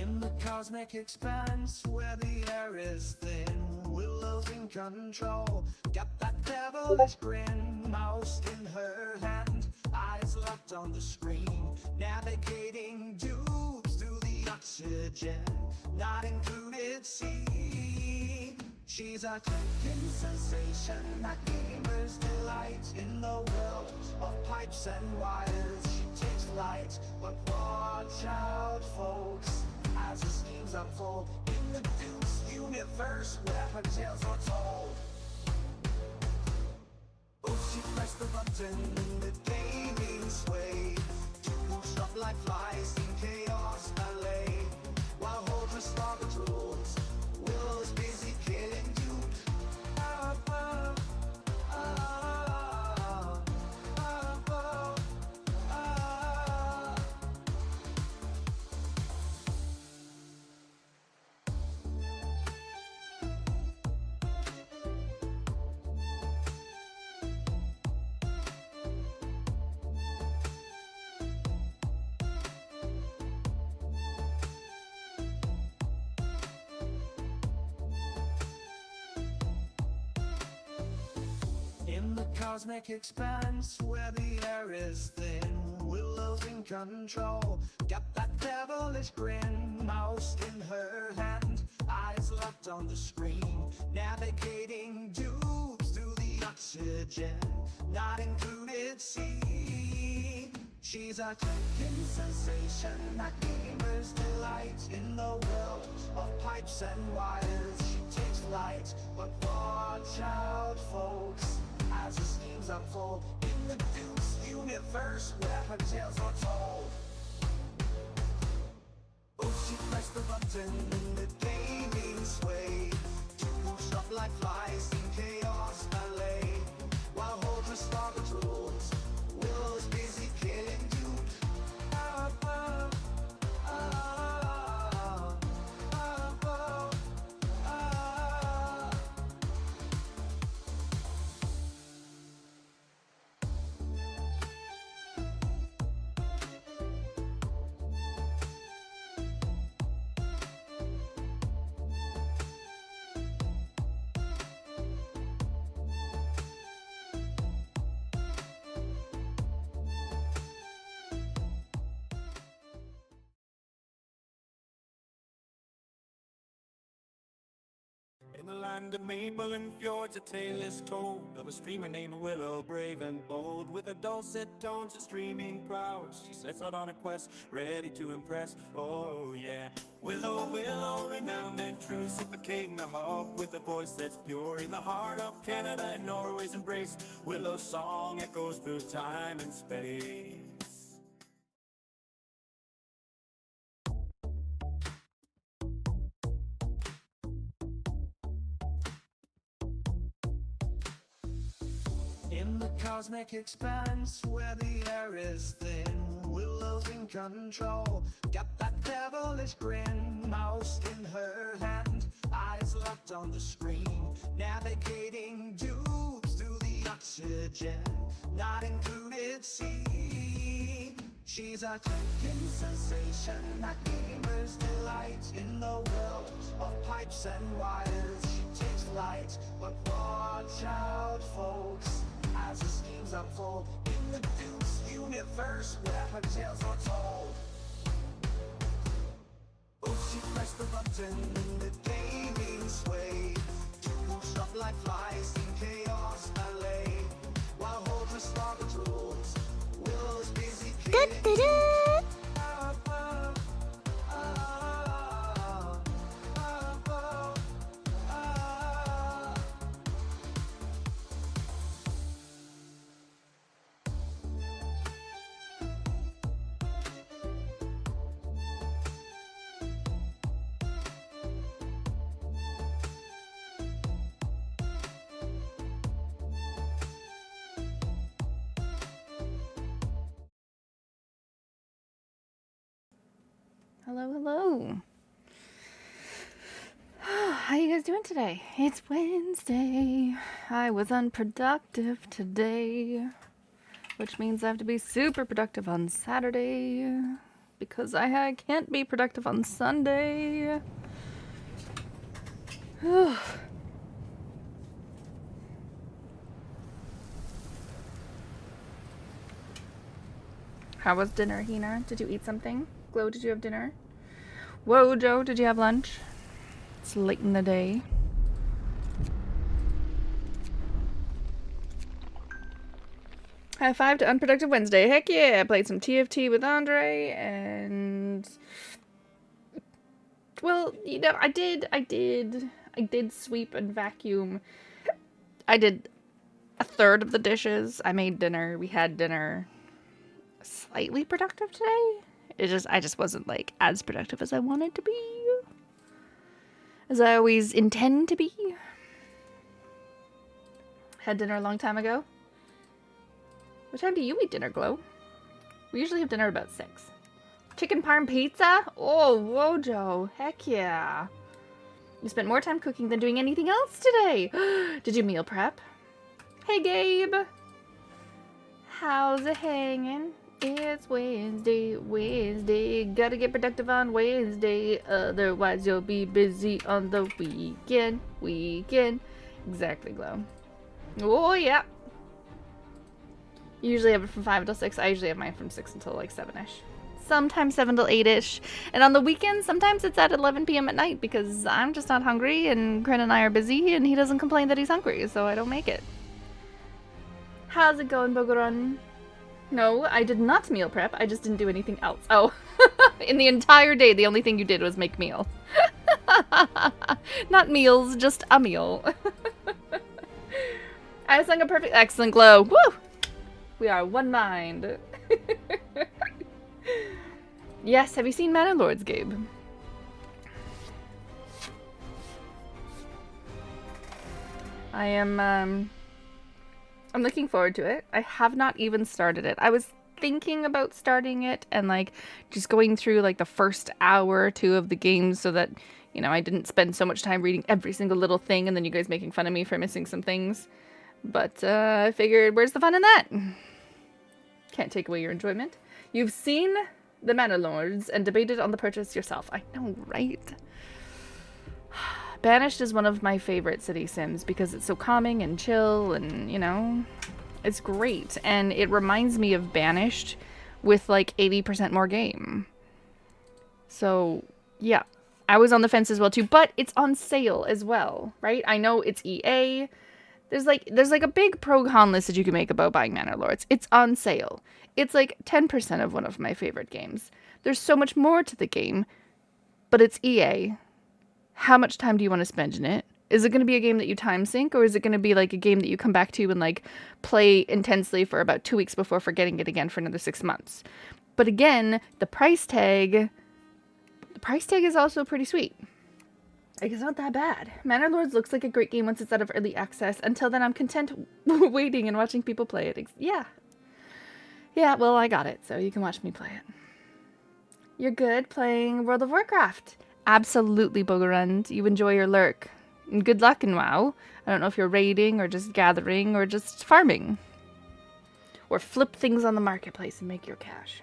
In the cosmic expanse where the air is thin, Willow's in control, got that devilish grin. Mouse in her hand, eyes locked on the screen, navigating dudes through the oxygen, not included scene. She's a ticking sensation, a gamer's delight. In the world of pipes and wires, she takes flight. But watch out, folks, as the schemes unfold in the Duke's universe where her tales are told. Oh, she pressed the button, the gaming sway, pushed up like flies in chaos LA, while Holder started rules. Willow's busy killing Duke. Ah, ah, ah, ah, ah, ah. In the cosmic expanse where the air is thin, Willow's in control, got that devilish grin. Mouse in her hand, eyes locked on the screen, navigating dudes through the oxygen, not included scene. She's a ticking sensation, a gamer's delight. In the world of pipes and wires, she takes flight. But watch out, folks, as the schemes unfold in the Duke's universe where her tales are told. Oh, she pressed the button, the gaming sway, pushed up like flies in chaos LA, while Holder started rules. Willow's busy killing Duke. Ah, ah, ah, ah, ah, ah, ah. In the land of maple and fjords, a tale is told of a streamer named Willow, brave and bold. With her dulcet tones and streaming prowess, she sets out on a quest, ready to impress. Oh yeah, Willow, Willow, renowned and true, super king of hope, with a voice that's pure. In the heart of Canada and Norway's embrace, Willow's song echoes through time and space. In the cosmic expanse where the air is thin, Willow's in control, got that devilish grin. Mouse in her hand, eyes locked on the screen, navigating dudes through the oxygen, not included scene. She's a ticking sensation, a gamer's delight. In the world of pipes and wires, she takes flight. But watch out, folks, as the schemes unfold in the Duke's universe where her tales are told. Oh, she pressed the button, the gaming sway, pushed up like flies in chaos LA, while Holder started rules. Willow's busy killing. Ah, ah, ah, ah, ah, ah. Hello, hello. How you guys doing today? It's Wednesday. I was unproductive today, which means I have to be super productive on Saturday because I can't be productive on Sunday. How was dinner, Hina? Did you eat something? Glow, did you have dinner? Whoa, Joe, did you have lunch? It's late in the day. High five to Unproductive Wednesday. Heck yeah! I played some TFT with Andre and... Well, you know, I did sweep and vacuum. I did a third of the dishes. I made dinner. We had dinner. Slightly productive today. I just wasn't like as productive as I wanted to be. As I always intend to be. Had dinner a long time ago. What time do you eat dinner, Glow? We usually have dinner about 6. Chicken parm pizza? Oh, whoa, Joe. Heck yeah. You spent more time cooking than doing anything else today. Did you meal prep? Hey, Gabe. How's it hanging? It's Wednesday. Gotta get productive on Wednesday. Otherwise, you'll be busy on the weekend. Exactly, Glow. Oh, yeah. You usually have it from 5 until 6. I usually have mine from 6 until like 7-ish. Sometimes 7 till 8-ish. And on the weekends, sometimes it's at 11 p.m. at night because I'm just not hungry and Corinne and I are busy and he doesn't complain that he's hungry, so I don't make it. How's it going, Bogoron? No, I did not meal prep. I just didn't do anything else. Oh, in the entire day, the only thing you did was make meal. Not meals, just a meal. I sung a perfect, excellent Glow. Woo! We are one mind. Yes, have you seen Manor Lords, Gabe? I'm looking forward to it. I have not even started it. I was thinking about starting it and like just going through like the first hour or two of the game so that, you know, I didn't spend so much time reading every single little thing and then you guys making fun of me for missing some things. But I figured, where's the fun in that? Can't take away your enjoyment. You've seen the Manor Lords and debated on the purchase yourself. I know, right? Banished is one of my favorite city sims because it's so calming and chill and, you know, it's great. And it reminds me of Banished with like 80% more game. So, yeah. I was on the fence as well too, but it's on sale as well, right? I know it's EA. There's like a big pro-con list that you can make about buying Manor Lords. It's on sale. It's like 10% of one of my favorite games. There's so much more to the game, but it's EA. How much time do you want to spend in it? Is it going to be a game that you time sync, or is it going to be like a game that you come back to and like play intensely for about 2 weeks before forgetting it again for another 6 months? But again, the price tag is also pretty sweet. Like, it's not that bad. Manor Lords looks like a great game once it's out of early access. Until then, I'm content waiting and watching people play it. Yeah. Yeah, well, I got it, so you can watch me play it. You're good playing World of Warcraft. Absolutely, Bogarund. You enjoy your lurk. And good luck in WoW. I don't know if you're raiding or just gathering or just farming. Or flip things on the marketplace and make your cash.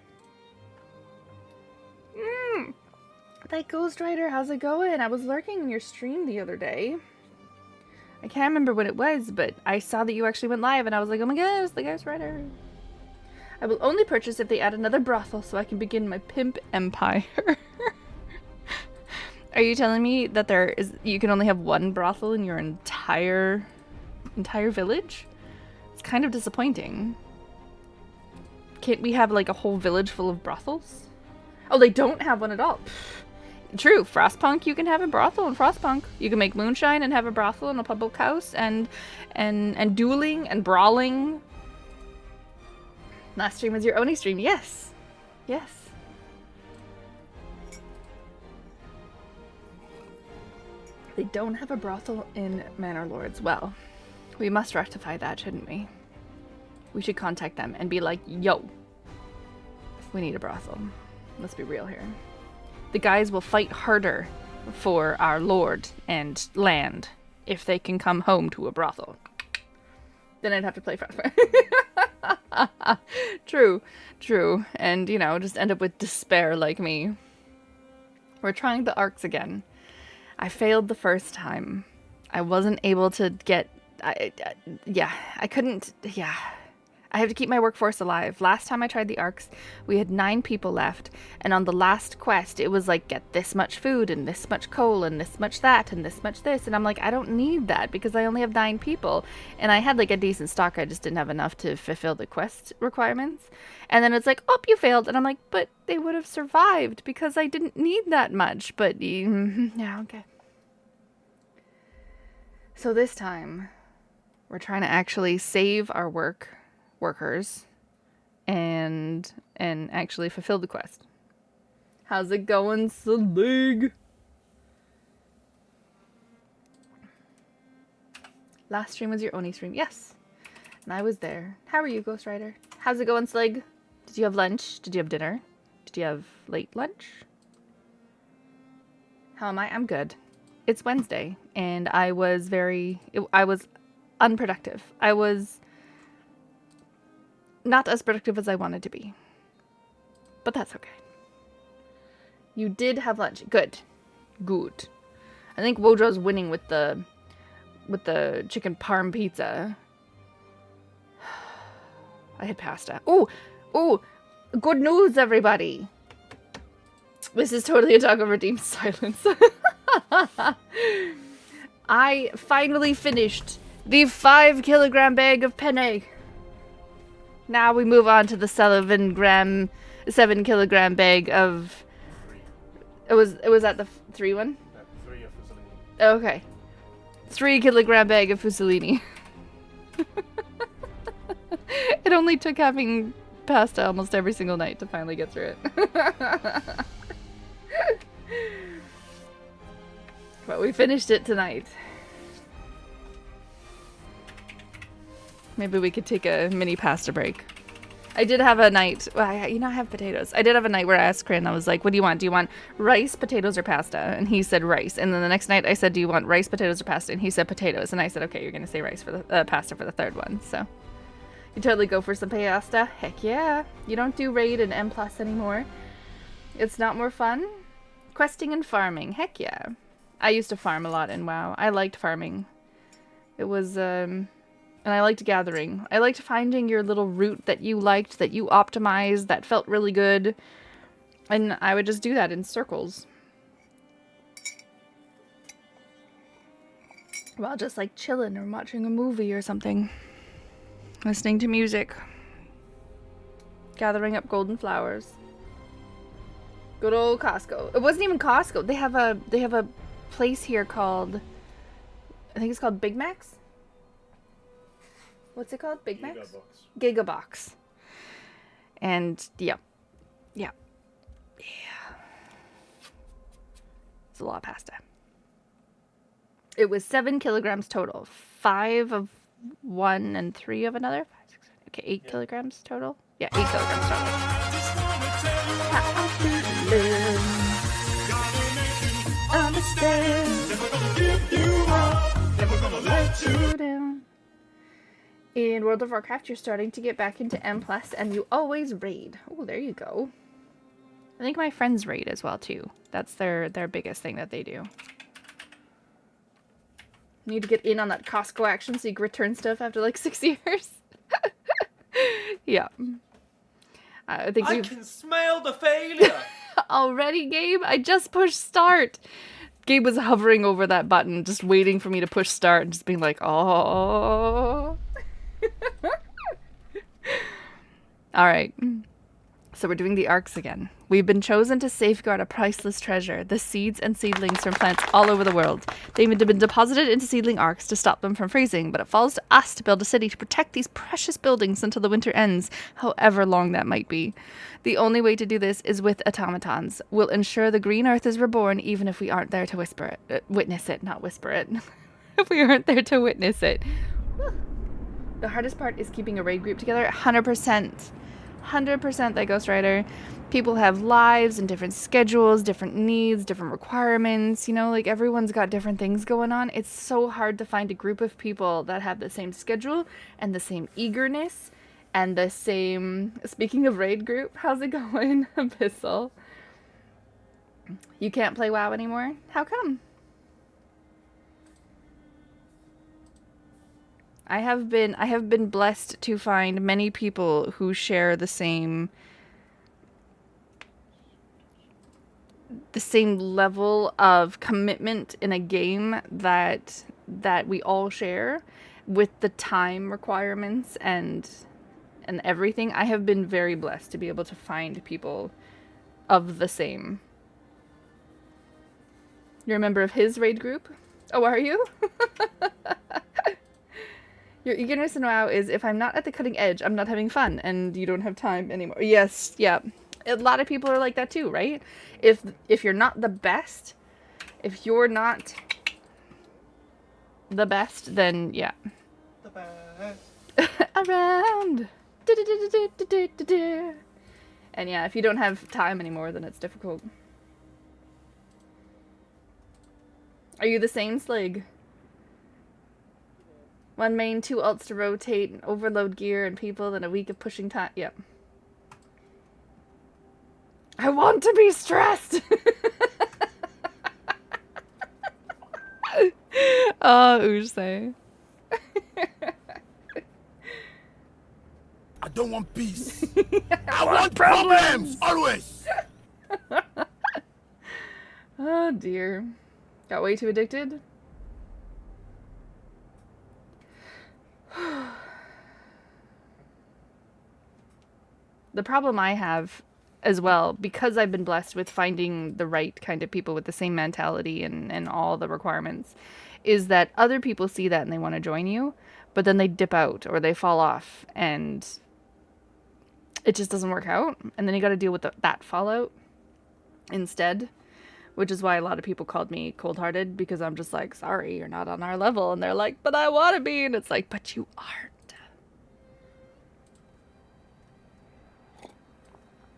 That Ghost Rider, how's it going? I was lurking in your stream the other day. I can't remember what it was, but I saw that you actually went live and I was like, oh my gosh, it's the Ghost Rider. I will only purchase if they add another brothel so I can begin my pimp empire. Are you telling me that you can only have one brothel in your entire village? It's kind of disappointing. Can't we have like a whole village full of brothels? Oh, they don't have one at all. True, Frostpunk, you can have a brothel in Frostpunk. You can make moonshine and have a brothel in a public house and dueling and brawling. Last stream was your Oni stream. Yes. Yes. They don't have a brothel in Manor Lords. Well, we must rectify that, shouldn't we? We should contact them and be like, yo, we need a brothel. Let's be real here. The guys will fight harder for our lord and land if they can come home to a brothel. Then I'd have to play Frostpunk. True, true. And, just end up with despair like me. We're trying the Arks again. I failed the first time. I wasn't able to get... I couldn't... Yeah. I have to keep my workforce alive. Last time I tried the Arks, we had 9 people left. And on the last quest, it was like, get this much food, and this much coal, and this much that, and this much this. And I'm like, I don't need that, because I only have 9 people. And I had, like, a decent stock. I just didn't have enough to fulfill the quest requirements. And then it's like, oh, you failed. And I'm like, but they would have survived, because I didn't need that much. But, yeah, okay. So this time, we're trying to actually save our workers and actually fulfill the quest. How's it going, Salig? Last stream was your only stream. Yes. And I was there. How are you, Ghost Rider? How's it going, Slig? Did you have lunch? Did you have dinner? Did you have late lunch? How am I? I'm good. It's Wednesday, and I was unproductive. I was not as productive as I wanted to be. But that's okay. You did have lunch. Good. Good. I think Wojo's winning with the chicken parm pizza. I had pasta. Ooh, good news, everybody. This is totally a Taco Redeemed silence. I finally finished the 5-kilogram bag of penne. Now we move on to the 7-kilogram bag of... It was at the 3 one? 3 of Fusellini. Okay. 3-kilogram bag of Fusellini. It only took having pasta almost every single night to finally get through it. But we finished it tonight. Maybe we could take a mini pasta break. I did have a night, I have potatoes. I did have a night where I asked Corinne, I was like, what do you want? Do you want rice, potatoes, or pasta? And he said rice. And then the next night I said, do you want rice, potatoes, or pasta? And he said potatoes. And I said, okay, you're going to say rice for the pasta for the third one. So you totally go for some pasta? Heck yeah. You don't do raid and M+ anymore. It's not more fun? Questing and farming. Heck yeah. I used to farm a lot in WoW. I liked farming. It was, and I liked gathering. I liked finding your little route that you liked, that you optimized, that felt really good. And I would just do that in circles. While just like chilling or watching a movie or something. Listening to music. Gathering up golden flowers. Good old Costco. It wasn't even Costco. They have a place here called, I think it's called Big Mac's. What's it called? Big Mac's? Gigabox. And yeah. It's a lot of pasta. It was 7 kilograms total. 5 of one and 3 of another. 5, 6, 7, okay, 8 kilograms total. Yeah, 8 kilograms total. Understand. Never gonna let you down. In World of Warcraft, you're starting to get back into M+, and you always raid. Oh, there you go. I think my friends raid as well, too. That's their biggest thing that they do. Need to get in on that Costco action so you can return stuff after like 6 years. Yeah. I think I can smell the failure! Already, Gabe? I just pushed start. Gabe was hovering over that button, just waiting for me to push start and just being like, oh. Alright. So we're doing the Arks again. We've been chosen to safeguard a priceless treasure, the seeds and seedlings from plants all over the world. They've been deposited into seedling arks to stop them from freezing, but it falls to us to build a city to protect these precious buildings until the winter ends, however long that might be. The only way to do this is with automatons. We'll ensure the green earth is reborn even if we aren't there to witness it, not whisper it. If we aren't there to witness it. The hardest part is keeping a raid group together. 100%. 100% that Ghost Rider. People have lives and different schedules, different needs, different requirements. You know, like everyone's got different things going on. It's so hard to find a group of people that have the same schedule and the same eagerness and the same. Speaking of raid group, how's it going, Abyssal? You can't play WoW anymore? How come? I have been blessed to find many people who share the same level of commitment in a game that we all share, with the time requirements and everything. I have been very blessed to be able to find people of the same. You're a member of his raid group? Oh, are you? Your eagerness in WoW is, if I'm not at the cutting edge, I'm not having fun, and you don't have time anymore. Yes, yeah. A lot of people are like that too, right? If you're not the best, if you're not the best, then yeah. The best. Around. Du-du-du-du-du-du-du-du. And yeah, if you don't have time anymore, then it's difficult. Are you the same, Slig? One main, 2 ults to rotate, and overload gear and people, then a week of pushing time. Yep. I want to be stressed! Oh, Ursay. I don't want peace. I want problems, always. Oh dear. Got way too addicted? The problem I have as well, because I've been blessed with finding the right kind of people with the same mentality and all the requirements, is that other people see that and they want to join you, but then they dip out or they fall off and it just doesn't work out. And then you got to deal with that fallout instead, which is why a lot of people called me cold-hearted, because I'm just like, sorry, you're not on our level. And they're like, but I want to be. And it's like, but you aren't.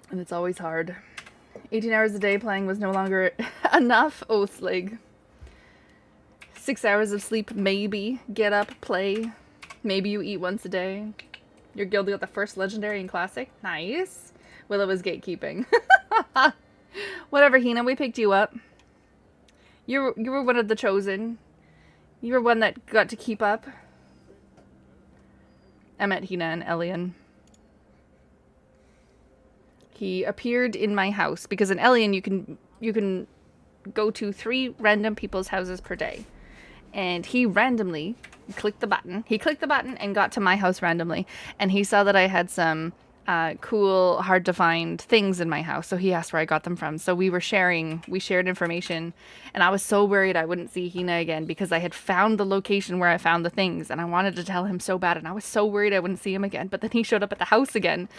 And it's always hard. 18 hours a day playing was no longer enough. Oh, Slig. 6 hours of sleep, maybe. Get up, play. Maybe you eat once a day. Your guild got the first legendary and classic. Nice. Willow was gatekeeping. Whatever, Hina, we picked you up. You were one of the chosen. You were one that got to keep up. I met Hina and Elian. He appeared in my house because in Elian you can go to 3 random people's houses per day. And he randomly clicked the button. He clicked the button and got to my house randomly. And he saw that I had some cool, hard to find things in my house. So he asked where I got them from. So we shared information. And I was so worried I wouldn't see Hina again because I had found the location where I found the things. And I wanted to tell him so bad. And I was so worried I wouldn't see him again. But then he showed up at the house again.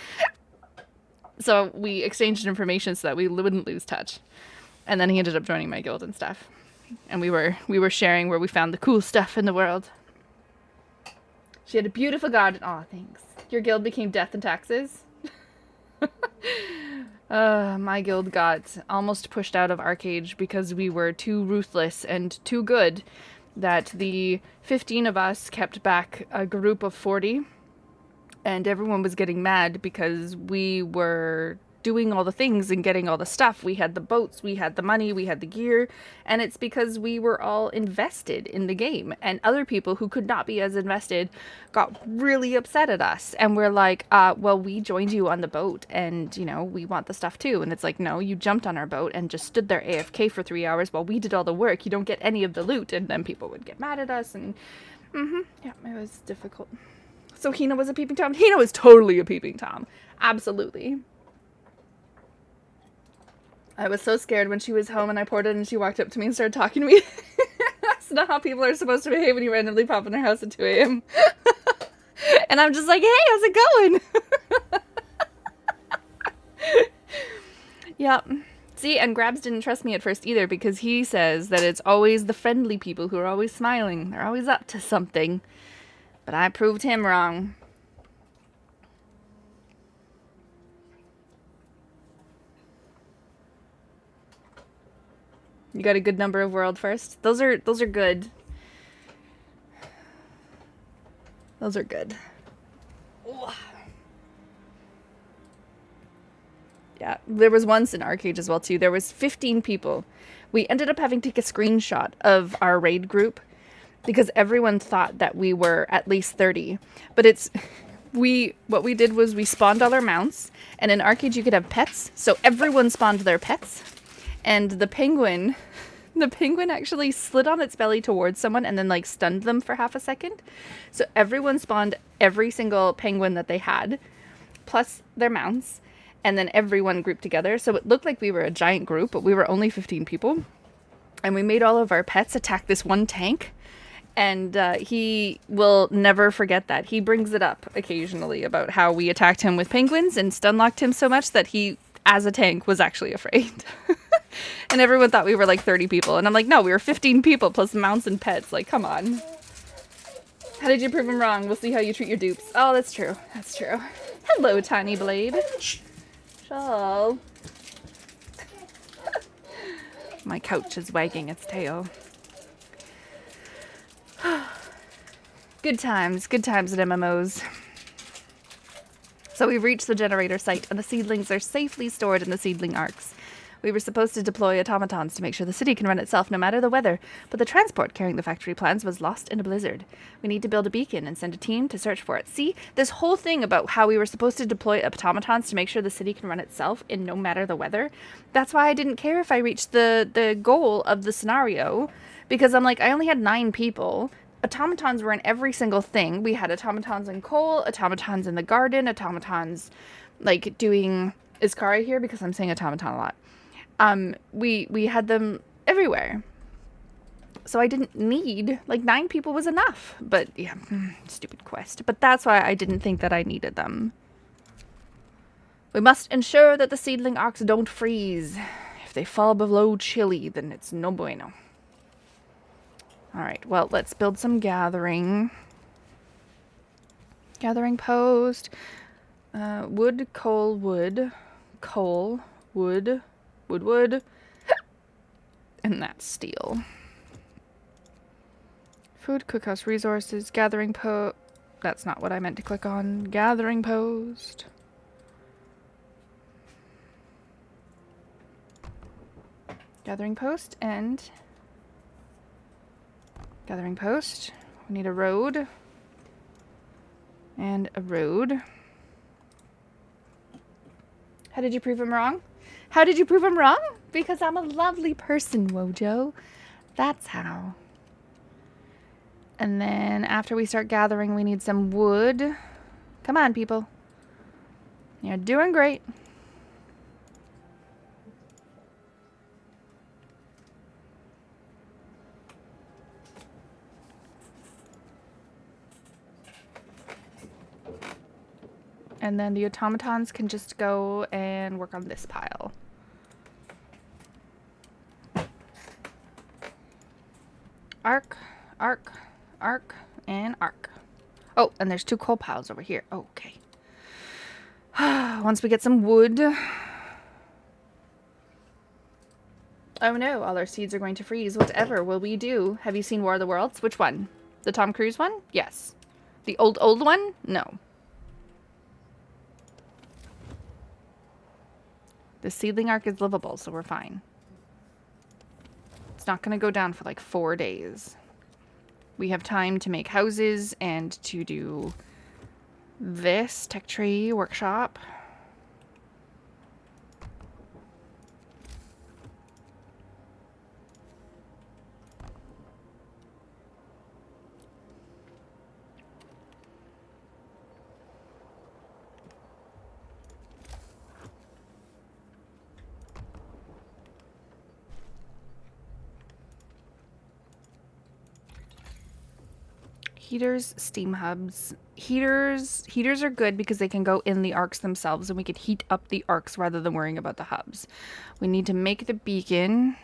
So we exchanged information so that we wouldn't lose touch. And then he ended up joining my guild and stuff. And we were sharing where we found the cool stuff in the world. She had a beautiful garden. Aw, thanks. Your guild became death and taxes? My guild got almost pushed out of Arcade because we were too ruthless and too good that the 15 of us kept back a group of 40. And everyone was getting mad because we were doing all the things and getting all the stuff. We had the boats, we had the money, we had the gear. And it's because we were all invested in the game. And other people who could not be as invested got really upset at us. And we're like, well, we joined you on the boat and, you know, we want the stuff too. And it's like, no, you jumped on our boat and just stood there AFK for 3 hours while we did all the work. You don't get any of the loot. And then people would get mad at us. And yeah, it was difficult. So Hina was a peeping Tom? Hina was totally a peeping Tom. Absolutely. I was so scared when she was home and I poured it and she walked up to me and started talking to me. That's not how people are supposed to behave when you randomly pop in their house at 2 a.m. And I'm just like, hey, how's it going? Yep. See, and Grabs didn't trust me at first either because he says that it's always the friendly people who are always smiling. They're always up to something. But I proved him wrong. You got a good number of world first. Those are good. Those are good. Yeah, there was once in our cage as well, too. There was 15 people. We ended up having to take a screenshot of our raid group because everyone thought that we were at least 30. But it's... What we did was we spawned all our mounts, and in our cage you could have pets, so everyone spawned their pets. And the penguin actually slid on its belly towards someone and then like stunned them for half a second. So everyone spawned every single penguin that they had, plus their mounts, and then everyone grouped together. So it looked like we were a giant group, but we were only 15 people. And we made all of our pets attack this one tank. And he will never forget that. He brings it up occasionally about how we attacked him with penguins and stun-locked him so much that he, as a tank, was actually afraid. And everyone thought we were like 30 people. And I'm like, no, we were 15 people plus mounts and pets. Like, come on. How did you prove him wrong? We'll see how you treat your dupes. Oh, that's true. That's true. Hello, Tiny Blade. Shawl. My couch is wagging its tail. Good times at MMOs. So we've reached the generator site, and the seedlings are safely stored in the seedling arks. We were supposed to deploy automatons to make sure the city can run itself no matter the weather, but the transport carrying the factory plans was lost in a blizzard. We need to build a beacon and send a team to search for it. See, this whole thing about how we were supposed to deploy automatons to make sure the city can run itself in no matter the weather, that's why I didn't care if I reached the goal of the scenario, because I'm like, I only had 9 people. Automatons were in every single thing. We had automatons in coal, automatons in the garden, automatons, like, doing... Is Kara here? Because I'm saying automaton a lot. We had them everywhere. So I didn't need... Like, 9 people was enough. But, yeah, stupid quest. But that's why I didn't think that I needed them. We must ensure that the seedling arks don't freeze. If they fall below chili, then it's no bueno. Alright, well, let's build some gathering. Gathering post. Wood, coal, wood. Coal, wood, wood. And that's steel. Food, cookhouse resources, gathering post. That's not what I meant to click on. Gathering post. Gathering post and... Gathering post. We need a road. And a road. How did you prove him wrong? How did you prove him wrong? Because I'm a lovely person, Wojo. That's how. And then after we start gathering, we need some wood. Come on, people. You're doing great. And then the automatons can just go and work on this pile. Ark, ark, ark, and ark. Oh, and there's 2 coal piles over here. Okay. Once we get some wood. Oh no, all our seeds are going to freeze. Whatever will we do? Have you seen War of the Worlds? Which one? The Tom Cruise one? Yes. The old one? No. The seedling ark is livable, so we're fine. It's not going to go down for like 4 days. We have time to make houses and to do this tech tree workshop. Heaters, steam hubs. Heaters are good because they can go in the arcs themselves and we could heat up the arcs rather than worrying about the hubs. We need to make the beacon.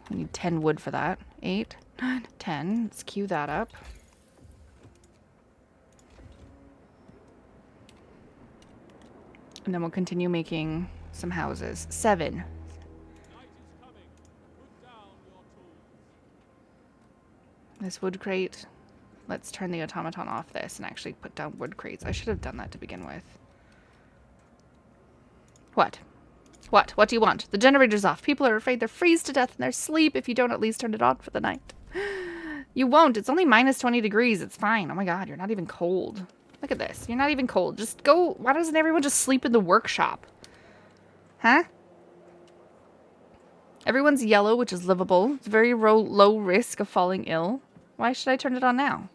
We need 10 wood for that. 8, 9, 10. Let's queue that up. And then we'll continue making some houses. 7. This wood crate. Let's turn the automaton off this and actually put down wood crates. I should have done that to begin with. What? What? What do you want? The generator's off. People are afraid they'll freeze to death in their sleep if you don't at least turn it on for the night. You won't. It's only minus 20 degrees. It's fine. Oh my god, you're not even cold. Look at this. You're not even cold. Just go. Why doesn't everyone just sleep in the workshop? Huh? Everyone's yellow, which is livable. It's very low risk of falling ill. Why should I turn it on now?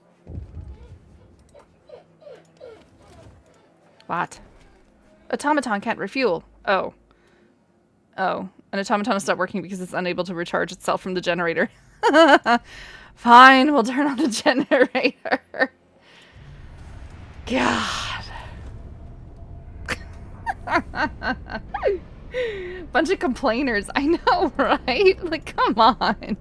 What? Automaton can't refuel. Oh. Oh. An automaton will stop working because it's unable to recharge itself from the generator. Fine, we'll turn on the generator. God. Bunch of complainers. I know, right? Like, come on.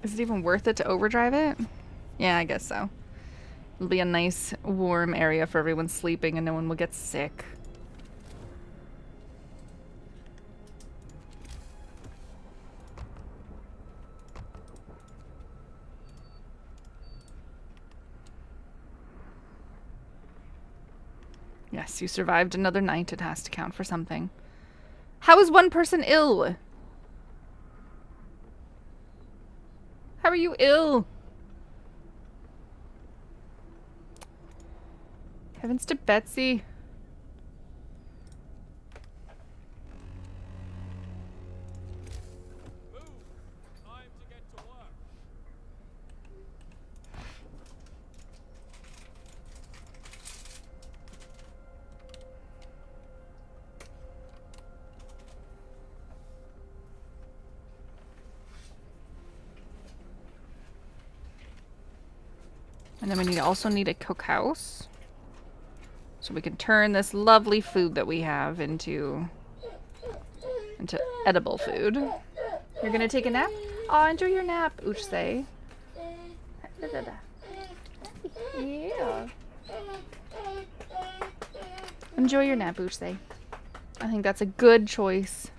Is it even worth it to overdrive it? Yeah, I guess so. It'll be a nice warm area for everyone sleeping and no one will get sick. Yes, you survived another night. It has to count for something. How is one person ill? How are you ill? Heavens to Betsy. Move! Time to get to work. And then we also need a cookhouse. So we can turn this lovely food that we have into edible food. You're gonna take a nap? Oh, enjoy your nap, Uchse. Yeah. Enjoy your nap, Uchse. I think that's a good choice.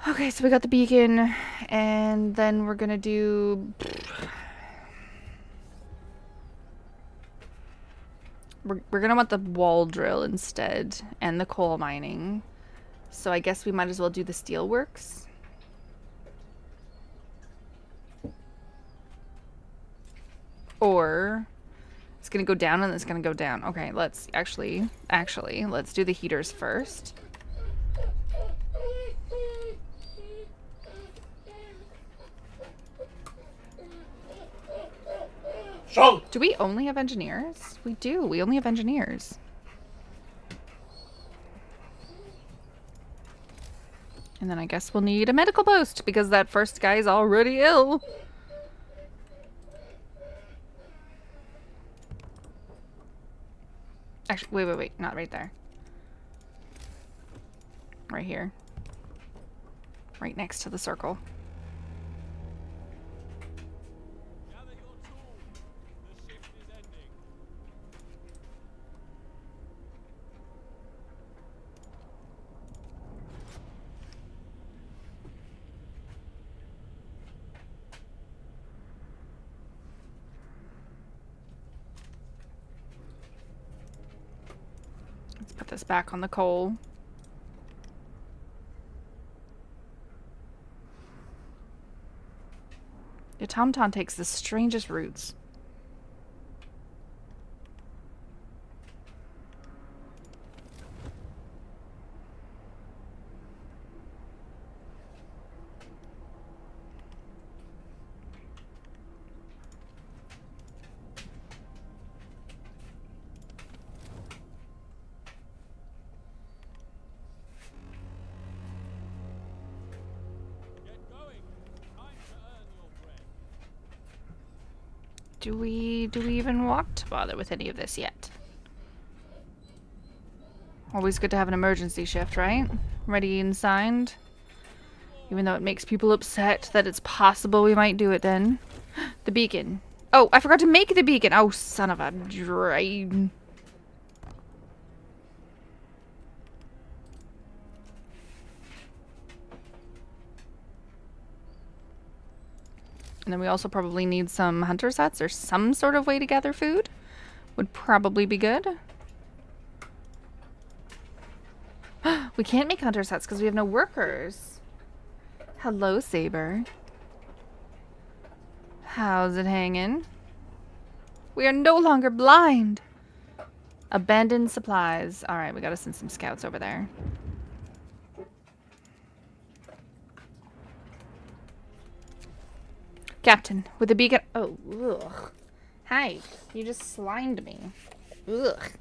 Okay, so we got the beacon, and then we're gonna do... We're gonna want the wall drill instead, and the coal mining. So I guess we might as well do the steelworks. Or it's gonna go down and it's gonna go down. Okay, let's actually, let's do the heaters first. So, Do we only have engineers? We do. We only have engineers. And then I guess we'll need a medical post because that first guy's already ill. Actually, wait. Not right there. Right here. Right next to the circle. Gather your tools. The shift is ending. Let's put this back on the coal. The Tom-Tom takes the strangest routes. Get going. Time to earn your bread. Do we even want to bother with any of this yet? Always good to have an emergency shift, right? Ready and signed. Even though it makes people upset that it's possible we might do it then. The beacon. Oh, I forgot to make the beacon. Oh, son of a drain. And then we also probably need some hunter sets or some sort of way to gather food. Would probably be good. We can't make hunter sets because we have no workers. Hello, Saber. How's it hanging? We are no longer blind. Abandoned supplies. Alright, we gotta send some scouts over there. Captain, with the beacon. Oh, ugh. Hi. You just slimed me. Ugh.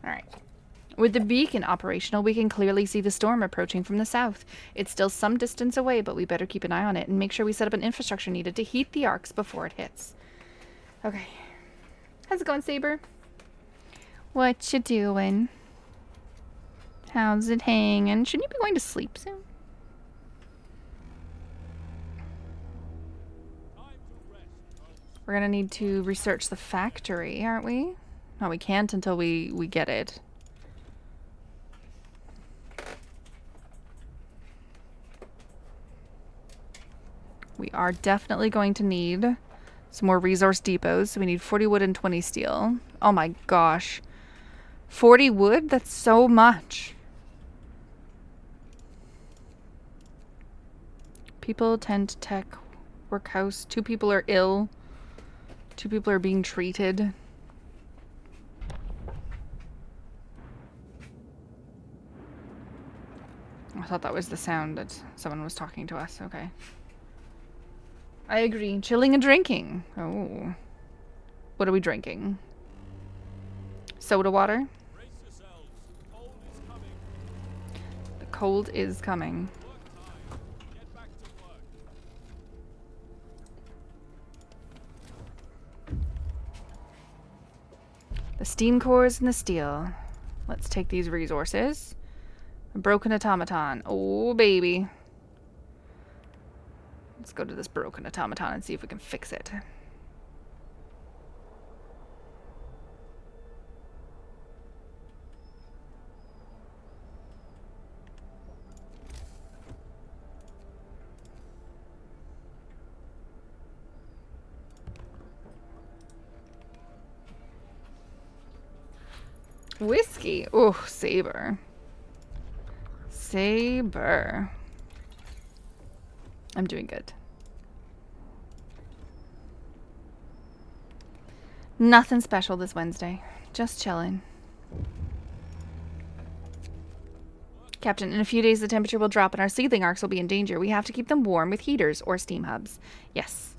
Alright. With the beacon operational, we can clearly see the storm approaching from the south. It's still some distance away, but we better keep an eye on it and make sure we set up an infrastructure needed to heat the Arks before it hits. Okay. How's it going, Saber? What you doing? How's it hanging? Shouldn't you be going to sleep soon? We're gonna need to research the factory, aren't we? No, we can't until we get it. We are definitely going to need some more resource depots. So we need 40 wood and 20 steel. Oh my gosh. 40 wood? That's so much. People tend to tech workhouse. 2 people are ill. 2 people are being treated. I thought that was the sound that someone was talking to us. Okay. I agree. Chilling and drinking. Oh. What are we drinking? Soda water? The cold is coming. The steam cores and the steel. Let's take these resources. A broken automaton. Oh, baby. Let's go to this broken automaton and see if we can fix it. Whiskey. Oh, Saber. Saber. I'm doing good. Nothing special this Wednesday. Just chilling. Captain, in a few days the temperature will drop and our seedling arcs will be in danger. We have to keep them warm with heaters or steam hubs. Yes.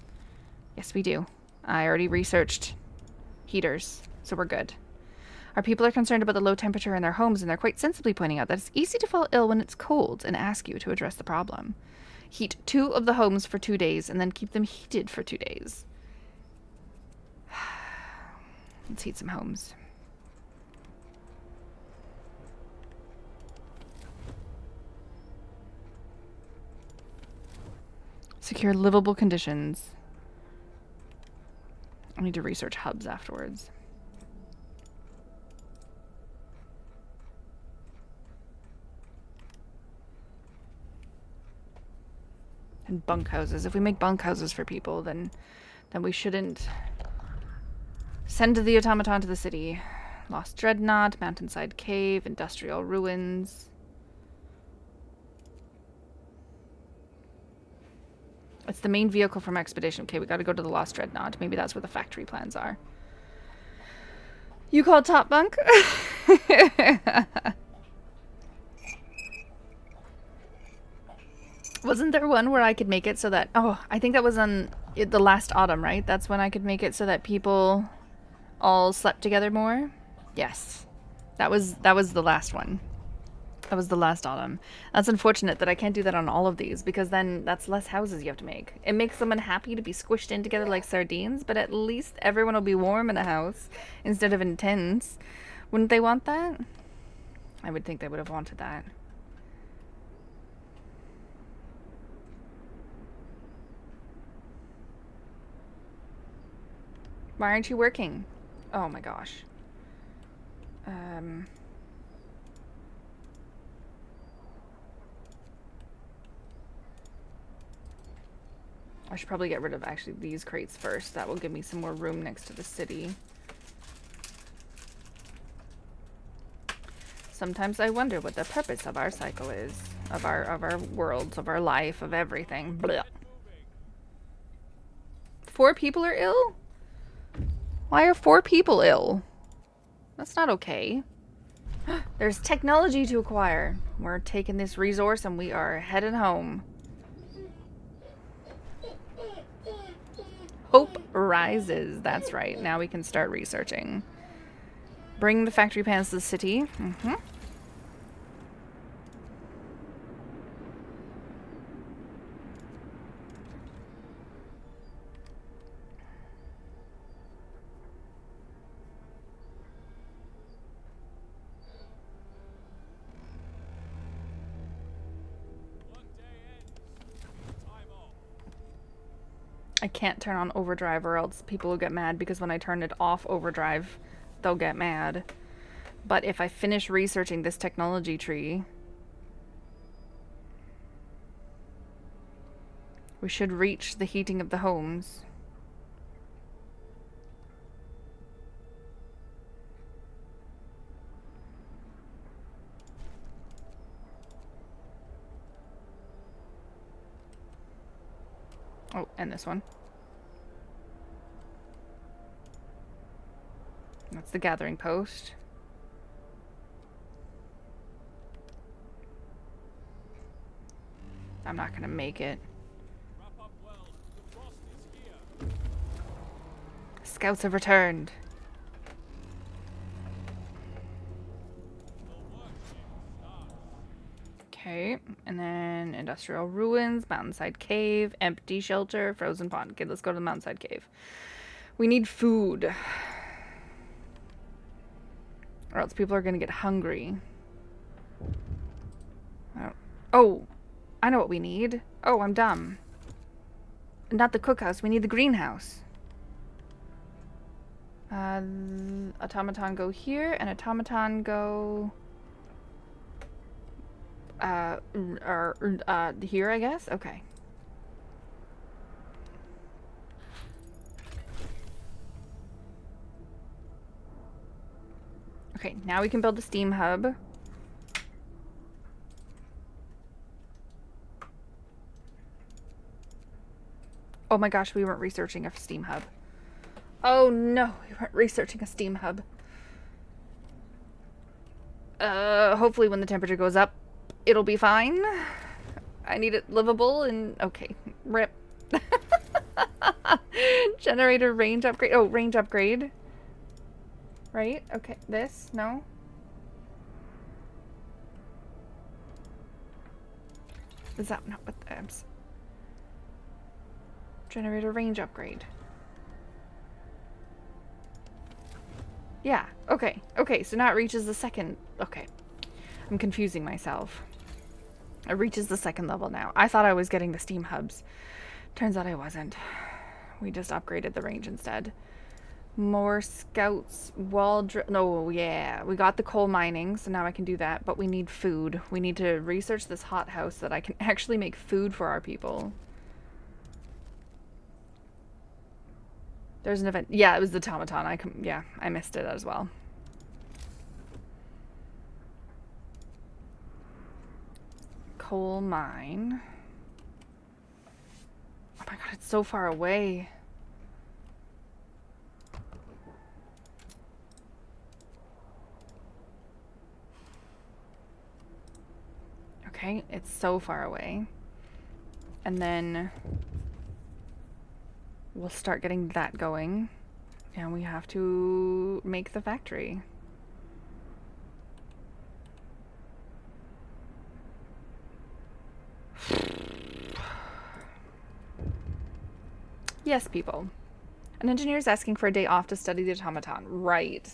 Yes, we do. I already researched heaters, so we're good. Our people are concerned about the low temperature in their homes, and they're quite sensibly pointing out that it's easy to fall ill when it's cold and ask you to address the problem. Heat 2 of the homes for 2 days and then keep them heated for 2 days. Let's heat some homes. Secure livable conditions. I need to research hubs afterwards. And bunkhouses. If we make bunkhouses for people, then we shouldn't send the automaton to the city. Lost Dreadnought, Mountainside Cave, Industrial Ruins. It's the main vehicle from Expedition. Okay, we gotta go to the Lost Dreadnought. Maybe that's where the factory plans are. You called Top Bunk? Wasn't there one where I could make it so that... Oh, I think that was on the last autumn, right? That's when I could make it so that people all slept together more? Yes. That was the last one. That was the last autumn. That's unfortunate that I can't do that on all of these, because then that's less houses you have to make. It makes someone happy to be squished in together like sardines, but at least everyone will be warm in a house instead of in tents. Wouldn't they want that? I would think they would have wanted that. Why aren't you working? Oh my gosh. I should probably get rid of actually these crates first. That will give me some more room next to the city. Sometimes I wonder what the purpose of our cycle is. Of our worlds, of our life, of everything. Blah. 4 people are ill? Why are 4 people ill? That's not okay. There's technology to acquire. We're taking this resource and we are heading home. Hope rises. That's right. Now we can start researching. Bring the factory pans to the city. Mm-hmm. I can't turn on overdrive or else people will get mad, because when I turn it off overdrive, they'll get mad. But if I finish researching this technology tree, we should reach the heating of the homes. Oh, and this one. That's the gathering post. I'm not gonna make it. Scouts have returned. Okay, and then industrial ruins, mountainside cave, empty shelter, frozen pond. Okay, let's go to the mountainside cave. We need food, or else people are gonna get hungry. Oh, I know what we need. Oh, I'm dumb. Not the cookhouse. We need the greenhouse. Automaton go here, and automaton go here, I guess? Okay. Okay, now we can build a steam hub. Oh my gosh, we weren't researching a steam hub. Oh no, we weren't researching a steam hub. Hopefully when the temperature goes up, it'll be fine. I need it livable and... okay, rip. Generator range upgrade. Oh, range upgrade. Right? Okay, this? No? Is that not what the... generator range upgrade. Yeah, okay. Okay, so now it reaches the second... okay. I'm confusing myself. It reaches the second level now. I thought I was getting the steam hubs. Turns out I wasn't. We just upgraded the range instead. More scouts, wall drill... no, yeah. We got the coal mining, so now I can do that. But we need food. We need to research this hothouse so that I can actually make food for our people. There's an event. Yeah, it was the automaton. Yeah, I missed it as well. Coal mine. Oh my god, it's so far away. Okay, it's so far away. And then we'll start getting that going. And we have to make the factory. Yes, people. An engineer is asking for a day off to study the automaton. Right.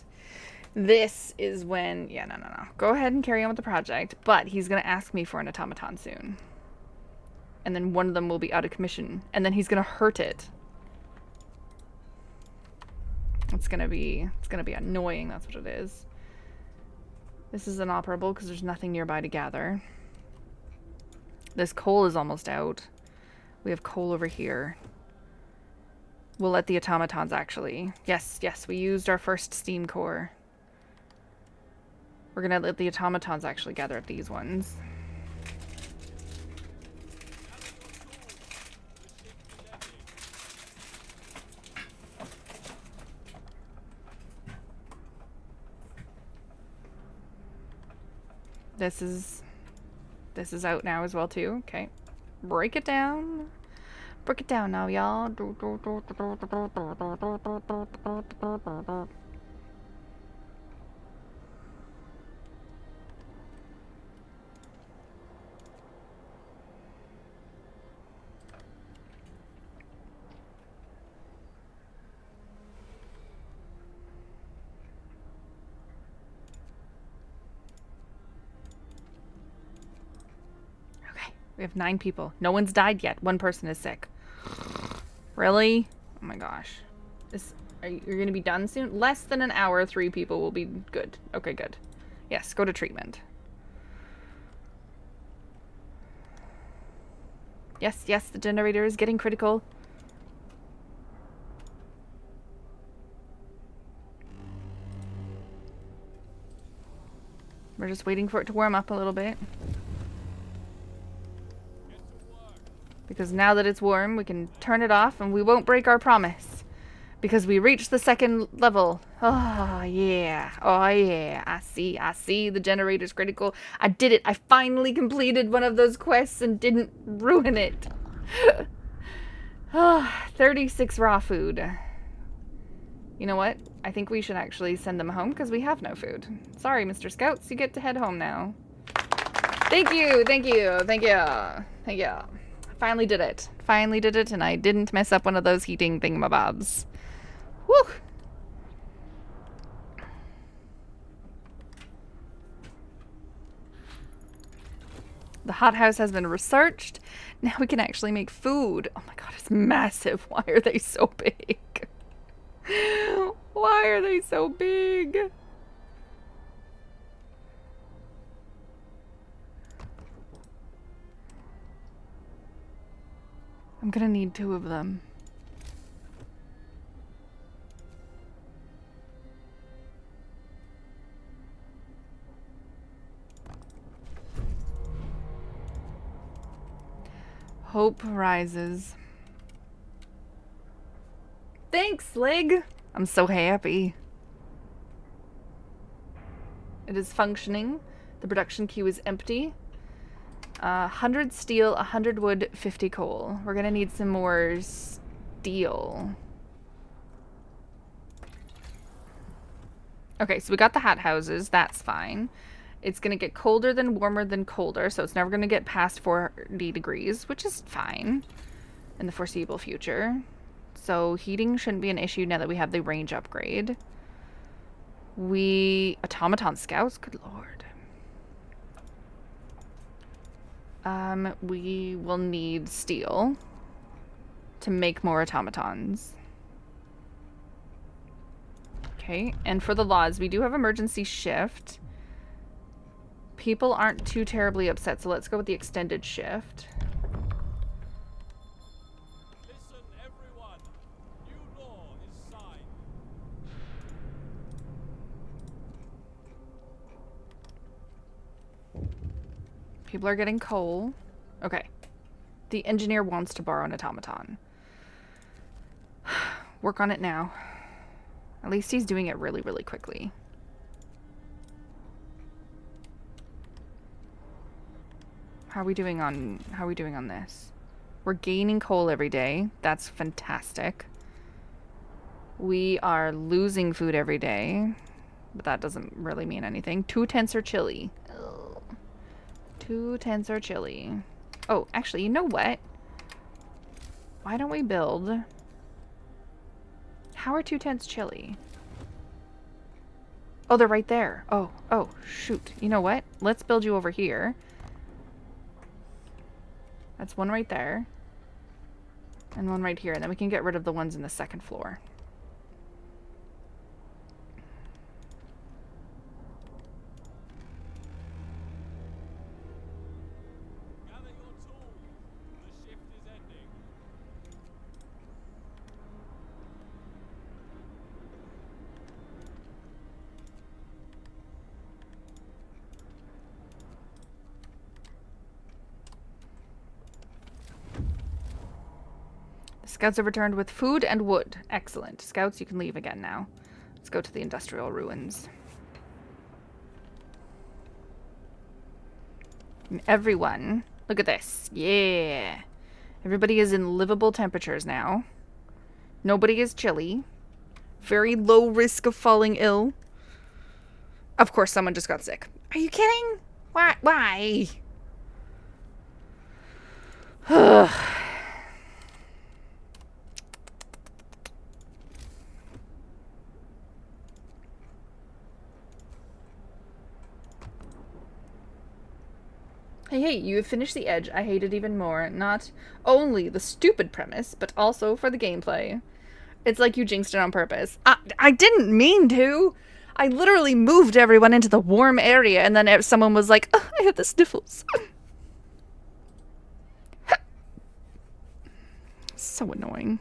This is when... yeah, no. Go ahead and carry on with the project, but he's going to ask me for an automaton soon. And then one of them will be out of commission. And then he's going to hurt it. It's gonna be annoying, that's what it is. This is inoperable because there's nothing nearby to gather. This coal is almost out. We have coal over here. We'll let the automatons actually. Yes, we used our first steam core. We're gonna let the automatons actually gather up these ones. This is out now as well too. Okay. Break it down. Break it down now, y'all. We have 9 people. No one's died yet. 1 person is sick. Really? Oh my gosh. You're gonna be done soon? Less than an hour, 3 people will be good. Okay, good. Yes, go to treatment. Yes, the generator is getting critical. We're just waiting for it to warm up a little bit. Because now that it's warm, we can turn it off and we won't break our promise. Because we reached the 2nd level. Oh, yeah. Oh, yeah. I see. The generator's critical. I did it. I finally completed one of those quests and didn't ruin it. 36 raw food. You know what? I think we should actually send them home because we have no food. Sorry, Mr. Scouts. You get to head home now. Thank you. Finally did it, and I didn't mess up one of those heating thingamabobs. Woo! The hothouse has been researched. Now we can actually make food. Oh my god, it's massive. Why are they so big? Why are they so big? I'm gonna need 2 of them. Hope rises. Thanks, Lig! I'm so happy. It is functioning. The production queue is empty. 100 steel, 100 wood, 50 coal. We're gonna need some more steel. Okay, so we got the hot houses. That's fine. It's gonna get colder than warmer than colder, so it's never gonna get past 40 degrees, which is fine in the foreseeable future. So heating shouldn't be an issue now that we have the range upgrade. Automaton scouts? Good lord. We will need steel to make more automatons. Okay, and for the laws, we do have emergency shift. People aren't too terribly upset, so let's go with the extended shift. Listen, everyone. New law is signed. People are getting coal. Okay. The engineer wants to borrow an automaton. Work on it now. At least he's doing it really, really quickly. How are we doing on this? We're gaining coal every day. That's fantastic. We are losing food every day, but that doesn't really mean anything. 2 tensor chili. 2 tensor chili. Oh, actually, you know what? Why don't we build... How are 2 tents chili? Oh, they're right there. Oh, shoot. You know what? Let's build you over here. That's 1 right there. And 1 right here. And then we can get rid of the ones in the 2nd floor. Scouts have returned with food and wood. Excellent. Scouts, you can leave again now. Let's go to the industrial ruins. And everyone, look at this. Yeah. Everybody is in livable temperatures now. Nobody is chilly. Very low risk of falling ill. Of course, someone just got sick. Are you kidding? Why? Why? Hey, you have finished the edge. I hate it even more. Not only the stupid premise, but also for the gameplay. It's like you jinxed it on purpose. I didn't mean to. I literally moved everyone into the warm area, and then someone was like, oh, I have the sniffles. So annoying.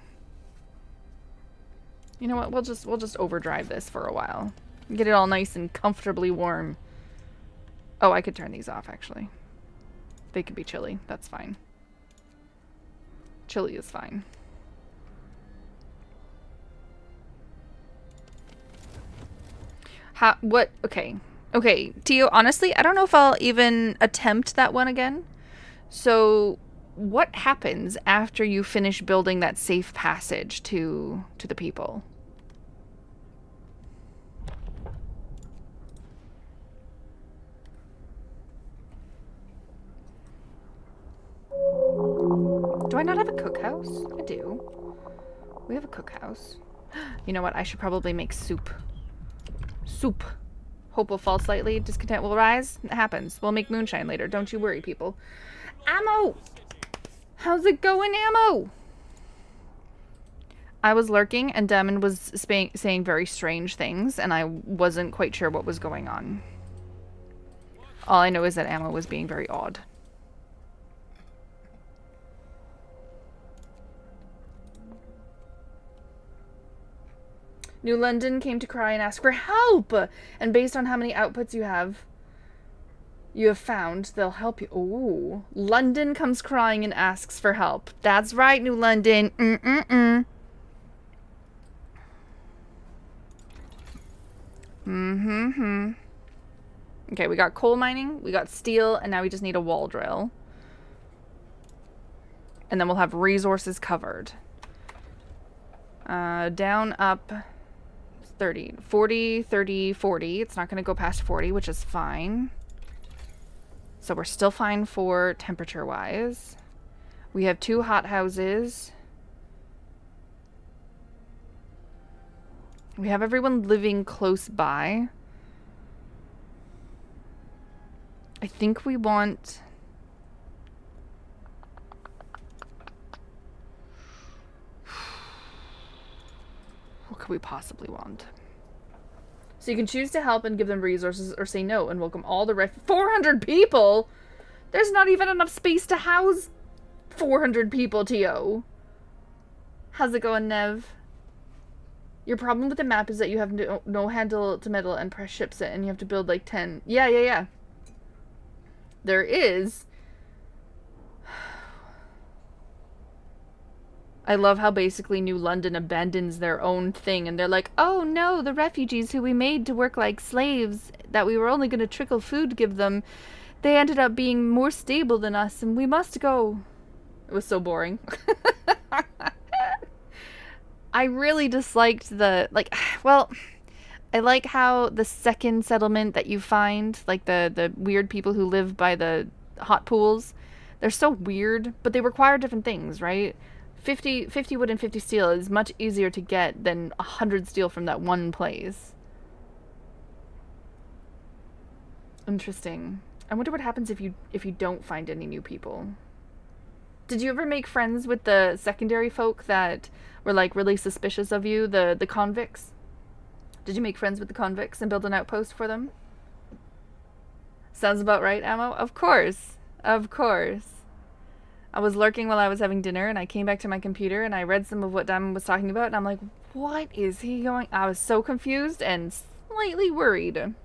You know what? We'll just overdrive this for a while. Get it all nice and comfortably warm. Oh, I could turn these off, actually. They could be chilly. That's fine. Chilly is fine. What? Okay. Okay, Tio, honestly, I don't know if I'll even attempt that one again. So, what happens after you finish building that safe passage to the people? Do I not have a cookhouse? I do. We have a cookhouse. You know what? I should probably make soup. Soup. Hope will fall slightly. Discontent will rise. It happens. We'll make moonshine later. Don't you worry, people. Ammo! How's it going, Ammo? I was lurking, and Damon was saying very strange things, and I wasn't quite sure what was going on. All I know is that Ammo was being very odd. New London came to cry and ask for help! And based on how many outputs you have found, they'll help you. Ooh. London comes crying and asks for help. That's right, New London. Okay, we got coal mining, we got steel, and now we just need a wall drill. And then we'll have resources covered. Down, up... 30, 40, 30, 40. It's not going to go past 40, which is fine. So we're still fine for temperature-wise. We have 2 hothouses. We have everyone living close by. I think we want... What could we possibly want? So you can choose to help and give them resources, or say no and welcome all the 400 people? There's not even enough space to house 400 people, T.O. How's it going, Nev? Your problem with the map is that you have no handle to metal and press ships it, and you have to build like 10. Yeah. There is. I love how basically New London abandons their own thing, and they're like, oh no, the refugees who we made to work like slaves, that we were only going to trickle food to give them, they ended up being more stable than us, and we must go. It was so boring. I really disliked the, I like how the second settlement that you find, like the weird people who live by the hot pools, they're so weird, but they require different things, right? 50 wood and 50 steel is much easier to get than 100 steel from that one place. Interesting. I wonder what happens if you don't find any new people. Did you ever make friends with the secondary folk that were like really suspicious of you, the convicts? Did you make friends with the convicts and build an outpost for them? Sounds about right, Ammo? Of course. Of course. I was lurking while I was having dinner, and I came back to my computer, and I read some of what Diamond was talking about, and I'm like, what is he going... I was so confused and slightly worried.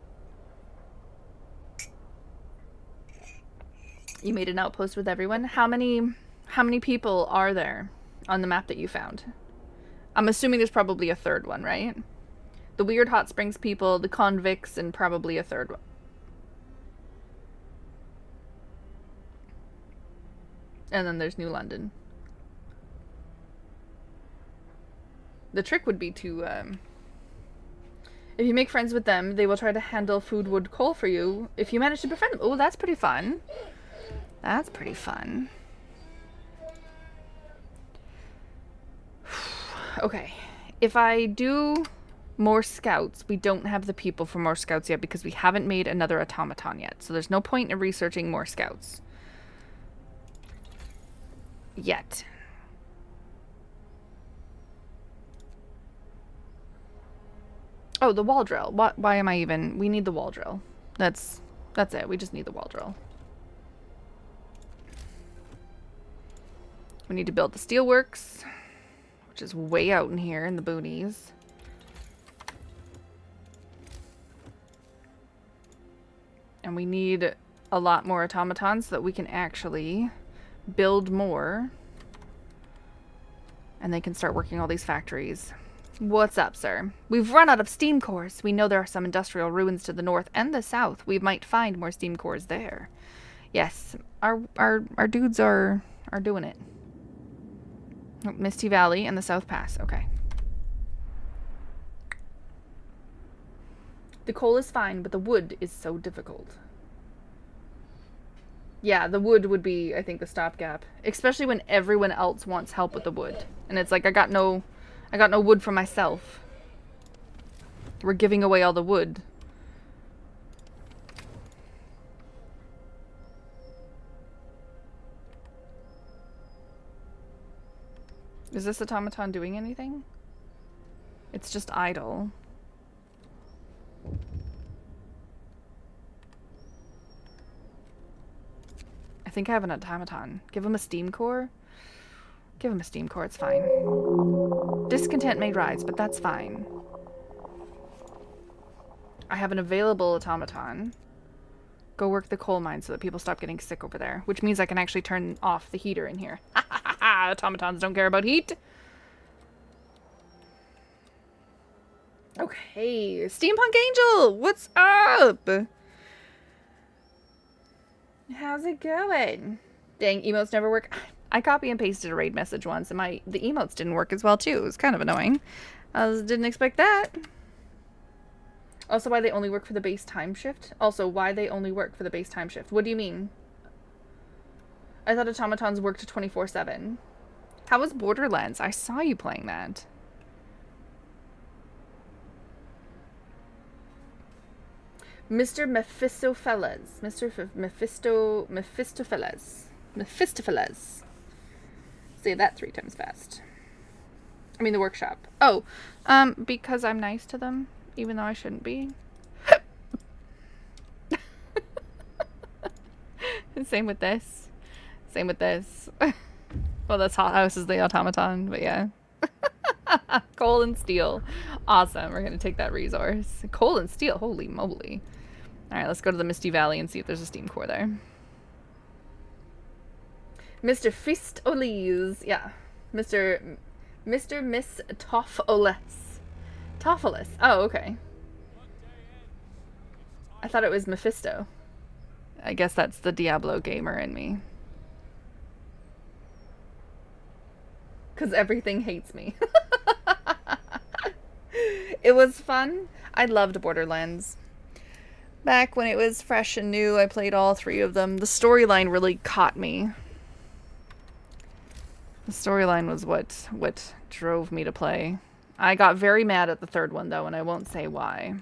You made an outpost with everyone? How many people are there? on the map that you found? I'm assuming there's probably a third one, right? The weird hot springs people, the convicts, and probably a third one. And then there's New London. The trick would be to, if you make friends with them, they will try to handle food, wood, coal for you if you manage to befriend them. Oh, that's pretty fun. That's pretty fun. Okay. If I do more scouts, we don't have the people for more scouts yet because we haven't made another automaton yet. So there's no point in researching more scouts. Yet. Oh, the wall drill. Why am I even... We need the wall drill. That's it. We just need the wall drill. We need to build the steelworks, which is way out in here in the boonies. And we need a lot more automatons so that we can actually build more. And they can start working all these factories. What's up, sir? We've run out of steam cores. We know there are some industrial ruins to the north and the south. We might find more steam cores there. Yes, our dudes are doing it. Oh, Misty Valley and the South Pass. Okay. The coal is fine, but the wood is so difficult. Yeah, the wood would be, I think, the stopgap. Especially when everyone else wants help with the wood. And it's like, I got no wood for myself. We're giving away all the wood. Is this automaton doing anything? It's just idle. I think I have an automaton. Give him a steam core. Give him a steam core, it's fine. Discontent may rise, but that's fine. I have an available automaton. Go work the coal mine so that people stop getting sick over there. Which means I can actually turn off the heater in here. Ha ha ha ha! Automatons don't care about heat! Okay, Steampunk Angel! What's up? How's it going? Dang, emotes never work. I copy and pasted a raid message once and the emotes didn't work as well too. It was kind of annoying. I didn't expect that. Also, why they only work for the base time shift? Also, why they only work for the base time shift? What do you mean? I thought automatons worked 24/7. How was Borderlands? I saw you playing that. Mr. Mephistopheles. Mephistopheles. Say that 3 times fast. I mean the workshop. Oh, because I'm nice to them, even though I shouldn't be. Same with this. Same with this. Well, that's Hot House is the automaton, but yeah. Coal and steel. Awesome. We're gonna take that resource. Coal and steel. Holy moly. Alright, let's go to the Misty Valley and see if there's a steam core there. Mr. Fistoles. Yeah. Mr. Miss Toffoles. Toffoles. Oh, okay. I thought it was Mephisto. I guess that's the Diablo gamer in me. Because everything hates me. It was fun. I loved Borderlands. Back when it was fresh and new, I played all 3 of them. The storyline really caught me. The storyline was what drove me to play. I got very mad at the 3rd one, though, and I won't say why.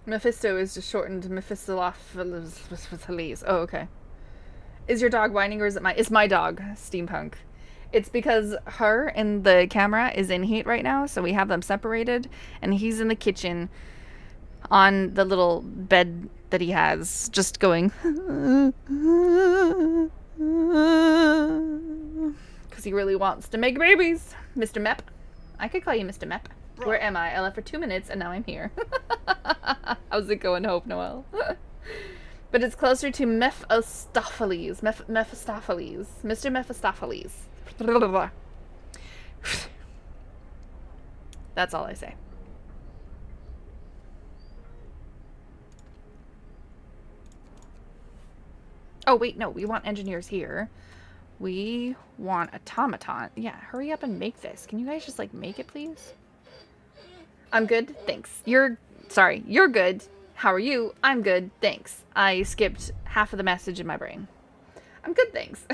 Mephisto is just shortened to Mephistopheles. Oh, okay. Is your dog whining or is it my... It's my dog, Steampunk. It's because her and the camera is in heat right now, so we have them separated, and he's in the kitchen on the little bed that he has, just going... Because he really wants to make babies. Mr. Mep. I could call you Mr. Mep. Where am I? I left for 2 minutes and now I'm here. How's it going, Hope Noel? But it's closer to Mephistopheles. Mephistopheles. Mr. Mephistopheles. That's all I say. Oh, wait, no. We want engineers here. We want automaton. Yeah, hurry up and make this. Can you guys just, like, make it, please? I'm good. Thanks. Sorry. You're good. How are you? I'm good. Thanks. I skipped half of the message in my brain. I'm good, thanks.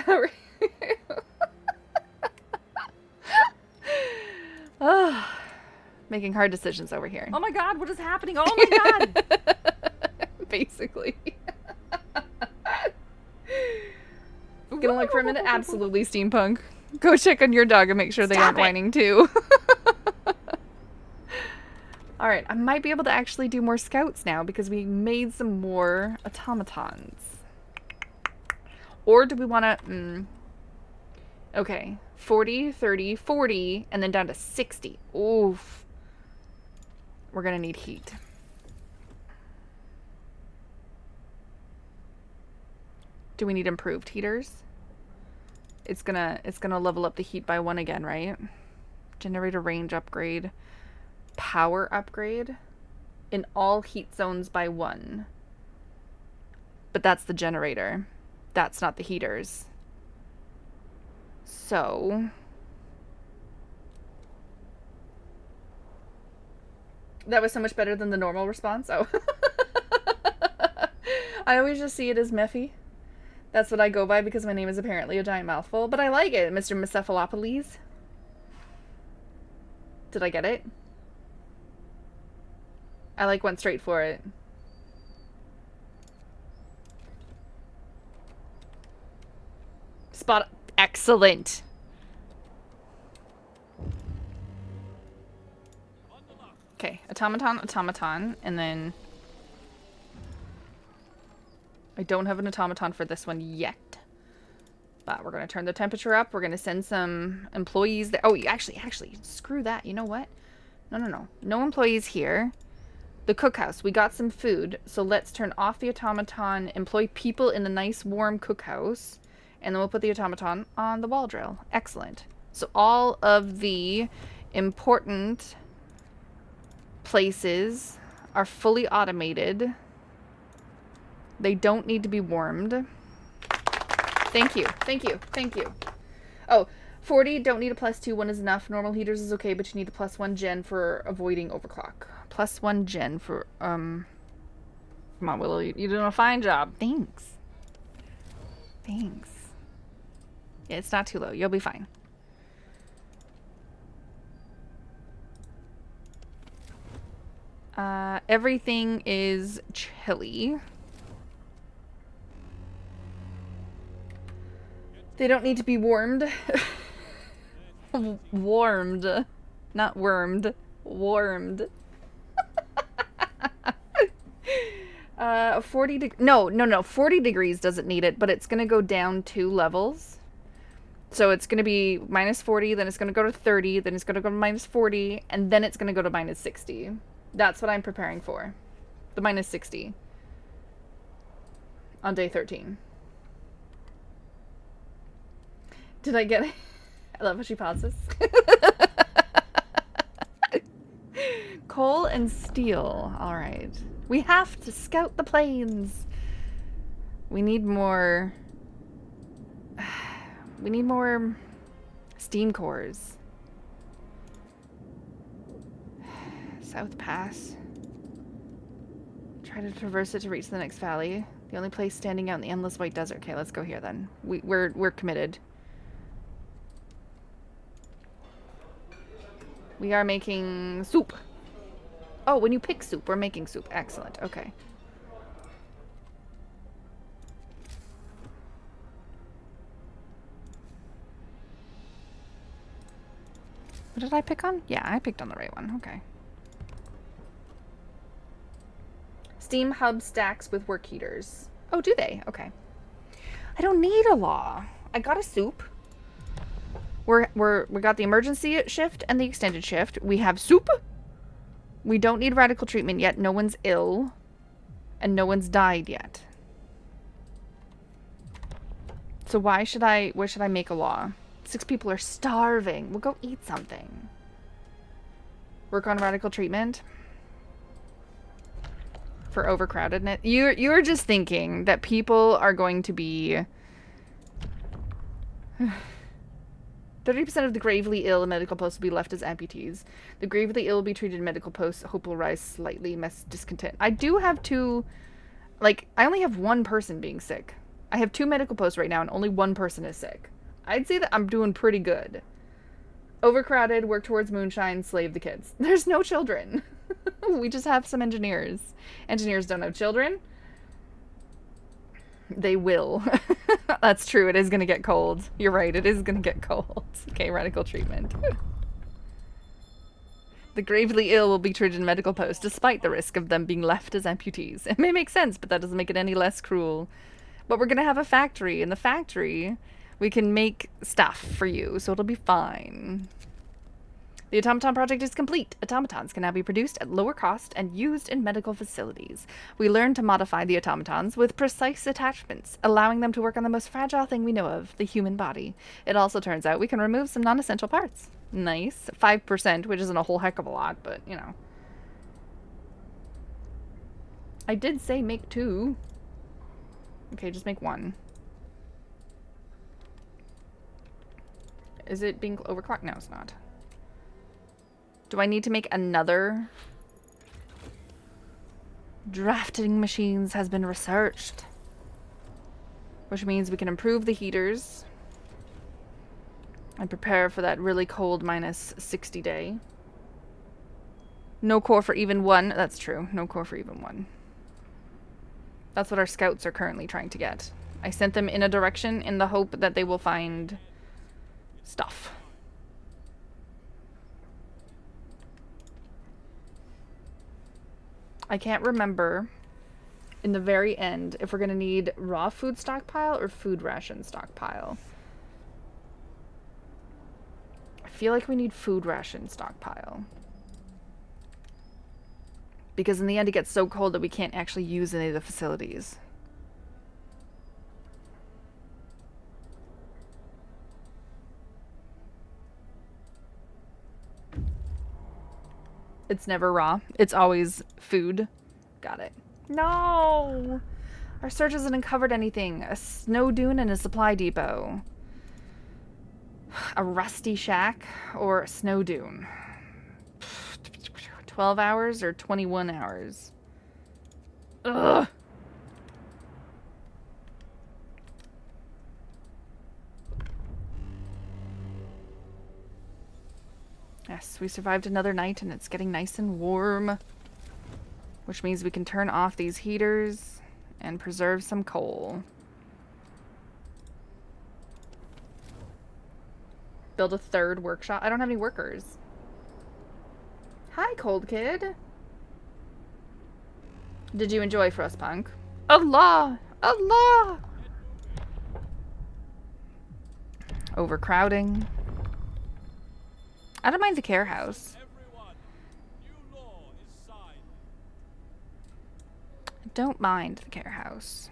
Oh, making hard decisions over here. Oh my god, what is happening? Oh my god! Basically. Gonna look for a minute? Absolutely, steampunk. Go check on your dog and make sure they aren't whining too. Alright, I might be able to actually do more scouts now because we made some more automatons. Or do we want to... Okay, 40, 30, 40, and then down to 60. Oof. We're gonna need heat. Do we need improved heaters? It's gonna level up the heat by 1 again, right? Generator range upgrade. Power upgrade. In all heat zones by 1. But that's the generator. That's not the heaters. So... That was so much better than the normal response? Oh. I always just see it as Mephi. That's what I go by because my name is apparently a giant mouthful. But I like it, Mr. Mecephalopoulos. Did I get it? I like went straight for it. Spot. Excellent. Okay, automaton, and then... I don't have an automaton for this one yet. But we're going to turn the temperature up. We're going to send some employees there. Oh, actually, screw that. You know what? No. No employees here. The cookhouse. We got some food. So let's turn off the automaton, employ people in the nice warm cookhouse, and then we'll put the automaton on the wall drill. Excellent. So all of the important places are fully automated. They don't need to be warmed. Thank you. Oh, 40, don't need a +2. 1 is enough. Normal heaters is okay, but you need the +1 gen for avoiding overclock. +1 gen for, Come on, Willow, you're doing a fine job. Thanks. Yeah, it's not too low. You'll be fine. Everything is chilly. They don't need to be warmed. Warmed. Not wormed. Warmed. 40 No, 40 degrees doesn't need it, but it's going to go down 2 levels. So it's going to be -40, then it's going to go to 30, then it's going to go to -40, and then it's going to go to -60. That's what I'm preparing for. The -60. On day 13. Did I get it? I love how she pauses. Coal and steel. Alright. We have to scout the plains. We need more... We need more steam cores. South Pass. Try to traverse it to reach the next valley. The only place standing out in the endless white desert. Okay, let's go here then. We're committed. We are making soup. Oh, when you pick soup, we're making soup. Excellent. Okay. What did I pick on? Yeah, I picked on the right one. Okay. Steam hub stacks with work heaters. Oh, do they? Okay. I don't need a law. I got a soup. We got the emergency shift and the extended shift. We have soup. We don't need radical treatment yet. No one's ill. And no one's died yet. So where should I make a law? 6 people are starving. We'll go eat something. Work on radical treatment. For overcrowdedness. You're just thinking that people are going to be 30% of the gravely ill in medical posts will be left as amputees. The gravely ill will be treated in medical posts. Hope will rise slightly. Mass discontent. I do have 2... Like, I only have 1 person being sick. I have 2 medical posts right now and only 1 person is sick. I'd say that I'm doing pretty good. Overcrowded, work towards moonshine, slave the kids. There's no children. We just have some engineers. Engineers don't have children. They will. That's true. It is going to get cold. You're right. It is going to get cold. Okay, radical treatment. The gravely ill will be treated in medical posts despite the risk of them being left as amputees. It may make sense, but that doesn't make it any less cruel. But we're going to have a factory. In the factory, we can make stuff for you, so it'll be fine. The automaton project is complete. Automatons can now be produced at lower cost and used in medical facilities. We learned to modify the automatons with precise attachments, allowing them to work on the most fragile thing we know of, the human body. It also turns out we can remove some non-essential parts. Nice. 5%, which isn't a whole heck of a lot, but, you know. I did say make 2. Okay, just make 1. Is it being overclocked? No, it's not. Do I need to make another? Drafting machines has been researched. Which means we can improve the heaters. And prepare for that really cold minus 60 day. No core for even 1. That's true. No core for even 1. That's what our scouts are currently trying to get. I sent them in a direction in the hope that they will find stuff. I can't remember in the very end if we're going to need raw food stockpile or food ration stockpile. I feel like we need food ration stockpile. Because in the end it gets so cold that we can't actually use any of the facilities. It's never raw. It's always food. Got it. No! Our search hasn't uncovered anything. A snow dune and a supply depot. A rusty shack or a snow dune. 12 hours or 21 hours? Ugh! Yes, we survived another night and it's getting nice and warm. Which means we can turn off these heaters and preserve some coal. Build a 3rd workshop. I don't have any workers. Hi, Cold Kid. Did you enjoy Frostpunk? Allah! Allah! Overcrowding. I don't mind the care house. I don't mind the care house.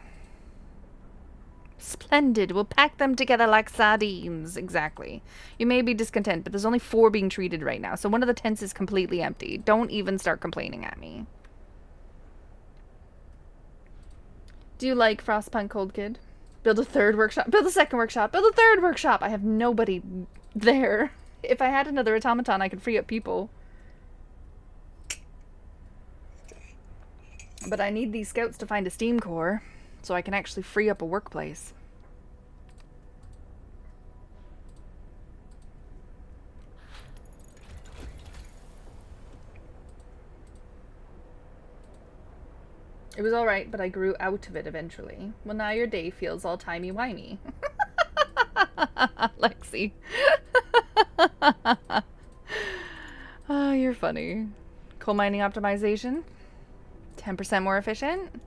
Splendid. We'll pack them together like sardines. Exactly. You may be discontent, but there's only 4 being treated right now, so one of the tents is completely empty. Don't even start complaining at me. Do you like Frostpunk, Cold Kid? Build a 3rd workshop. Build a 2nd workshop. Build a 3rd workshop. I have nobody there. If I had another automaton, I could free up people. But I need these scouts to find a steam core, so I can actually free up a workplace. It was alright, but I grew out of it eventually. Well, now your day feels all timey-wimey. Lexi. Oh, you're funny. Coal mining optimization. 10% more efficient.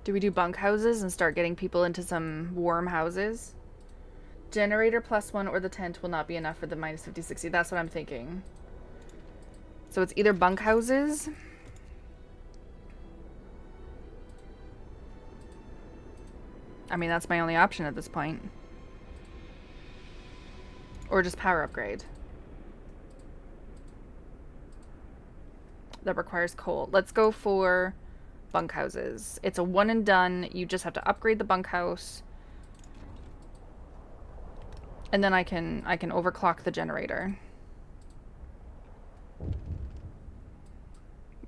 Do we do bunk houses and start getting people into some warm houses? Generator +1 or the tent will not be enough for the minus 50, 60. That's what I'm thinking. So it's either bunk houses. I mean, that's my only option at this point. Or just power upgrade. That requires coal. Let's go for bunkhouses. It's a one and done. You just have to upgrade the bunkhouse. And then I can overclock the generator.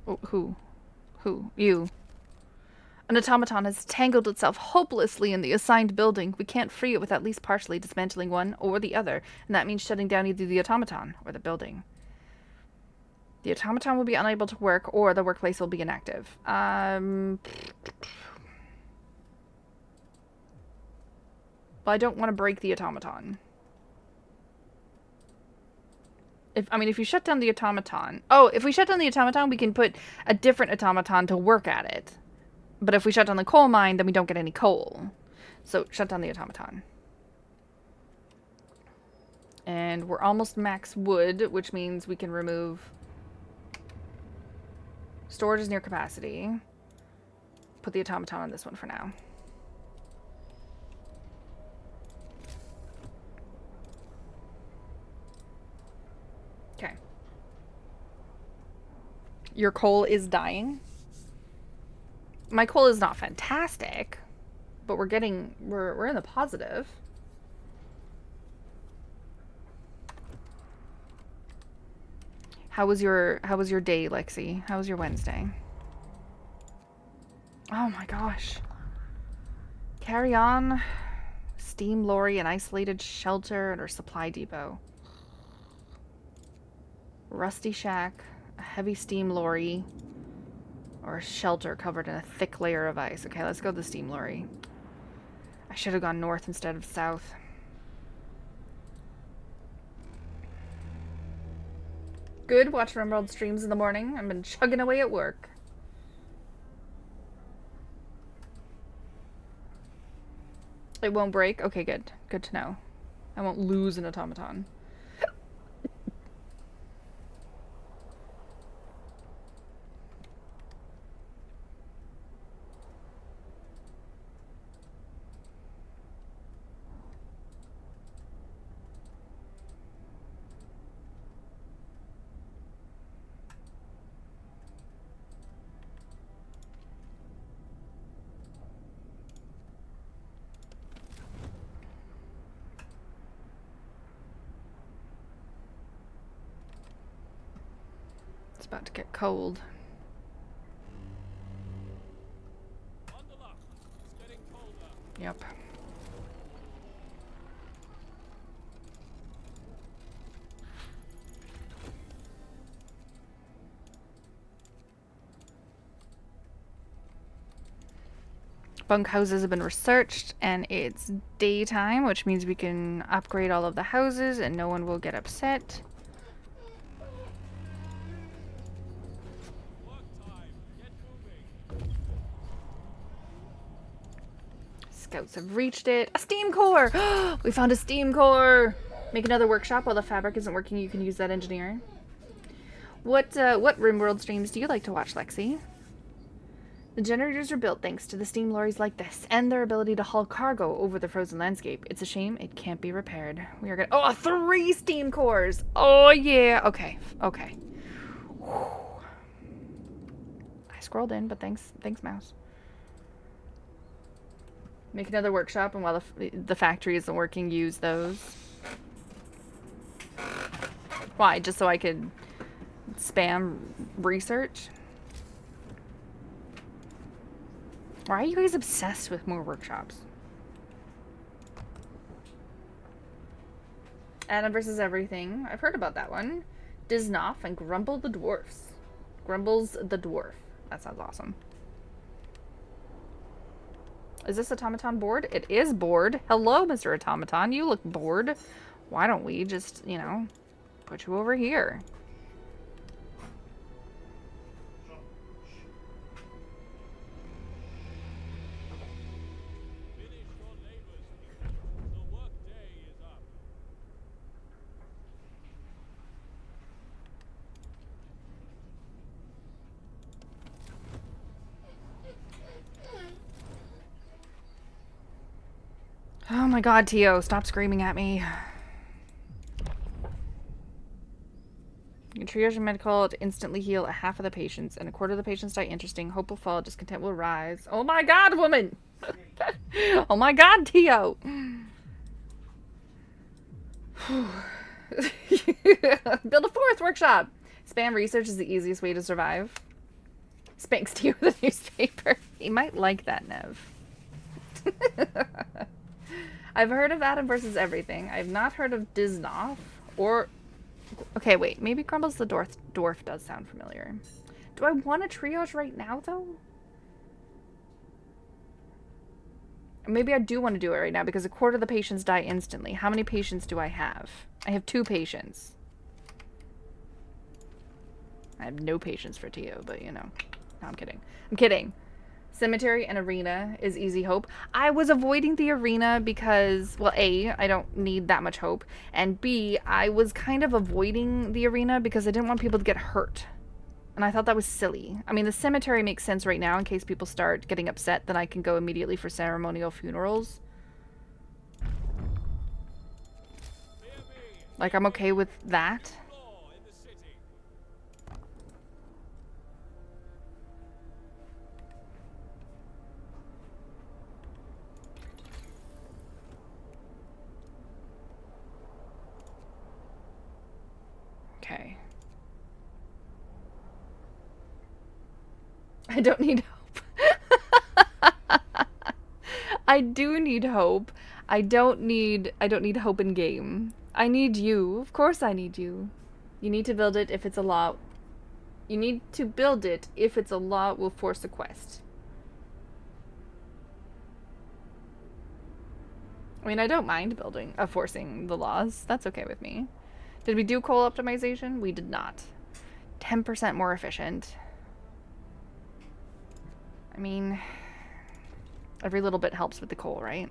Oh, who? You. An automaton has tangled itself hopelessly in the assigned building. We can't free it with at least partially dismantling one or the other, and that means shutting down either the automaton or the building. The automaton will be unable to work, or the workplace will be inactive. But I don't want to break the automaton. If you shut down the automaton... Oh, if we shut down the automaton, we can put a different automaton to work at it. But if we shut down the coal mine, then we don't get any coal. So, shut down the automaton. And we're almost max wood, which means we can remove... Storage is near capacity. Put the automaton on this one for now. Okay. Your coal is dying. My coal is not fantastic, but we're in the positive. How was your day, Lexi? How was your Wednesday? Oh my gosh. Carry on. Steam lorry, an isolated shelter, and our supply depot. Rusty shack, a heavy steam lorry, or a shelter covered in a thick layer of ice. Okay, let's go to the steam lorry. I should have gone north instead of south. Good, watch Rimworld streams in the morning. I've been chugging away at work. It won't break? Okay, good. Good to know. I won't lose an automaton. It's about to get cold. Yep. Bunkhouses have been researched, and it's daytime, which means we can upgrade all of the houses and no one will get upset. Scouts have reached it. A steam core! We found a steam core! Make another workshop while the fabric isn't working. You can use that engineer. What Rimworld streams do you like to watch, Lexi? The generators are built thanks to the steam lorries like this, and their ability to haul cargo over the frozen landscape. It's a shame it can't be repaired. We are gonna... Oh, 3 steam cores! Oh, yeah! Okay, okay. Whew. I scrolled in, but thanks, mouse. Make another workshop, and while the factory isn't working, use those. Why? Just so I could spam research? Why are you guys obsessed with more workshops? Adam versus Everything. I've heard about that one. Diznoff and Grumble the Dwarfs. Grumbles the Dwarf. That sounds awesome. Is this automaton bored? It is bored. Hello, Mr. Automaton. You look bored. Why don't we just, you know, put you over here? Oh my god, Tio, stop screaming at me. You can triage your medical to instantly heal a half of the patients, and a quarter of the patients die interesting. Hope will fall, discontent will rise. Oh my god, woman! Oh my god, Tio! Build a fourth workshop! Spam research is the easiest way to survive. Spanks Tio with a newspaper. He might like that, Nev. I've heard of Adam versus Everything. I've not heard of Diznov or... Okay, wait. Maybe Grumbles the Dwarf does sound familiar. Do I want a triage right now, though? Maybe I do want to do it right now because a quarter of the patients die instantly. How many patients do I have? I have 2 patients. I have no patience for Tio, but you know. No, I'm kidding. I'm kidding. Cemetery and arena is easy hope. I was avoiding the arena because, well, A, I don't need that much hope, and B, I was kind of avoiding the arena because I didn't want people to get hurt. And I thought that was silly. I mean, the cemetery makes sense right now in case people start getting upset, then I can go immediately for ceremonial funerals. Like, I'm okay with that. Okay. I don't need hope. I do need hope. I don't need hope in game. I need you. Of course I need you. You need to build it if it's a law. You need to build it if it's a law will force a quest. I mean, I don't mind building, forcing the laws. That's okay with me. Did we do coal optimization? We did not. 10% more efficient. I mean, every little bit helps with the coal, right?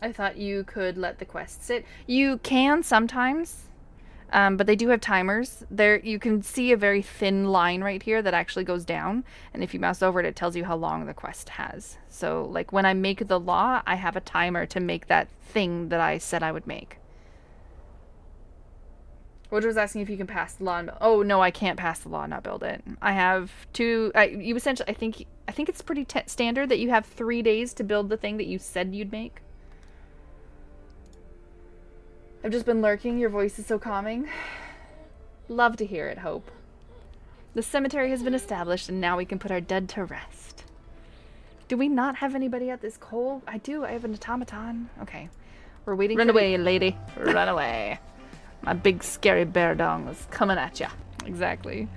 I thought you could let the quest sit. You can sometimes, but they do have timers. There, you can see a very thin line right here that actually goes down, and if you mouse over it, it tells you how long the quest has. So, like, when I make the law, I have a timer to make that thing that I said I would make. Roger was asking if you can pass the law and oh no, I can't pass the law and not build it. I have 2. You essentially, I think it's pretty standard that you have 3 days to build the thing that you said you'd make. I've just been lurking. Your voice is so calming. Love to hear it, Hope. The cemetery has been established, and now we can put our dead to rest. Do we not have anybody at this coal? I do. I have an automaton. Okay, we're waiting. Run away, lady. Run away. My big scary bear dong is coming at ya. Exactly.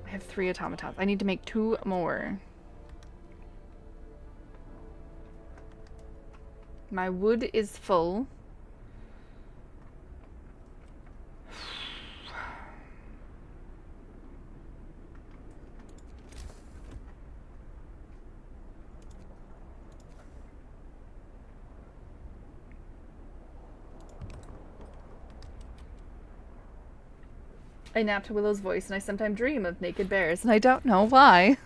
I have 3 automatons. I need to make 2 more. My wood is full. I napped Willow's voice, and I sometimes dream of naked bears, and I don't know why.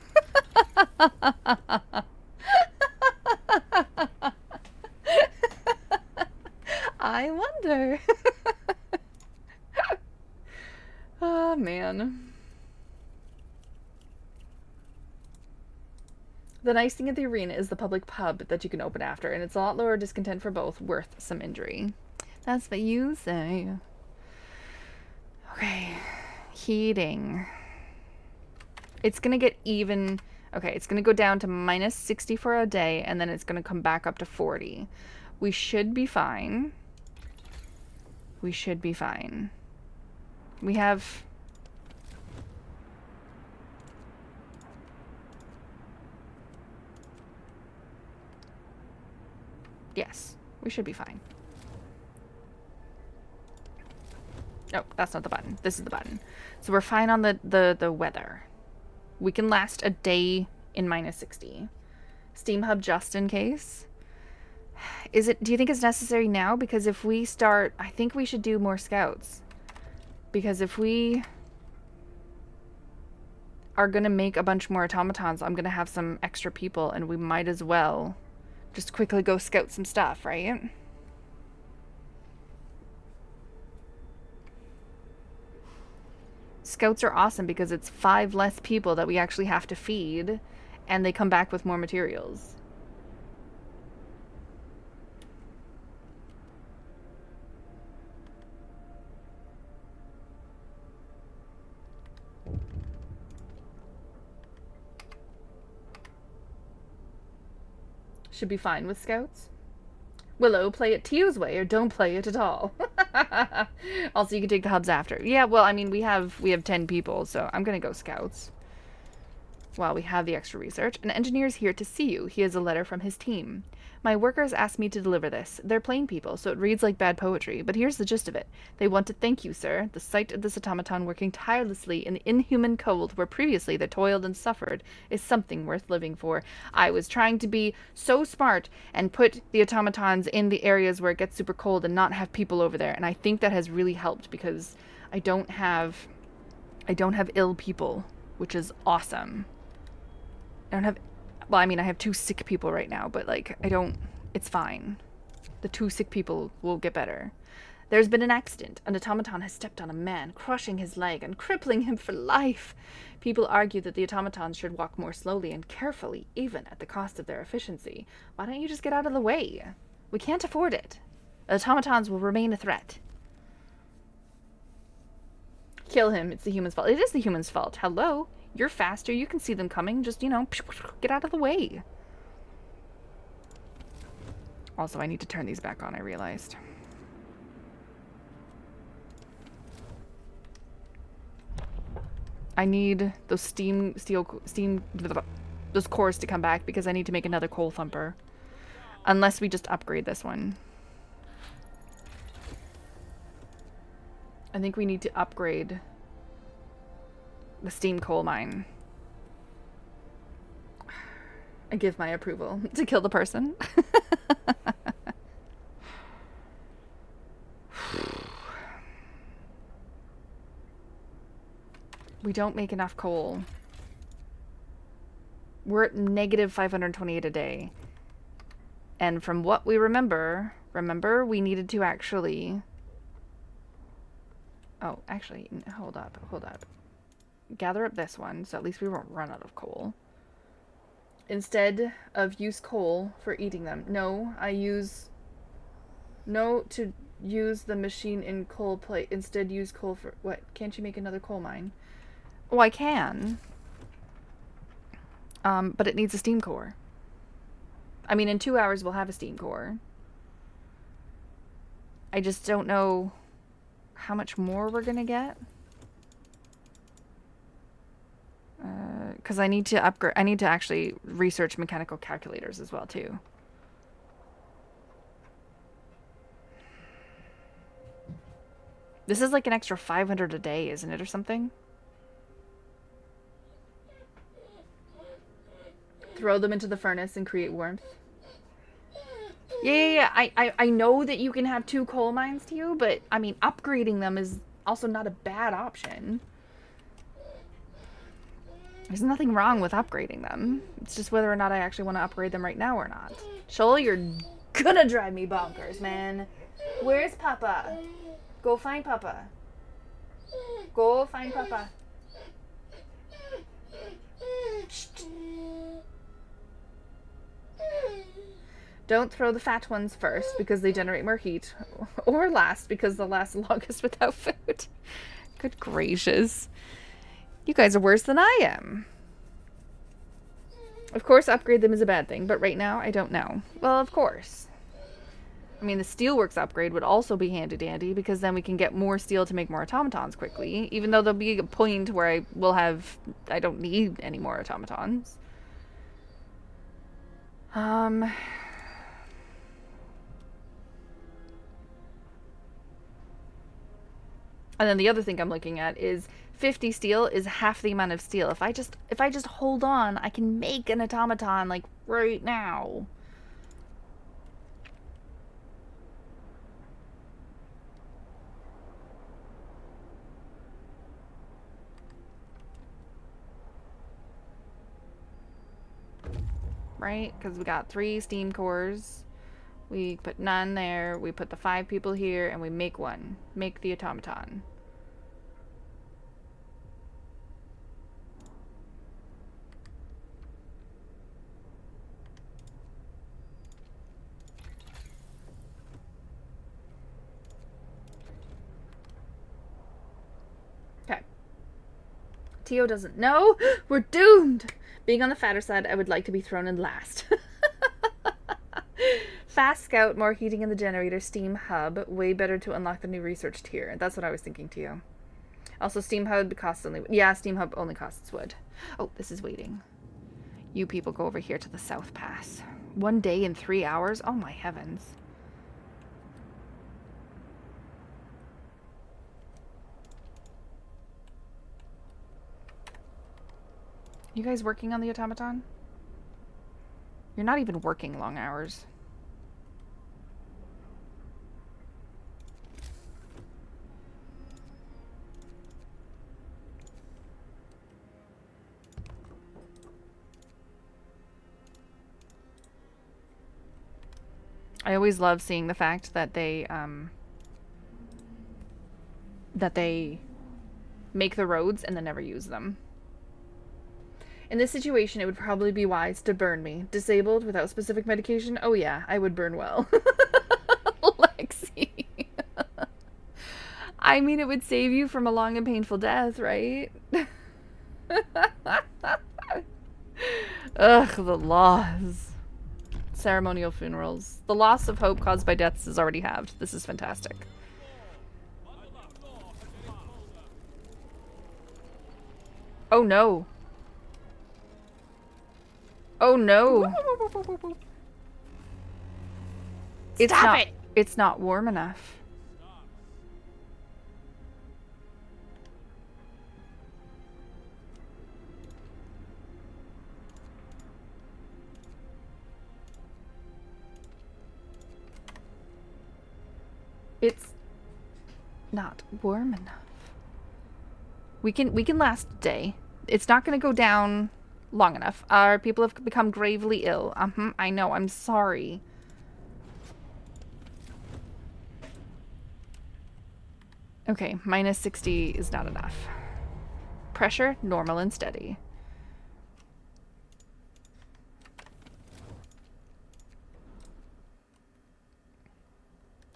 I wonder. Oh, man. The nice thing at the arena is the public pub that you can open after, and it's a lot lower discontent for both, worth some injury. That's what you say. Okay, heating. It's gonna get even. Okay, it's gonna go down to minus 60 for a day, and then it's gonna come back up to 40. We should be fine. We should be fine. We have. Yes, we should be fine. Oh, that's not the button. This is the button. So we're fine on the weather. We can last a day in minus 60. Steam hub just in case. Do you think it's necessary now? Because if we start, I think we should do more scouts. Because if we... are gonna make a bunch more automatons, I'm gonna have some extra people, and we might as well just quickly go scout some stuff, right? Scouts are awesome because it's 5 less people that we actually have to feed, and they come back with more materials. Should be fine with scouts. Willow, play it Tio's way or don't play it at all. Also, you can take the hubs after. Yeah, well, I mean, we have 10 people, so I'm gonna go scouts. While we have the extra research. An engineer's here to see you. He has a letter from his team. My workers asked me to deliver this. They're plain people, so it reads like bad poetry, but here's the gist of it. They want to thank you, sir. The sight of this automaton working tirelessly in the inhuman cold where previously they toiled and suffered is something worth living for. I was trying to be so smart and put the automatons in the areas where it gets super cold and not have people over there, and I think that has really helped because I don't have ill people, which is awesome. I don't have, well, I mean, I have 2 sick people right now, but, like, it's fine. The 2 sick people will get better. There's been an accident. An automaton has stepped on a man, crushing his leg and crippling him for life. People argue that the automatons should walk more slowly and carefully, even at the cost of their efficiency. Why don't you just get out of the way? We can't afford it. Automatons will remain a threat. Kill him. It's the human's fault. It is the human's fault. Hello? You're faster. You can see them coming. Just, you know, get out of the way. Also, I need to turn these back on, I realized. I need those those cores to come back because I need to make another coal thumper. Unless we just upgrade this one. I think we need to upgrade the steam coal mine. I give my approval to kill the person. We don't make enough coal. We're at negative 528 a day. And from what we remember, we needed to actually... Oh, actually, hold up. Gather up this one, so at least we won't run out of coal. Instead of use coal for eating them. No, to use the machine in coal plate. Instead use coal for... What? Can't you make another coal mine? Oh, I can. But it needs a steam core. I mean, in 2 hours we'll have a steam core. I just don't know how much more we're gonna get. Because I need to upgrade. I need to actually research mechanical calculators as well too. This is like an extra 500 a day, isn't it, or something? Throw them into the furnace and create warmth. Yeah. I know that you can have 2 coal mines to you, but I mean, upgrading them is also not a bad option. There's nothing wrong with upgrading them. It's just whether or not I actually want to upgrade them right now or not. Shoal, you're gonna drive me bonkers, man. Where's Papa? Go find Papa. Go find Papa. Don't throw the fat ones first because they generate more heat. Or last because they'll last longest without food. Good gracious. You guys are worse than I am. Of course, upgrade them is a bad thing, but right now, I don't know. Well, of course. I mean, the steelworks upgrade would also be handy-dandy because then we can get more steel to make more automatons quickly, even though there'll be a point where I don't need any more automatons. And then the other thing I'm looking at is 50 steel is half the amount of steel. If I just hold on, I can make an automaton like right now. right? Because we got 3 steam cores. We put none there. We put the 5 people here, and we make one. Make the automaton. Okay. Tio doesn't know. We're doomed! Being on the fatter side, I would like to be thrown in last. Fast scout, more heating in the generator, steam hub. Way better to unlock the new research tier. That's what I was thinking, Tio. Also, steam hub costs only... Yeah, steam hub only costs wood. Oh, this is waiting. You people go over here to the South Pass. 1 day in 3 hours? Oh my heavens. You guys working on the automaton? You're not even working long hours. I always love seeing the fact that they make the roads and then never use them. In this situation, it would probably be wise to burn me. Disabled without specific medication? Oh yeah, I would burn well. Lexi. I mean, it would save you from a long and painful death, right? Ugh, the laws. Ceremonial funerals. The loss of hope caused by deaths is already halved. This is fantastic. Oh no. Oh no. Stop it! It's not warm enough. It's not warm enough. We can last a day. It's not going to go down long enough. Our people have become gravely ill. I know. I'm sorry. Okay, minus 60 is not enough. Pressure, normal and steady.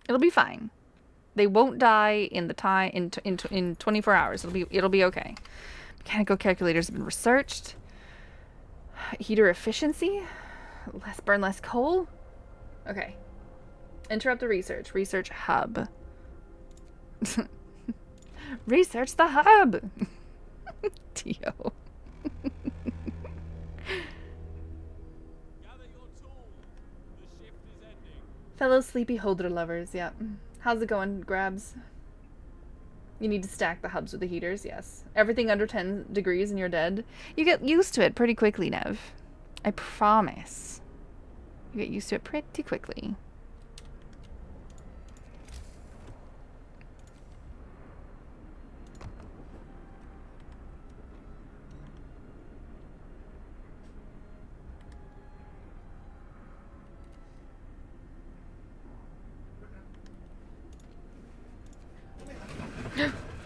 It'll be fine. They won't die in the time in 24 hours. It'll be okay. Mechanical calculators have been researched. Heater efficiency? Burn less coal? Okay. Interrupt the research. Research hub. Research the hub! Tio. Fellow sleepy holder lovers, yeah. How's it going, Grabs? You need to stack the hubs with the heaters, yes. Everything under 10 degrees and you're dead. You get used to it pretty quickly, Nev. I promise. You get used to it pretty quickly.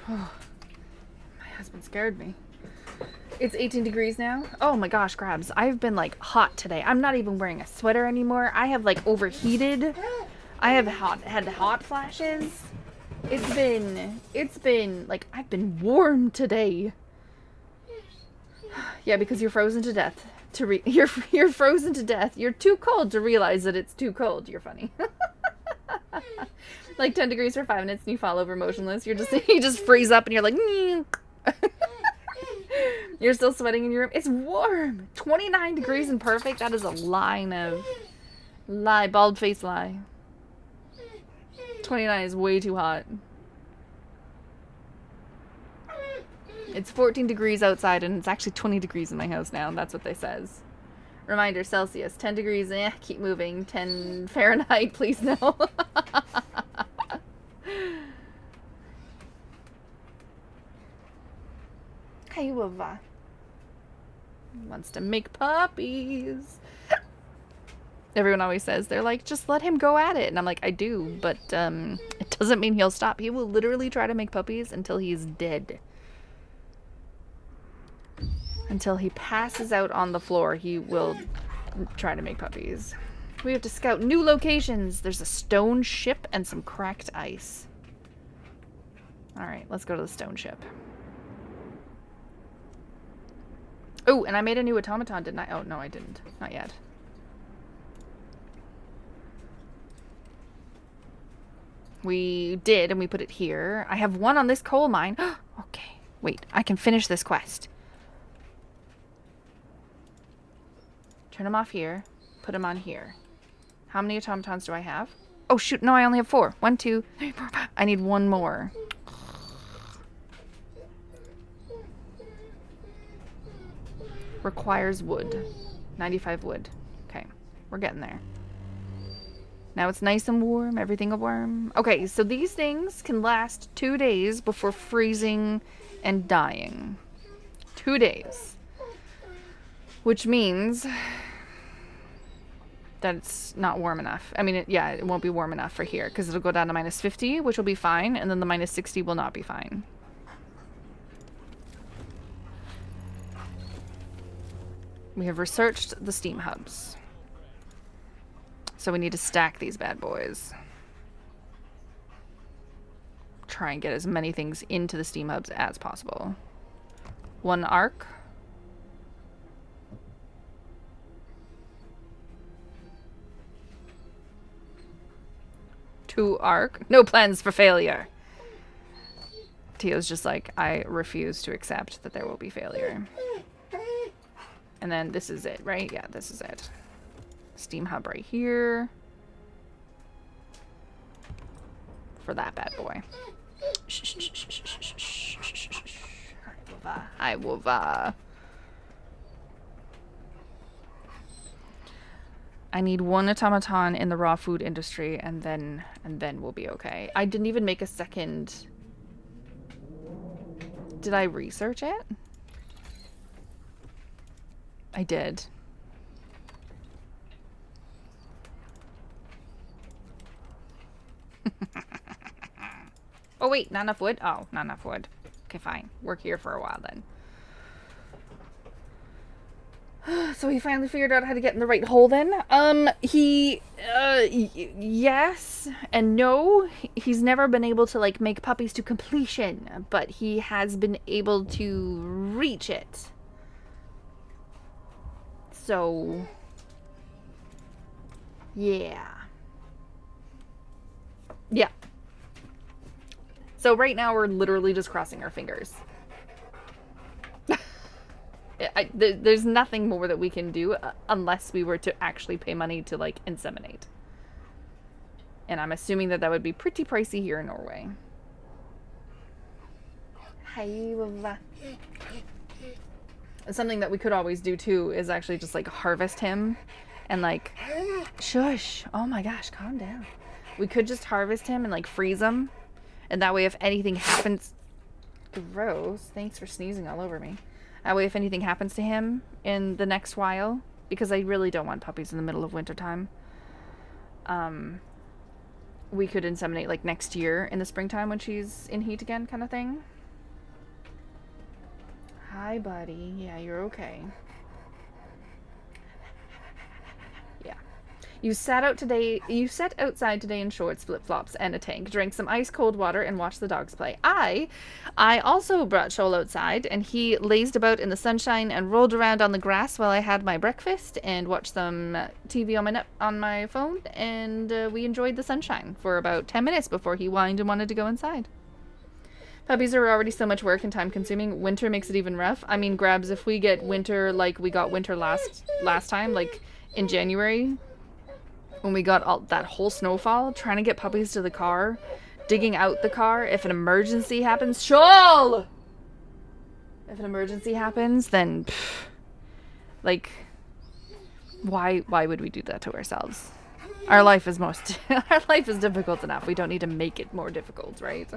Oh, my husband scared me. It's 18 degrees now. Oh my gosh, Grabs. I've been like hot today. I'm not even wearing a sweater anymore. I have like overheated. I have had hot flashes. It's been like I've been warm today. Yeah, because you're frozen to death. You're frozen to death. You're too cold to realize that it's too cold. You're funny. Like 10 degrees for 5 minutes and you fall over motionless. You just freeze up and you're like, you're still sweating in your room. It's warm. 29 degrees and perfect. That is a bald face lie. 29 is way too hot. It's 14 degrees outside and it's actually 20 degrees in my house now. That's what they says. Reminder, Celsius, 10 degrees, keep moving. 10 Fahrenheit, please no. Hey, Wava. Wants to make puppies. Everyone always says, they're like, just let him go at it. And I'm like, I do, but it doesn't mean he'll stop. He will literally try to make puppies until he's dead. Until he passes out on the floor, he will try to make puppies. We have to scout new locations. There's a stone ship and some cracked ice. Alright, let's go to the stone ship. Oh, and I made a new automaton, didn't I? Oh, no, I didn't. Not yet. We did, and we put it here. I have one on this coal mine. Okay, wait. I can finish this quest. Turn him off here. Put him on here. How many automatons do I have? Oh, shoot. No, I only have 4. 1, 2, 3, 4, 5. I need one more. Requires wood. 95 wood. Okay, we're getting there. Now it's nice and warm, everything a worm. Okay, so these things can last 2 days before freezing and dying. 2 days. Which means that it's not warm enough. I mean, yeah, it won't be warm enough for here because it'll go down to -50, which will be fine, and then the -60 will not be fine. We have researched the steam hubs. So we need to stack these bad boys. Try and get as many things into the steam hubs as possible. 1 arc. 2 arc. No plans for failure. Tio's just like, I refuse to accept that there will be failure. And then this is it, right? Yeah, this is it. Steam hub right here. For that bad boy. Hi, Wova. I need 1 automaton in the raw food industry, and then we'll be okay. I didn't even make a second. Did I research it? I did. Oh wait, not enough wood? Oh, not enough wood. Okay, fine. Work here for a while then. So he finally figured out how to get in the right hole then. Yes and no. He's never been able to, like, make puppies to completion, but he has been able to reach it. So, yeah. Yeah. So right now we're literally just crossing our fingers. There's nothing more that we can do unless we were to actually pay money to, like, inseminate. And I'm assuming that that would be pretty pricey here in Norway. Hi. Something that we could always do too is actually just, like, harvest him and, like, shush. Oh my gosh, calm down. We could just harvest him and, like, freeze him. And that way if anything happens... Gross. Thanks for sneezing all over me. That way if anything happens to him in the next while, because I really don't want puppies in the middle of wintertime, we could inseminate, like, next year in the springtime when she's in heat again, kind of thing. Hi, buddy. Yeah, you're okay. Yeah. You sat outside today in shorts, flip-flops, and a tank, drank some ice-cold water, and watched the dogs play. I also brought Shoal outside, and he lazed about in the sunshine and rolled around on the grass while I had my breakfast and watched some TV on my phone, and we enjoyed the sunshine for about 10 minutes before he whined and wanted to go inside. Puppies are already so much work and time-consuming. Winter makes it even rough. I mean, Grabs, if we get winter like we got winter last time, like in January, when we got that whole snowfall, trying to get puppies to the car, digging out the car, if an emergency happens, Shoal! If an emergency happens, then, like, why would we do that to ourselves? Our life is our life is difficult enough. We don't need to make it more difficult, right?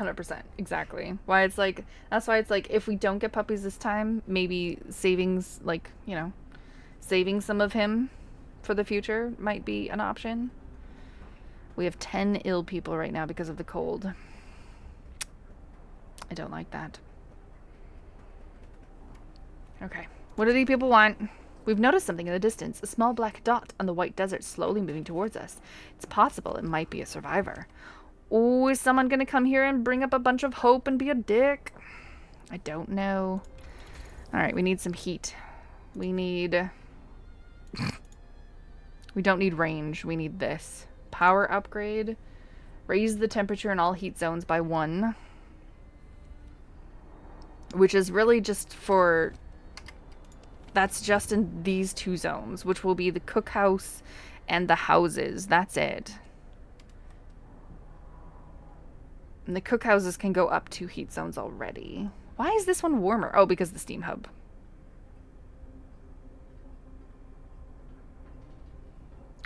100%. Exactly. Why it's like, that's why it's like, if we don't get puppies this time, maybe savings, like, you know, saving some of him for the future might be an option. We have 10 ill people right now because of the cold. I don't like that. Okay. What do these people want? We've noticed something in the distance. A small black dot on the white desert slowly moving towards us. It's possible it might be a survivor. Oh, is someone gonna come here and bring up a bunch of hope and be a dick? I don't know. Alright, we need some heat. We need... we don't need range. We need this. Power upgrade. Raise the temperature in all heat zones by 1. Which is really just for... That's just in these 2 zones, which will be the cookhouse and the houses. That's it. And the cookhouses can go up 2 heat zones already. Why is this one warmer? Oh, because of the steam hub.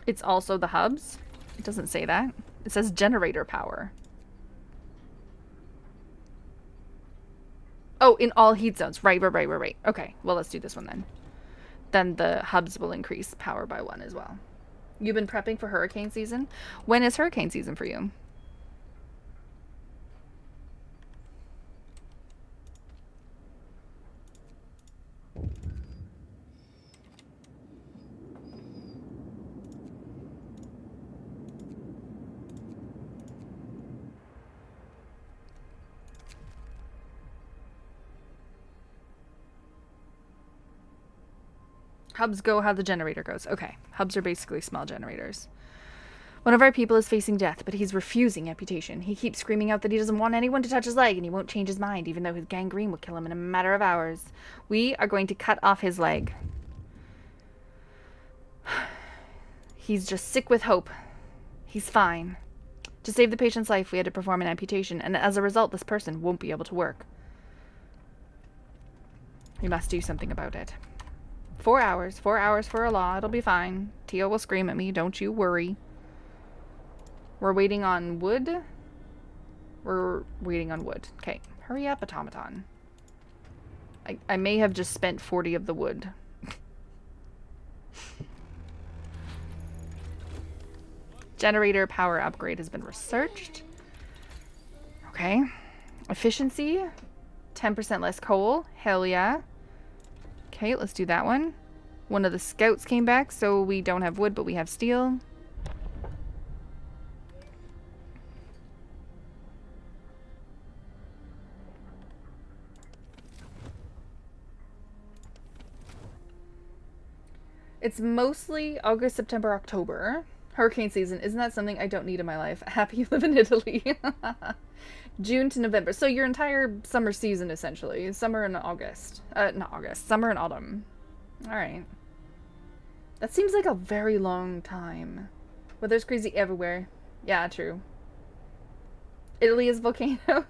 It's also the hubs. It doesn't say that. It says generator power. Oh, in all heat zones. Right. Okay, well, let's do this one then. Then the hubs will increase power by 1 as well. You've been prepping for hurricane season? When is hurricane season for you? Hubs go how the generator goes. Okay. Hubs are basically small generators. One of our people is facing death, but he's refusing amputation. He keeps screaming out that he doesn't want anyone to touch his leg, and he won't change his mind, even though his gangrene will kill him in a matter of hours. We are going to cut off his leg. He's just sick with hope. He's fine. To save the patient's life, we had to perform an amputation, and as a result, this person won't be able to work. We must do something about it. 4 hours. 4 hours for a law. It'll be fine. Tio will scream at me. Don't you worry. We're waiting on wood. We're waiting on wood. Okay. Hurry up, automaton. I may have just spent 40 of the wood. Generator power upgrade has been researched. Okay. Efficiency. 10% less coal. Hell yeah. Okay, let's do that one. One of the scouts came back, so we don't have wood, but we have steel. It's mostly August, September, October. Hurricane season. Isn't that something I don't need in my life? Happy you live in Italy. June to November. So your entire summer season, essentially. Summer and August. Not August. Summer and autumn. Alright. That seems like a very long time. Weather's crazy everywhere. Yeah, true. Italy is volcanoes.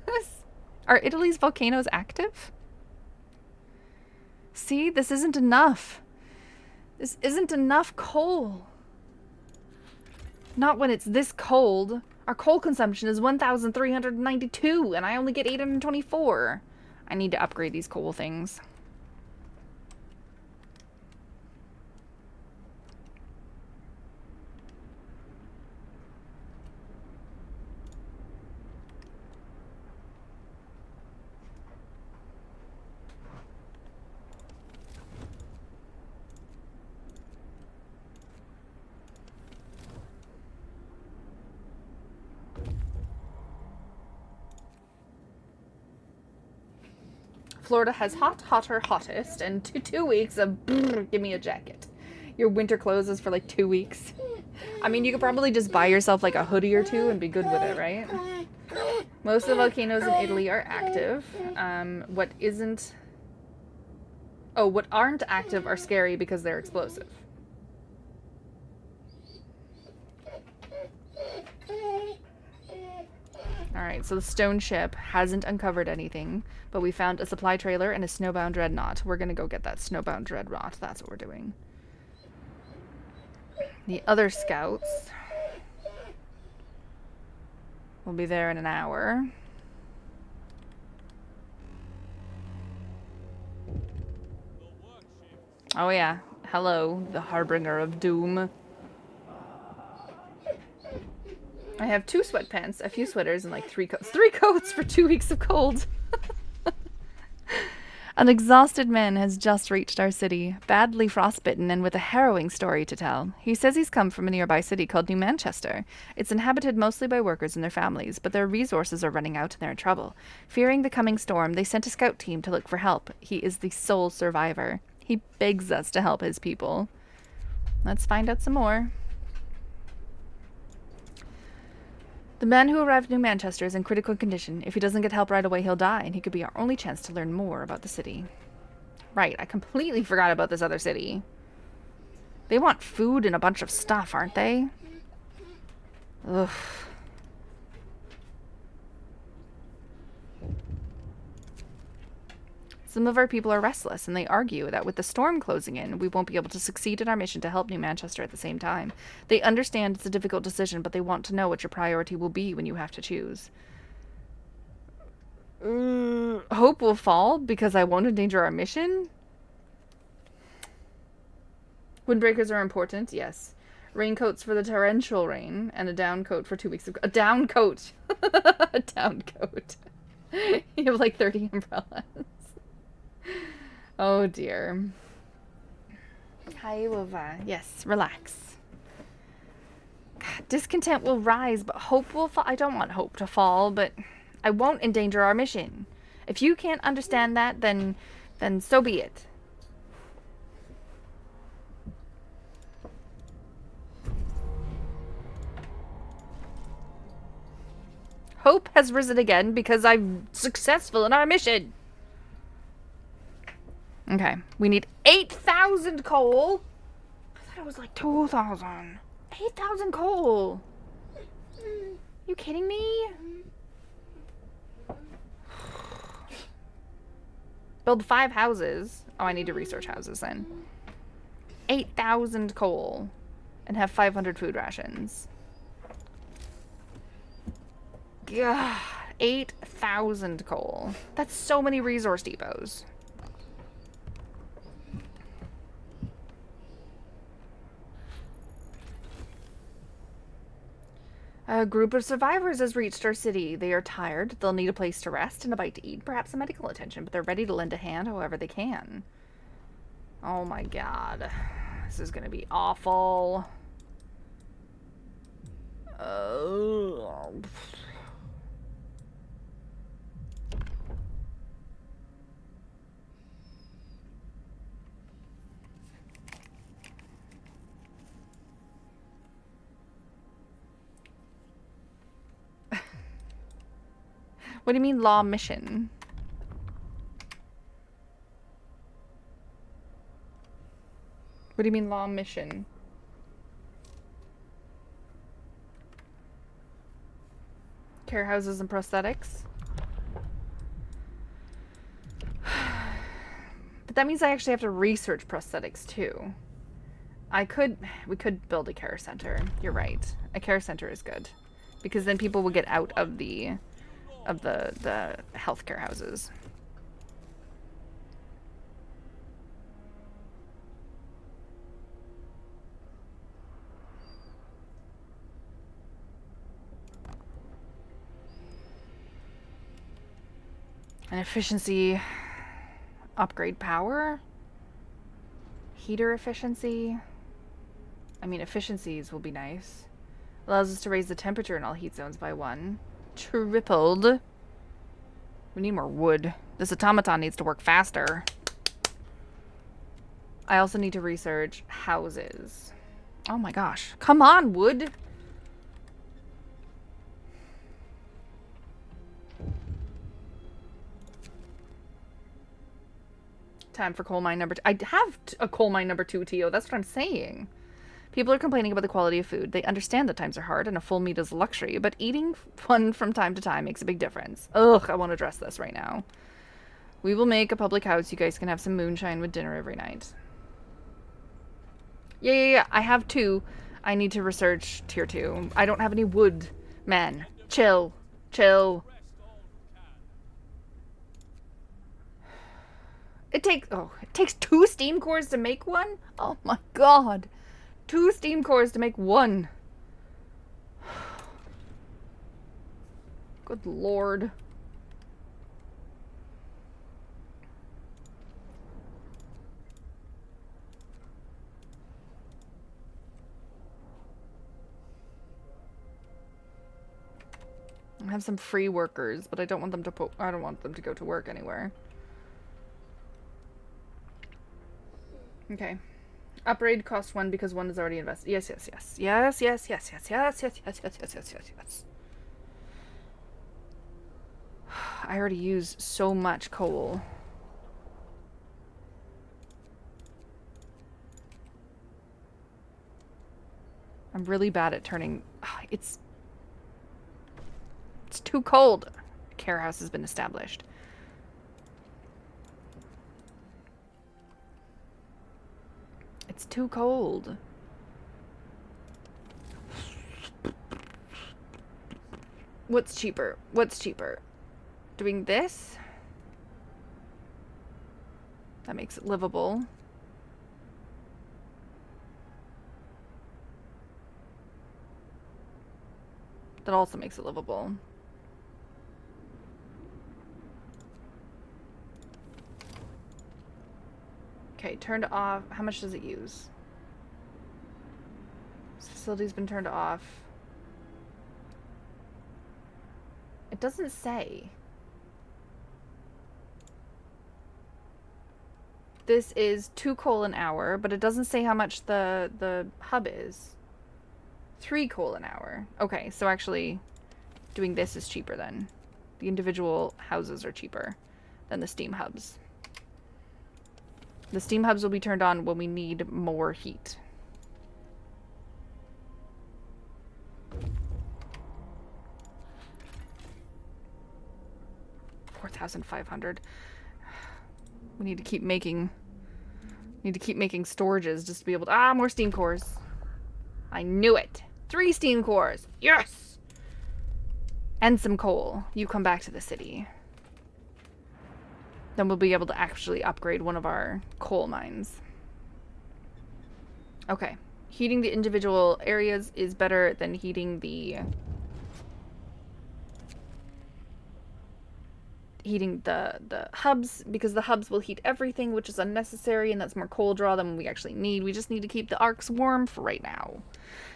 Are Italy's volcanoes active? See? This isn't enough. This isn't enough coal. Not when it's this cold. Our coal consumption is 1,392, and I only get 824. I need to upgrade these coal things. Florida has hot, hotter, hottest, and 2 weeks of give me a jacket. Your winter clothes is for like 2 weeks. I mean, you could probably just buy yourself like a hoodie or 2 and be good with it, right? Most of the volcanoes in Italy are active. What aren't active are scary because they're explosive. Alright, so the stone ship hasn't uncovered anything, but we found a supply trailer and a snowbound dreadnought. We're gonna go get that snowbound dreadnought. That's what we're doing. The other scouts will be there in an hour. Oh yeah. Hello, the harbinger of doom. I have 2 sweatpants, a few sweaters, and like 3 coats. 3 coats for 2 weeks of cold! An exhausted man has just reached our city, badly frostbitten and with a harrowing story to tell. He says he's come from a nearby city called New Manchester. It's inhabited mostly by workers and their families, but their resources are running out and they're in trouble. Fearing the coming storm, they sent a scout team to look for help. He is the sole survivor. He begs us to help his people. Let's find out some more. The man who arrived in New Manchester is in critical condition. If he doesn't get help right away, he'll die, and he could be our only chance to learn more about the city. Right, I completely forgot about this other city. They want food and a bunch of stuff, aren't they? Ugh. Some of our people are restless, and they argue that with the storm closing in, we won't be able to succeed in our mission to help New Manchester at the same time. They understand it's a difficult decision, but they want to know what your priority will be when you have to choose. Hope will fall because I won't endanger our mission? Windbreakers are important, yes. Raincoats for the torrential rain, and a down coat for 2 weeks of... A down coat! A down coat. You have like 30 umbrellas. Oh dear. Hi, Wova. Yes, relax. God, discontent will rise, but hope will fall. I don't want hope to fall, but I won't endanger our mission. If you can't understand that, then so be it. Hope has risen again because I'm successful in our mission. Okay, we need 8,000 coal. I thought it was like 2,000. 8,000 coal. You kidding me? Build 5 houses. Oh, I need to research houses then. 8,000 coal. And have 500 food rations. God, 8,000 coal. That's so many resource depots. A group of survivors has reached our city. They are tired. They'll need a place to rest and a bite to eat, perhaps some medical attention, but they're ready to lend a hand however they can. Oh my god. This is gonna be awful. What do you mean law mission? What do you mean law mission? Care houses and prosthetics? But that means I actually have to research prosthetics too. We could build a care center. You're right. A care center is good. Because then people will get out of the healthcare houses. An efficiency upgrade power? Heater efficiency? I mean, efficiencies will be nice. Allows us to raise the temperature in all heat zones by 1. Tripled. We need more wood. This automaton needs to work faster. I also need to research houses. Oh my gosh. Come on, wood! Time for coal mine number 2. I have a coal mine number 2, Tio. That's what I'm saying. People are complaining about the quality of food. They understand that times are hard and a full meat is a luxury, but eating one from time to time makes a big difference. Ugh, I want to address this right now. We will make a public house. You guys can have some moonshine with dinner every night. Yeah. I have 2. I need to research tier 2. I don't have any wood. Man, chill. It takes 2 steam cores to make one? Oh my god. 2 steam cores to make one. Good lord. I have some free workers, but I don't want them to go to work anywhere. Okay. Upgrade cost 1 because 1 is already invested. Yes, yes, yes. Yes, yes, yes, yes, yes, yes, yes, yes, yes, yes, yes, yes. I already use so much coal. I'm really bad at turning... It's too cold. A care house has been established. It's too cold. What's cheaper? What's cheaper? Doing this? That makes it livable. That also makes it livable. Okay, turned off. How much does it use? This facility's been turned off. It doesn't say. This is 2 coal an hour, but it doesn't say how much the hub is. 3 coal an hour. Okay, so actually doing this is cheaper then. The individual houses are cheaper than the steam hubs. The steam hubs will be turned on when we need more heat. $4,500. We need to keep making storages just to be able to... more steam cores. I knew it. 3 steam cores. Yes! And some coal. You come back to the city. Then we'll be able to actually upgrade one of our coal mines. Okay. Heating the individual areas is better than heating the hubs, because the hubs will heat everything, which is unnecessary, and that's more coal draw than we actually need. We just need to keep the arks warm for right now.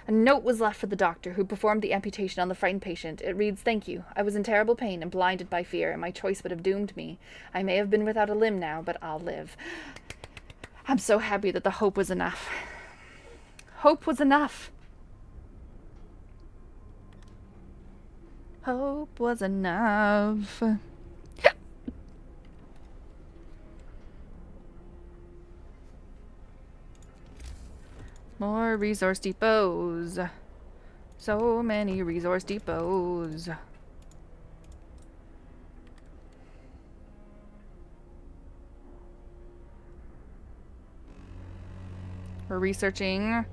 A note was left for the doctor who performed the amputation on the frightened patient. It reads, "Thank you. I was in terrible pain and blinded by fear, and my choice would have doomed me. I may have been without a limb now, but I'll live." I'm so happy that the hope was enough. Hope was enough. Hope was enough. More resource depots. So many resource depots. We're researching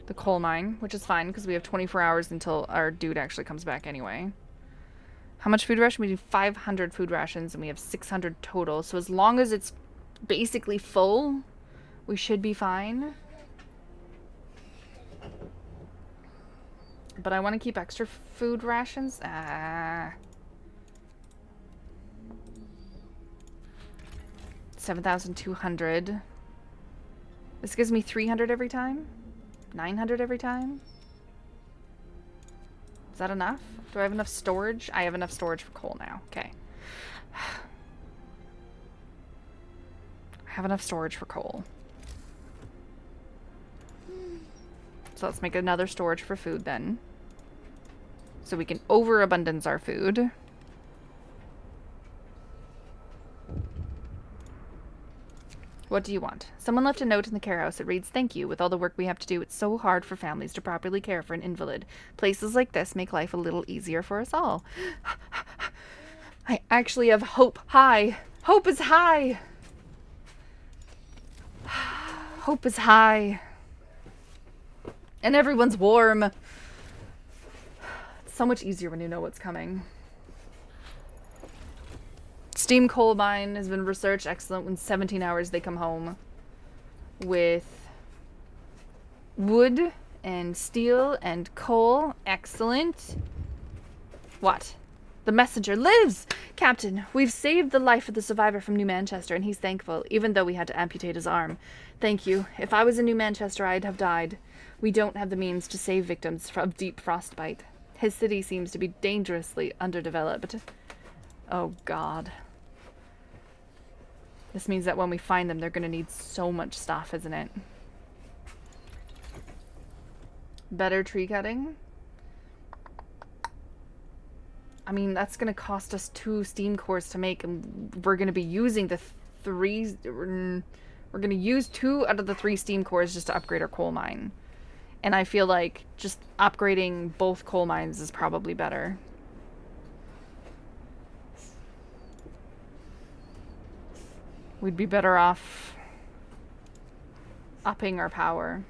the coal mine, which is fine because we have 24 hours until our dude actually comes back anyway. How much food ration? We do 500 food rations and we have 600 total. So as long as it's basically full, we should be fine. But I want to keep extra food rations. 7,200. This gives me 300 every time? 900 every time? Is that enough? Do I have enough storage? I have enough storage for coal now. Okay. I have enough storage for coal. So let's make another storage for food then. So we can overabundance our food. What do you want? Someone left a note in the care house. It reads, "Thank you. With all the work we have to do, it's so hard for families to properly care for an invalid. Places like this make life a little easier for us all." I actually have hope high. Hope is high. Hope is high. And everyone's warm. It's so much easier when you know what's coming. It's Steam coal mine has been researched. Excellent. In 17 hours they come home with wood and steel and coal. Excellent. What? The messenger lives! Captain, we've saved the life of the survivor from New Manchester, and he's thankful, even though we had to amputate his arm. Thank you. If I was in New Manchester, I'd have died. We don't have the means to save victims of deep frostbite. His city seems to be dangerously underdeveloped. Oh, God. This means that when we find them, they're going to need so much stuff, isn't it? Better tree cutting? I mean, that's going to cost us 2 steam cores to make, and we're going to be using the 3... We're going to use 2 out of the 3 steam cores just to upgrade our coal mine. And I feel like just upgrading both coal mines is probably better. We'd be better off upping our power.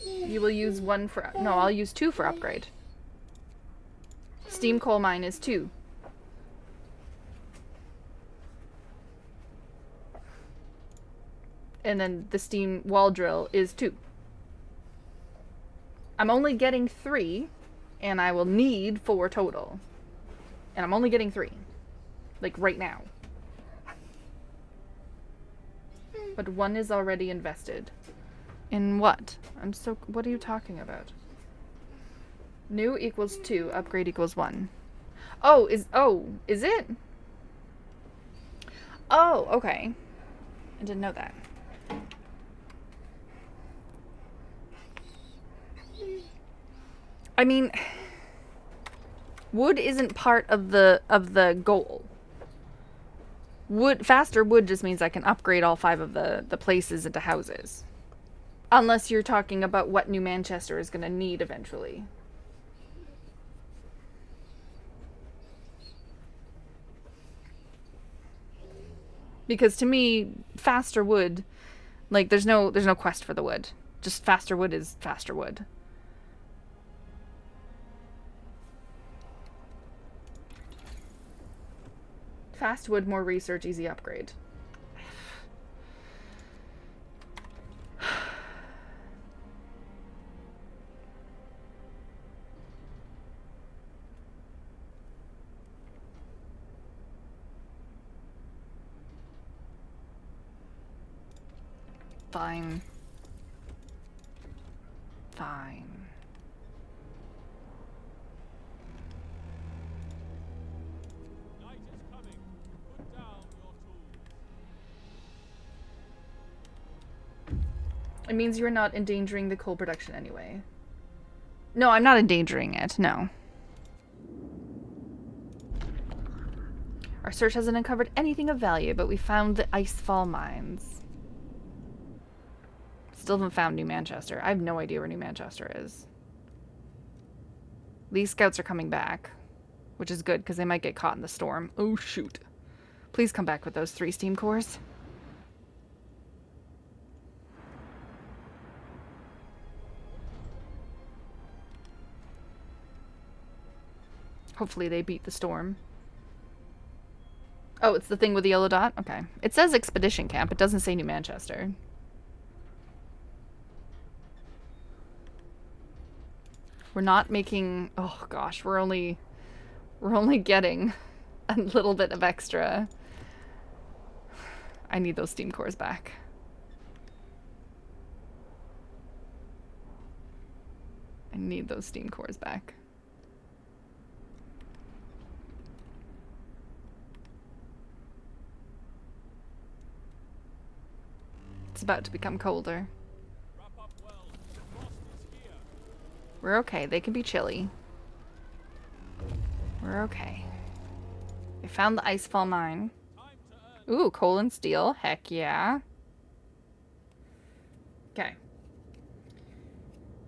You will use 1 for... No, I'll use 2 for upgrade. Steam coal mine is 2. And then the steam wall drill is 2. I'm only getting 3, and I will need 4 total. And I'm only getting 3. Like, right now. But 1 is already invested. In what? What are you talking about? New equals 2, upgrade equals 1. Oh, is it? Oh, okay. I didn't know that. I mean, wood isn't part of the goal. Faster wood just means I can upgrade all 5 of the places into houses. Unless you're talking about what New Manchester is going to need eventually. Because to me, faster wood, like there's no quest for the wood. Just faster wood is faster wood. Fast wood, more research, easy upgrade. Fine. Fine. Night is coming. Put down your tools. It means you're not endangering the coal production anyway. No, I'm not endangering it, no. Our search hasn't uncovered anything of value, but we found the Icefall mines. Still haven't found New Manchester. I have no idea where New Manchester is. These scouts are coming back, which is good because they might get caught in the storm. Oh, shoot. Please come back with those 3 steam cores. Hopefully they beat the storm. Oh, it's the thing with the yellow dot? Okay. It says Expedition Camp. It doesn't say New Manchester. We're not making... Oh, gosh. We're only getting a little bit of extra. I need those steam cores back. I need those steam cores back. It's about to become colder. We're okay. They can be chilly. We're okay. We found the Icefall mine. Ooh, coal and steel. Heck yeah. Okay.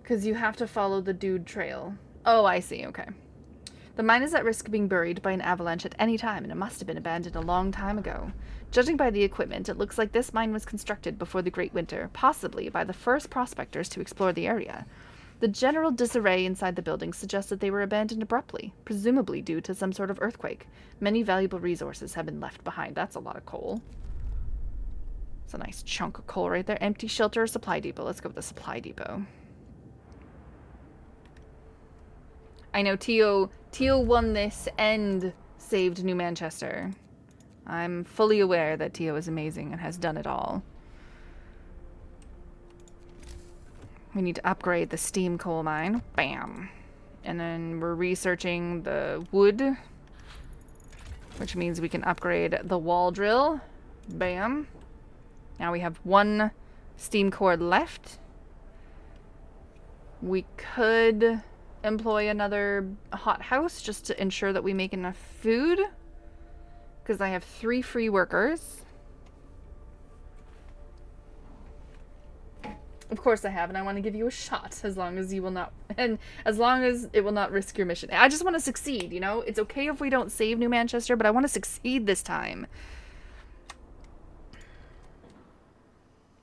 Because you have to follow the dude trail. Oh, I see. Okay. The mine is at risk of being buried by an avalanche at any time, and it must have been abandoned a long time ago. Judging by the equipment, it looks like this mine was constructed before the Great Winter, possibly by the first prospectors to explore the area. The general disarray inside the building suggests that they were abandoned abruptly, presumably due to some sort of earthquake. Many valuable resources have been left behind. That's a lot of coal. It's a nice chunk of coal right there. Empty shelter or supply depot. Let's go with the supply depot. I know Tio won this and saved New Manchester. I'm fully aware that Tio is amazing and has done it all. We need to upgrade the steam coal mine. Bam. And then we're researching the wood, which means we can upgrade the wall drill. Bam. Now we have 1 steam core left. We could employ another hothouse just to ensure that we make enough food, because I have 3 free workers. Of course I have, and I want to give you a shot as long as you will not, and as long as it will not risk your mission. I just want to succeed, you know? It's okay if we don't save New Manchester, but I want to succeed this time.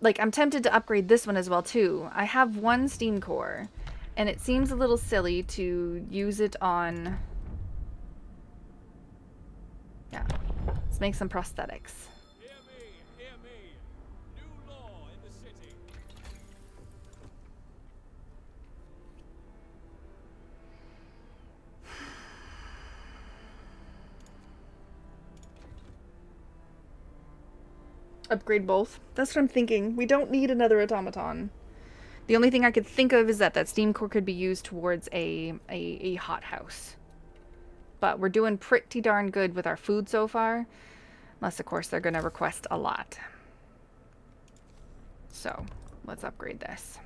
Like, I'm tempted to upgrade this one as well, too. I have 1 steam core, and it seems a little silly to use it on... Yeah. Let's make some prosthetics. Hear me. New law in the city. Upgrade both. That's what I'm thinking. We don't need another automaton. The only thing I could think of is that steam core could be used towards a hothouse. But we're doing pretty darn good with our food so far. Unless, of course, they're going to request a lot. So, let's upgrade this.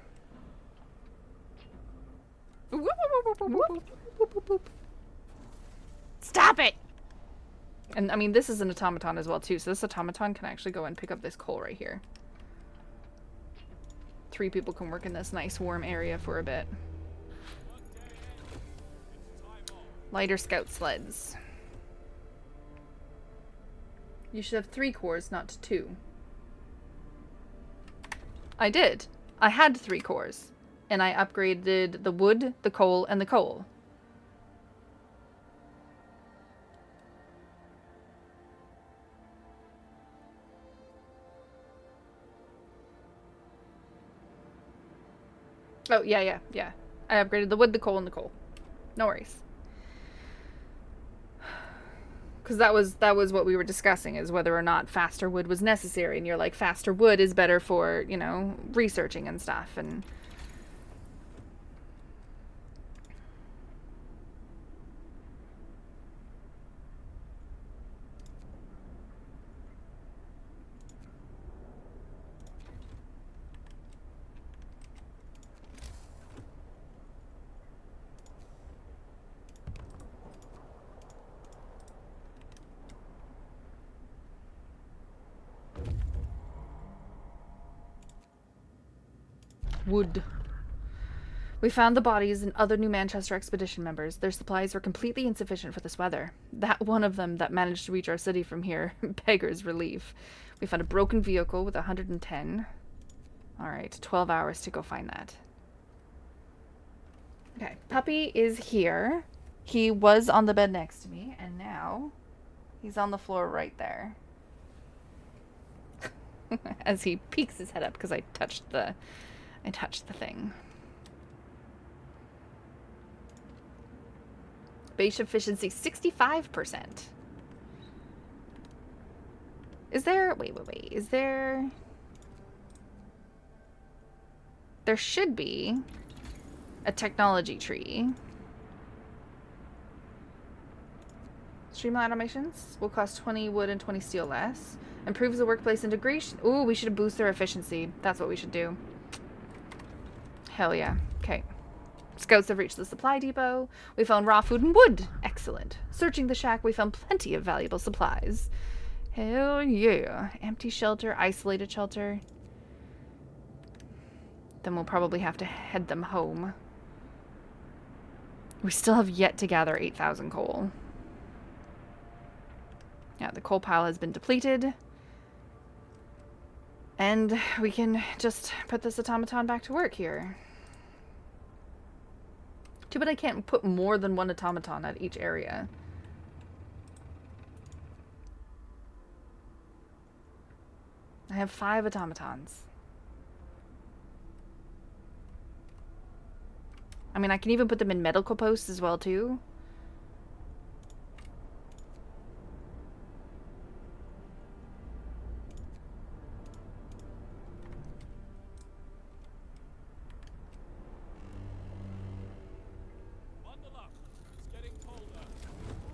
Stop it! And, I mean, this is an automaton as well, too. So this automaton can actually go and pick up this coal right here. 3 people can work in this nice warm area for a bit. Lighter scout sleds. You should have 3 cores, not 2. I did. I had 3 cores. And I upgraded the wood, the coal, and the coal. Oh, yeah. I upgraded the wood, the coal, and the coal. No worries. Because that was what we were discussing, is whether or not faster wood was necessary. And you're like, faster wood is better for, you know, researching and stuff. And wood. We found the bodies and other New Manchester expedition members. Their supplies were completely insufficient for this weather. That one of them that managed to reach our city from here beggars relief. We found a broken vehicle with 110. Alright, 12 hours to go find that. Okay, Puppy is here. He was on the bed next to me, and now he's on the floor right there. As he peeks his head up because I touched the thing. Base efficiency 65%. Is there... Wait. Is there... There should be a technology tree. Streamline automations will cost 20 wood and 20 steel less. Improves the workplace integration. Ooh, we should boost their efficiency. That's what we should do. Hell yeah. Okay. Scouts have reached the supply depot. We found raw food and wood. Excellent. Searching the shack, we found plenty of valuable supplies. Hell yeah. Empty shelter, isolated shelter. Then we'll probably have to head them home. We still have yet to gather 8,000 coal. Yeah, the coal pile has been depleted. And we can just put this automaton back to work here. Too bad I can't put more than one automaton at each area. I have 5 automatons. I mean, I can even put them in medical posts as well, too.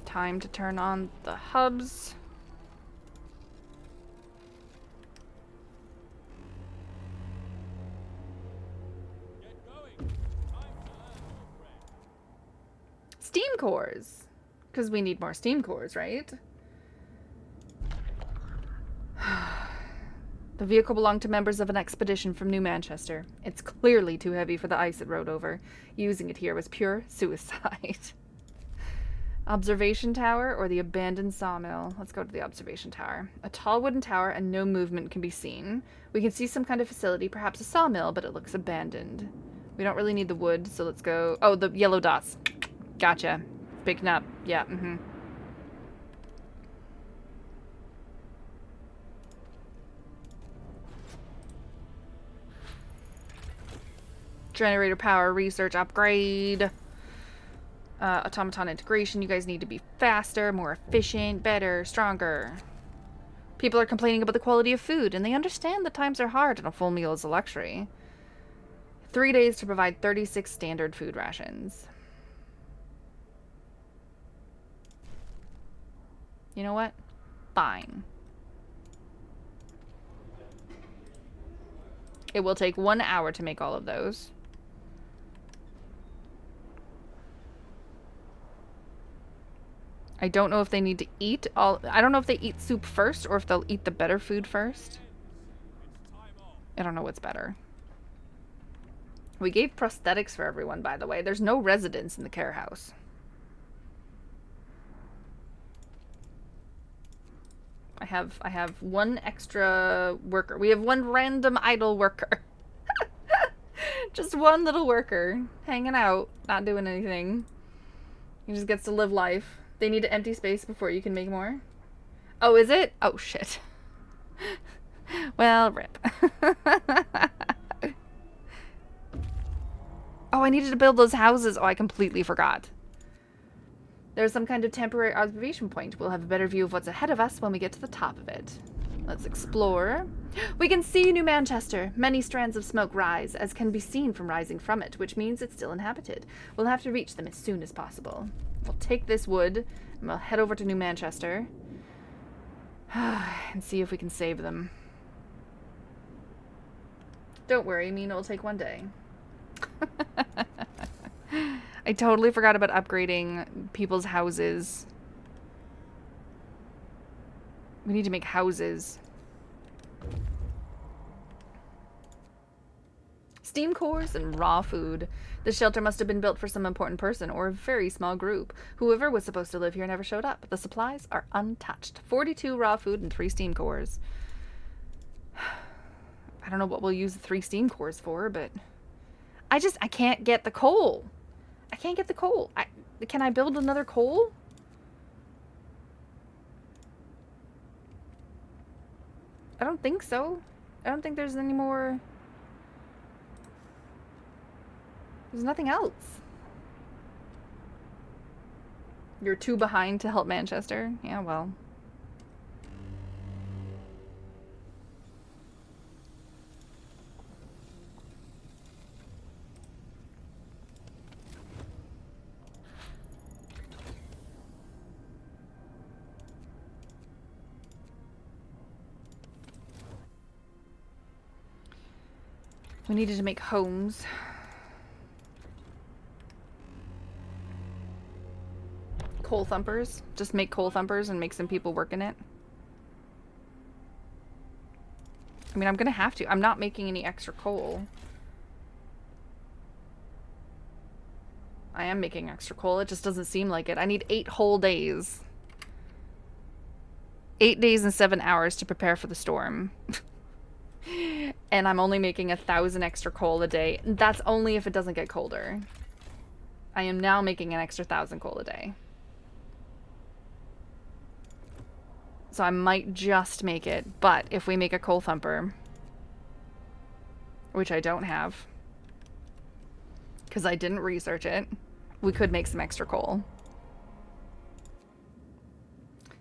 Time to turn on the hubs. Steam cores. Because we need more steam cores, right? The vehicle belonged to members of an expedition from New Manchester. It's clearly too heavy for the ice it rode over. Using it here was pure suicide. Observation tower or the abandoned sawmill? Let's go to the observation tower. A tall wooden tower and no movement can be seen. We can see some kind of facility, perhaps a sawmill, but it looks abandoned. We don't really need the wood, so let's go... Oh, the yellow dots. Gotcha. Picking up. Yeah, Generator power, research, upgrade. Automaton integration. You guys need to be faster, more efficient, better, stronger. People are complaining about the quality of food, and they understand that times are hard and a full meal is a luxury. 3 days to provide 36 standard food rations. You know what? Fine. It will take 1 hour to make all of those. I don't know if they need to eat all... I don't know if they eat soup first or if they'll eat the better food first. I don't know what's better. We gave prosthetics for everyone, by the way. There's no residents in the care house. I have 1 extra worker. We have 1 random idle worker. Just 1 little worker hanging out, not doing anything. He just gets to live life. They need to empty space before you can make more. Oh, is it? Oh, shit. Well, rip. Oh, I needed to build those houses. Oh, I completely forgot. There's some kind of temporary observation point. We'll have a better view of what's ahead of us when we get to the top of it. Let's explore. We can see New Manchester. Many strands of smoke rise, as can be seen from rising from it, which means it's still inhabited. We'll have to reach them as soon as possible. We'll take this wood, and we'll head over to New Manchester. And see if we can save them. Don't worry, Mina will take 1 day. I totally forgot about upgrading people's houses. We need to make houses. Steam cores and raw food. The shelter must have been built for some important person or a very small group. Whoever was supposed to live here never showed up. The supplies are untouched. 42 raw food and 3 steam cores. I don't know what we'll use the 3 steam cores for, but... I can't get the coal. I can't get the coal. Can I build another coal? I don't think so. I don't think there's any more... There's nothing else. You're 2 behind to help Manchester? Yeah, well. We needed to make homes. Coal thumpers. Just make coal thumpers and make some people work in it. I mean, I'm gonna have to. I'm not making any extra coal. I am making extra coal. It just doesn't seem like it. I need 8 whole days. 8 days and 7 hours to prepare for the storm. And I'm only making 1,000 extra coal a day. That's only if it doesn't get colder. I am now making an extra 1,000 coal a day. So I might just make it, but if we make a coal thumper, which I don't have, because I didn't research it, we could make some extra coal.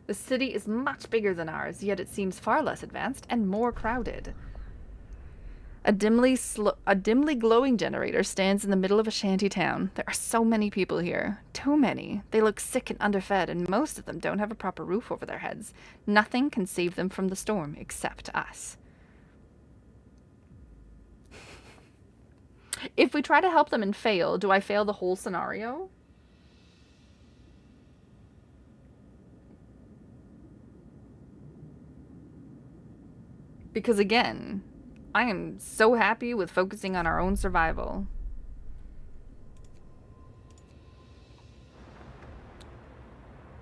The city is much bigger than ours, yet it seems far less advanced and more crowded. A dimly glowing generator stands in the middle of a shanty town. There are so many people here. Too many. They look sick and underfed, and most of them don't have a proper roof over their heads. Nothing can save them from the storm except us. If we try to help them and fail, do I fail the whole scenario? Because again, I am so happy with focusing on our own survival.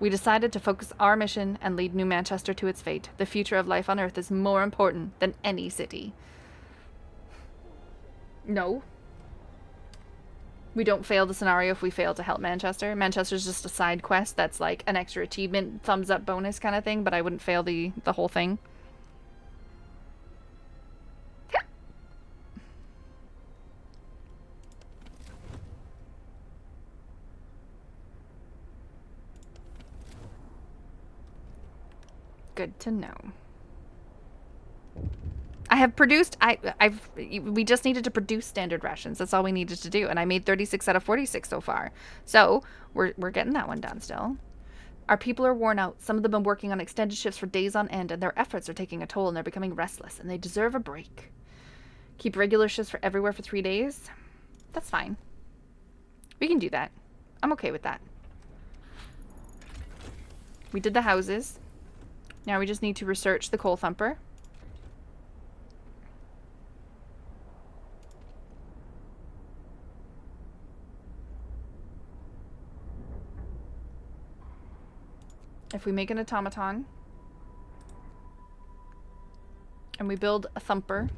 We decided to focus our mission and lead New Manchester to its fate. The future of life on Earth is more important than any city. No. We don't fail the scenario if we fail to help Manchester. Manchester's just a side quest that's like an extra achievement, thumbs up bonus kind of thing, but I wouldn't fail the whole thing. Good to know. I have produced, we just needed to produce standard rations. That's all we needed to do. And I made 36 out of 46 so far. So we're getting that one done still. Our people are worn out. Some of them have been working on extended shifts for days on end, and their efforts are taking a toll, and they're becoming restless, and they deserve a break. Keep regular shifts for everywhere for 3 days. That's fine. We can do that. I'm okay with that. We did the houses. Now we just need to research the coal thumper. If we make an automaton and we build a thumper,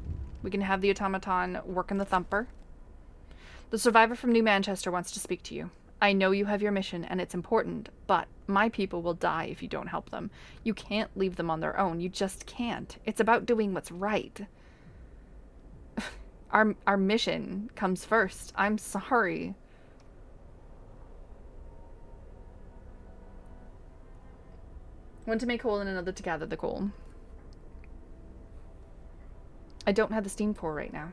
we can have the automaton work in the thumper. The survivor from New Manchester wants to speak to you. I know you have your mission and it's important, but my people will die if you don't help them. You can't leave them on their own. You just can't. It's about doing what's right. Our mission comes first. I'm sorry. One to make coal and another to gather the coal. I don't have the steam pour right now.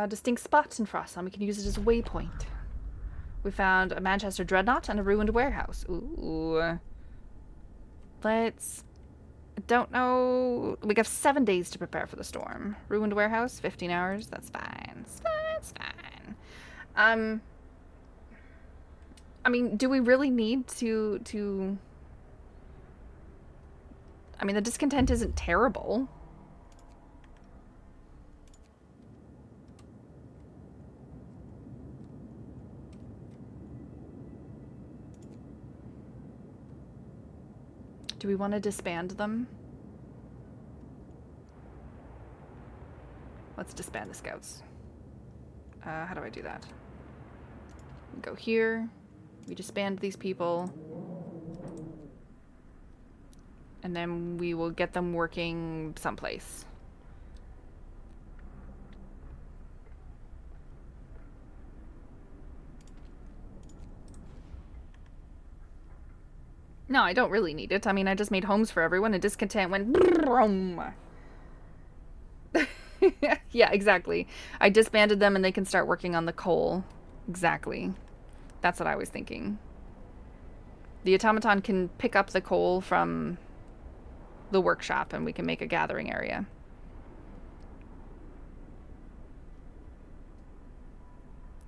Distinct spots in Frostpunk. We can use it as a waypoint. We found a Manchester dreadnought and a ruined warehouse. Ooh. Let's... Don't know... We have 7 days to prepare for the storm. Ruined warehouse, 15 hours. That's fine. It's fine. I mean, do we really need to... I mean, the discontent isn't terrible. Do we want to disband them? Let's disband the scouts. How do I do that? Go here. We disband these people. And then we will get them working someplace. No, I don't really need it. I mean, I just made homes for everyone and discontent went... Yeah, exactly. I disbanded them and they can start working on the coal. Exactly. That's what I was thinking. The automaton can pick up the coal from the workshop and we can make a gathering area.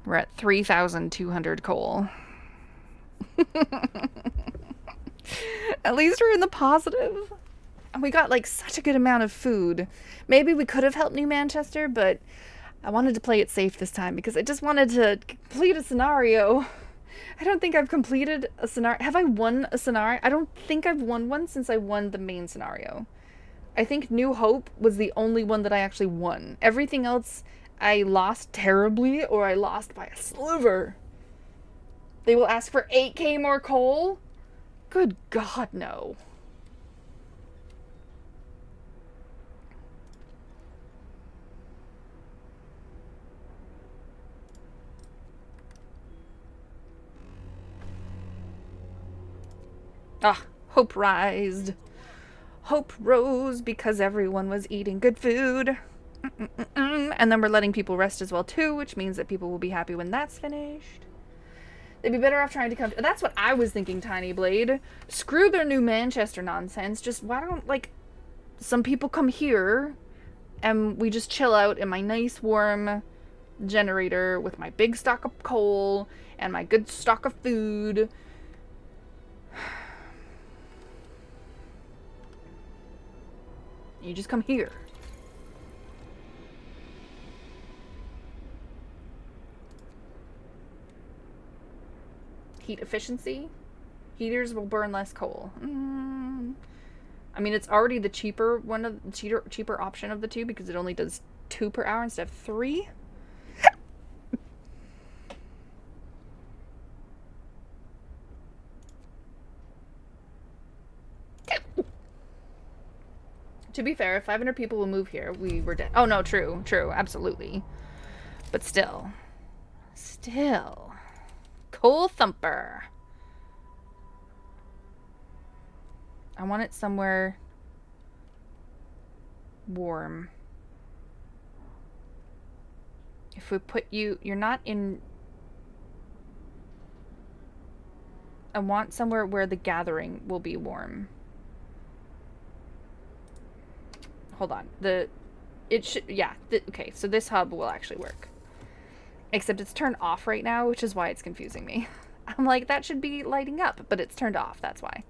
We're at 3,200 coal. At least we're in the positive. And we got like such a good amount of food. Maybe we could have helped New Manchester, but I wanted to play it safe this time because I just wanted to complete a scenario. I don't think I've completed a scenario. Have I won a scenario? I don't think I've won one since I won the main scenario. I think New Hope was the only one that I actually won. Everything else I lost terribly or I lost by a sliver. They will ask for 8k more coal? Good God, no. Ah, hope rised. Hope rose because everyone was eating good food. And then we're letting people rest as well too, which means that people will be happy when that's finished. They'd be better off trying to come... That's what I was thinking, Tiny Blade. Screw their New Manchester nonsense. Just, why don't, like, some people come here and we just chill out in my nice, warm generator with my big stock of coal and my good stock of food. You just come here. Heat efficiency. Heaters will burn less coal. I mean, it's already the cheaper one of the cheaper option of the two because it only does 2 per hour instead of 3. To be fair, if 500 people will move here, we were dead. Oh no, true, absolutely. But still. Coal thumper. I want it somewhere warm. If we put you... You're not in... I want somewhere where the gathering will be warm. Hold on. It should... Yeah. Okay, so this hub will actually work. Except it's turned off right now, which is why it's confusing me. I'm like, that should be lighting up, but it's turned off. That's why.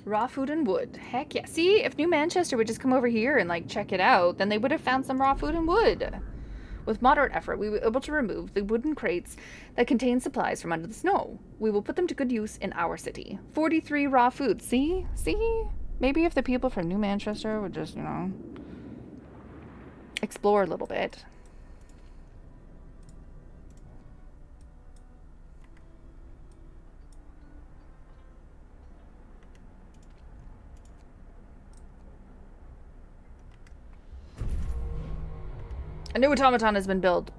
Raw food and wood. Heck yeah. See, if New Manchester would just come over here and, like, check it out, then they would have found some raw food and wood. With moderate effort, we were able to remove the wooden crates that contain supplies from under the snow. We will put them to good use in our city. 43 raw food. See? See? Maybe if the people from New Manchester would just, you know, explore a little bit. A new automaton has been built.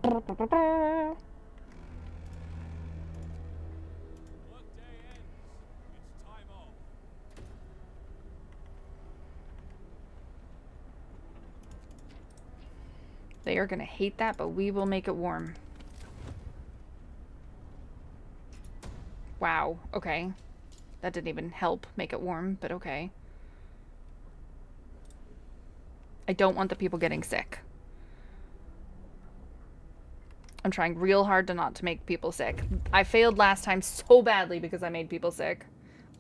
They are gonna hate that, but we will make it warm. Wow, okay. That didn't even help make it warm, but okay. I don't want the people getting sick. I'm trying real hard not to make people sick. I failed last time so badly because I made people sick.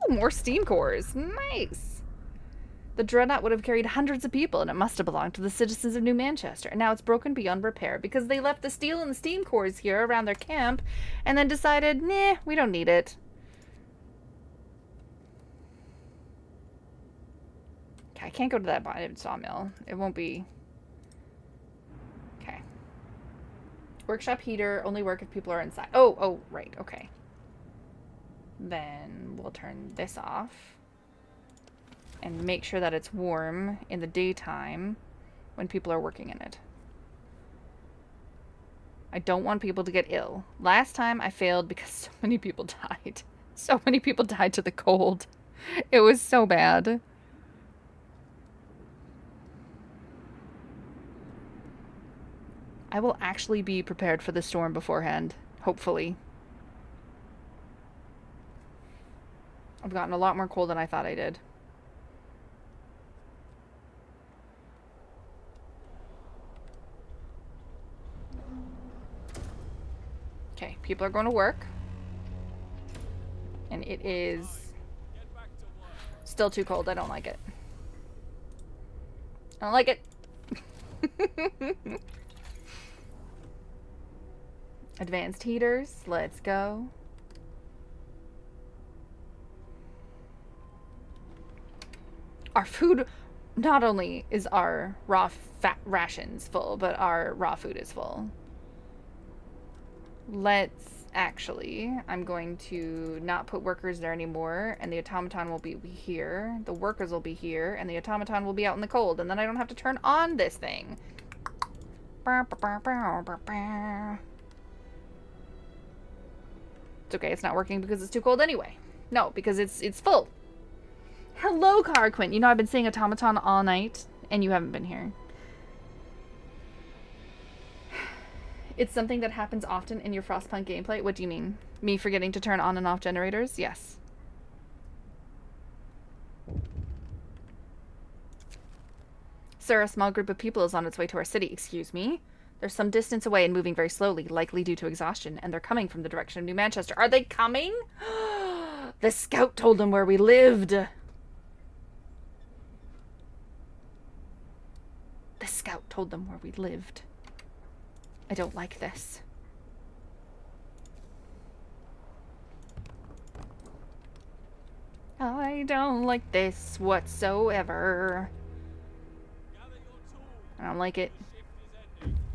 Oh, more steam cores. Nice. The dreadnought would have carried hundreds of people, and it must have belonged to the citizens of New Manchester. And now it's broken beyond repair because they left the steel and the steam cores here around their camp and then decided, nah, we don't need it. Okay, I can't go to that bottom sawmill. It won't be... Okay. Workshop heater, only work if people are inside. Oh, right, okay. Then we'll turn this off. And make sure that it's warm in the daytime when people are working in it. I don't want people to get ill. Last time I failed because so many people died. So many people died to the cold. It was so bad. I will actually be prepared for the storm beforehand. Hopefully. I've gotten a lot more coal than I thought I did. Okay, people are going to work. And it is still too cold. I don't like it. I don't like it. Advanced heaters. Let's go. Our food, not only is our raw fat rations full, but our raw food is full. Let's actually, I'm going to not put workers there anymore, and the automaton will be here. The workers will be here, and the automaton will be out in the cold, and then I don't have to turn on this thing. It's okay, it's not working because it's too cold anyway. No, because it's full. Hello, Carquint. You know, I've been saying automaton all night, and you haven't been here. It's something that happens often in your Frostpunk gameplay. What do you mean? Me forgetting to turn on and off generators? Yes. Sir, a small group of people is on its way to our city. Excuse me? They're some distance away and moving very slowly, likely due to exhaustion, and they're coming from the direction of New Manchester. Are they coming? The scout told them where we lived. The scout told them where we lived. I don't like this. I don't like this whatsoever. I don't like it.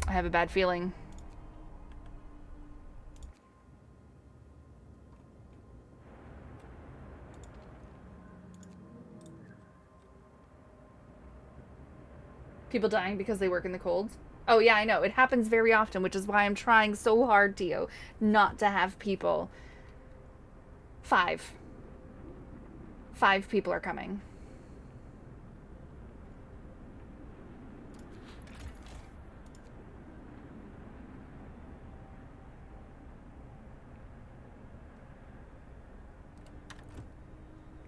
I have a bad feeling. People dying because they work in the cold? Oh yeah, I know. It happens very often, which is why I'm trying so hard, Tio, not to have people. 5 people are coming.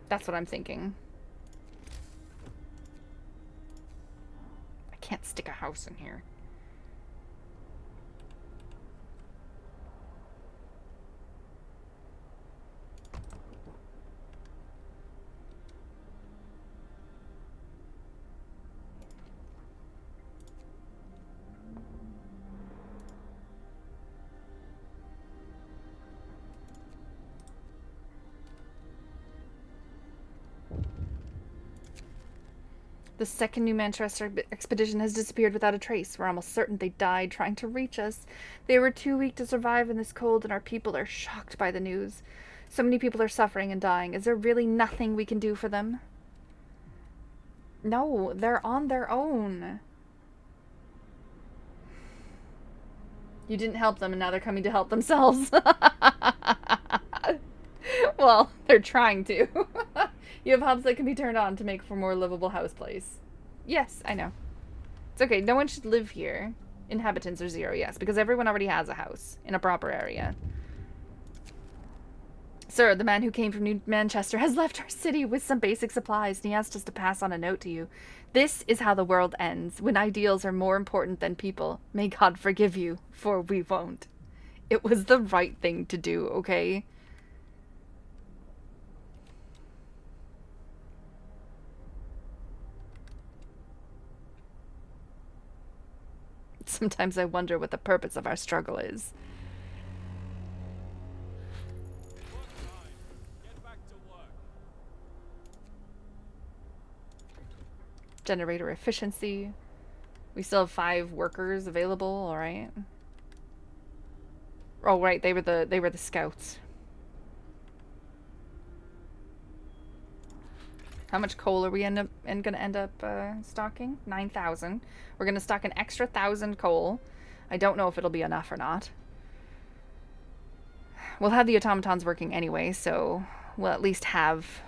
That's what I'm thinking. I can't stick a house in here. The second New Manchester expedition has disappeared without a trace. We're almost certain they died trying to reach us. They were too weak to survive in this cold, and our people are shocked by the news. So many people are suffering and dying. Is there really nothing we can do for them? No, they're on their own. You didn't help them, and now they're coming to help themselves. Well, they're trying to. You have hubs that can be turned on to make for more livable house place. Yes, I know. It's okay. No one should live here. Inhabitants are 0, yes, because everyone already has a house in a proper area. Sir, the man who came from New Manchester has left our city with some basic supplies, and he asked us to pass on a note to you. This is how the world ends, when ideals are more important than people. May God forgive you, for we won't. It was the right thing to do, okay? Sometimes I wonder what the purpose of our struggle is. Generator efficiency. We still have 5 workers available, alright. Oh right, they were the scouts. How much coal are we gonna end up stocking? 9,000. We're gonna stock an extra 1,000 coal. I don't know if it'll be enough or not. We'll have the automatons working anyway, so we'll at least have.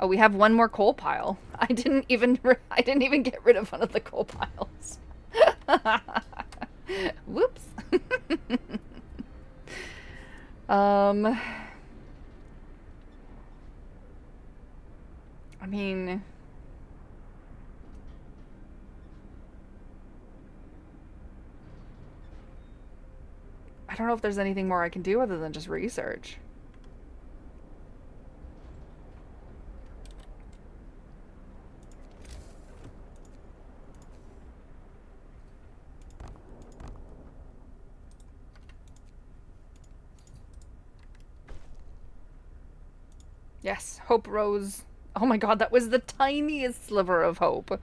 Oh, we have 1 more coal pile. I didn't even get rid of one of the coal piles. Whoops. mean... I don't know if there's anything more I can do other than just research. Yes, hope rose. Oh my god, that was the tiniest sliver of hope.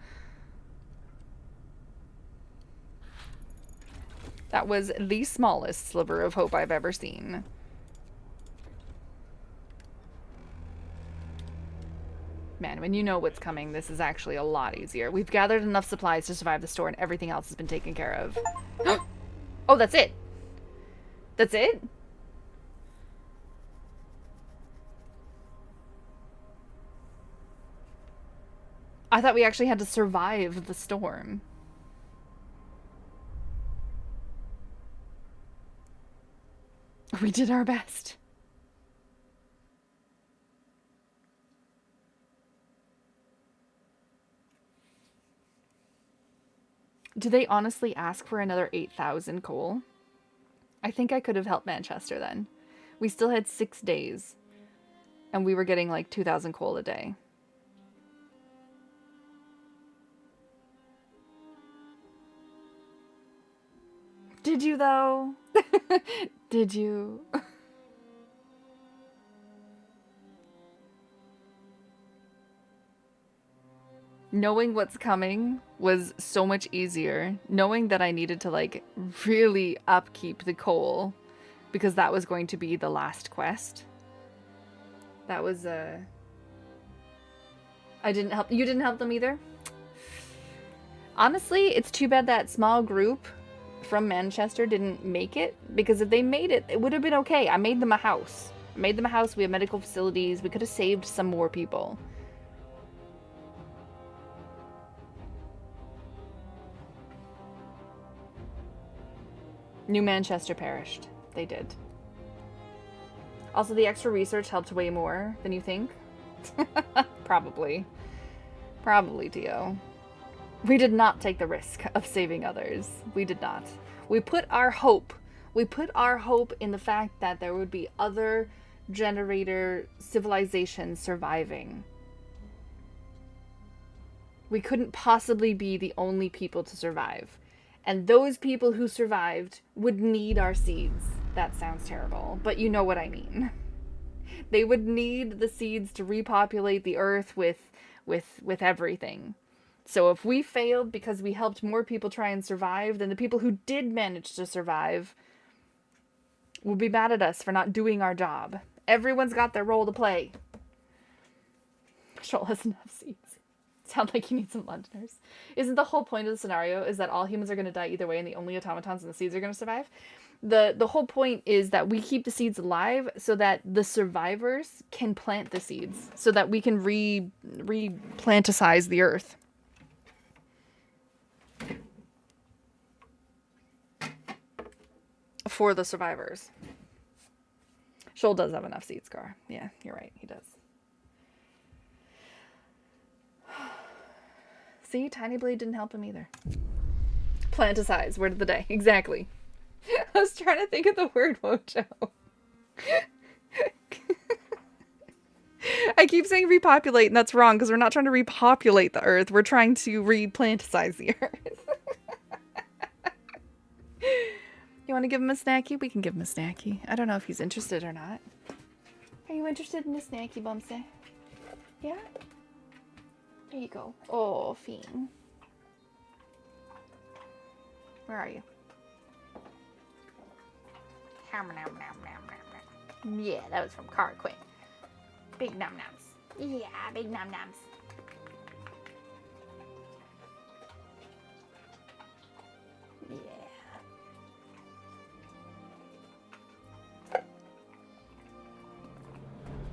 That was the smallest sliver of hope I've ever seen. Man, when you know what's coming, this is actually a lot easier. We've gathered enough supplies to survive the store and everything else has been taken care of. Oh, that's it? That's it? I thought we actually had to survive the storm. We did our best. Do they honestly ask for another 8,000 coal? I think I could have helped Manchester then. We still had 6 days. And we were getting like 2,000 coal a day. Did you though? Did you? Knowing what's coming was so much easier. Knowing that I needed to like really upkeep the coal because that was going to be the last quest. That was I didn't help. You didn't help them either? Honestly, it's too bad that small group from Manchester didn't make it, because if they made it, it would have been okay. I made them a house. I made them a house. We have medical facilities. We could have saved some more people. New Manchester perished. They did. Also, the extra research helped way more than you think. Probably. Probably, Tio. We did not take the risk of saving others. We did not. We put our hope in the fact that there would be other generator civilizations surviving. We couldn't possibly be the only people to survive. And those people who survived would need our seeds. That sounds terrible, but you know what I mean. They would need the seeds to repopulate the earth with everything. So if we failed because we helped more people try and survive, then the people who did manage to survive will be mad at us for not doing our job. Everyone's got their role to play. Shoal has enough seeds. Sound like you need some Londoners. Isn't the whole point of the scenario is that all humans are going to die either way and the only automatons and the seeds are going to survive? The whole point is that we keep the seeds alive so that the survivors can plant the seeds, so that we can replanticize the earth. For the survivors. Shoal does have enough seeds, Scar. Yeah, you're right. He does. See, Tiny Blade didn't help him either. Planticize, word of the day. Exactly. I was trying to think of the word mojo. I keep saying repopulate, and that's wrong, because we're not trying to repopulate the earth. We're trying to replanticize the earth. You want to give him a snacky? We can give him a snacky. I don't know if he's interested or not. Are you interested in a snacky, Bumsy? Yeah? There you go. Oh, Fiend. Where are you? Yeah, that was from Car Quit. Big num nums. Yeah, big num nums.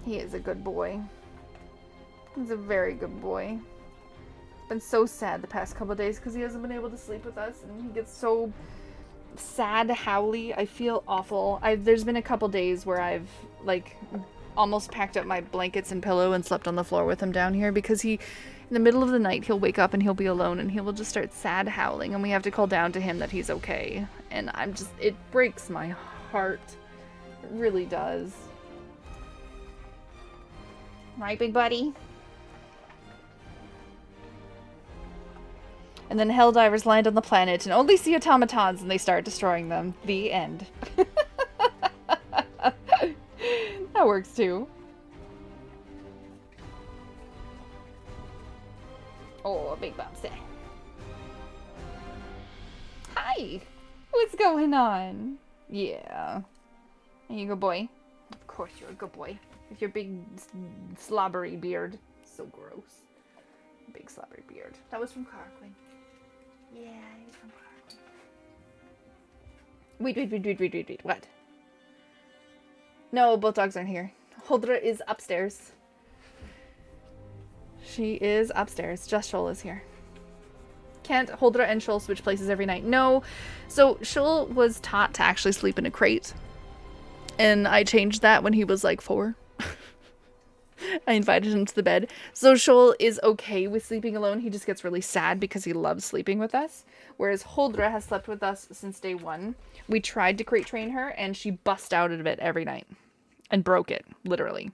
He is a good boy. He's a very good boy. It's been so sad the past couple of days because he hasn't been able to sleep with us, and he gets so sad howly. I feel awful. There's been a couple days where I've, like, almost packed up my blankets and pillow and slept on the floor with him down here because in the middle of the night, he'll wake up and he'll be alone and he will just start sad howling and we have to call down to him that he's okay. And it breaks my heart. It really does. Right, big buddy? And then Helldivers land on the planet and only see automatons and they start destroying them. The end. That works too. Oh, a big bouncy. Hi! What's going on? Yeah. Are you a good boy? Of course you're a good boy. With your big slobbery beard. So gross. Big slobbery beard. That was from Carquin. Yeah, he's from Carquin. Wait. What? No, both dogs aren't here. Huldra is upstairs. She is upstairs. Just Shoal is here. Can't Huldra and Shoal switch places every night? No. So Shoal was taught to actually sleep in a crate. And I changed that when he was like 4. I invited him to the bed. So Shoal is okay with sleeping alone. He just gets really sad because he loves sleeping with us. Whereas Huldra has slept with us since day 1. We tried to crate train her and she bust out of it every night. And broke it, literally.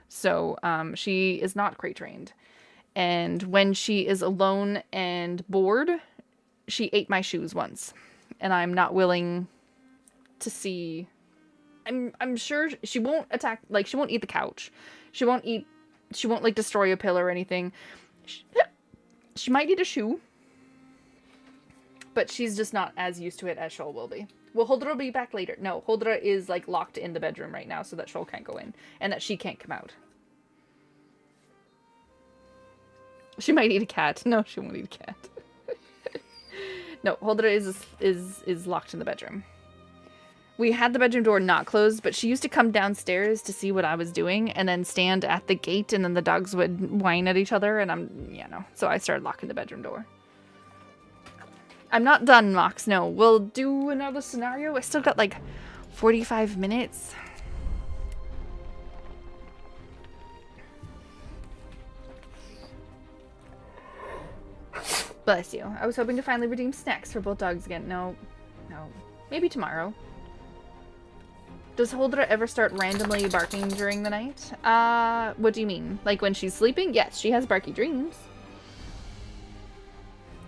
So she is not crate trained. And when she is alone and bored, she ate my shoes once. And I'm not willing to see... I'm sure she won't attack, like, she won't eat the couch. She won't, like, destroy a pillow or anything. She might eat a shoe. But she's just not as used to it as Shoal will be. Well, Huldra will be back later. No, Huldra is, like, locked in the bedroom right now so that Shoal can't go in. And that she can't come out. She might eat a cat. No, she won't eat a cat. No, Huldra is locked in the bedroom. We had the bedroom door not closed, but she used to come downstairs to see what I was doing and then stand at the gate and then the dogs would whine at each other and so I started locking the bedroom door. I'm not done, Mox. No, we'll do another scenario. I still got like 45 minutes. Bless you. I was hoping to finally redeem snacks for both dogs again. No. Maybe tomorrow. Does Huldra ever start randomly barking during the night? What do you mean? Like when she's sleeping? Yes, she has barky dreams.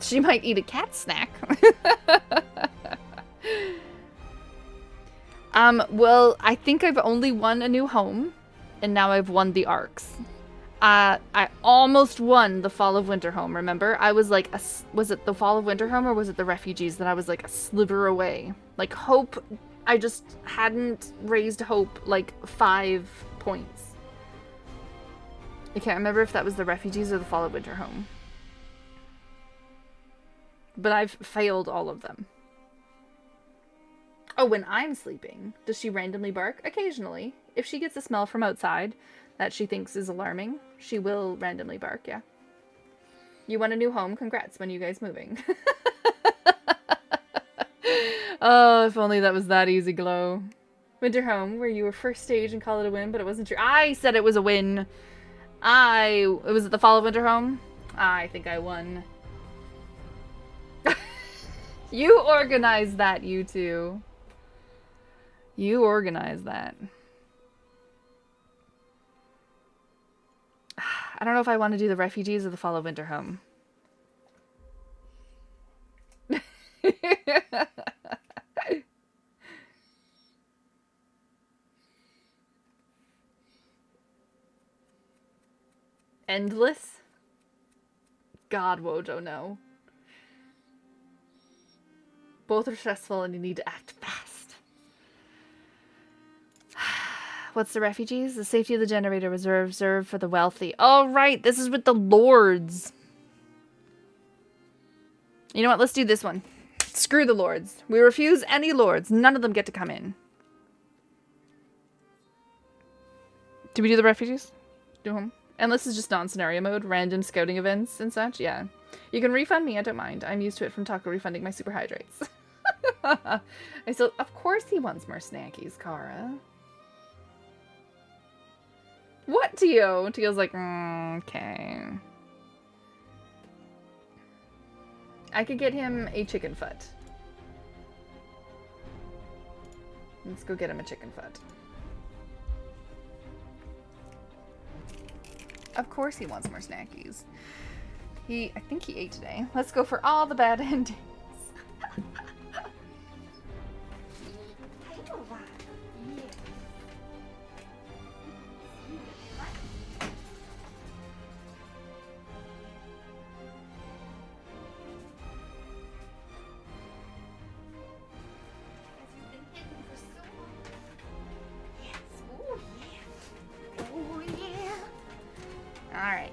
She might eat a cat snack. Well, I think I've only won a new home, and now I've won the Arks. I almost won the Fall of Winter home, remember? I was like, was it the Fall of Winter home or was it the Refugees that I was like a sliver away? Like, hope, I just hadn't raised hope like 5 points. I can't remember if that was the Refugees or the Fall of Winter home. But I've failed all of them. Oh, when I'm sleeping, does she randomly bark? Occasionally. If she gets a smell from outside that she thinks is alarming, she will randomly bark, yeah. You want a new home? Congrats. When are you guys moving? Oh, if only that was that easy, Glow. Winter home, where you were first stage and call it a win, but it wasn't true. I said it was a win. Was it the Fall of Winter home? I think I won. You organized that, you two. You organized that. I don't know if I want to do the Refugees or the Fall of Winter home. Endless? God, Wojo, no. Both are stressful and you need to act fast. What's the Refugees? The safety of the generator reserved for the wealthy. Oh, right. This is with the lords. You know what? Let's do this one. Screw the lords. We refuse any lords. None of them get to come in. Do we do the Refugees? Do them? And this is just non-scenario mode. Random scouting events and such. Yeah. You can refund me. I don't mind. I'm used to it from Taco refunding my super hydrates. I still, of course he wants more snackies, Kara. What, Tio? Tio's like, okay. I could get him a chicken foot. Let's go get him a chicken foot. Of course he wants more snackies. I think he ate today. Let's go for all the bad endings. Alright.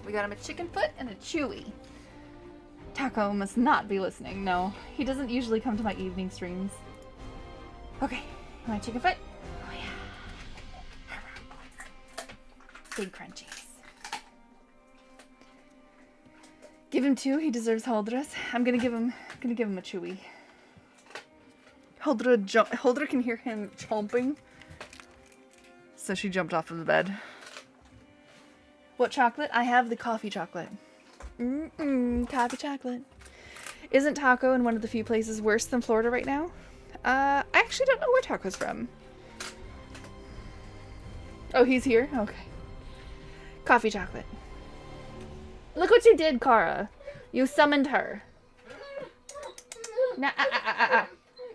We got him a chicken foot and a chewy. Taco must not be listening. No, he doesn't usually come to my evening streams. Okay, my chicken foot. Oh yeah. Big crunchies. Give him two. He deserves Holdras. I'm gonna give him a chewy. Holdra can hear him chomping. So she jumped off of the bed. What chocolate? I have the coffee chocolate. Coffee chocolate. Isn't Taco in one of the few places worse than Florida right now? I actually don't know where Taco's from. Oh, he's here? Okay. Coffee chocolate. Look what you did, Kara. You summoned her.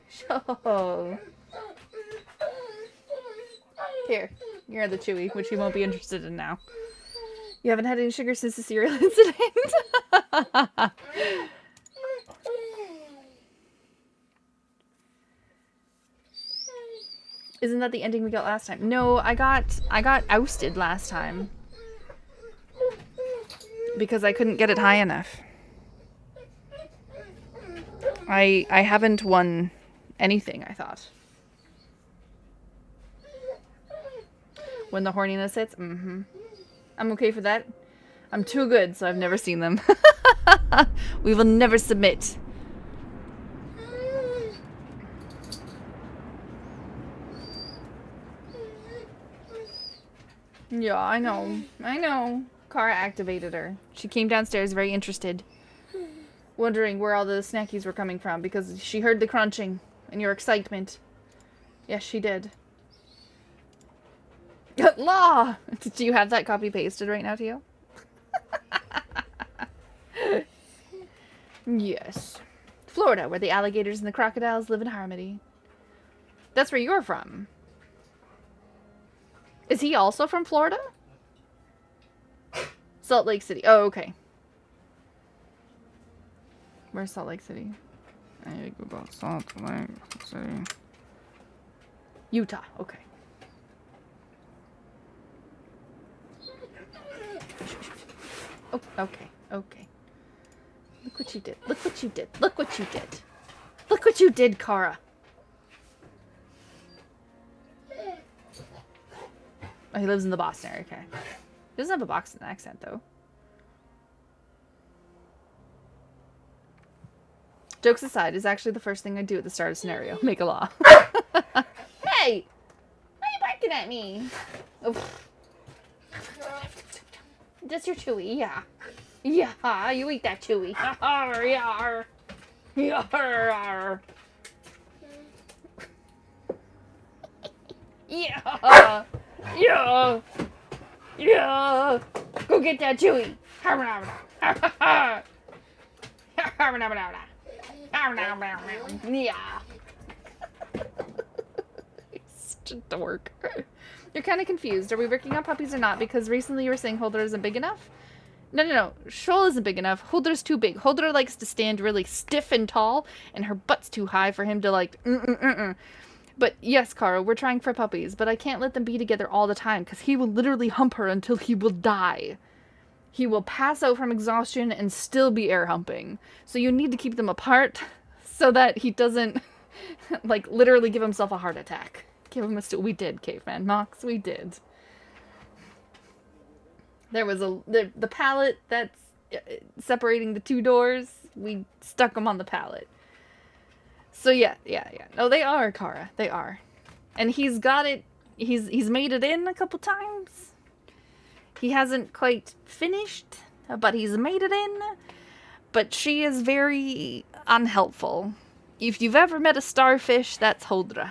Show. Here. You're the chewy, which you won't be interested in now. You haven't had any sugar since the cereal incident. Isn't that the ending we got last time? No, I got ousted last time. Because I couldn't get it high enough. I haven't won anything, I thought. When the horniness hits? I'm okay for that. I'm too good, so I've never seen them. We will never submit. Yeah, I know. Kara activated her. She came downstairs very interested. Wondering where all the snackies were coming from because she heard the crunching and your excitement. Yes, she did. Law! Do you have that copy pasted right now, Tio? Yes. Florida, where the alligators and the crocodiles live in harmony. That's where you're from. Is he also from Florida? Salt Lake City. Oh, okay. Where's Salt Lake City? I need to go about Salt Lake City. Utah. Okay. Oh, okay. Okay. Look what you did. Look what you did. Look what you did. Look what you did, Kara. Oh, he lives in the Boston area. Okay. He doesn't have a Boston accent, though. Jokes aside, is actually the first thing I do at the start of scenario. Make a law. Hey! Why are you barking at me? Oh. Just your chewy, yeah. Yeah, you eat that chewy. Yar, yar. Yar. Yeah. Yeah. Yeah. Go get that chewy. Yeah. Such a dork. You're kind of confused. Are we working on puppies or not? Because recently you were saying Holder isn't big enough. No. Shoal isn't big enough. Holder's too big. Holder likes to stand really stiff and tall, and her butt's too high for him to like. But yes, Kara, we're trying for puppies, but I can't let them be together all the time because he will literally hump her until he will die. He will pass out from exhaustion and still be air humping. So you need to keep them apart so that he doesn't like literally give himself a heart attack. Give him a we did, Caveman Mox, we did. There was the pallet that's separating the two doors. We stuck him on the pallet. So yeah. No, they are, Kara. They are. And he's got it. He's made it in a couple times. He hasn't quite finished, but he's made it in. But she is very unhelpful. If you've ever met a starfish, that's Hodra.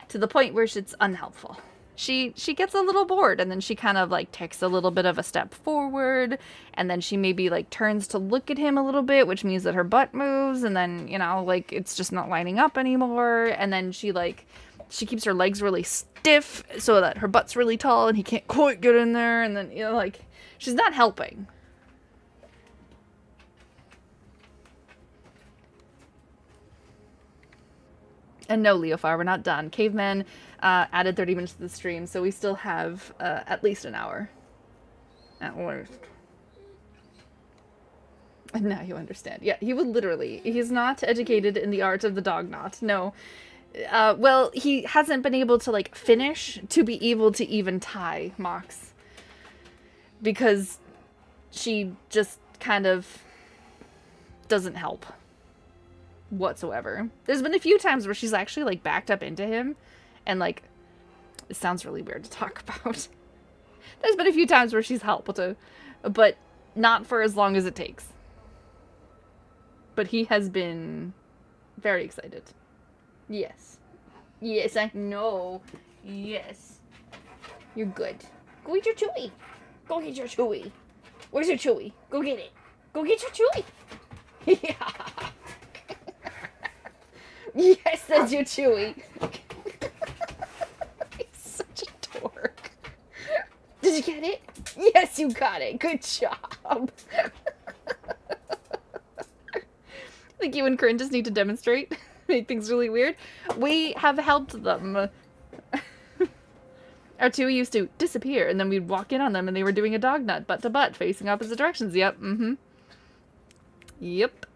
To the point where it's unhelpful. She gets a little bored, and then she kind of like takes a little bit of a step forward, and then she maybe like turns to look at him a little bit, which means that her butt moves, and then, you know, like it's just not lining up anymore, and then she keeps her legs really stiff so that her butt's really tall and he can't quite get in there, and then, you know, like, she's not helping. And no, Leofar, we're not done. Caveman added 30 minutes to the stream, so we still have at least an hour. At least. And now you understand. Yeah, he would literally. He's not educated in the art of the dog knot. No. Well, he hasn't been able to, like, finish to be able to even tie Mox. Because she just kind of doesn't help. Whatsoever. There's been a few times where she's actually like backed up into him and like, it sounds really weird to talk about. There's been a few times where she's helped, but not for as long as it takes. But he has been very excited. Yes. Yes, I know. Yes. You're good. Go eat your chewy. Go get your chewy. Where's your chewy? Go get it. Go get your chewy. Yeah. Yes, that's your chewy. He's such a dork. Did you get it? Yes, you got it. Good job. I think you and Corinne just need to demonstrate. Make things really weird. We have helped them. Our Chewy used to disappear, and then we'd walk in on them, and they were doing a dog nut, butt to butt, facing opposite directions. Yep. Yep.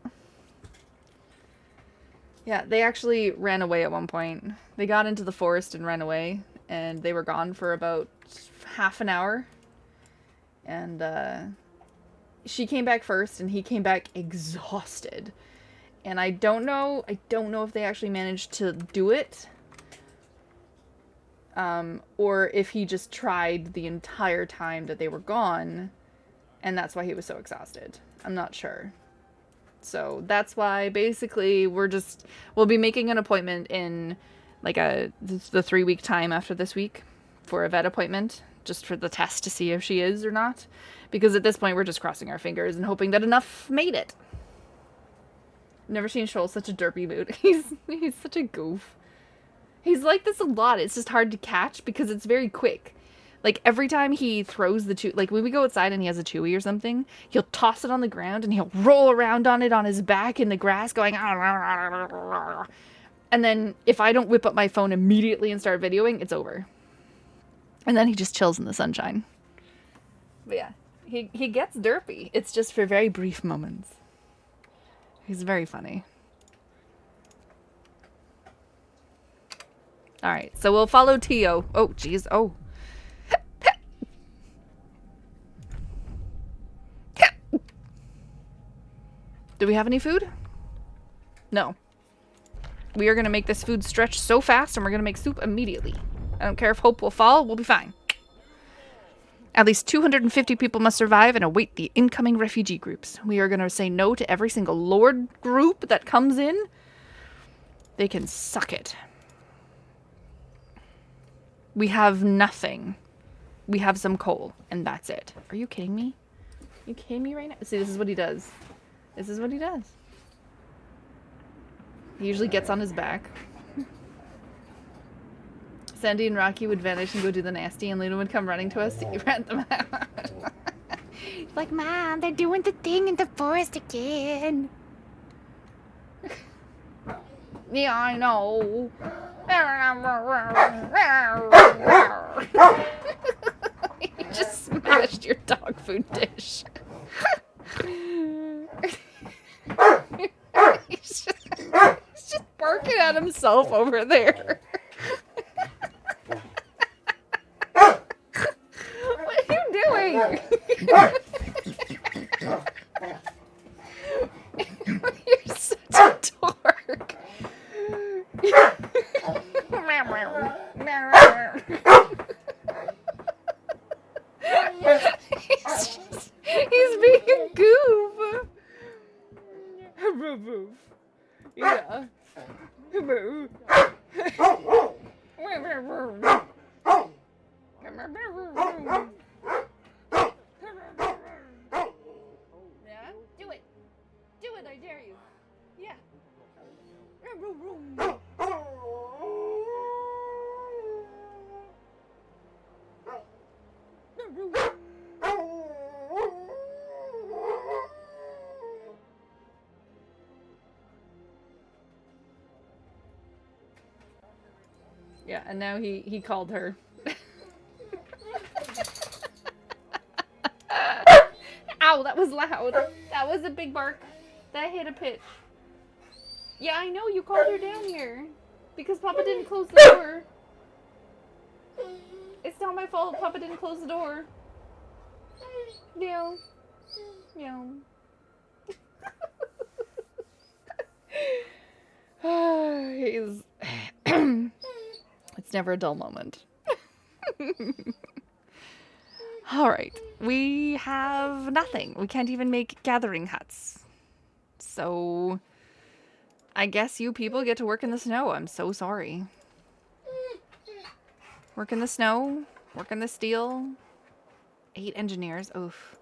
Yeah, they actually ran away at one point. They got into the forest and ran away, and they were gone for about half an hour. And she came back first, and he came back exhausted. And I don't know if they actually managed to do it. Or if he just tried the entire time that they were gone, and that's why he was so exhausted. I'm not sure. So that's why basically we'll be making an appointment in like the 3-week time after this week for a vet appointment, just for the test to see if she is or not. Because at this point we're just crossing our fingers and hoping that enough made it. Never seen Shoal such a derpy mood. He's such a goof. He's like this a lot. It's just hard to catch because it's very quick. Like, every time he throws the chewy, like, when we go outside and he has a chewy or something, he'll toss it on the ground and he'll roll around on it on his back in the grass going, and then if I don't whip up my phone immediately and start videoing, it's over. And then he just chills in the sunshine. But yeah, he gets derpy. It's just for very brief moments. He's very funny. Alright, so we'll follow Tio. Oh, jeez. Oh. Do we have any food? No. We are going to make this food stretch so fast, and we're going to make soup immediately. I don't care if Hope will fall, we'll be fine. At least 250 people must survive and await the incoming refugee groups. We are going to say no to every single Lord group that comes in. They can suck it. We have nothing. We have some coal, and that's it. Are you kidding me? Are you kidding me right now? See, this is what he does. This is what he does. He usually gets on his back. Sandy and Rocky would vanish and go do the nasty, and Luna would come running to us to rat them out. Like, Mom, they're doing the thing in the forest again. Yeah, I know. You just smashed your dog food dish. He's just barking at himself over there. What are you doing? You're such a dork. He's being a goof. Yeah. Yeah? Do it. Do it, I dare you. Yeah. Yeah, and now he called her. Ow, that was loud. That was a big bark. That hit a pitch. Yeah, I know, you called her down here. Because Papa didn't close the door. It's not my fault Papa didn't close the door. Meow. Meow. He's... It's never a dull moment. Alright, we have nothing. We can't even make gathering huts. So... I guess you people get to work in the snow. I'm so sorry. Work in the snow. Work in the steel. 8 engineers. Oof.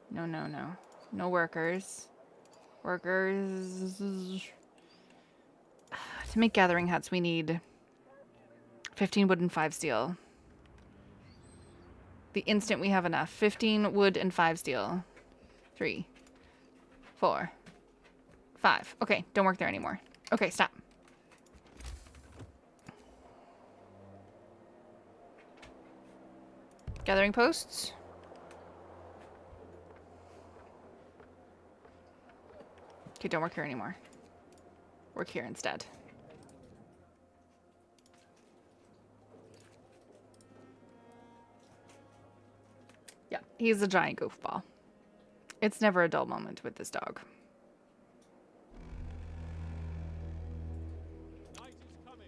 No, no, no. No workers. Workers. To make gathering huts, we need 15 wood and 5 steel. The instant we have enough. 15 wood and 5 steel. 3, 4, 5. Okay, don't work there anymore. Okay, stop. Gathering posts. Okay, don't work here anymore. Work here instead. Yeah, he's a giant goofball. It's never a dull moment with this dog.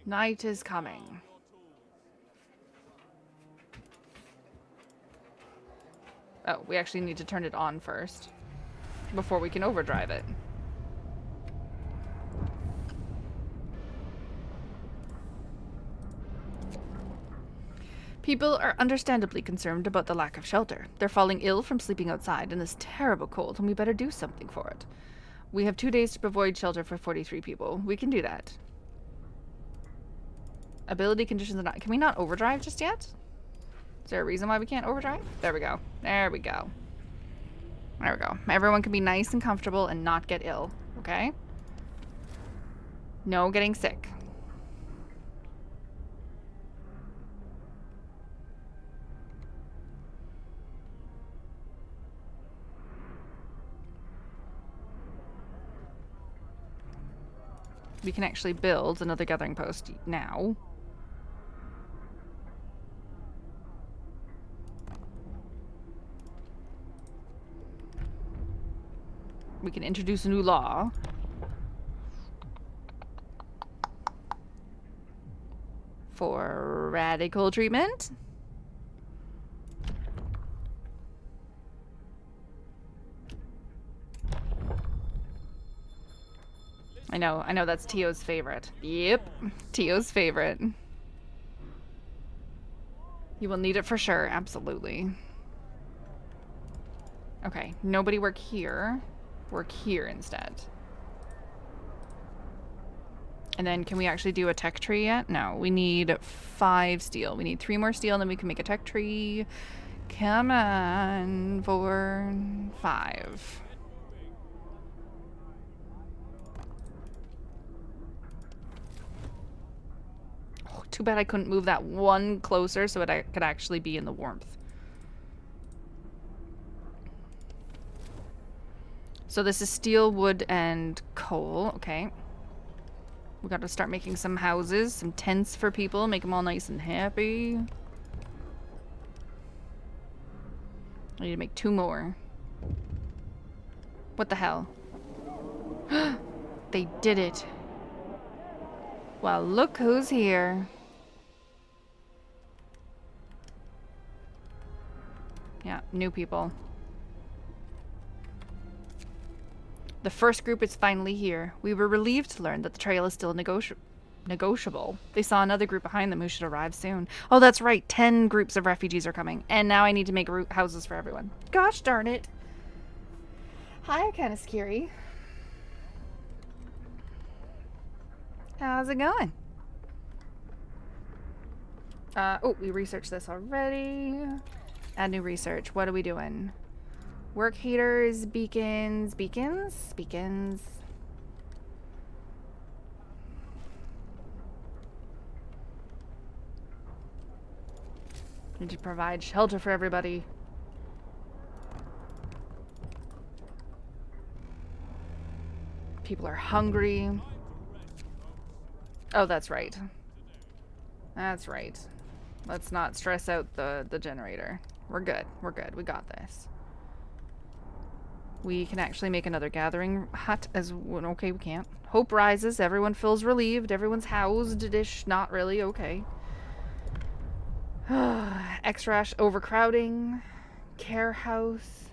Night is coming. Oh, we actually need to turn it on first before we can overdrive it. People are understandably concerned about the lack of shelter. They're falling ill from sleeping outside in this terrible cold, and we better do something for it. We have 2 days to provide shelter for 43 people. We can do that. Ability conditions are not... Can we not overdrive just yet? Is there a reason why we can't overdrive? There we go. There we go. There we go. Everyone can be nice and comfortable and not get ill. Okay? No getting sick. We can actually build another gathering post now. We can introduce a new law. For radical treatment. I know that's Tio's favorite. Yep, Tio's favorite. You will need it for sure, absolutely. Okay, nobody work here. Work here instead. And then can we actually do a tech tree yet? No, we need 5 steel. We need 3 more steel and then we can make a tech tree. Come on, 4, 5. Oh, too bad I couldn't move that one closer so it could actually be in the warmth. So this is steel, wood, and coal. Okay. We got to start making some houses, some tents for people, make them all nice and happy. I need to make 2 more. What the hell? They did it. Well, look who's here. Yeah, new people. The first group is finally here. We were relieved to learn that the trail is still negotiable. They saw another group behind them who should arrive soon. Oh, that's right. 10 groups of refugees are coming. And now I need to make houses for everyone. Gosh darn it. Hi, kind of scary. How's it going? Oh, we researched this already. Add new research. What are we doing? Work heaters, beacons. Need to provide shelter for everybody. People are hungry. Oh, that's right. That's right. Let's not stress out the generator. We're good. We're good. We got this. We can actually make another gathering hut as well. Okay, we can't. Hope rises. Everyone feels relieved. Everyone's housed-ish. Not really. Okay. X-Rash overcrowding. Care house.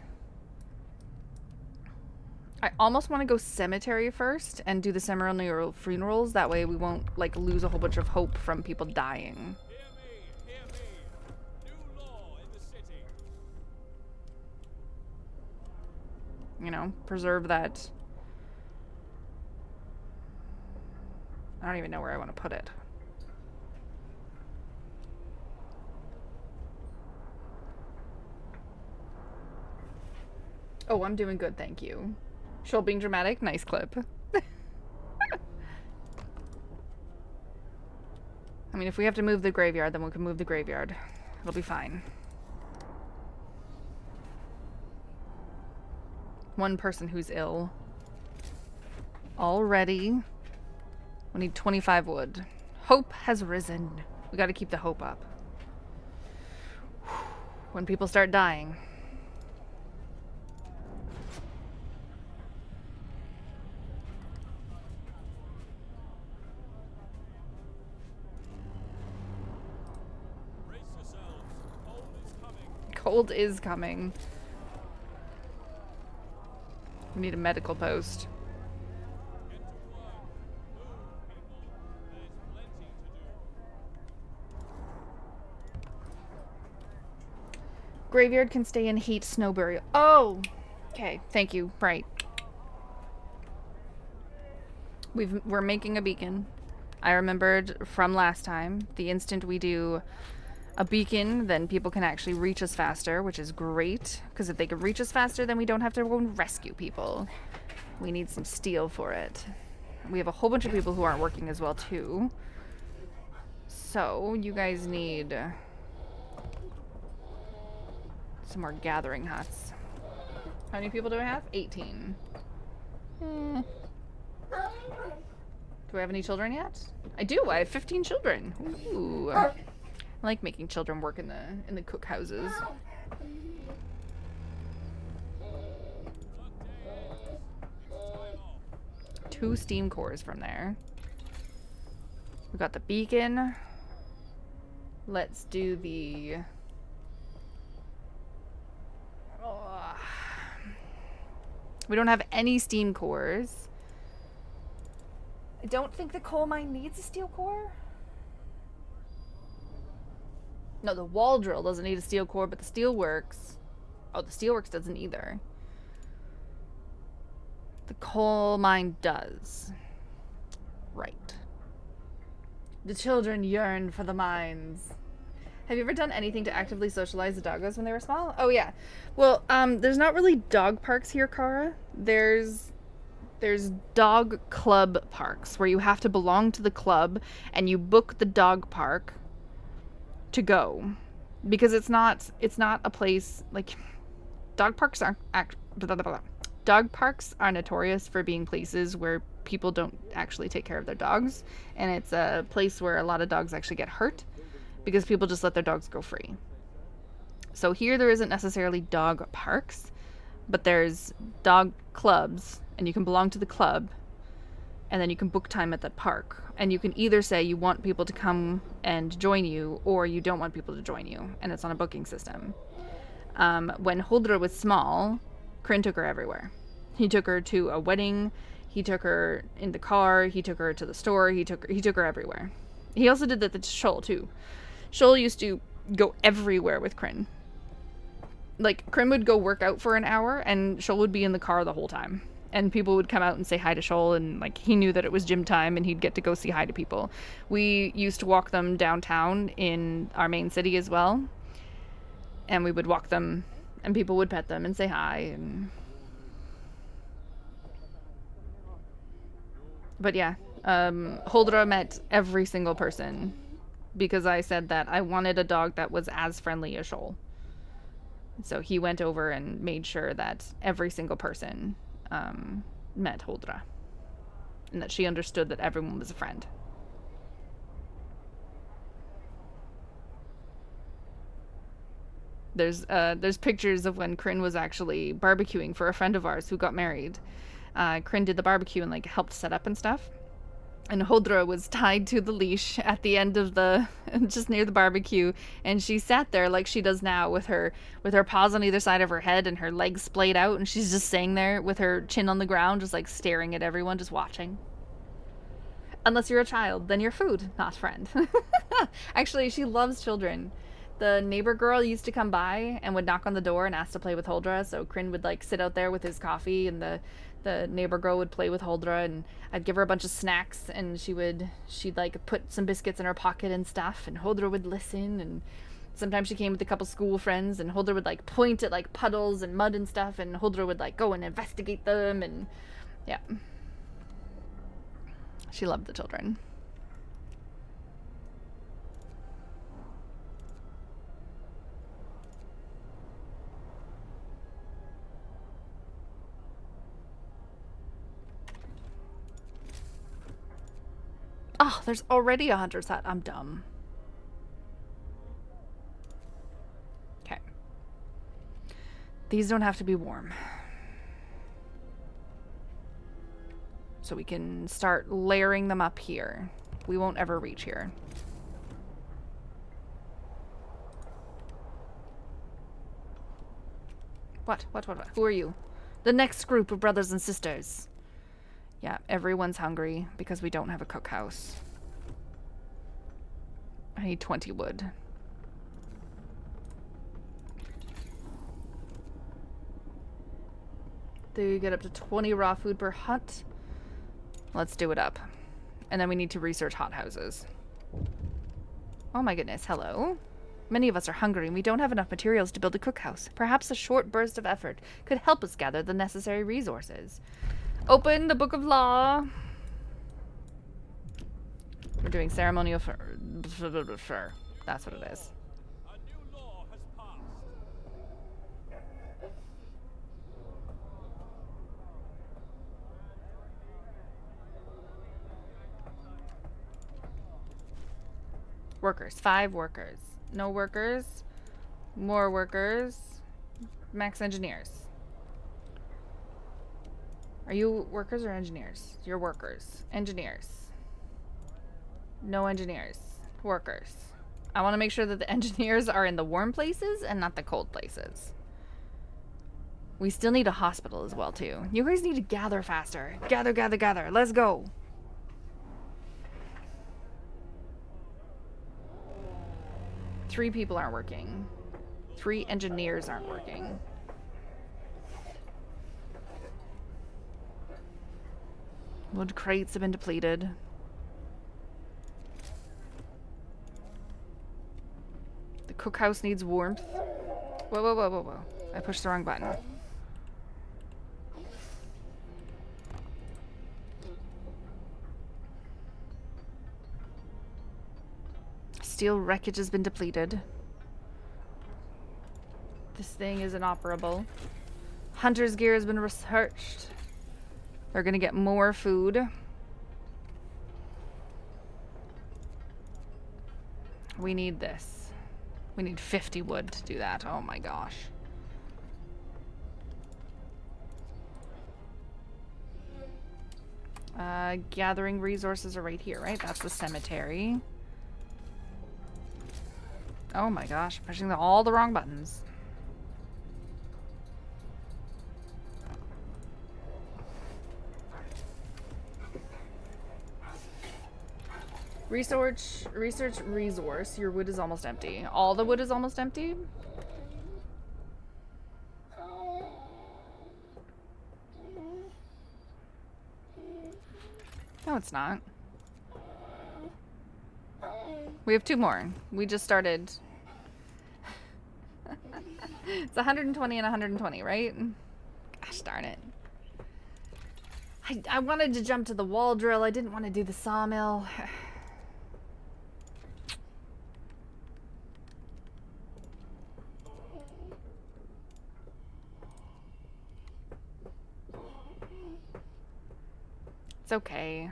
I almost want to go cemetery first and do the ceremonial funerals. That way we won't, like, lose a whole bunch of hope from people dying. Hear me. New law in the city. You know, preserve that. I don't even know where I want to put it. Oh, I'm doing good, thank you. Shoal being dramatic, nice clip. I mean, if we have to move the graveyard, then we can move the graveyard. It'll be fine. One person who's ill. Already. We need 25 wood. Hope has risen. We gotta keep the hope up. When people start dying. Cold is coming. We need a medical post. Graveyard can stay in heat, snow burial. Oh! Okay, thank you. Right. We're making a beacon. I remembered from last time, the instant we do a beacon, then people can actually reach us faster, which is great. Because if they can reach us faster, then we don't have to go and rescue people. We need some steel for it. We have a whole bunch of people who aren't working as well, too. So, you guys need some more gathering huts. How many people do I have? 18. Do I have any children yet? I do. I have 15 children. Ooh. I like making children work in the cookhouses. Two steam cores from there. We got the beacon. Let's do the... We don't have any steam cores. I don't think the coal mine needs a steel core. No, the wall drill doesn't need a steel core, but the steelworks... Oh, the steelworks doesn't either. The coal mine does. Right. The children yearn for the mines. Have you ever done anything to actively socialize the doggos when they were small? Oh, yeah. Well, there's not really dog parks here, Kara. There's dog club parks where you have to belong to the club and you book the dog park to go, because it's not a place like dog parks are notorious for being places where people don't actually take care of their dogs, and it's a place where a lot of dogs actually get hurt because people just let their dogs go free. So here there isn't necessarily dog parks, but there's dog clubs, and you can belong to the club, and then you can book time at that park. And you can either say you want people to come and join you, or you don't want people to join you, and it's on a booking system. When Huldra was small, Kryn took her everywhere. He took her to a wedding. He took her in the car. He took her to the store. He took her everywhere. He also did that to Shoal too. Shoal used to go everywhere with Kryn. Like, Kryn would go work out for an hour, and Shoal would be in the car the whole time. And people would come out and say hi to Shoal, and, like, he knew that it was gym time, and he'd get to go say hi to people. We used to walk them downtown in our main city as well. And we would walk them, and people would pet them and say hi, and... But yeah, Huldra met every single person because I said that I wanted a dog that was as friendly as Shoal. So he went over and made sure that every single person met Huldra and that she understood that everyone was a friend. There's pictures of when Kryn was actually barbecuing for a friend of ours who got married. Kryn did the barbecue and like helped set up and stuff. And Huldra was tied to the leash at the end of just near the barbecue, and she sat there like she does now with her paws on either side of her head and her legs splayed out, and she's just sitting there with her chin on the ground, just like staring at everyone, just watching. Unless you're a child, then you're food, not friend. Actually, she loves children. The neighbor girl used to come by and would knock on the door and ask to play with Huldra, so Kryn would like sit out there with his coffee, and the neighbor girl would play with Huldra, and I'd give her a bunch of snacks, and she'd like put some biscuits in her pocket and stuff, and Huldra would listen, and sometimes she came with a couple school friends, and Huldra would like point at like puddles and mud and stuff, and Huldra would like go and investigate them, and yeah. She loved the children. Oh, there's already a hunter's hut. I'm dumb. Okay. These don't have to be warm. So we can start layering them up here. We won't ever reach here. What? Who are you? The next group of brothers and sisters. Yeah, everyone's hungry because we don't have a cookhouse. I need 20 wood. Do you get up to 20 raw food per hut? Let's do it up. And then we need to research hothouses. Oh my goodness, hello. Many of us are hungry and we don't have enough materials to build a cookhouse. Perhaps a short burst of effort could help us gather the necessary resources. Open the Book of Law. We're doing ceremonial fur. That's what it is. A new law has passed. Workers. 5 workers. No workers. More workers. Max engineers. Are you workers or engineers? You're workers. Engineers. No engineers. Workers. I want to make sure that the engineers are in the warm places and not the cold places. We still need a hospital as well, too. You guys need to gather faster. Gather, gather, gather. Let's go. Three people aren't working. 3 engineers aren't working. Wood crates have been depleted. The cookhouse needs warmth. Whoa, whoa, whoa, whoa, whoa. I pushed the wrong button. Steel wreckage has been depleted. This thing is inoperable. Hunter's gear has been researched. They're gonna get more food. We need this. We need 50 wood to do that. Oh my gosh. Gathering resources are right here, right? That's the cemetery. Oh my gosh, I'm pushing all the wrong buttons. Research resource. Your wood is almost empty. All the wood is almost empty? No, it's not. We have 2 more. We just started. It's 120 and 120, right? Gosh darn it. I wanted to jump to the wall drill. I didn't want to do the sawmill. It's okay.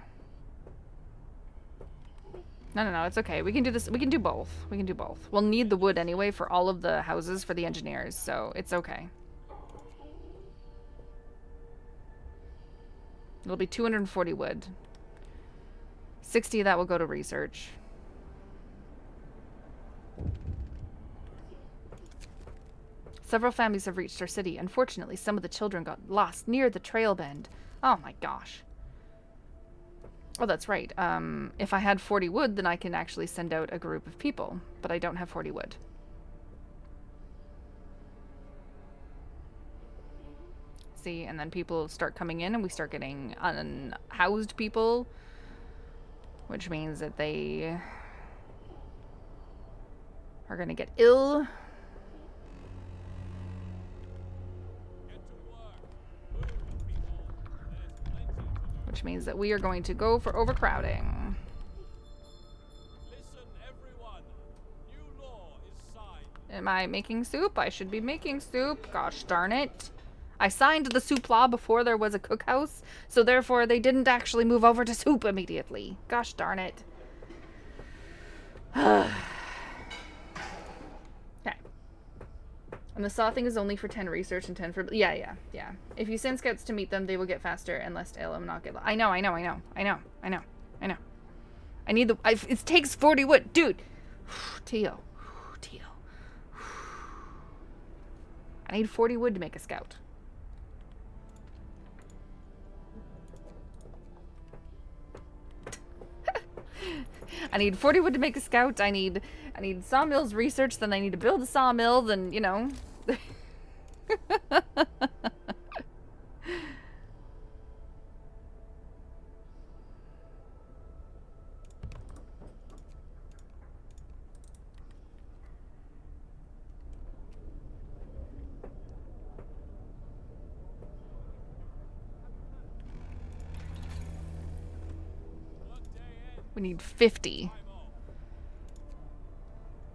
No, it's okay. We can do this. We can do both. We can do both. We'll need the wood anyway for all of the houses for the engineers, so it's okay. It'll be 240 wood. 60 of that will go to research. Several families have reached our city. Unfortunately, some of the children got lost near the trail bend. Oh my gosh. Oh, that's right. If I had 40 wood, then I can actually send out a group of people. But I don't have 40 wood. See, and then people start coming in and we start getting unhoused people. Which means that they are going to get ill. Which means that we are going to go for overcrowding. Listen, everyone. New law is signed. Am I making soup? I should be making soup. Gosh darn it. I signed the soup law before there was a cookhouse, so therefore they didn't actually move over to soup immediately. Gosh darn it. Okay. And the saw thing is only for 10 research and 10 for... Yeah. If you send scouts to meet them, they will get faster and less to ALM not get... I know. I need the... it takes 40 wood. Dude. Teal. I need 40 wood to make a scout. I need 40 wood to make a scout. I need sawmills research, then I need to build a sawmill, then, you know. We need 50.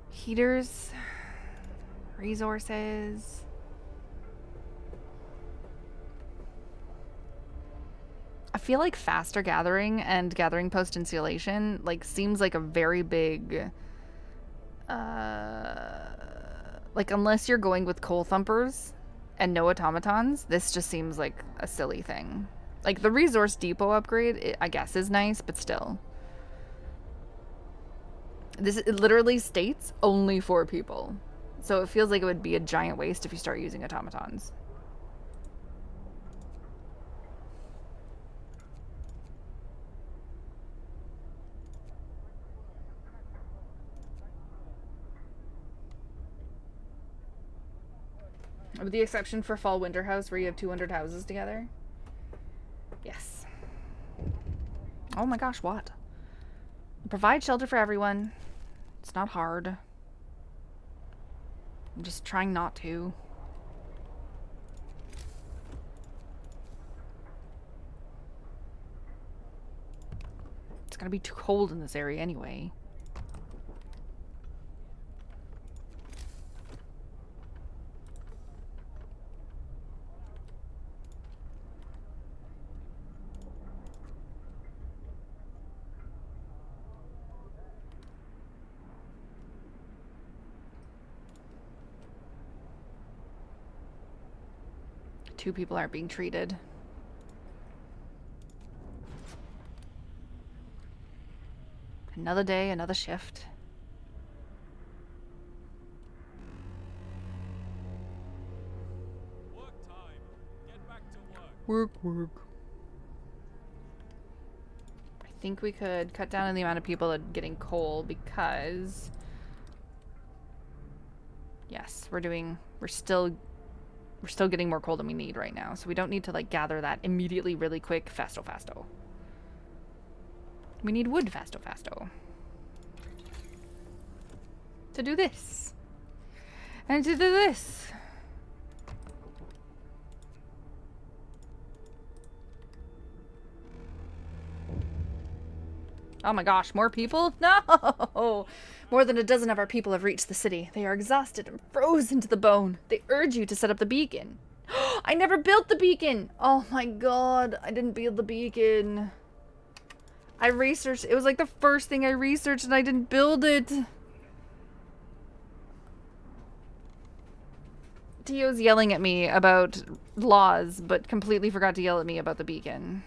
Heaters. Resources. I feel like faster gathering and gathering post insulation like seems like a very big like unless you're going with coal thumpers and no automatons, this just seems like a silly thing. Like the resource depot upgrade, I guess is nice, but still. It literally states only 4 people. So it feels like it would be a giant waste if you start using automatons. With the exception for fall winter house where you have 200 houses together. Yes. Oh my gosh, what? Provide shelter for everyone. It's not hard. I'm just trying not to. It's gonna be too cold in this area anyway. Two people aren't being treated. Another day, another shift. Work time. Get back to work. Work. I think we could cut down on the amount of people that are getting coal because... Yes, we're still getting more coal than we need right now. So we don't need to like gather that immediately really quick fasto. We need wood fasto. To do this. And to do this. Oh my gosh, more people? No! More than a dozen of our people have reached the city. They are exhausted and frozen to the bone. They urge you to set up the beacon. I never built the beacon! Oh my god, I didn't build the beacon. I researched, it was like the first thing I researched and I didn't build it. Tio's yelling at me about laws, but completely forgot to yell at me about the beacon.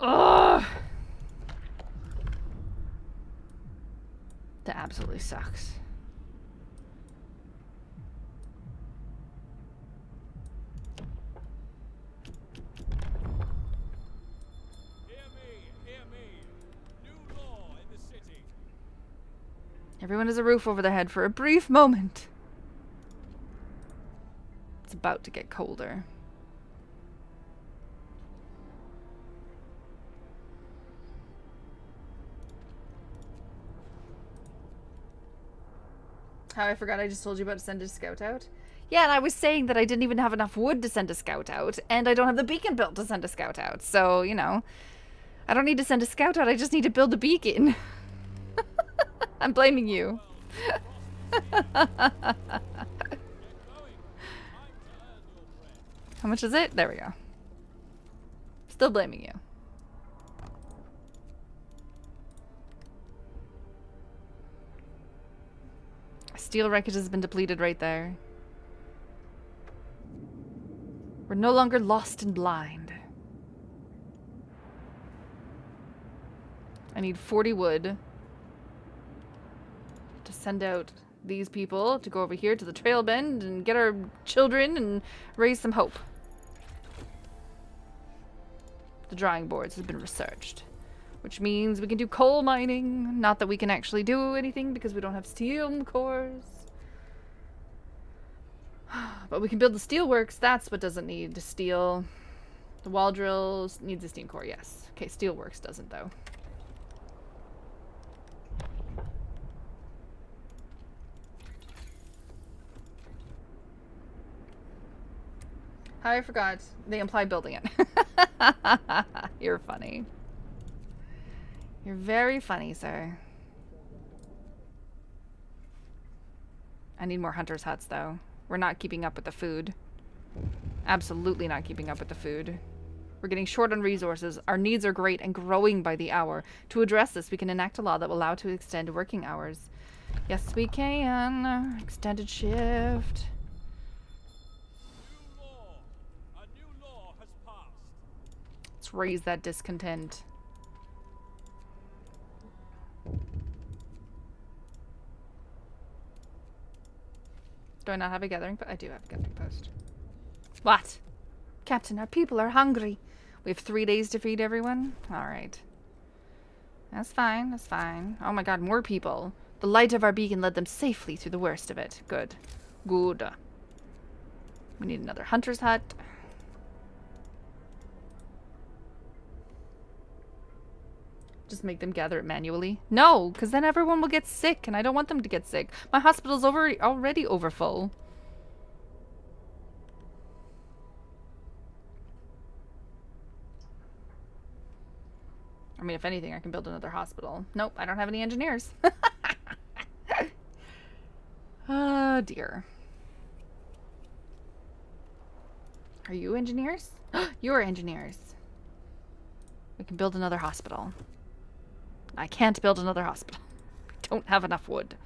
Ugh! That absolutely sucks. Hear me. New law in the city. Everyone has a roof over their head for a brief moment. It's about to get colder. How I forgot I just told you about to send a scout out? Yeah, and I was saying that I didn't even have enough wood to send a scout out, and I don't have the beacon built to send a scout out. So, you know, I don't need to send a scout out, I just need to build a beacon. I'm blaming you. How much is it? There we go. Still blaming you. Steel wreckage has been depleted right there. We're no longer lost and blind. I need 40 wood to send out these people to go over here to the trail bend and get our children and raise some hope. The drawing boards have been researched, which means we can do coal mining. Not that we can actually do anything because we don't have steel cores. But we can build the steelworks. That's what doesn't need steel. The wall drills needs a steam core, yes. Okay, steelworks doesn't though. I forgot. They imply building it. You're funny. You're very funny, sir. I need more hunters' huts, though. We're not keeping up with the food. Absolutely not keeping up with the food. We're getting short on resources. Our needs are great and growing by the hour. To address this, we can enact a law that will allow to extend working hours. Yes, we can. Extended shift. A new law has passed. Let's raise that discontent. Do I not have a gathering post? I do have a gathering post. What? Captain, our people are hungry. We have 3 days to feed everyone? Alright. That's fine, that's fine. Oh my god, more people. The light of our beacon led them safely through the worst of it. Good. Good. We need another hunter's hut. Just make them gather it manually? No, because then everyone will get sick, and I don't want them to get sick. My hospital's already overfull. I mean, if anything, I can build another hospital. Nope, I don't have any engineers. Oh, dear. Are you engineers? You're engineers. We can build another hospital. I can't build another hospital. I don't have enough wood.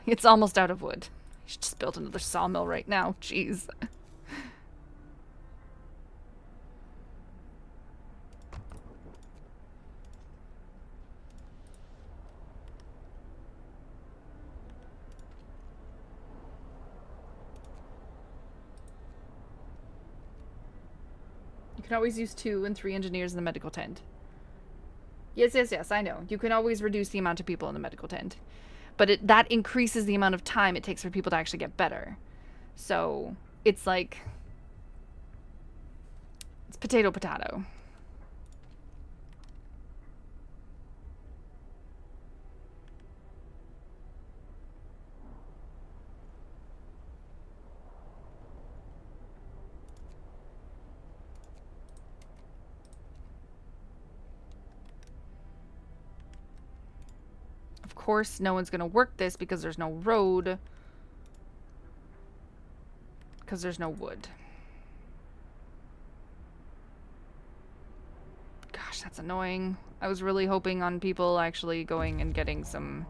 It's almost out of wood. I should just build another sawmill right now. Jeez. You can always use 2 and 3 engineers in the medical tent. Yes, yes, yes, I know. You can always reduce the amount of people in the medical tent. But that increases the amount of time it takes for people to actually get better. So, it's like... It's potato, potato. Of course, no one's gonna work this because there's no road. Because there's no wood. Gosh, that's annoying. I was really hoping on people actually going and getting some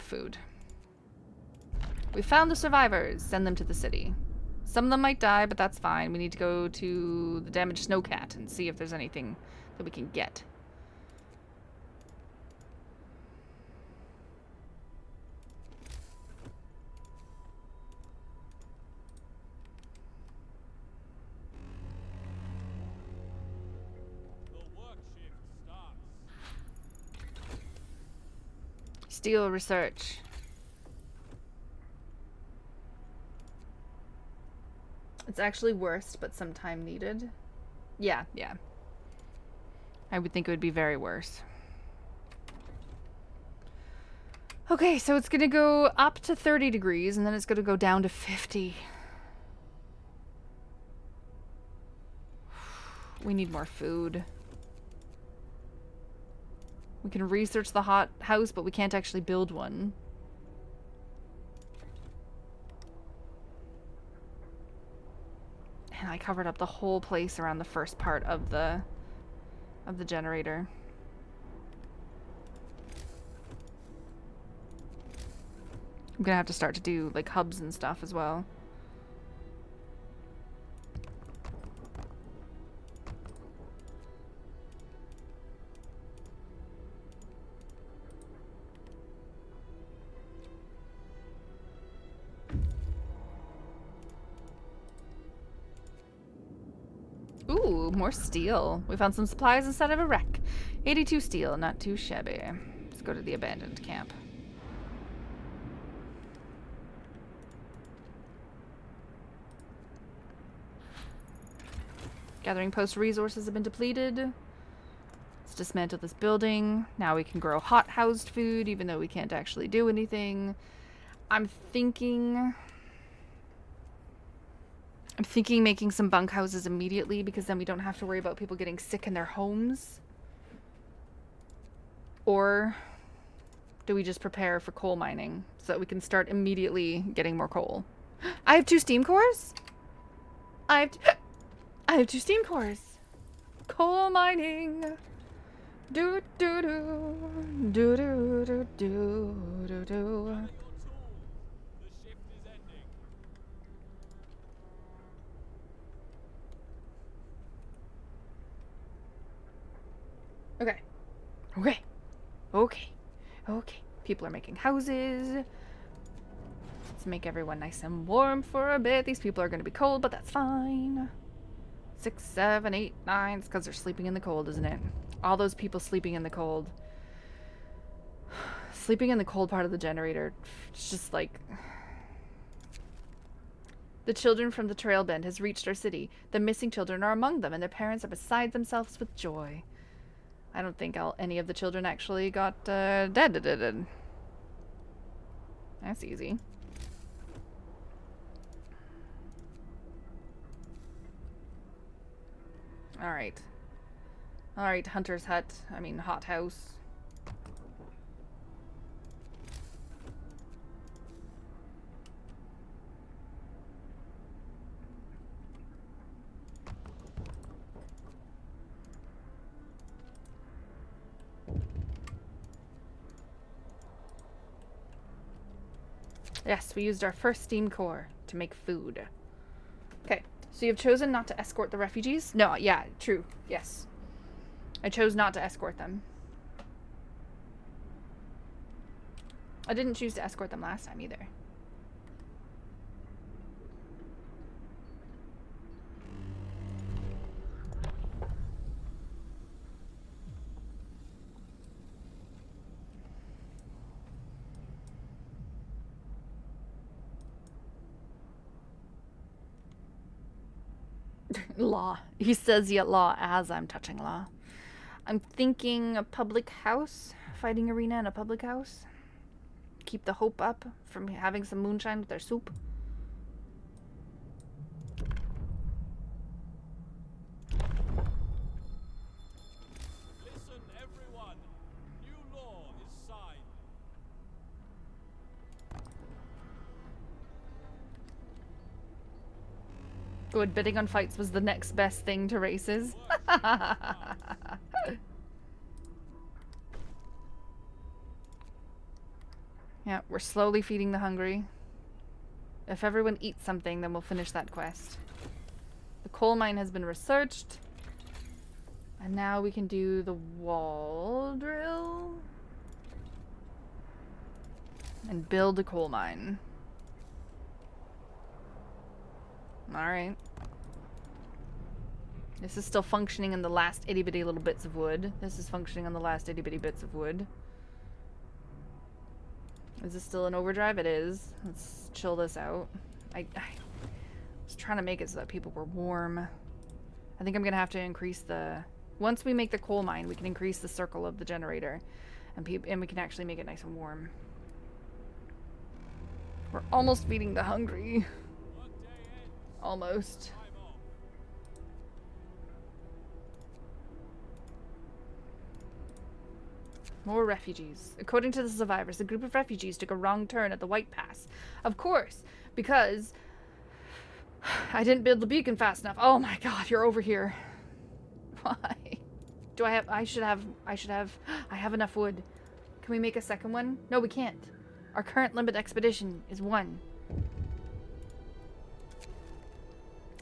food. We found the survivors. Send them to the city. Some of them might die, but that's fine. We need to go to the damaged snowcat and see if there's anything that we can get. Steel research. It's actually worse, but some time needed. Yeah, yeah. I would think it would be very worse. Okay, so it's gonna go up to 30 degrees, and then it's gonna go down to 50. We need more food. We can research the hot house, but we can't actually build one. And I covered up the whole place around the first part of the generator. I'm gonna have to start to do like hubs and stuff as well. Ooh, more steel. We found some supplies inside of a wreck. 82 steel, not too shabby. Let's go to the abandoned camp. Gathering post resources have been depleted. Let's dismantle this building. Now we can grow hot-housed food, even though we can't actually do anything. I'm thinking making some bunkhouses immediately, because then we don't have to worry about people getting sick in their homes. Or do we just prepare for coal mining so that we can start immediately getting more coal? I have 2 steam cores? I have 2 steam cores. Coal mining. Do do do do do do do do do. Okay. Okay. Okay. Okay. People are making houses. Let's make everyone nice and warm for a bit. These people are going to be cold, but that's fine. 6, 7, 8, 9. It's because they're sleeping in the cold, isn't it? All those people sleeping in the cold. Sleeping in the cold part of the generator. It's just like... The children from the trail bend has reached our city. The missing children are among them, and their parents are beside themselves with joy. I don't think any of the children actually got dead. That's easy. Alright. Alright, Hunter's Hut. I mean, hot house. Yes, we used our first steam core to make food. Okay, so you've chosen not to escort the refugees? No, yeah, true. Yes. I chose not to escort them. I didn't choose to escort them last time either. Law. He says yet law as I'm touching law. I'm thinking a public house, fighting arena in a public house. Keep the hope up from having some moonshine with their soup. Listen, everyone. New law is signed. Good, bidding on fights was the next best thing to races. Yeah, we're slowly feeding the hungry. If everyone eats something, then we'll finish that quest. The coal mine has been researched. And now we can do the wall drill. And build a coal mine. Alright. This is still functioning in the last itty bitty little bits of wood. This is functioning on the last itty bitty bits of wood. Is this still in overdrive? It is. Let's chill this out. I was trying to make it so that people were warm. I think I'm gonna have to increase the... Once we make the coal mine, we can increase the circle of the generator. And we can actually make it nice and warm. We're almost feeding the hungry. Almost. More refugees. According to the survivors, a group of refugees took a wrong turn at the White Pass. Of course, because I didn't build the beacon fast enough. Oh my god, you're over here. Why? Do I have... I have enough wood. Can we make a second one? No, we can't. Our current limit expedition is 1.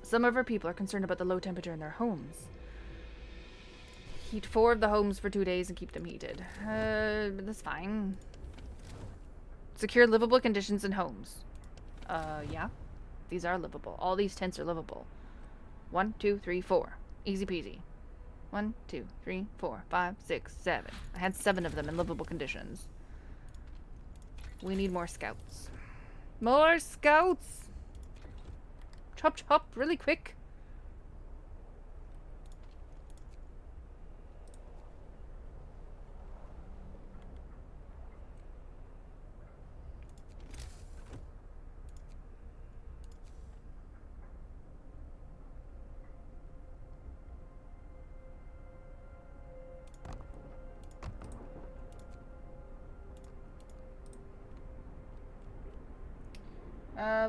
Some of our people are concerned about the low temperature in their homes. Heat 4 of the homes for 2 days and keep them heated. That's fine. Secure livable conditions in homes. Yeah. These are livable. All these tents are livable. 1, 2, 3, 4. Easy peasy. 1, 2, 3, 4, 5, 6, 7. I had 7 of them in livable conditions. We need more scouts. More scouts! Chop chop, really quick.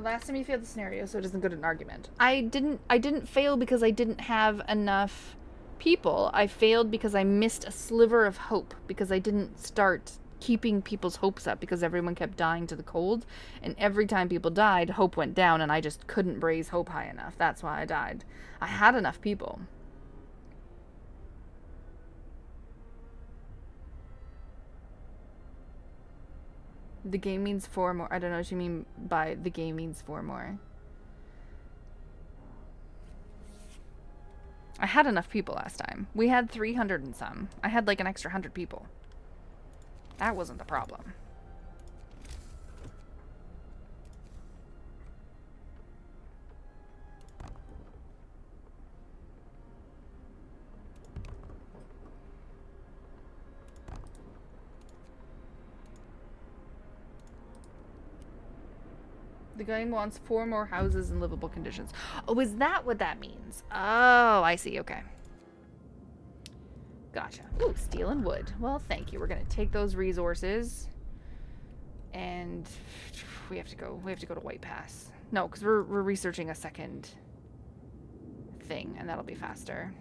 Last time you failed the scenario, so it doesn't go to an argument. I didn't fail because I didn't have enough people. I failed because I missed a sliver of hope, because I didn't start keeping people's hopes up, because everyone kept dying to the cold, and every time people died, hope went down, and I just couldn't raise hope high enough. That's why I died. I had enough people. The game means 4 more. I don't know what you mean by the game means 4 more. I had enough people last time. We had 300 and some. I had like an extra 100 people. That wasn't the problem. The game wants 4 more houses in livable conditions. Oh, is that what that means? Oh, I see. Okay. Gotcha. Ooh, steel and wood. Well, thank you. We're gonna take those resources, and we have to go to White Pass. No, because we're researching a second thing, and that'll be faster.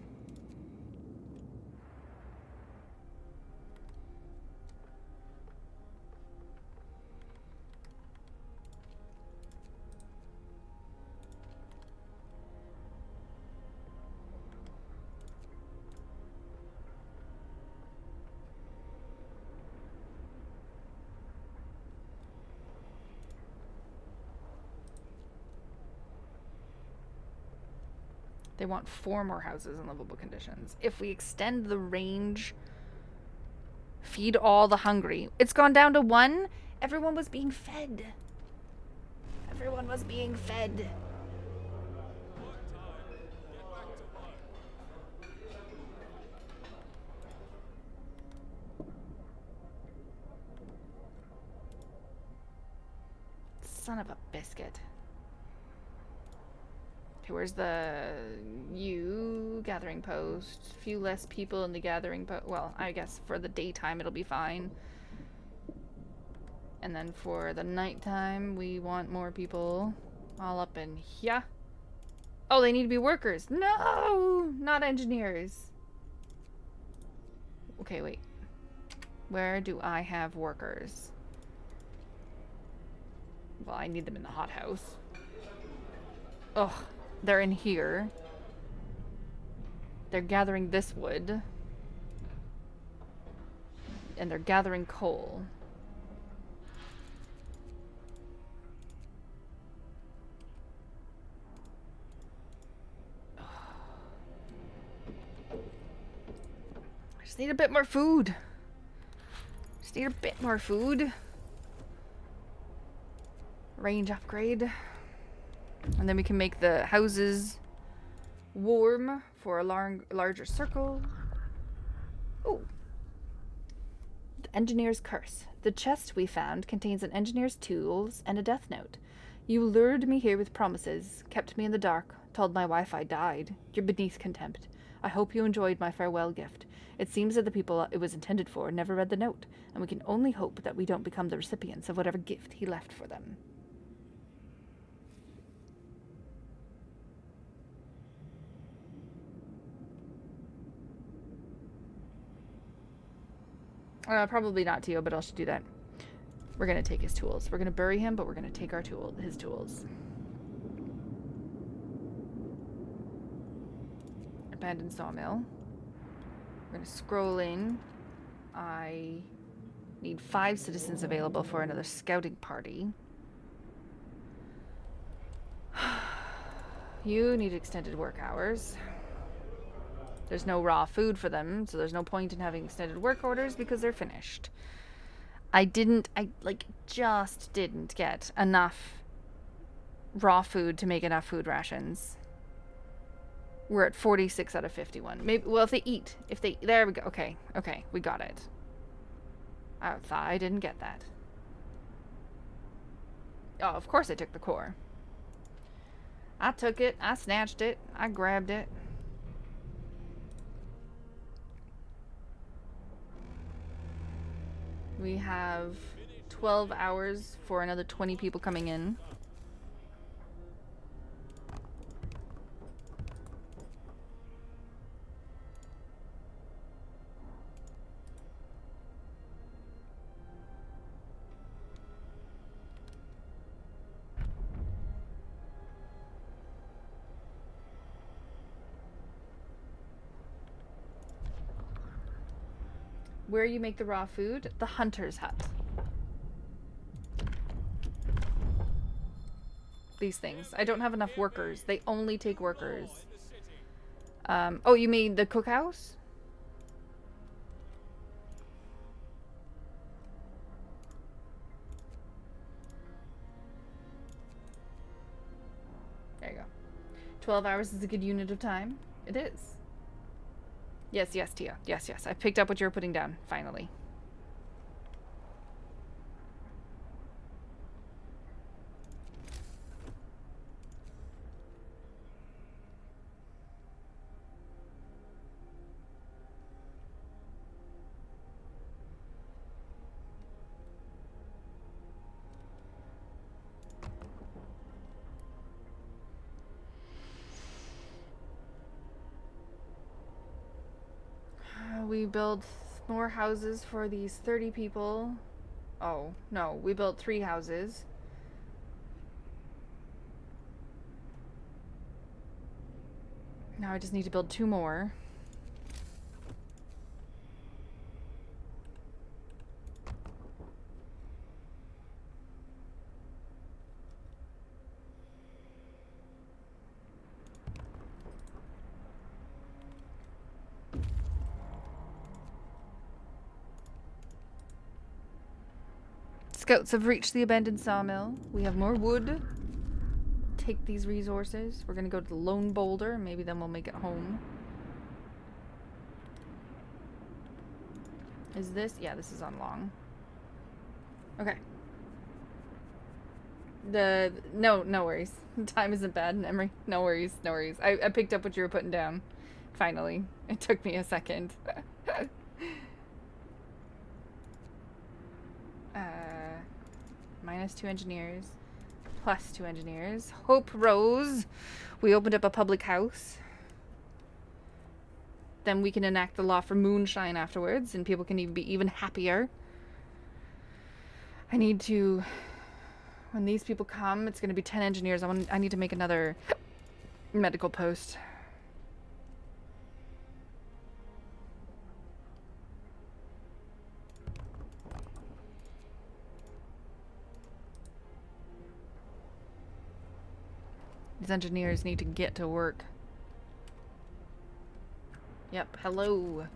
They want 4 more houses in livable conditions. If we extend the range, feed all the hungry. It's gone down to 1. Everyone was being fed. Everyone was being fed. son of a biscuit. Okay, where's the gathering post? Few less people in the gathering post. Well, I guess for the daytime it'll be fine. And then for the nighttime, we want more people all up in here. Oh, they need to be workers. No, not engineers. Okay, wait. Where do I have workers? Well, I need them in the hothouse. Ugh, they're in here. They're gathering this wood. And they're gathering coal. I just need a bit more food. Just need a bit more food. Range upgrade. And then we can make the houses warm for a larger circle. Ooh. The engineer's curse. The chest we found contains an engineer's tools and a death note. You lured me here with promises, kept me in the dark, told my Wi-Fi died. You're beneath contempt. I hope you enjoyed my farewell gift. It seems that the people it was intended for never read the note, and we can only hope that we don't become the recipients of whatever gift he left for them. Probably not Tio, but I'll do that. We're gonna take his tools. We're gonna bury him, but we're gonna take his tools. Abandoned sawmill. We're gonna scroll in. I need 5 citizens available for another scouting party. You need extended work hours. There's no raw food for them, so there's no point in having extended work orders because they're finished. I just didn't get enough raw food to make enough food rations. We're at 46 out of 51. Maybe, well, there we go. Okay, we got it. I thought I didn't get that. Oh, of course I took the core. I took it, I snatched it, I grabbed it. We have 12 hours for another 20 people coming in. Where you make the raw food? The hunter's hut. These things. I don't have enough workers. They only take workers. Oh, you mean the cookhouse? There you go. 12 hours is a good unit of time. It is. Yes, Tia. Yes. I picked up what you were putting down, finally. We build more houses for these 30 people. Oh, no, we built 3 houses. Now I just need to build 2 more. Scouts have reached the abandoned sawmill. We have more wood. Take these resources. We're gonna go to the Lone Boulder. Maybe then we'll make it home. Is this? Yeah, this is on long. Okay. No worries. Time isn't bad, Emery. No worries, no worries. I picked up what you were putting down. Finally. It took me a second. -2 engineers. +2 engineers. Hope rose. We opened up a public house. Then we can enact the law for moonshine afterwards, and people can even be even happier. I need to... When these people come, it's going to be 10 engineers. I need to make another medical post. These engineers need to get to work. Yep, hello.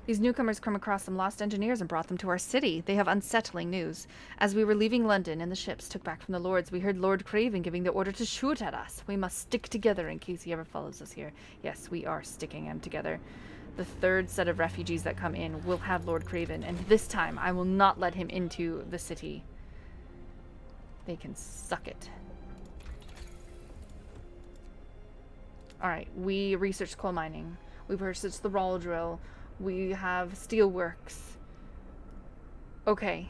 These newcomers come across some lost engineers and brought them to our city. They have unsettling news. As we were leaving London and the ships took back from the lords, we heard Lord Craven giving the order to shoot at us. We must stick together in case he ever follows us here. Yes, we are sticking them together. The third set of refugees that come in will have Lord Craven, and this time I will not let him into the city. They can suck it. Alright, we researched coal mining. We researched the raw drill. We have steelworks. Okay.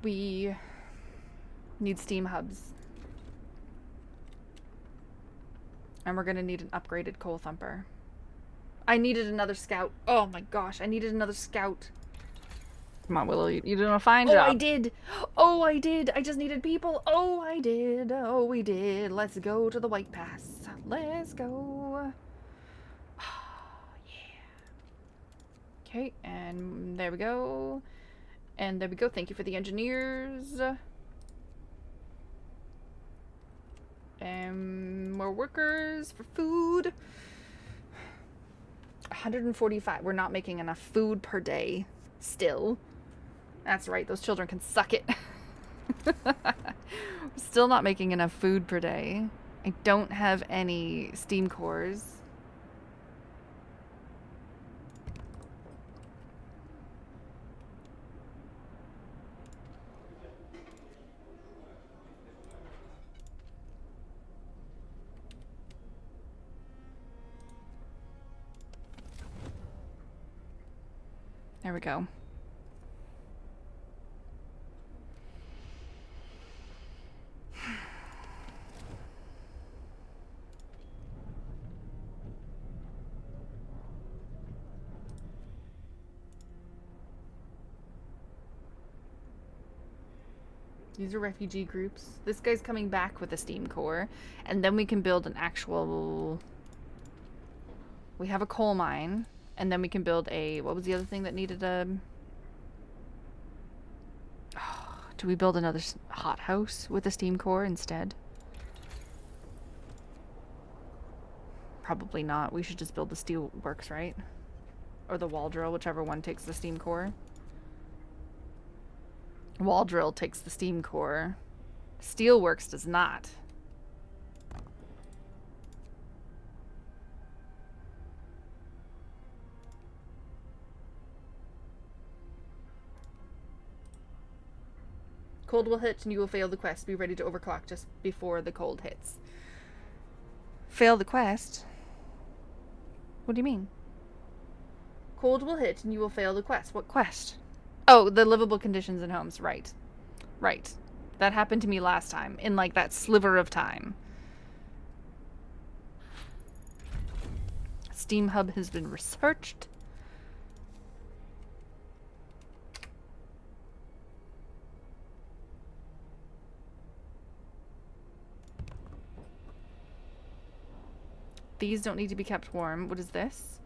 We need steam hubs. And we're gonna need an upgraded coal thumper. I needed another scout. Oh my gosh, I needed another scout. Come on, Willow, you doing a fine job. Oh, I did. Oh, I did. I just needed people. Oh, I did. Oh, we did. Let's go to the White Pass. Let's go. Okay, and there we go. And there we go. Thank you for the engineers. And more workers for food. 145. We're not making enough food per day still. That's right. Those children can suck it. We're still not making enough food per day. I don't have any steam cores. There we go. These are refugee groups. This guy's coming back with a steam core, and then we can build an actual... We have a coal mine, and then we can build a... What was the other thing that needed a... Oh, do we build another hothouse with a steam core instead? Probably not. We should just build the steel works, right? Or the wall drill, whichever one takes the steam core. Wall drill takes the steam core. Steelworks does not. Cold will hit and you will fail the quest. Be ready to overclock just before the cold hits. Fail the quest? What do you mean? Cold will hit and you will fail the quest. What quest? Oh, the livable conditions in homes. Right. Right. That happened to me last time, in like that sliver of time. Steam hub has been researched. These don't need to be kept warm. What is this?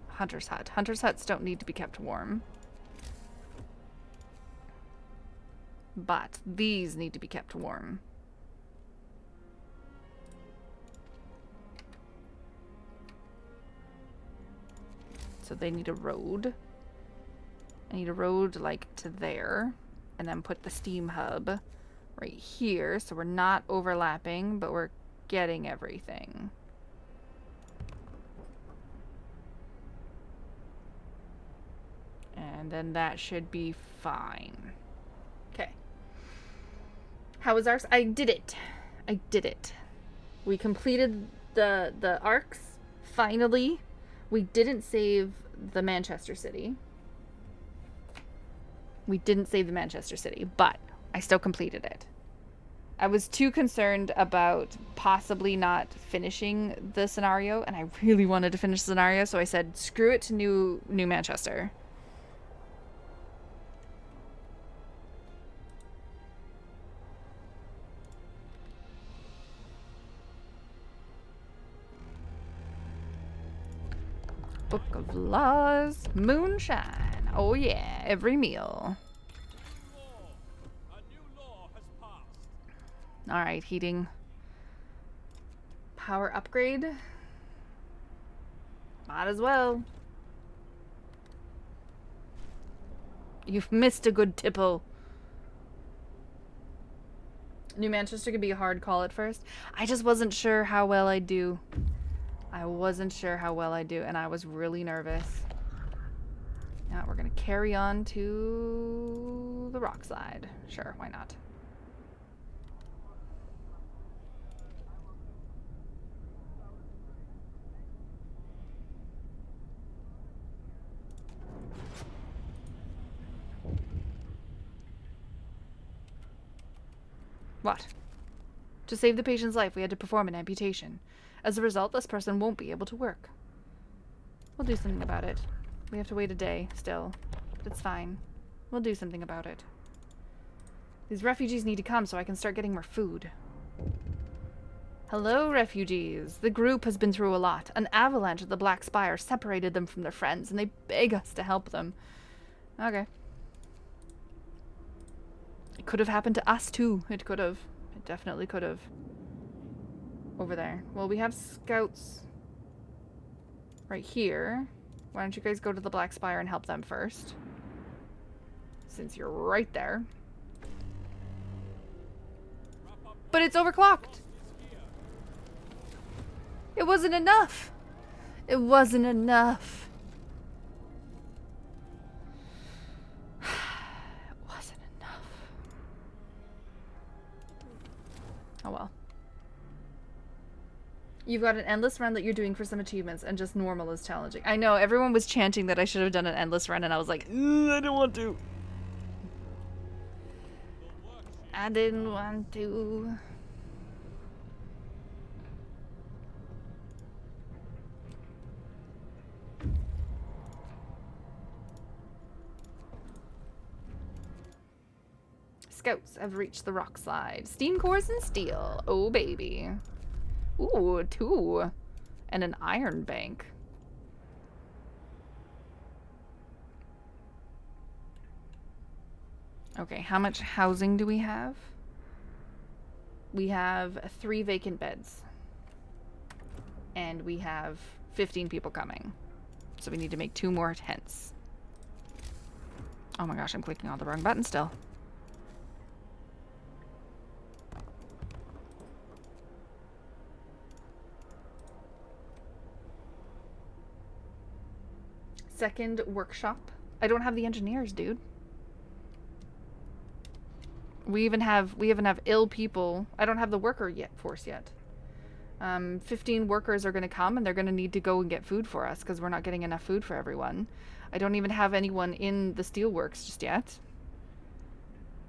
Hunter's hut. Hunter's huts don't need to be kept warm. But these need to be kept warm. So they need a road. I need a road like to there. And then put the steam hub right here. So we're not overlapping, but we're getting everything. And then that should be fine. Okay. How was Arks? I did it. I did it. We completed the Arks. Finally. We didn't save the Manchester City. We didn't save the Manchester City, but I still completed it. I was too concerned about possibly not finishing the scenario, and I really wanted to finish the scenario, so I said, screw it to New Manchester. Book of Laws, moonshine. Oh yeah, every meal. Alright, heating. Power upgrade. Might as well. You've missed a good tipple. New Manchester could be a hard call at first. I just wasn't sure how well I'd do. I wasn't sure how well I'd do, and I was really nervous. Now we're gonna carry on to the rock slide. Sure, why not? What? To save the patient's life, we had to perform an amputation. As a result, this person won't be able to work. We'll do something about it. We have to wait a day, still. But it's fine. We'll do something about it. These refugees need to come so I can start getting more food. Hello, refugees. The group has been through a lot. An avalanche at the Black Spire separated them from their friends, and they beg us to help them. Okay. It could have happened to us, too. It could have. It definitely could have. Over there. Well, we have scouts right here. Why don't you guys go to the Black Spire and help them first? Since you're right there. But it's overclocked! It wasn't enough! It wasn't enough. It wasn't enough. Oh well. You've got an endless run that you're doing for some achievements, and just normal is challenging. I know, everyone was chanting that I should have done an endless run, and I was like, I don't want to. I didn't want to. Scouts have reached the rock slide. Steam cores and steel. Oh, baby. Ooh, 2. And an iron bank. Okay, how much housing do we have? We have 3 vacant beds. And we have 15 people coming. So we need to make 2 more tents. Oh my gosh, I'm clicking on the wrong button still. Second workshop. I don't have the engineers, dude. We even have ill people. I don't have the worker force yet. 15 workers are going to come, and they're going to need to go and get food for us because we're not getting enough food for everyone. I don't even have anyone in the steelworks just yet.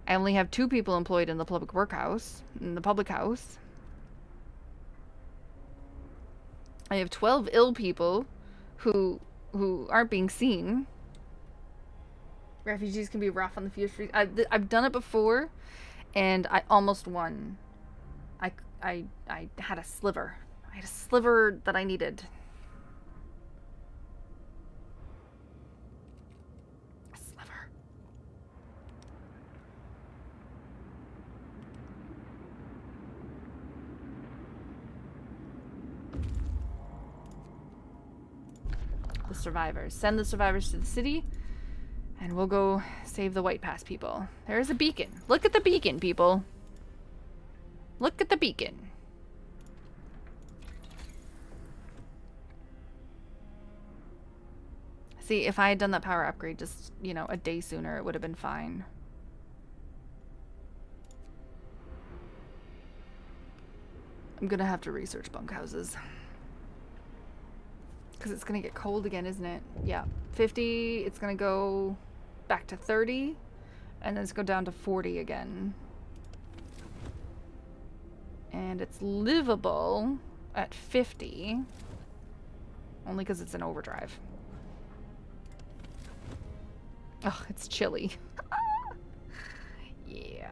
I only have 2 people employed in the public workhouse, in the public house. I have 12 ill people who aren't being seen. Refugees can be rough on the few streets. I've done it before, and I almost won. I had a sliver. I had a sliver that I needed. A sliver. The survivors. Send the survivors to the city, and we'll go save the White Pass people. There's a beacon. Look at the beacon, people. Look at the beacon. See, if I had done that power upgrade just, you know, a day sooner, it would have been fine. I'm gonna have to research bunkhouses. Because it's gonna get cold again, isn't it? Yeah. 50, it's gonna go back to 30, and then it's go down to 40 again. And it's livable at 50, only because it's an overdrive. Oh, it's chilly. Yeah.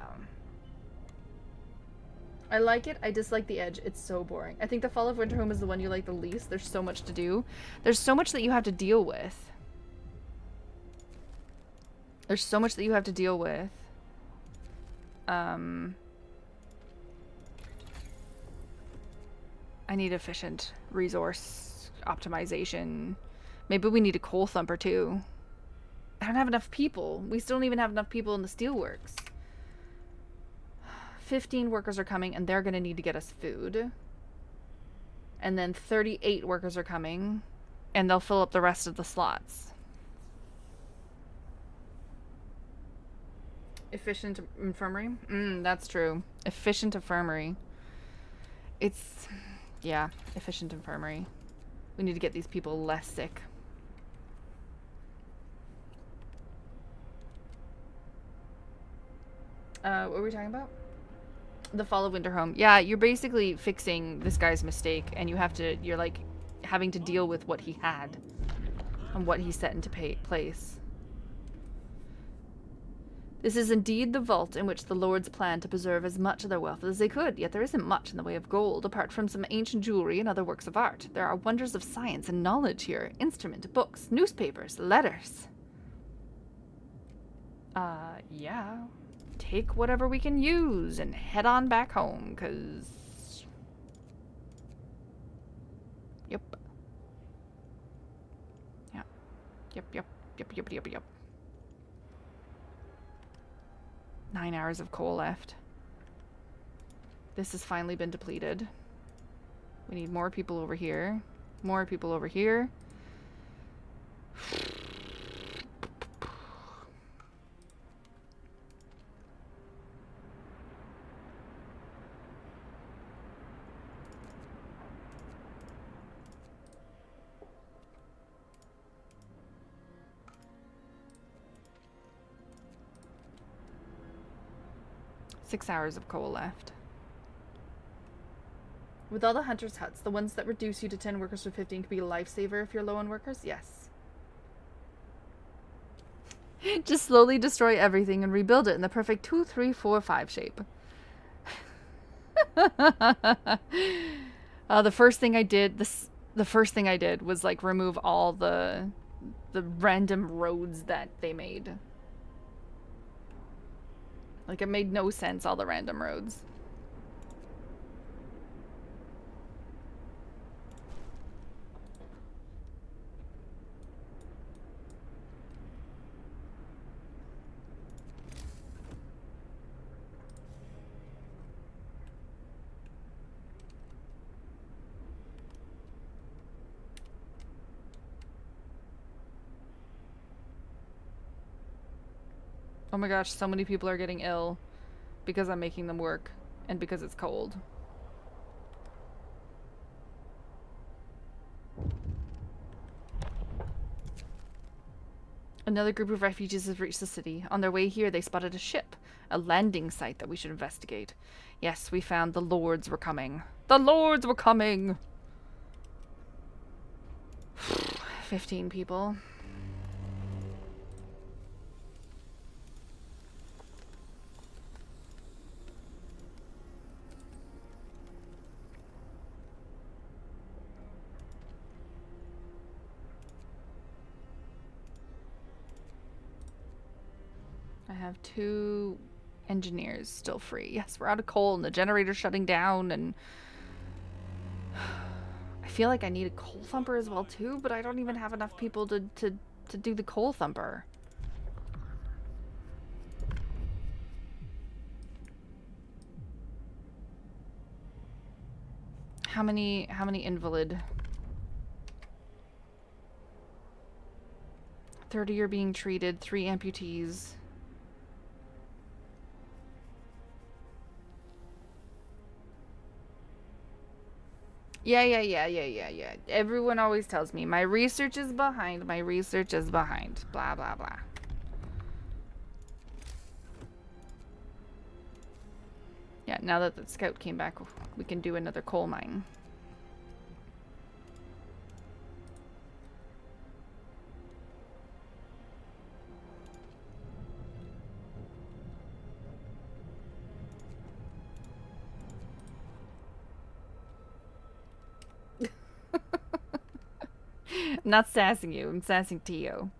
I like it. I dislike the edge. It's so boring. I think the Fall of Winterhome is the one you like the least. There's so much to do. There's so much that you have to deal with. There's so much that you have to deal with. I need efficient resource optimization. Maybe we need a coal thumper too. I don't have enough people. We still don't even have enough people in the steelworks. 15 workers are coming, and they're going to need to get us food. And then 38 workers are coming, and they'll fill up the rest of the slots. Efficient infirmary? That's true. Efficient infirmary. It's... yeah, efficient infirmary. We need to get these people less sick. What were we talking about? The Fall of Winterhome. Yeah, you're basically fixing this guy's mistake, and you're like having to deal with what he had and what he set into place. This is indeed the vault in which the lords planned to preserve as much of their wealth as they could, yet there isn't much in the way of gold, apart from some ancient jewelry and other works of art. There are wonders of science and knowledge here. Instrument, books, newspapers, letters. Yeah. Take whatever we can use and head on back home, 'cause... Yep. Yeah. Yep. 9 hours of coal left. This has finally been depleted. We need more people over here. More people over here. 6 hours of coal left. With all the hunters' huts, the ones that reduce you to 10 workers from 15 could be a lifesaver if you're low on workers? Yes. Just slowly destroy everything and rebuild it in the perfect 2, 3, 4, 5 shape. The first thing I did was like remove all the random roads that they made. Like, it made no sense, all the random roads. Oh my gosh, so many people are getting ill because I'm making them work and because it's cold. Another group of refugees has reached the city. On their way here, they spotted a ship, a landing site that we should investigate. Yes, we found the lords were coming. The lords were coming! 15 people. I have 2 engineers still free. Yes, we're out of coal and the generator's shutting down, and I feel like I need a coal thumper as well too, but I don't even have enough people to do the coal thumper. How many invalid? 30 are being treated, 3 amputees. Yeah. Everyone always tells me my research is behind. My research is behind. Blah, blah, blah. Yeah, now that the scout came back, we can do another coal mine. I'm not sassing you, I'm sassing Tio.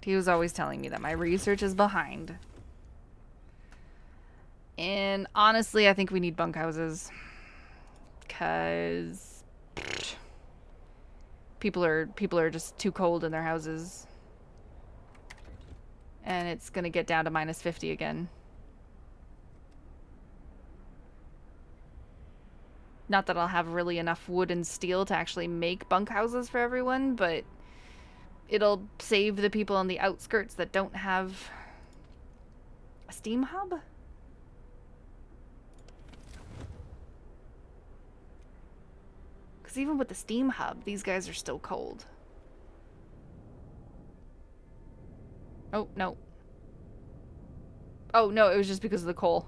Tio's always telling me that my research is behind. And honestly, I think we need bunkhouses. Because people are just too cold in their houses. And it's gonna get down to -50 again. Not that I'll have really enough wood and steel to actually make bunkhouses for everyone, but it'll save the people on the outskirts that don't have a steam hub. Because even with the steam hub, these guys are still cold. Oh, no. Oh, no, it was just because of the coal.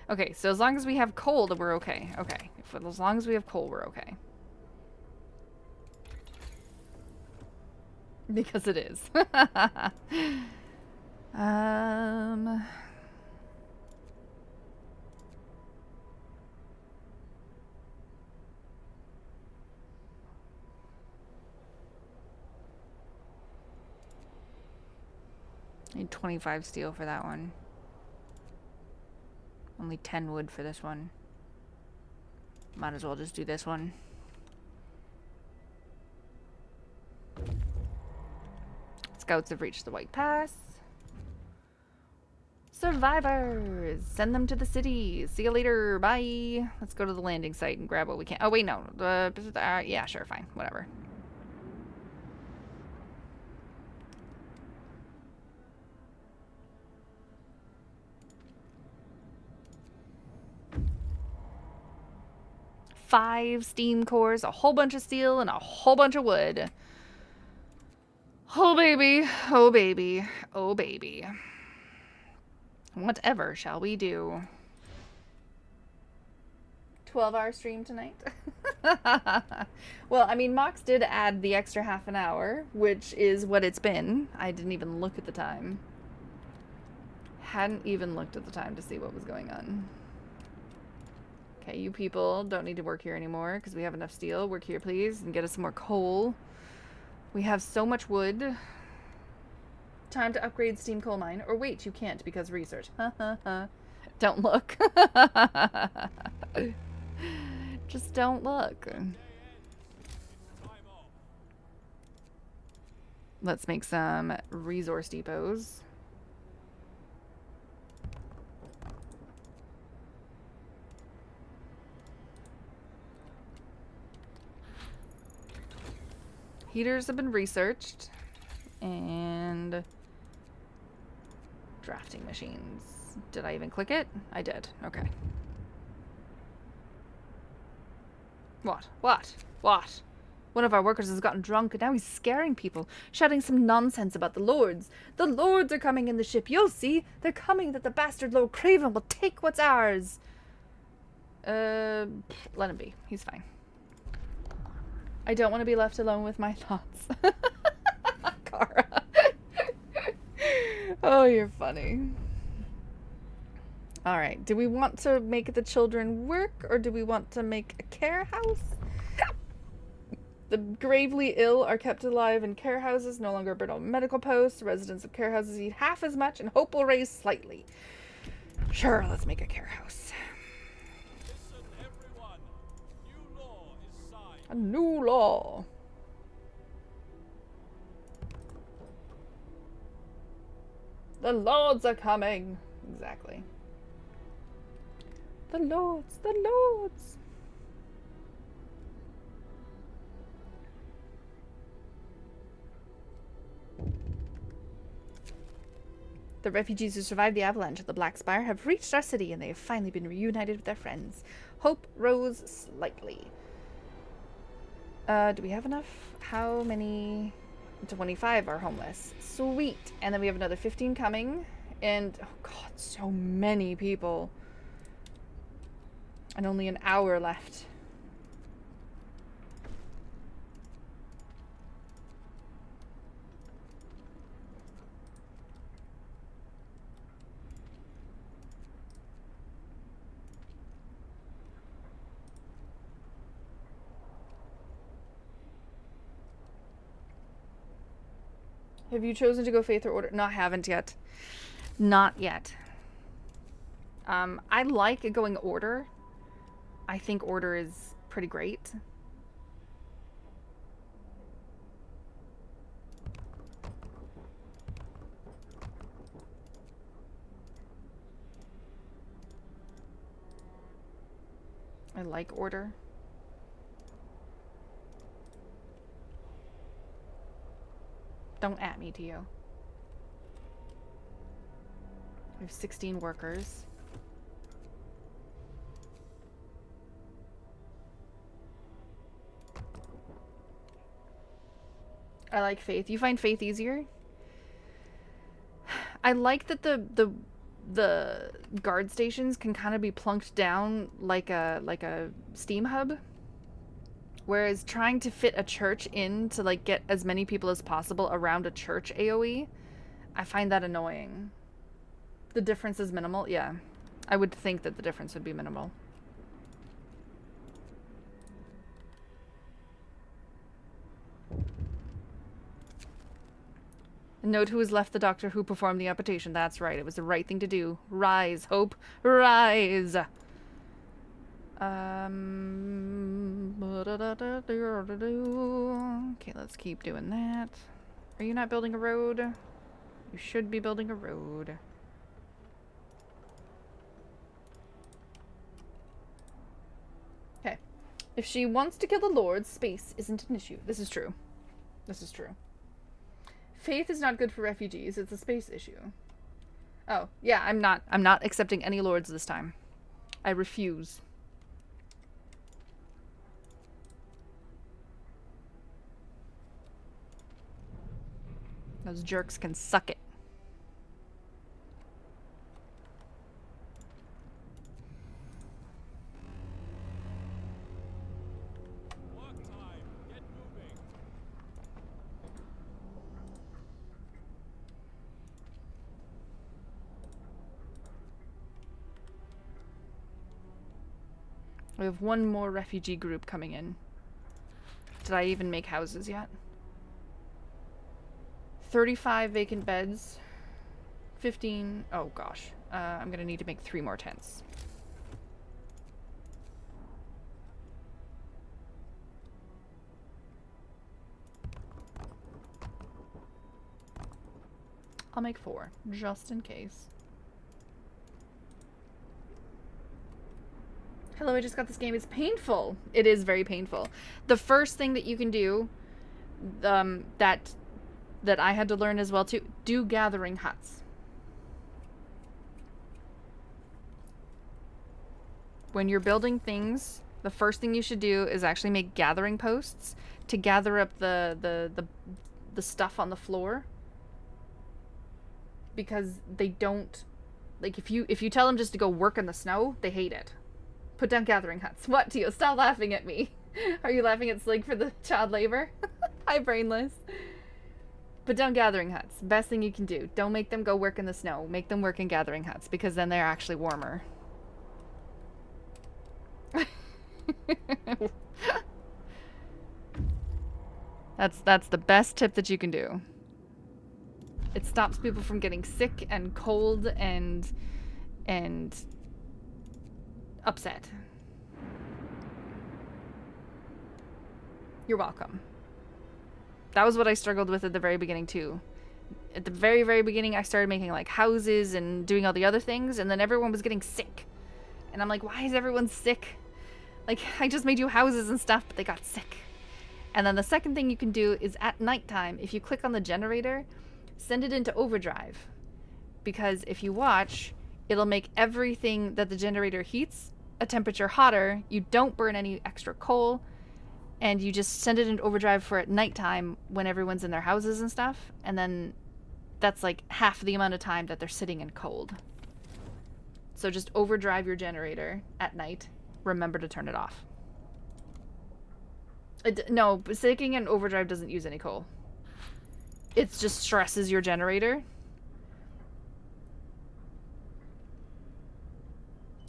Okay, so as long as we have coal, then we're okay. Okay, as long as we have coal, we're okay. Because it is. Need 25 steel for that one. Only 10 wood for this one. Might as well just do this one. Scouts have reached the White Pass. Survivors! Send them to the city. See you later. Bye. Let's go to the landing site and grab what we can. Oh, wait, no. Yeah, sure, fine. Whatever. Five steam cores, a whole bunch of steel, and a whole bunch of wood. Oh, baby. Oh, baby. Oh, baby. Whatever shall we do? 12-hour stream tonight? Well, I mean, Mox did add the extra half an hour, which is what it's been. I didn't even look at the time. Hadn't even looked at the time to see what was going on. Okay, you people don't need to work here anymore because we have enough steel. Work here, please, and get us some more coal. We have so much wood. Time to upgrade steam coal mine. Or wait, you can't because research. Don't look. Just don't look. Let's make some resource depots. Heaters have been researched. And drafting machines. Did I even click it? I did. Okay. What? One of our workers has gotten drunk and now he's scaring people, shouting some nonsense about the lords. The lords are coming in the ship. You'll see. They're coming that the bastard Lord Craven will take what's ours. Let him be. He's fine. I don't want to be left alone with my thoughts. Kara. Oh, you're funny. Alright, do we want to make the children work, or do we want to make a care house? The gravely ill are kept alive in care houses, no longer burn on medical posts. Residents of care houses eat half as much, and hope will raise slightly. Sure, let's make a care house. Listen, everyone. New law is signed. A new law. The lords are coming. Exactly. The lords, the lords. The refugees who survived the avalanche of the Black Spire have reached our city and they have finally been reunited with their friends. Hope rose slightly. Do we have enough? How many? 25 are homeless. Sweet. And then we have another 15 coming. And, oh god, so many people. And only an hour left. Have you chosen to go faith or order? No, I haven't yet. Not yet. I like going order. I think order is pretty great. I like order. Don't at me, Tio. We have 16 workers. I like faith. You find faith easier? I like that the guard stations can kind of be plunked down like a steam hub. Whereas trying to fit a church in to like get as many people as possible around a church AoE, I find that annoying. The difference is minimal. Yeah. I would think that the difference would be minimal. Note who has left the doctor who performed the amputation. That's right. It was the right thing to do. Rise, Hope. Rise! Okay, let's keep doing that. Are you not building a road? You should be building a road. Okay. If she wants to kill the Lord, space isn't an issue. This is true. This is true. Faith is not good for refugees. It's a space issue. Oh, yeah, I'm not accepting any lords this time. I refuse. Those jerks can suck it. We have one more refugee group coming in. Did I even make houses yet? 35 vacant beds. 15... Oh, gosh. I'm gonna need to make 3 more tents. I'll make 4, just in case. Hello, I just got this game. It's painful. It is very painful. The first thing that you can do, that I had to learn as well too, do gathering huts. When you're building things, the first thing you should do is actually make gathering posts to gather up the stuff on the floor. Because they don't, like, if you tell them just to go work in the snow, they hate it. Put down gathering huts. What, Tio? Stop laughing at me. Are you laughing at Slig for the child labor? Hi, Brainless. Put down gathering huts. Best thing you can do. Don't make them go work in the snow. Make them work in gathering huts, because then they're actually warmer. That's the best tip that you can do. It stops people from getting sick and cold and upset. You're welcome. That was what I struggled with at the very beginning too. At the very, very beginning, I started making like houses and doing all the other things, and then everyone was getting sick. And I'm like, why is everyone sick? Like, I just made you houses and stuff, but they got sick. And then the second thing you can do is at nighttime, if you click on the generator, send it into overdrive. Because if you watch, it'll make everything that the generator heats a temperature hotter. You don't burn any extra coal. and you just send it in overdrive for at nighttime when everyone's in their houses and stuff, and then that's like half the amount of time that they're sitting in cold. So just overdrive your generator at night. Remember to turn it off. No, sticking in overdrive doesn't use any coal. It just stresses your generator.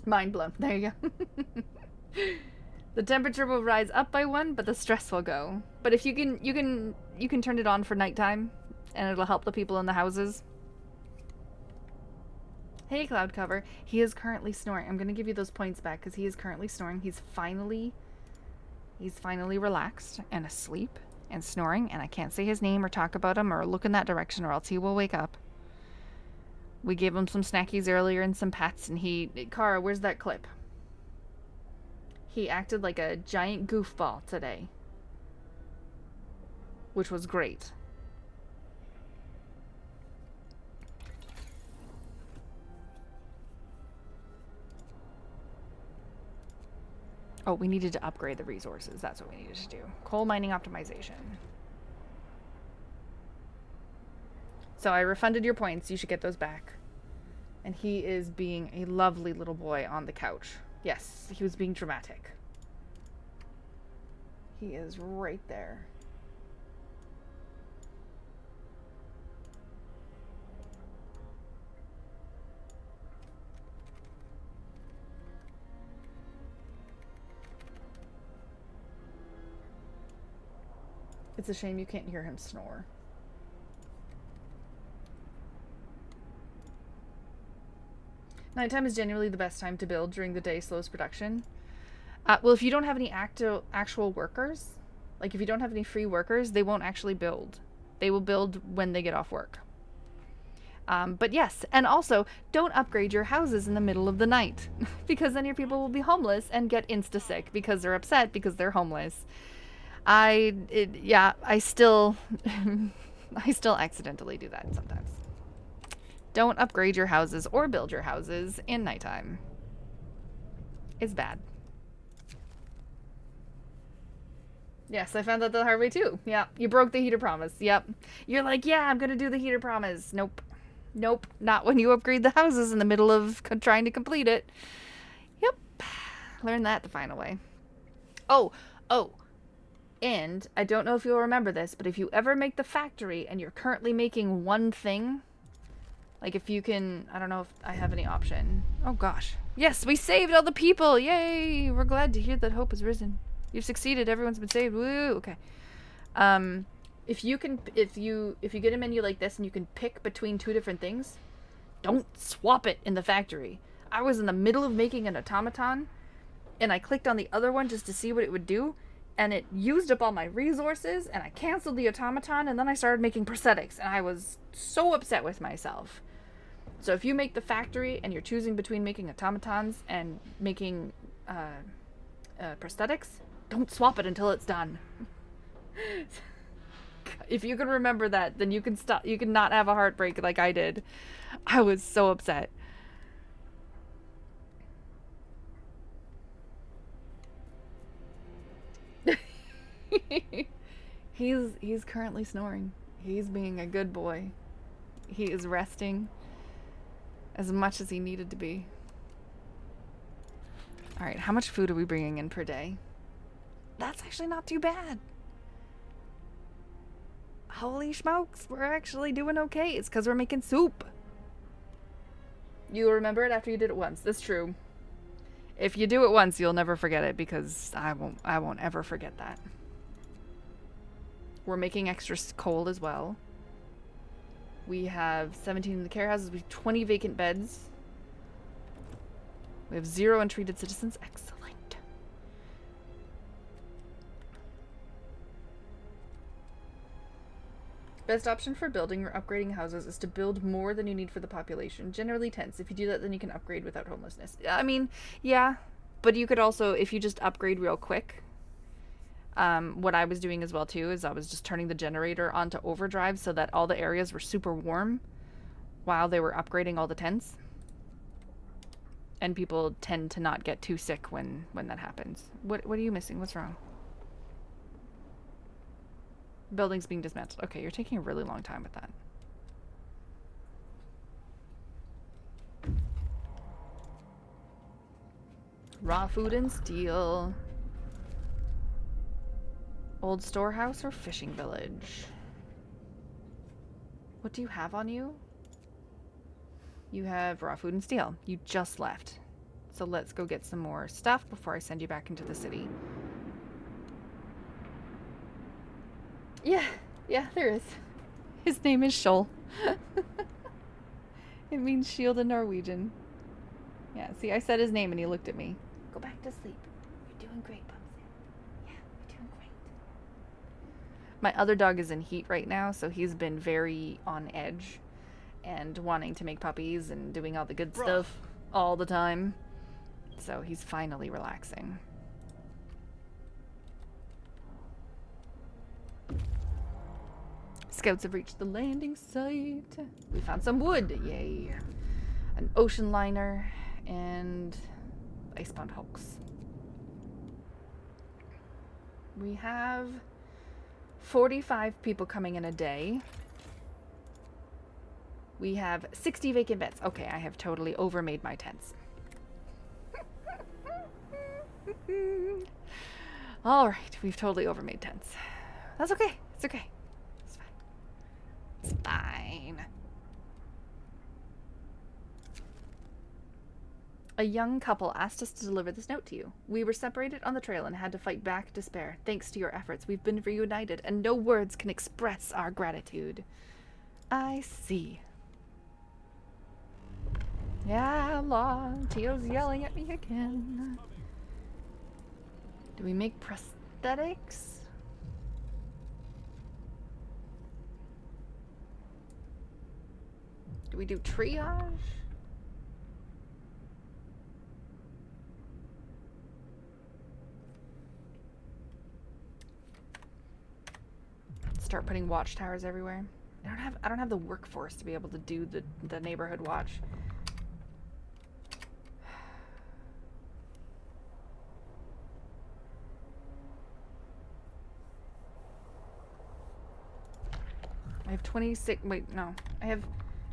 Mind blown. There you go. The temperature will rise up by 1, but the stress will go. But if you can turn it on for nighttime, and it'll help the people in the houses. Hey, Cloud Cover. He is currently snoring. I'm gonna give you those points back because he is currently snoring. He's finally relaxed and asleep and snoring, and I can't say his name or talk about him or look in that direction, or else he will wake up. We gave him some snackies earlier and some pets, and Kara, where's that clip? He acted like a giant goofball today, which was great. Oh, we needed to upgrade the resources. That's what we needed to do. Coal mining optimization. So I refunded your points. You should get those back. And he is being a lovely little boy on the couch. Yes, he was being dramatic. He is right there. It's a shame you can't hear him snore. Nighttime is generally the best time to build. During the day slows production. Well, if you don't have any actual workers, like if you don't have any free workers, they won't actually build. They will build when they get off work. But yes, and also, don't upgrade your houses in the middle of the night, because then your people will be homeless and get insta-sick because they're upset because they're homeless. I still accidentally do that sometimes. Don't upgrade your houses or build your houses in nighttime. It's bad. Yes, I found out the hard way too. Yeah, you broke the heater promise. Yep. You're like, yeah, I'm gonna do the heater promise. Nope. Nope. Not when you upgrade the houses in the middle of trying to complete it. Yep. Learn that the final way. Oh. And I don't know if you'll remember this, but if you ever make the factory and you're currently making one thing, like if you can, I don't know if I have any option. Oh gosh. Yes, we saved all the people. Yay. We're glad to hear that hope has risen. You've succeeded. Everyone's been saved. Woo. Okay. If you get a menu like this and you can pick between two different things, don't swap it in the factory. I was in the middle of making an automaton and I clicked on the other one just to see what it would do, and it used up all my resources, and I canceled the automaton, and then I started making prosthetics, and I was so upset with myself. So if you make the factory and you're choosing between making automatons and making prosthetics, don't swap it until it's done. If you can remember that, then you can stop. You can not have a heartbreak like I did. I was so upset. He's currently snoring. He's being a good boy. He is resting as much as he needed to be. All right, how much food are we bringing in per day? That's actually not too bad. Holy smokes, we're actually doing okay. It's because we're making soup. You'll remember it after you did it once. That's true. If you do it once, you'll never forget it, because I won't ever forget that. We're making extra coal as well. We have 17 in the care houses. We have 20 vacant beds. We have 0 untreated citizens. Excellent. Best option for building or upgrading houses is to build more than you need for the population. Generally tents. If you do that, then you can upgrade without homelessness. I mean, yeah, but you could also, if you just upgrade real quick, what I was doing as well too is I was just turning the generator onto overdrive so that all the areas were super warm while they were upgrading all the tents. And people tend to not get too sick when that happens. What are you missing? What's wrong? Building's being dismantled. Okay, you're taking a really long time with that. Raw food and steel. Old storehouse or fishing village? What do you have on you? You have raw food and steel. You just left. So let's go get some more stuff before I send you back into the city. Yeah, there is. His name is Shoal. It means shield in Norwegian. Yeah, see, I said his name and he looked at me. Go back to sleep. You're doing great, Bubsy. Yeah, you're doing great. My other dog is in heat right now, so he's been very on edge and wanting to make puppies and doing all the good stuff all the time. So he's finally relaxing. Scouts have reached the landing site. We found some wood. Yay. An ocean liner and icebound hulks. We have 45 people coming in a day. We have 60 vacant beds. Okay, I have totally overmade my tents. All right, we've totally overmade tents. That's okay. It's okay. It's fine. It's fine. A young couple asked us to deliver this note to you. We were separated on the trail and had to fight back despair. Thanks to your efforts, we've been reunited, and no words can express our gratitude. I see. Yeah, law. Tio's yelling at me again. Do we make prosthetics? Do we do triage? Start putting watchtowers everywhere. I don't have the workforce to be able to do the neighborhood watch. I have 26, wait, no. I have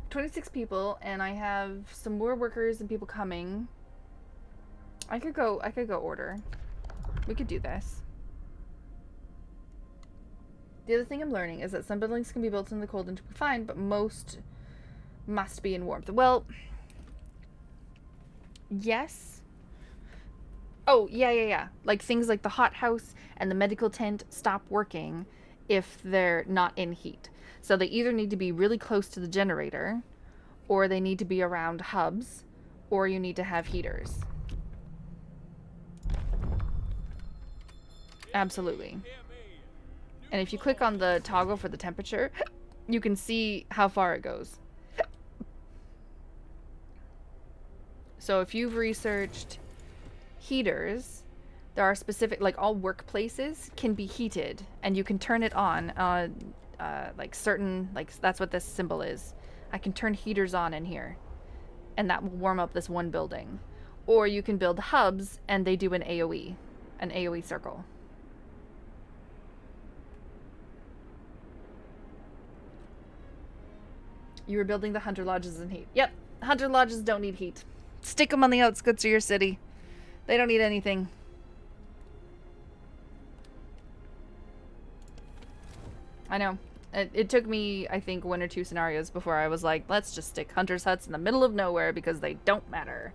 26 people and I have some more workers and people coming. I could go order. We could do this. The other thing I'm learning is that some buildings can be built in the cold and be fine, but most must be in warmth. Well, yes. Oh, yeah. Like things like the hothouse and the medical tent stop working if they're not in heat. So they either need to be really close to the generator, or they need to be around hubs, or you need to have heaters. Absolutely. And if you click on the toggle for the temperature, you can see how far it goes. So if you've researched heaters, there are specific, like all workplaces can be heated and you can turn it on, like certain, like that's what this symbol is. I can turn heaters on in here and that will warm up this one building. Or you can build hubs and they do an AoE circle. You were building the hunter lodges in heat. Yep, hunter lodges don't need heat. Stick them on the outskirts of your city. They don't need anything. I know. It took me, I think, 1 or 2 scenarios before I was like, let's just stick hunters' huts in the middle of nowhere because they don't matter.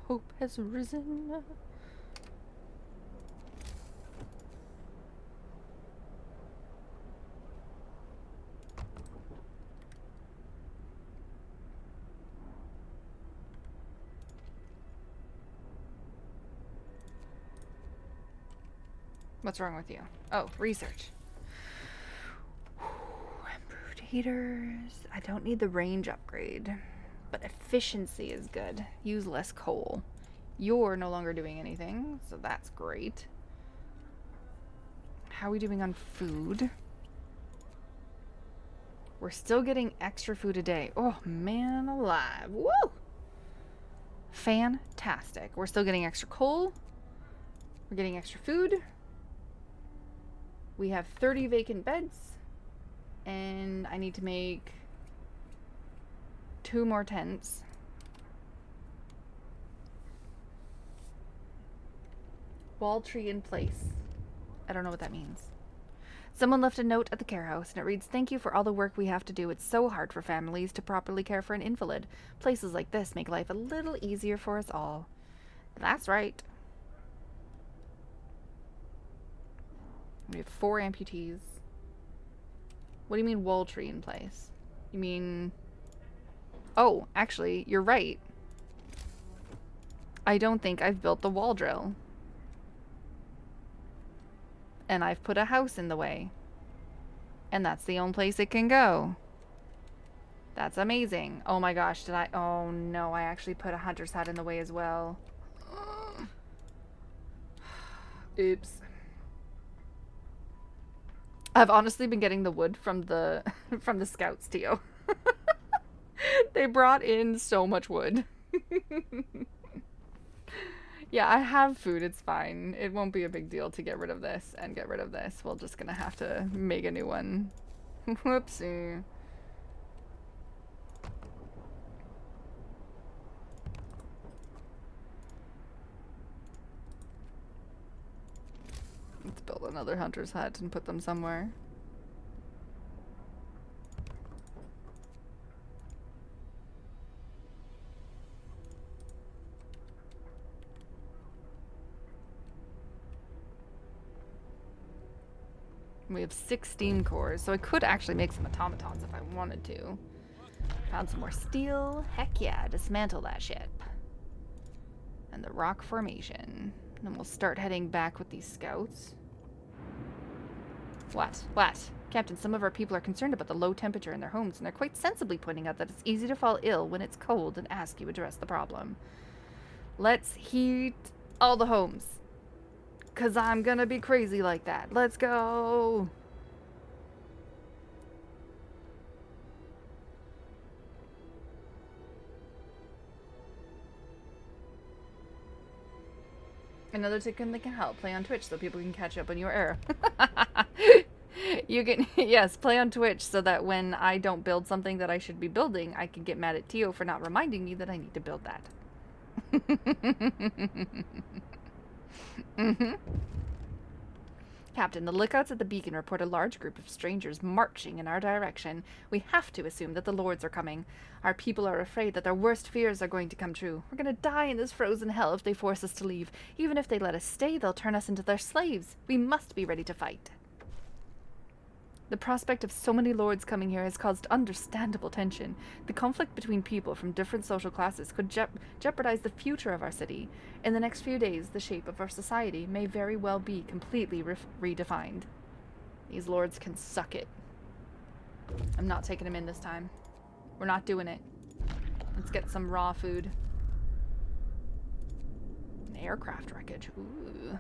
Hope has risen. What's wrong with you? Oh, research. Improved heaters. I don't need the range upgrade, but efficiency is good. Use less coal. You're no longer doing anything, so that's great. How are we doing on food? We're still getting extra food a day. Oh, man alive. Woo! Fantastic. We're still getting extra coal. We're getting extra food. We have 30 vacant beds. And I need to make 2 more tents. Wall tree in place. I don't know what that means. Someone left a note at the care house, and it reads, "Thank you for all the work we have to do. It's so hard for families to properly care for an invalid. Places like this make life a little easier for us all." That's right. We have 4 amputees. What do you mean wall tree in place? You mean... Oh, actually, you're right. I don't think I've built the wall drill. And I've put a house in the way. And that's the only place it can go. That's amazing. Oh my gosh, did I... Oh no, I actually put a hunter's hut in the way as well. Oops. I've honestly been getting the wood from the from the scouts, Tio. They brought in so much wood. Yeah, I have food. It's fine. It won't be a big deal to get rid of this and get rid of this. We're just gonna have to make a new one. Whoopsie. Let's build another hunter's hut and put them somewhere. We have 16 cores, so I could actually make some automatons if I wanted to. Found some more steel. Heck yeah, dismantle that ship. And the rock formation. Then we'll start heading back with these scouts. What? What? Captain, some of our people are concerned about the low temperature in their homes, and they're quite sensibly pointing out that it's easy to fall ill when it's cold and ask you address the problem. Let's heat all the homes. 'Cause I'm gonna be crazy like that. Let's go! Another tip that can help. Play on Twitch so people can catch up on your error. You can, yes, play on Twitch so that when I don't build something that I should be building, I can get mad at Tio for not reminding me that I need to build that. Mm-hmm. Captain, the lookouts at the beacon report a large group of strangers marching in our direction. We have to assume that the lords are coming. Our people are afraid that their worst fears are going to come true. We're going to die in this frozen hell if they force us to leave. Even if they let us stay, they'll turn us into their slaves. We must be ready to fight. The prospect of so many lords coming here has caused understandable tension. The conflict between people from different social classes could jeopardize the future of our city. In the next few days, the shape of our society may very well be completely redefined. These lords can suck it. I'm not taking them in this time. We're not doing it. Let's get some raw food. An aircraft wreckage. Ooh.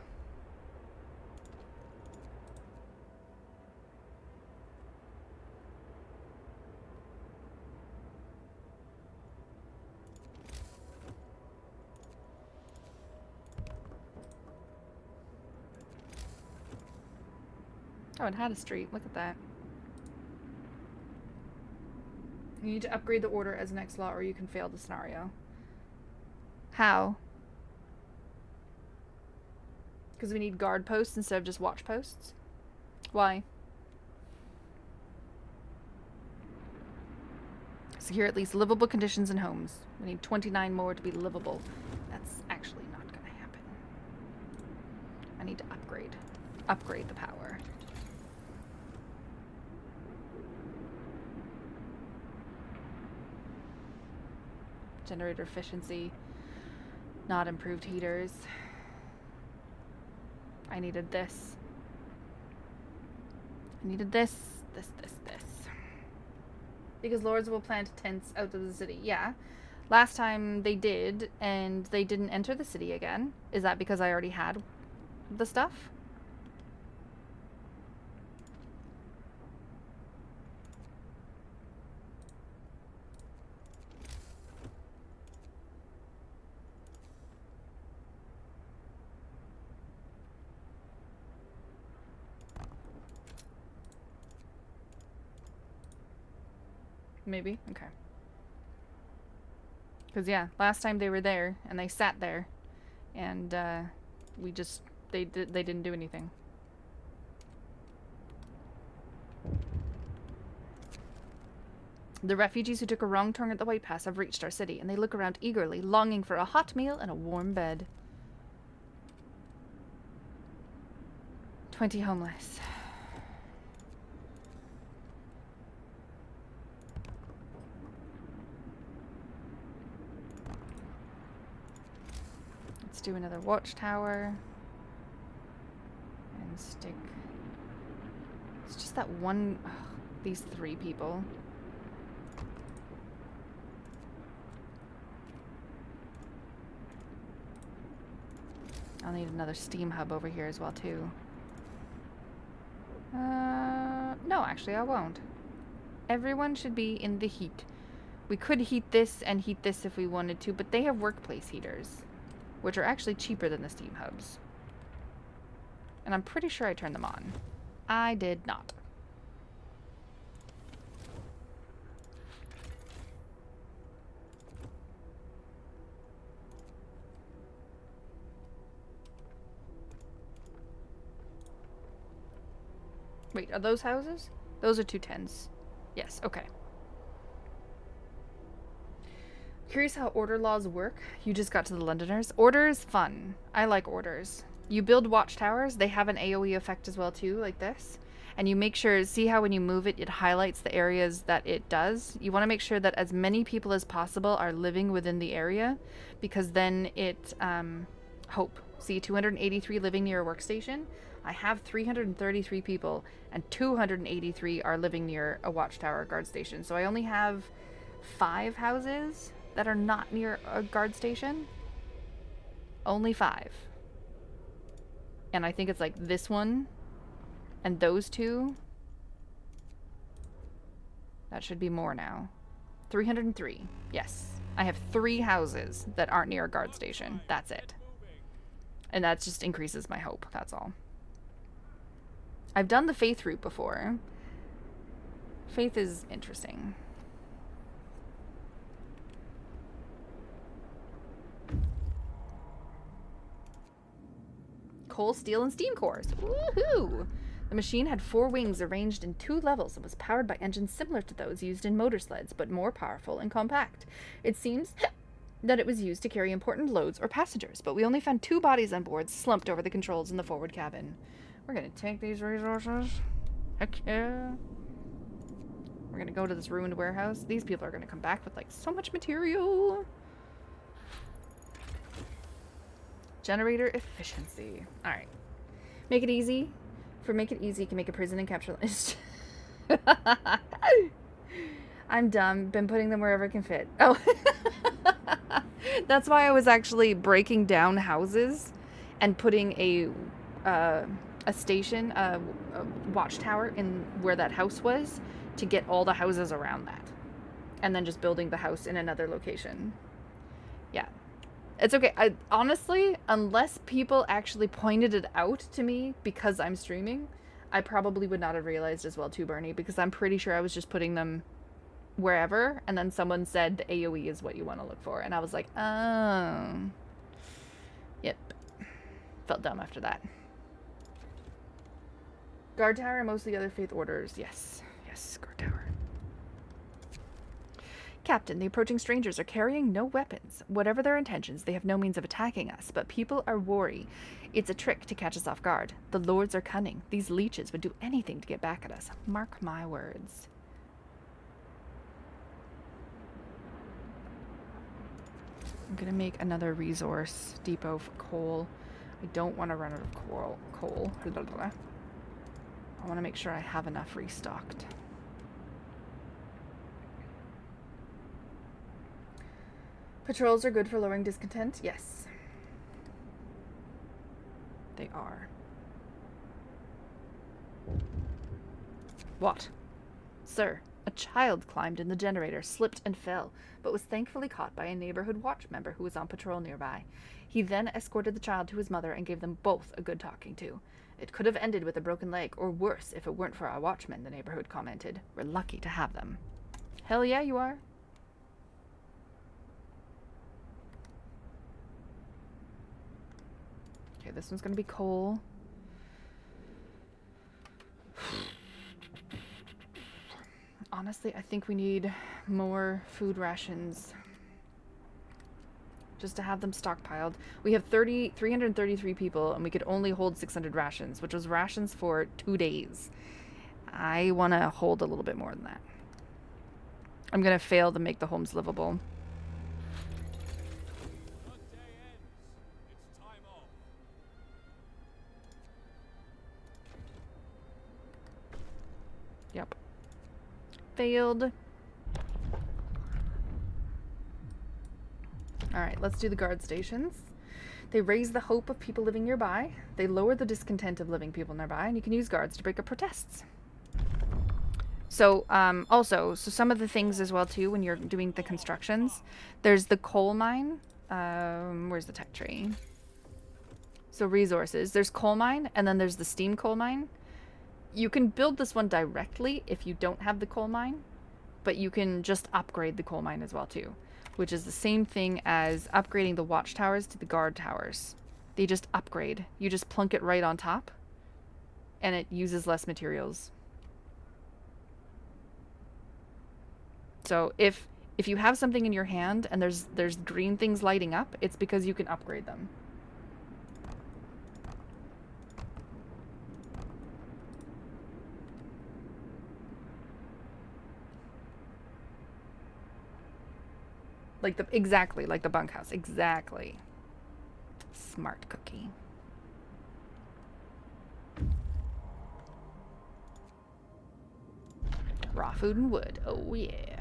Oh, it had a street. Look at that. You need to upgrade the order as next law or you can fail the scenario. How? Because we need guard posts instead of just watch posts? Why? Secure at least livable conditions in homes. We need 29 more to be livable. That's actually not gonna happen. I need to upgrade the power. Generator efficiency, not improved heaters. I needed this. I needed this. Because lords will plant tents out of the city. Yeah. Last time they did, and they didn't enter the city again. Is that because I already had the stuff? Maybe? Okay. Because, yeah, last time they were there, and they sat there, and, they didn't do anything. The refugees who took a wrong turn at the White Pass have reached our city, and they look around eagerly, longing for a hot meal and a warm bed. 20 homeless. Let's do another watchtower. And stick... It's just that one... Ugh, these 3 people. I'll need another steam hub over here as well, too. No, actually, I won't. Everyone should be in the heat. We could heat this and heat this if we wanted to, but they have workplace heaters, which are actually cheaper than the steam hubs. And I'm pretty sure I turned them on. I did not. Wait, are those houses? Those are 2 tents. Yes, okay. Curious how order laws work? You just got to the Londoners. Order is fun. I like orders. You build watchtowers. They have an AoE effect as well too, like this. And you make sure, see how when you move it, it highlights the areas that it does? You want to make sure that as many people as possible are living within the area, because then it, hope. See, 283 living near a workstation. I have 333 people, and 283 are living near a watchtower guard station. So I only have 5 houses that are not near a guard station. Only 5. And I think it's like this one and those 2. That should be more now. 303. Yes. I have 3 houses that aren't near a guard station. That's it. And that just increases my hope. That's all. I've done the Faith route before. Faith is interesting. Coal, steel, and steam cores. Woohoo! The machine had 4 wings arranged in 2 levels and was powered by engines similar to those used in motor sleds, but more powerful and compact. It seems that it was used to carry important loads or passengers, but we only found 2 bodies on board slumped over the controls in the forward cabin. We're gonna take these resources. Heck yeah. We're gonna go to this ruined warehouse. These people are gonna come back with like so much material. Generator efficiency. Alright. Make it easy. For make it easy, you can make a prison and capture list. I'm dumb. Been putting them wherever it can fit. Oh. That's why I was actually breaking down houses and putting a station, a watchtower in where that house was to get all the houses around that. And then just building the house in another location. Yeah. It's okay. Honestly, unless people actually pointed it out to me because I'm streaming, I probably would not have realized as well too, Bernie, because I'm pretty sure I was just putting them wherever, and then someone said the AoE is what you want to look for, and I was like, oh. Yep. Felt dumb after that. Guard tower and most of the other faith orders. Yes. Yes, guard tower. Captain, the approaching strangers are carrying no weapons. Whatever their intentions, they have no means of attacking us, but people are wary. It's a trick to catch us off guard. The lords are cunning. These leeches would do anything to get back at us. Mark my words. I'm gonna make another resource depot for coal. I don't want to run out of coal. I want to make sure I have enough restocked. Patrols are good for lowering discontent? Yes. They are. What? Sir, a child climbed in the generator, slipped and fell, but was thankfully caught by a neighborhood watch member who was on patrol nearby. He then escorted the child to his mother and gave them both a good talking to. It could have ended with a broken leg, or worse if it weren't for our watchmen, the neighborhood commented. We're lucky to have them. Hell yeah, you are. Okay, this one's gonna be coal. Honestly, I think we need more food rations. Just to have them stockpiled. We have 333 people, and we could only hold 600 rations, which was rations for 2 days. I want to hold a little bit more than that. I'm going to fail to make the homes livable. Yep. Failed. Alright, let's do the guard stations. They raise the hope of people living nearby. They lower the discontent of living people nearby, and you can use guards to break up protests. So, also, some of the things as well, too, when you're doing the constructions, there's the coal mine. Where's the tech tree? So, resources. There's coal mine, and then there's the steam coal mine. You can build this one directly if you don't have the coal mine, but you can just upgrade the coal mine as well, too, which is the same thing as upgrading the watchtowers to the guard towers. They just upgrade. You just plunk it right on top, and it uses less materials. So if you have something in your hand and there's green things lighting up, it's because you can upgrade them. Exactly like the bunkhouse. Exactly. Smart cookie. Raw food and wood. Oh yeah.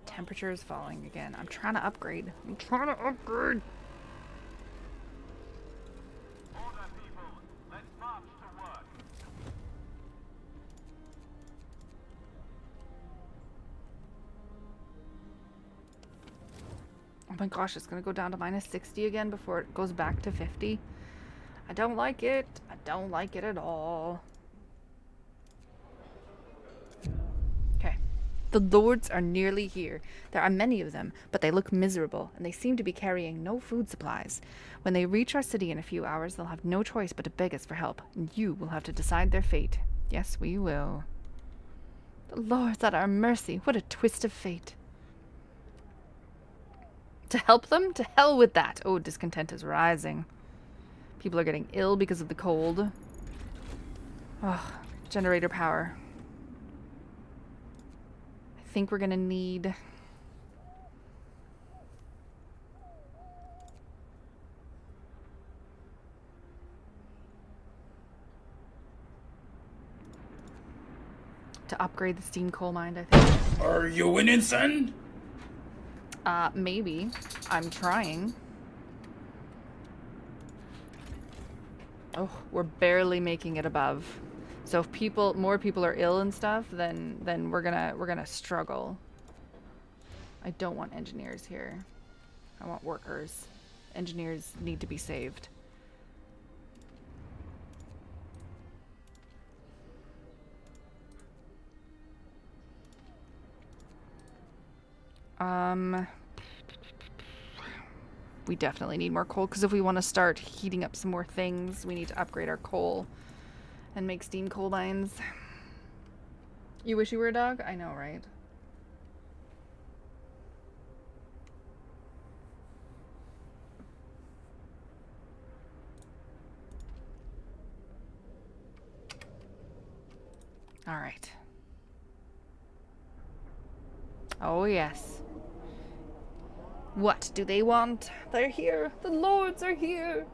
Temperature is falling again. I'm trying to upgrade. Oh my gosh, it's gonna go down to -60 again before it goes back to 50. I don't like it. I don't like it at all. Okay. The lords are nearly here. There are many of them, but they look miserable, and they seem to be carrying no food supplies. When they reach our city in a few hours, they'll have no choice but to beg us for help, and you will have to decide their fate. Yes, we will. The lords at our mercy. What a twist of fate. To help them? To hell with that. Oh, discontent is rising. People are getting ill because of the cold. Oh, generator power. think we're gonna need... to upgrade the steam coal mine, I think. Are you winning, son? Maybe. I'm trying. Oh, we're barely making it above. So if more people are ill and stuff, then we're gonna struggle. I don't want engineers here. I want workers. Engineers need to be saved. We definitely need more coal, because if we want to start heating up some more things, we need to upgrade our coal and make steam coal mines. You wish you were a dog? I know, right? All right. Oh, yes. What do they want? They're here. The lords are here.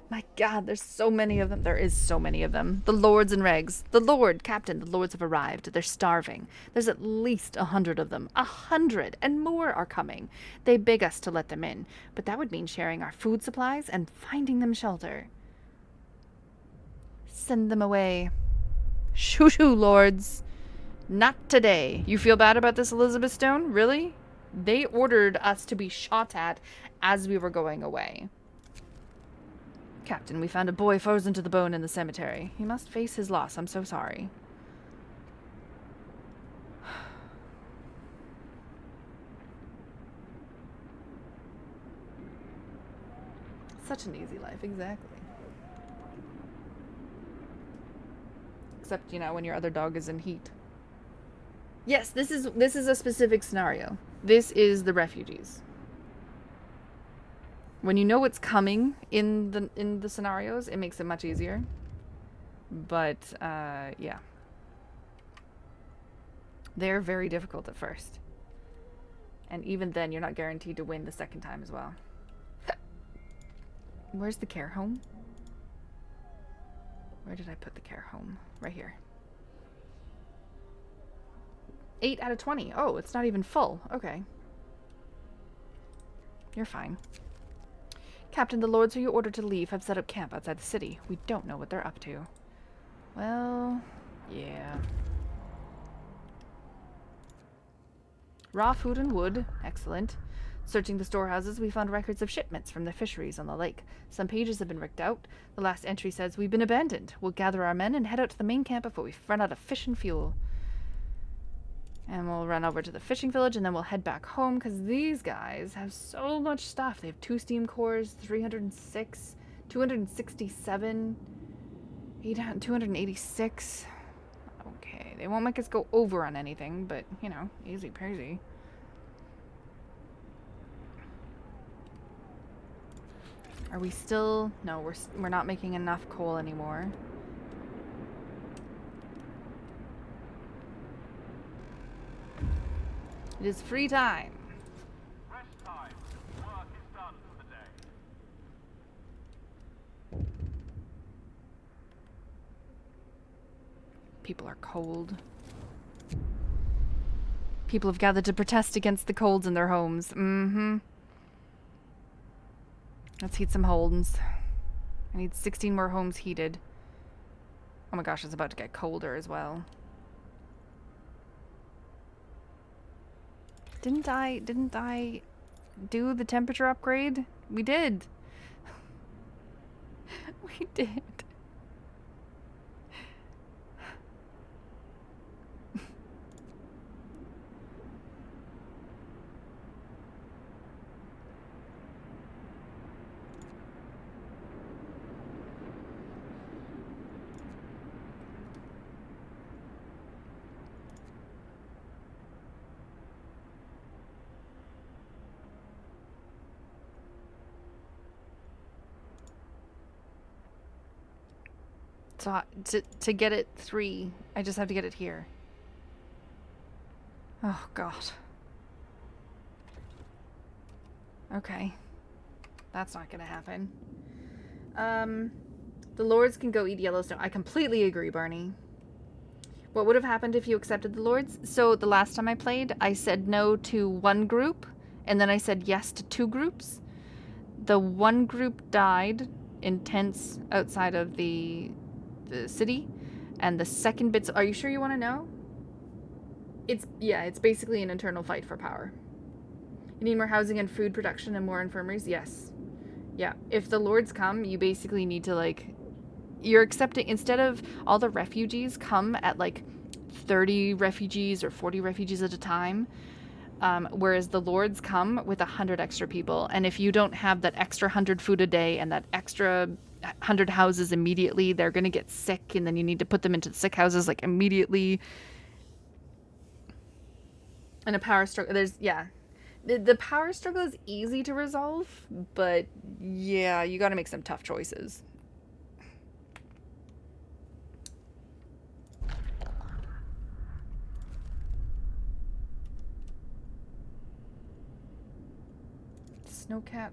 My god, there's so many of them. There is so many of them. The lords and regs. The lord, captain, the lords have arrived. They're starving. There's at least 100 of them. 100 and more are coming. They beg us to let them in, but that would mean sharing our food supplies and finding them shelter. Send them away. Shoo-shoo, lords. Not today. You feel bad about this, Elizabeth Stone? Really? They ordered us to be shot at as we were going away. Captain, we found a boy frozen to the bone in the cemetery. He must face his loss. I'm so sorry. Such an easy life, exactly. Except, you know, when your other dog is in heat. Yes, this is a specific scenario. This is the refugees. When you know what's coming in the scenarios, it makes it much easier. But yeah. They're very difficult at first. And even then, you're not guaranteed to win the second time as well. Where's the care home? Where did I put the care home? Right here. 8 out of 20. Oh, it's not even full. Okay. You're fine. Captain, the lords who you ordered to leave have set up camp outside the city. We don't know what they're up to. Well, yeah. Raw food and wood. Excellent. Searching the storehouses, we found records of shipments from the fisheries on the lake. Some pages have been ripped out. The last entry says, "We've been abandoned. We'll gather our men and head out to the main camp before we run out of fish and fuel." And we'll run over to the fishing village, and then we'll head back home, because these guys have so much stuff. They have 2 steam cores, 306, 267, 286. Okay, they won't make us go over on anything, but, you know, easy peasy. Are we still... No, we're not making enough coal anymore. It is free time. Rest time. Work is done for the day. People are cold. People have gathered to protest against the colds in their homes. Mm-hmm. Let's heat some homes. I need 16 more homes heated. Oh my gosh, it's about to get colder as well. Didn't I do the temperature upgrade? We did. We did. So to get it 3, I just have to get it here. Oh, God. Okay. That's not gonna happen. The lords can go eat Yellowstone. I completely agree, Barney. What would have happened if you accepted the lords? So the last time I played, I said no to one group, and then I said yes to two groups. The one group died in tents outside of the city, and the second bits. Are you sure you want to know? It's basically an internal fight for power. You need more housing and food production and more infirmaries? Yes. Yeah. If the lords come, you basically need to, like, you're accepting, instead of all the refugees come at like 30 refugees or 40 refugees at a time, whereas the lords come with 100 extra people. And if you don't have that extra 100 food a day and that extra 100 houses immediately, they're going to get sick, and then you need to put them into the sick houses like immediately. And a power struggle, the power struggle is easy to resolve, but yeah, you got to make some tough choices. Snowcat.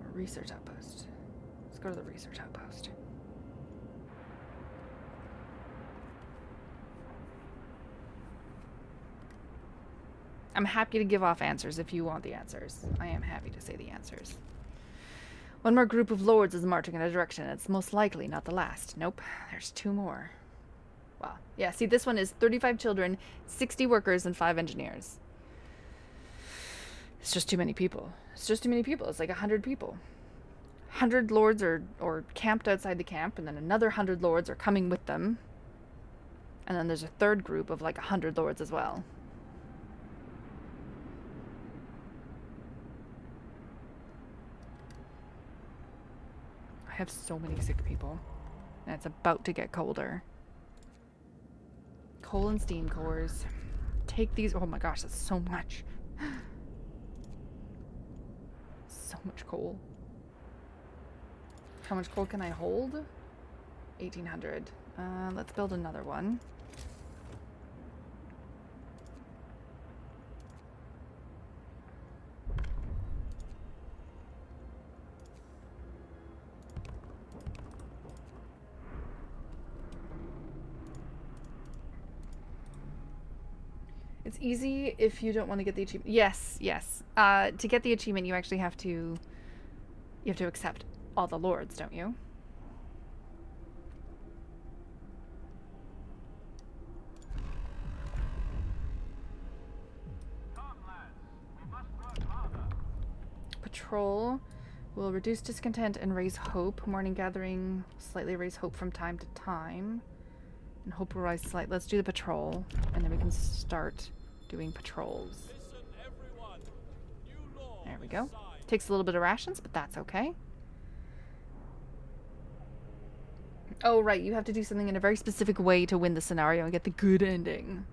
Or research outpost. Let's go to the research outpost. I'm happy to give off answers if you want the answers. I am happy to say the answers. One more group of lords is marching in a direction. It's most likely not the last. Nope, there's two more. Wow. Yeah, see, this one is 35 children, 60 workers, and 5 engineers. It's just too many people. It's just too many people. It's like 100 people. 100 lords are camped outside the camp, and then another 100 lords are coming with them. And then there's a third group of like 100 lords as well. I have so many sick people. And it's about to get colder. Coal and steam cores. Take these. Oh my gosh, that's so much. So much coal. How much coal can I hold? 1,800. Let's build another one. It's easy if you don't want to get the achievement. Yes, yes. To get the achievement, you actually have to accept all the lords, don't you? Come, lads. We must work harder. Patrol will reduce discontent and raise hope. Morning gathering slightly raise hope from time to time. And hope will rise slightly. Let's do the patrol, and then we can start doing patrols. There we go. Takes a little bit of rations, but that's okay. Oh, right. You have to do something in a very specific way to win the scenario and get the good ending.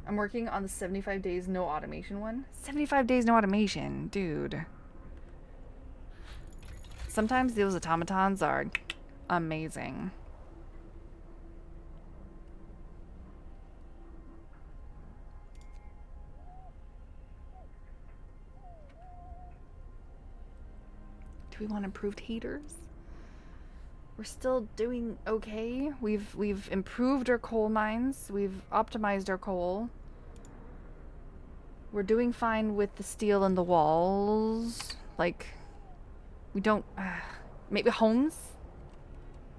I'm working on the 75 days no automation one. 75 days no automation, dude. Sometimes those automatons are amazing. Do we want improved heaters? We're still doing okay. We've improved our coal mines. We've optimized our coal. We're doing fine with the steel in the walls. Like, we don't... maybe homes?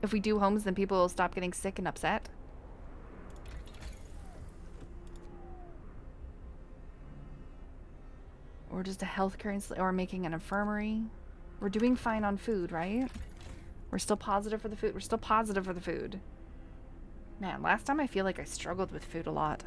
If we do homes, then people will stop getting sick and upset. Or just a healthcare or making an infirmary. We're doing fine on food, right? We're still positive for the food. We're still positive for the food. Man, last time I feel like I struggled with food a lot.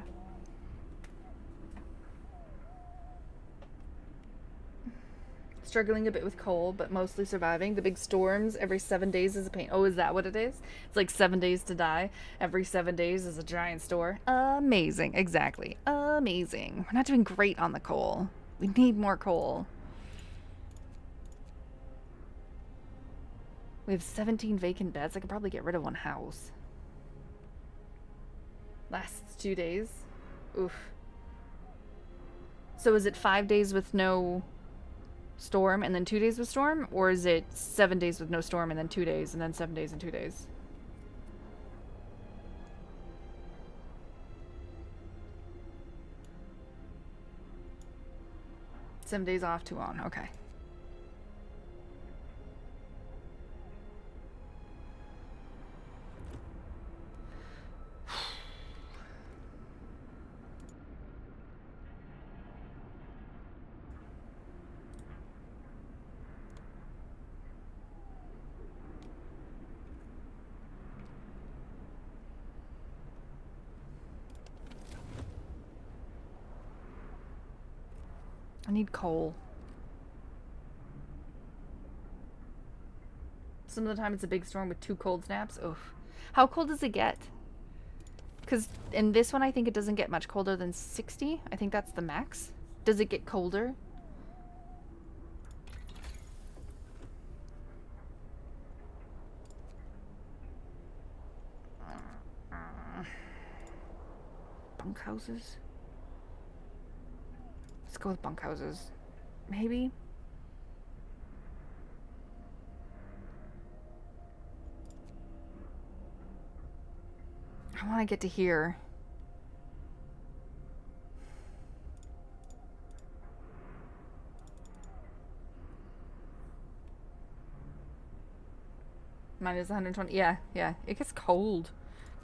Struggling a bit with coal, but mostly surviving. The big storms every 7 days is a pain. Oh, is that what it is? It's like 7 days to die. Every 7 days is a giant store. Amazing. Exactly. Amazing. We're not doing great on the coal. We need more coal. We have 17 vacant beds. I could probably get rid of one house. Lasts 2 days. Oof. So is it 5 days with no storm and then 2 days with storm? Or is it 7 days with no storm and then 2 days and then 7 days and 2 days? Seven days off, 2 on. Okay. I need coal. Some of the time it's a big storm with 2 cold snaps. Oof. How cold does it get? Because in this one I think it doesn't get much colder than 60. I think that's the max. Does it get colder? Bunkhouses? Let's go with bunkhouses. Maybe? I want to get to here. Minus 120. Yeah, yeah. It gets cold.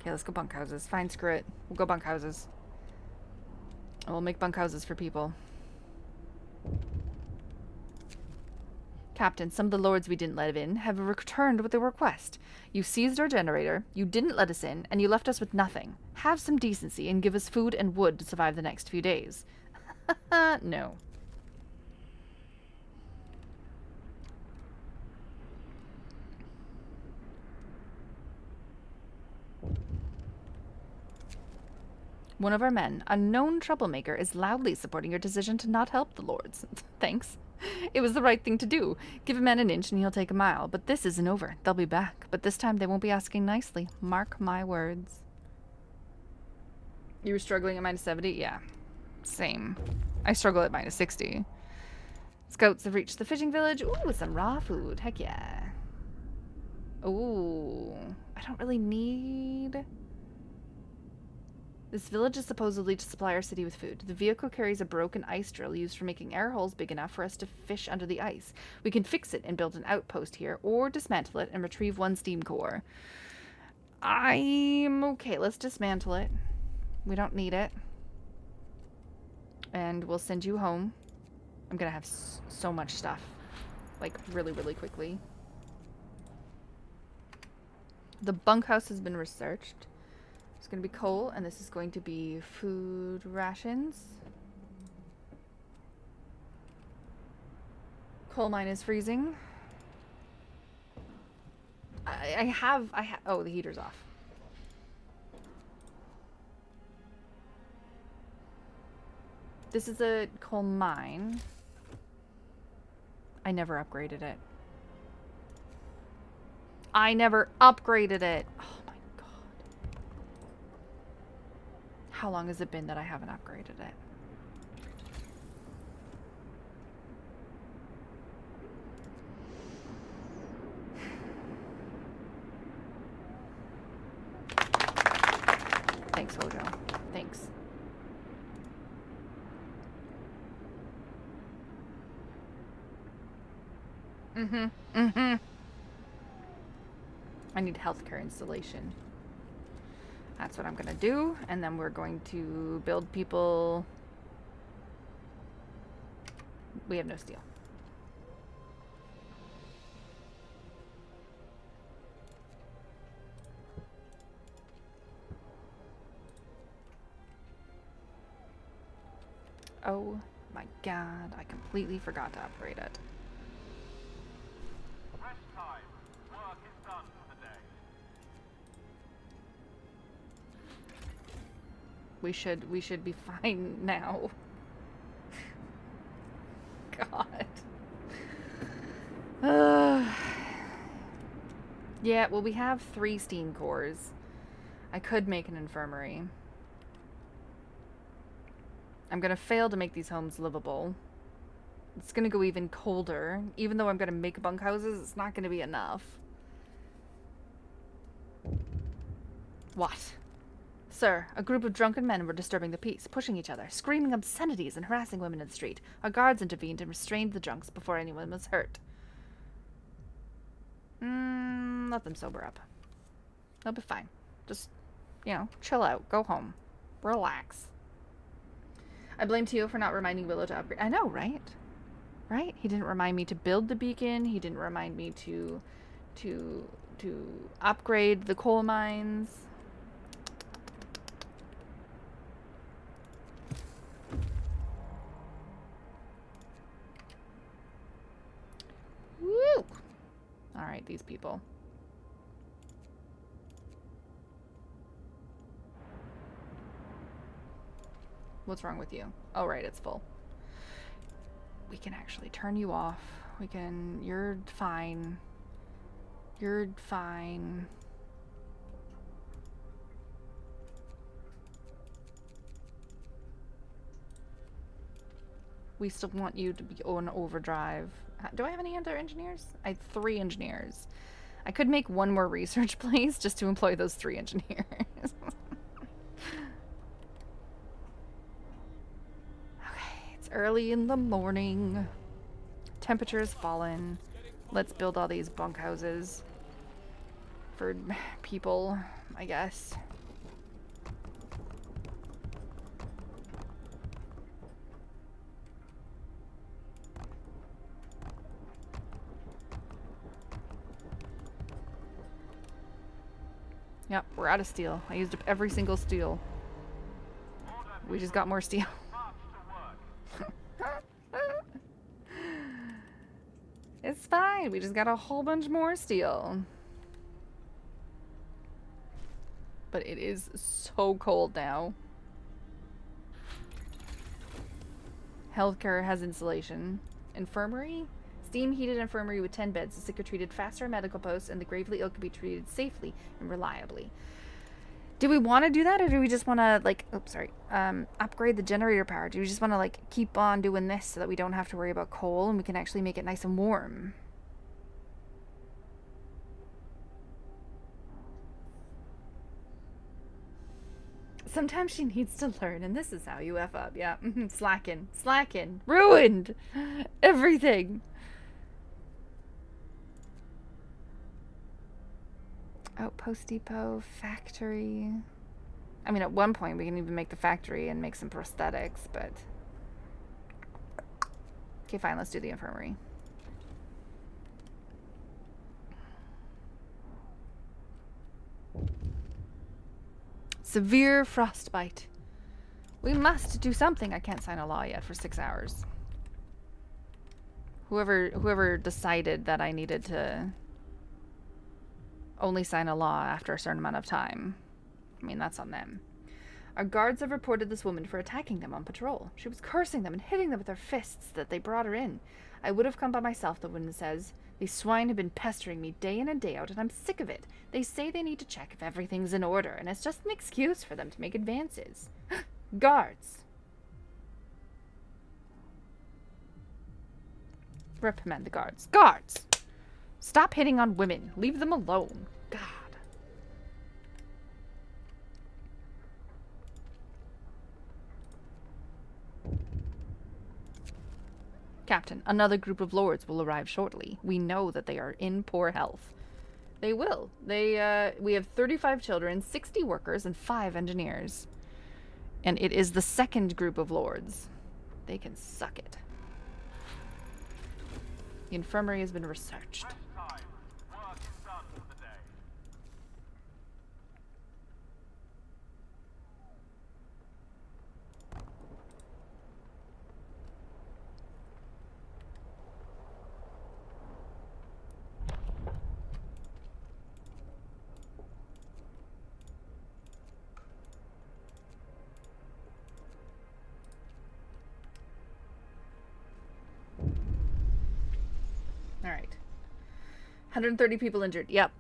Okay, let's go bunkhouses. Fine, screw it. We'll go bunkhouses. And we'll make bunkhouses for people. Captain, some of the lords we didn't let in have returned with a request. You seized our generator, you didn't let us in, and you left us with nothing. Have some decency and give us food and wood to survive the next few days. No. One of our men, a known troublemaker, is loudly supporting your decision to not help the lords. Thanks. It was the right thing to do. Give a man an inch and he'll take a mile. But this isn't over. They'll be back. But this time they won't be asking nicely. Mark my words. You were struggling at minus 70? Yeah. Same. I struggle at minus 60. Scouts have reached the fishing village. Ooh, some raw food. Heck yeah. Ooh. I don't really need... This village is supposedly to supply our city with food. The vehicle carries a broken ice drill used for making air holes big enough for us to fish under the ice. We can fix it and build an outpost here, or dismantle it and retrieve one steam core. I'm okay. Let's dismantle it. We don't need it. And we'll send you home. I'm gonna have so much stuff. Like, really, really quickly. The bunkhouse has been researched. It's going to be coal, and this is going to be food rations. Coal mine is freezing. I have, oh, the heater's off. This is a coal mine. I never upgraded it. I never upgraded it. Oh my god. How long has it been that I haven't upgraded it? Thanks, Hojo. Thanks. I need healthcare installation. That's what I'm gonna do, and then we're going to build people. We have no steel. Oh my god, I completely forgot to upgrade it. Rest time. Work is done for the day. We should be fine now. God. Yeah, well, we have 3 steam cores. I could make an infirmary. I'm gonna fail to make these homes livable. It's gonna go even colder. Even though I'm gonna make bunkhouses, it's not gonna be enough. What? Sir, a group of drunken men were disturbing the peace, pushing each other, screaming obscenities and harassing women in the street. Our guards intervened and restrained the drunks before anyone was hurt. Let them sober up. They'll be fine. Just, you know, chill out. Go home. Relax. I blame Teo for not reminding Willow to upgrade. I know, right? Right? He didn't remind me to build the beacon. He didn't remind me to upgrade the coal mines. Woo! Alright, these people. What's wrong with you? Oh, right, it's full. We can actually turn you off. We can... You're fine. You're fine. We still want you to be on overdrive. Do I have any other engineers? I have 3 engineers. I could make one more research place just to employ those 3 engineers. Early in the morning. Temperature has fallen. Let's build all these bunkhouses. For people, I guess. Yep, we're out of steel. I used up every single steel. We just got more steel. It's fine. We just got a whole bunch more steel. But it is so cold now. Healthcare has insulation. Infirmary? Steam heated infirmary with 10 beds. The sick are treated faster, medical posts, and the gravely ill can be treated safely and reliably. Do we want to do that, or do we just want to, like, oops, sorry, upgrade the generator power? Do we just want to, like, keep on doing this so that we don't have to worry about coal and we can actually make it nice and warm? Sometimes she needs to learn, and this is how you F up. Yeah, slacking, ruined everything. Outpost depot, factory. I mean, at one point we can even make the factory and make some prosthetics, but... Okay, fine, let's do the infirmary. Severe frostbite. We must do something. I can't sign a law yet for 6 hours. Whoever decided that I needed to only sign a law after a certain amount of time. I mean, that's on them. Our guards have reported this woman for attacking them on patrol. She was cursing them and hitting them with her fists that they brought her in. I would have come by myself, the woman says. These swine have been pestering me day in and day out, and I'm sick of it. They say they need to check if everything's in order, and it's just an excuse for them to make advances. Guards! Reprimand the guards. Guards! Stop hitting on women. Leave them alone. God. Captain, another group of lords will arrive shortly. We know that they are in poor health. They will. We have 35 children, 60 workers, and 5 engineers. And it is the second group of lords. They can suck it. The infirmary has been researched. Rest time. Work is done for the day. All right. 130 people injured. Yep.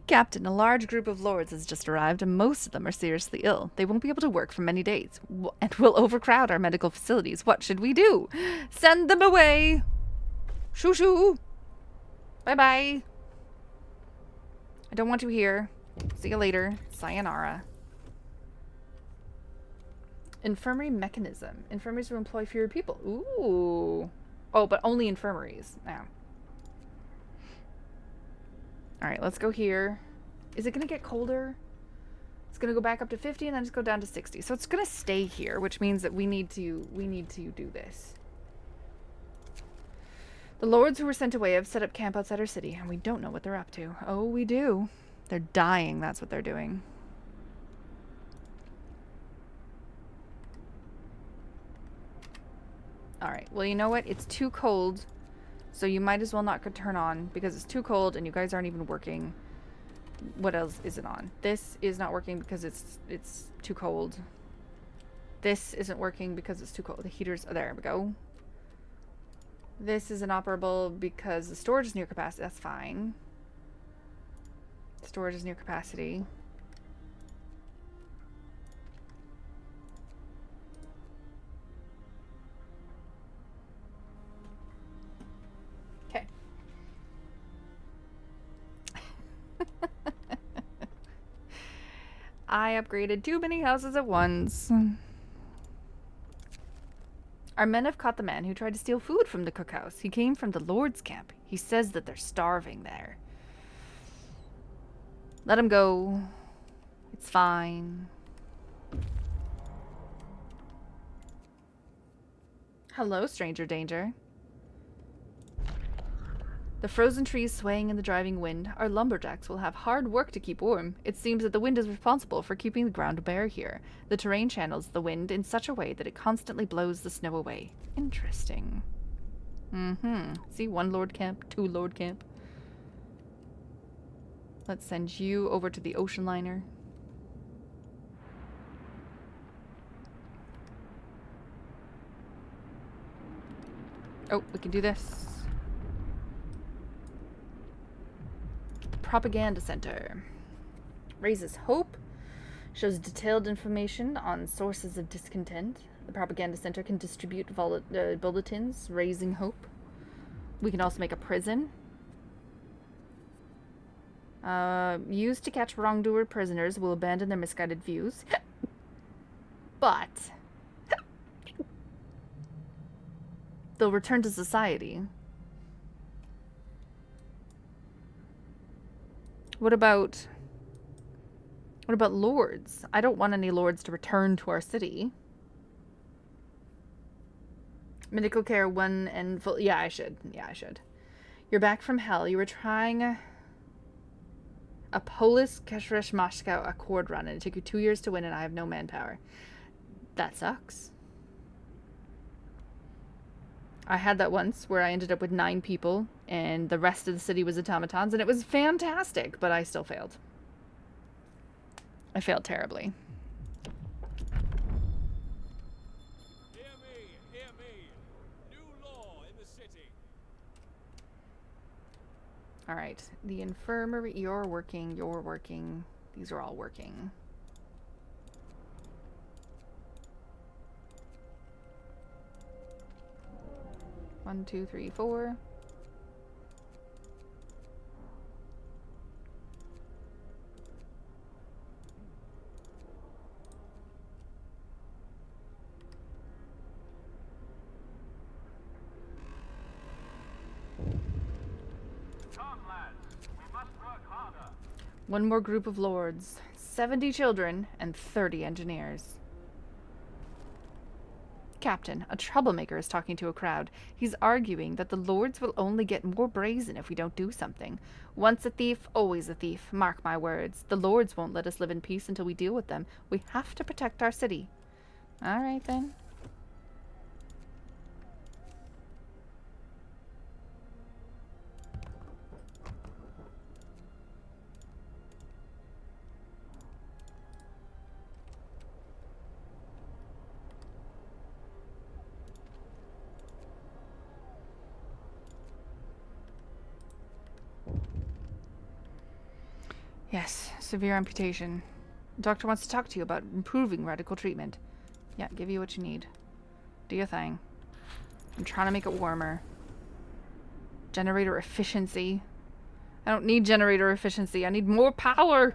Captain, a large group of lords has just arrived, and most of them are seriously ill. They won't be able to work for many days, and will overcrowd our medical facilities. What should we do? Send them away! Shoo shoo! Bye bye! I don't want you here. See you later. Sayonara. Infirmary mechanism. Infirmaries will employ fewer people. Ooh. Oh, but only infirmaries. Now. Alright, let's go here. Is it going to get colder? It's going to go back up to 50 and then just go down to 60. So it's going to stay here, which means that we need to do this. The lords who were sent away have set up camp outside our city, and we don't know what they're up to. Oh, we do. They're dying, that's what they're doing. Alright, well, you know what? It's too cold, so you might as well not turn on, because it's too cold and you guys aren't even working. What else is it on? This is not working because it's too cold. This isn't working because it's too cold. The heaters, oh, there we go. This is inoperable because the storage is near capacity. That's fine. Storage is near capacity. Okay. I upgraded too many houses at once. Our men have caught the man who tried to steal food from the cookhouse. He came from the Lord's camp. He says that they're starving there. Let him go. It's fine. Hello, stranger danger. The frozen trees swaying in the driving wind. Our lumberjacks will have hard work to keep warm. It seems that the wind is responsible for keeping the ground bare here. The terrain channels the wind in such a way that it constantly blows the snow away. Interesting. See, 1 lord camp, 2 lord camp. Let's send you over to the ocean liner. Oh, we can do this. Propaganda Center. Raises hope. Shows detailed information on sources of discontent. The Propaganda Center can distribute bulletins, raising hope. We can also make a prison. Used to catch wrongdoer prisoners will abandon their misguided views. But they'll return to society. What about lords? I don't want any lords to return to our city. Medical care 1 and full. Yeah, I should. Yeah, I should. You're back from hell. You were trying a Polis Kesheresh Moscow Accord run, and it took you 2 years to win, and I have no manpower. That sucks. I had that once where I ended up with 9 people and the rest of the city was automatons, and it was fantastic, but I still failed. I failed terribly. Hear me. New law in the city. All right, the infirmary, you're working. These are all working. One, two, three, four. Come, lads. We must work harder. One more group of lords, 70 children, and 30 engineers. Captain, a troublemaker is talking to a crowd. He's arguing that the lords will only get more brazen if we don't do something. Once a thief, always a thief. Mark my words. The lords won't let us live in peace until we deal with them. We have to protect our city. All right, then. Yes, severe amputation. Doctor wants to talk to you about improving radical treatment. Yeah, give you what you need. Do your thing. I'm trying to make it warmer. Generator efficiency. I don't need generator efficiency. I need more power.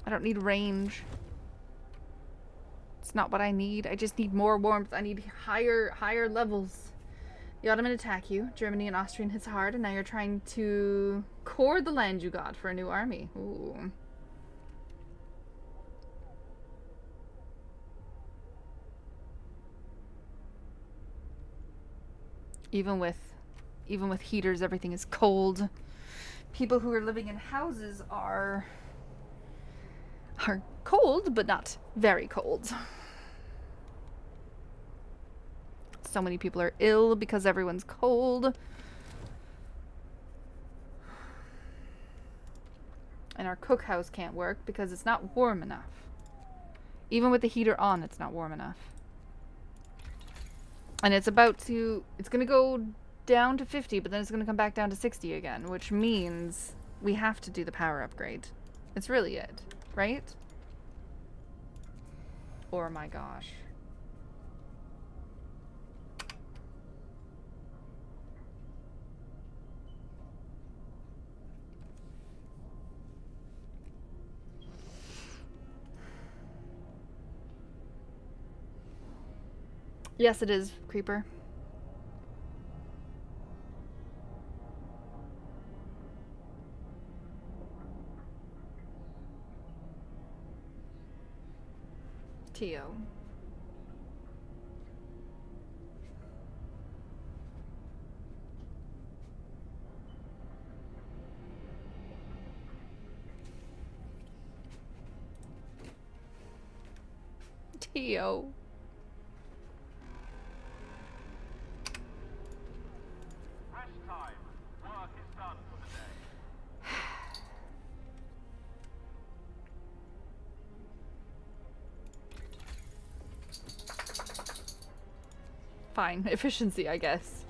I don't need range. It's not what I need. I just need more warmth. I need higher levels. The Ottoman attack you. Germany and Austrian hits hard, and now you're trying to core the land you got for a new army. Ooh. Even with heaters, everything is cold. People who are living in houses are cold, but not very cold. So many people are ill because everyone's cold. And our cookhouse can't work because it's not warm enough. Even with the heater on, it's not warm enough. And it's gonna go down to 50, but then it's gonna come back down to 60 again, which means we have to do the power upgrade. It's really it, right? Oh my gosh. Yes, it is, Creeper. Tio. Tio. Rest time. Work is done for the day. Fine. Efficiency, I guess.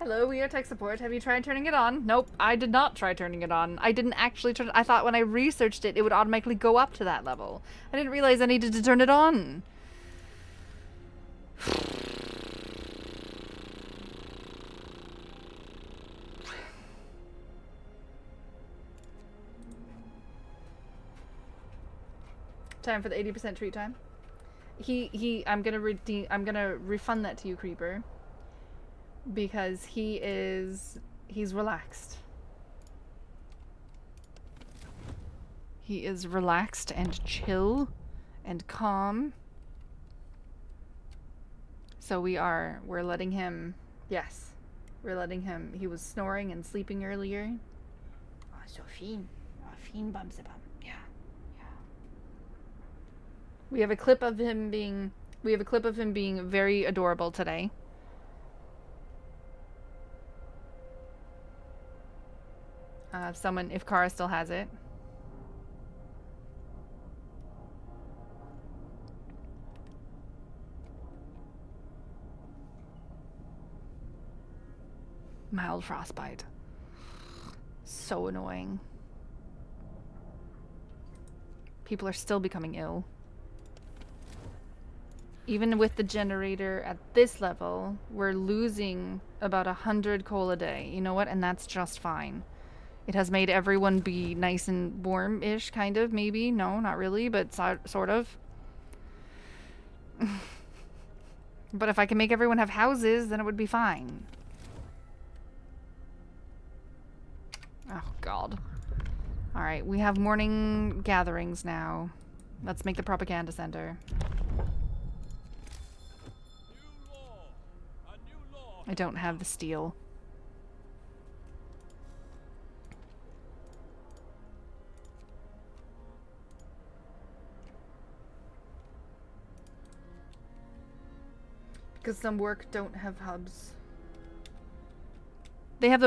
Hello, we are tech support. Have you tried turning it on? Nope, I did not try turning it on. I didn't actually turn it. I thought when I researched it, it would automatically go up to that level. I didn't realize I needed to turn it on. Time for the 80% treat time. I'm gonna refund that to you, Creeper. Because he's relaxed. He is relaxed and chill and calm. So we're letting him, yes. We're letting him, he was snoring and sleeping earlier. Oh, so fine. Oh, fine bumsy bum. Yeah. Yeah. We have a clip of him being very adorable today. If Kara still has it. Mild frostbite. So annoying. People are still becoming ill. Even with the generator at this level, we're losing about 100 coal a day. You know what? And that's just fine. It has made everyone be nice and warm-ish, kind of, maybe. No, not really, but sort of. But if I can make everyone have houses, then it would be fine. Oh, God. Alright, we have morning gatherings now. Let's make the propaganda center. I don't have the steel. Because some work don't have hubs. They have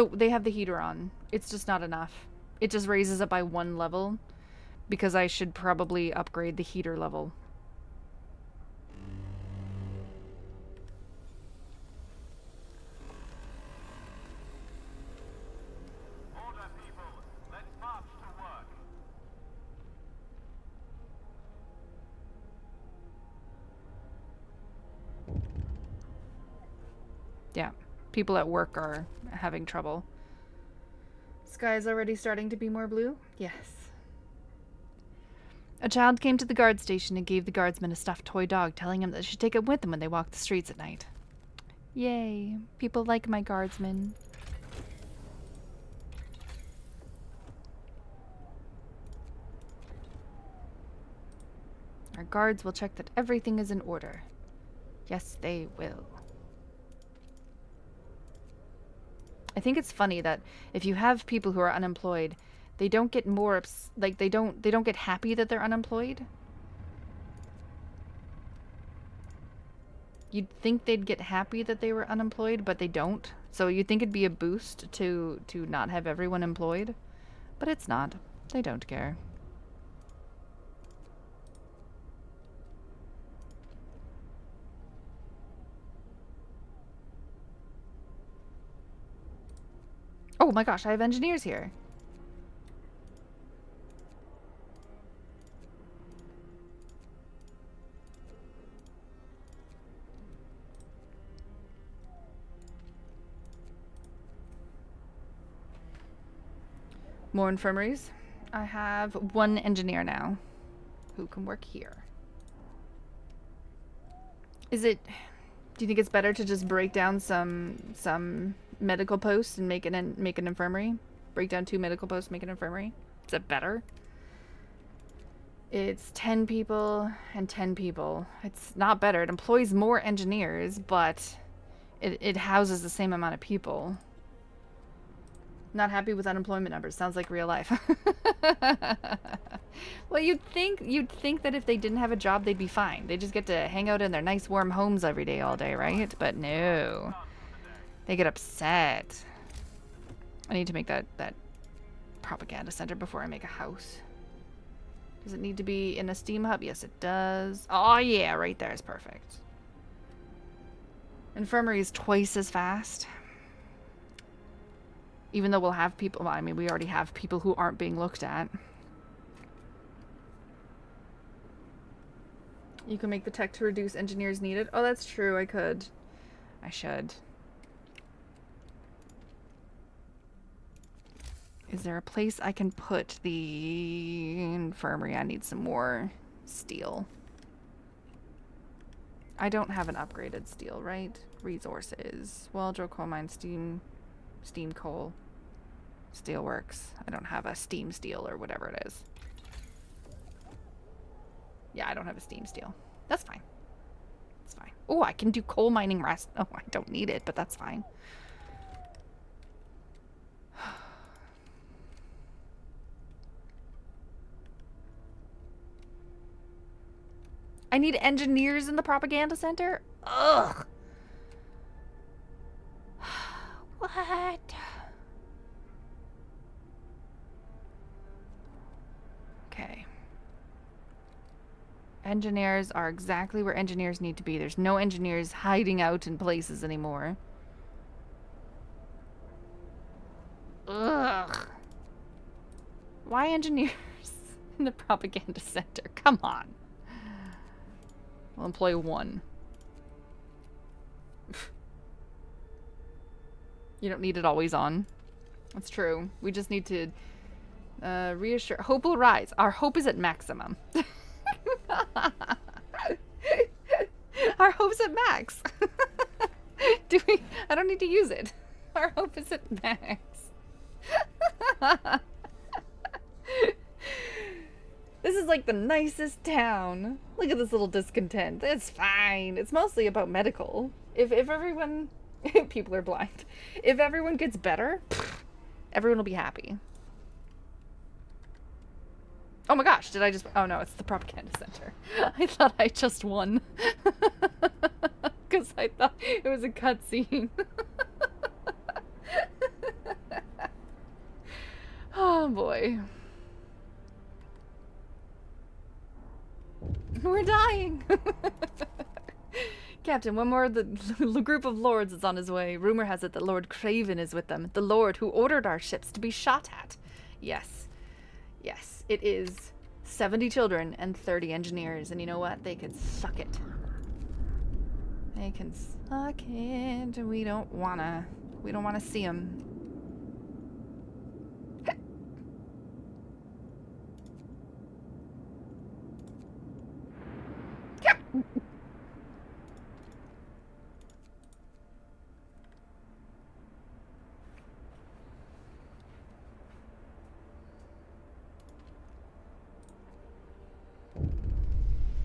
the heater on. It's just not enough. It just raises it by 1 level. Because I should probably upgrade the heater level. Yeah. People at work are having trouble. Sky's already starting to be more blue? Yes. A child came to the guard station and gave the guardsman a stuffed toy dog, telling him that they should take it with them when they walk the streets at night. Yay. People like my guardsmen. Our guards will check that everything is in order. Yes, they will. I think it's funny that if you have people who are unemployed, they don't get more they don't get happy that they're unemployed. You'd think they'd get happy that they were unemployed, but they don't. So you'd think it'd be a boost to not have everyone employed, but it's not. They don't care. Oh my gosh, I have engineers here. More infirmaries. I have one engineer now who can work here. Is it... Do you think it's better to just break down some medical posts and make an infirmary? Break down 2 medical posts, make an infirmary? Is that better? It's 10 people and 10 people. It's not better. It employs more engineers, but it houses the same amount of people. Not happy with unemployment numbers. Sounds like real life. Well, you'd think that if they didn't have a job, they'd be fine. They just get to hang out in their nice warm homes every day, all day, right? But no. They get upset. I need to make that propaganda center before I make a house. Does it need to be in a steam hub? Yes, it does. Oh, yeah, right there is perfect. Infirmary is twice as fast. Even though we'll have people... Well, I mean, we already have people who aren't being looked at. You can make the tech to reduce engineers needed. Oh, that's true. I could. I should. Is there a place I can put the infirmary? I need some more steel. I don't have an upgraded steel, right? Resources. Well, drill coal mine, steam coal, steelworks. I don't have a steam steel or whatever it is. Yeah, I don't have a steam steel. That's fine. It's fine. Oh, I can do coal mining rest. Oh, I don't need it, but that's fine. I need engineers in the propaganda center? Ugh. What? Okay. Engineers are exactly where engineers need to be. There's no engineers hiding out in places anymore. Ugh. Why engineers in the propaganda center? Come on. We'll employ 1. You don't need it always on. That's true. We just need to reassure. Hope will rise. Our hope is at maximum. Our hope's at max. I don't need to use it. Our hope is at max. This is like the nicest town. Look at this little discontent. It's fine. It's mostly about medical. If everyone... People are blind. If everyone gets better, everyone will be happy. Oh my gosh, did I just... Oh no, it's the propaganda center. I thought I just won. Because I thought it was a cutscene. Oh boy. We're dying! Captain, one more of the group of lords is on his way. Rumor has it that Lord Craven is with them. The lord who ordered our ships to be shot at. Yes. Yes, it is 70 children and 30 engineers. And you know what? They could suck it. They can suck it. We don't wanna see them.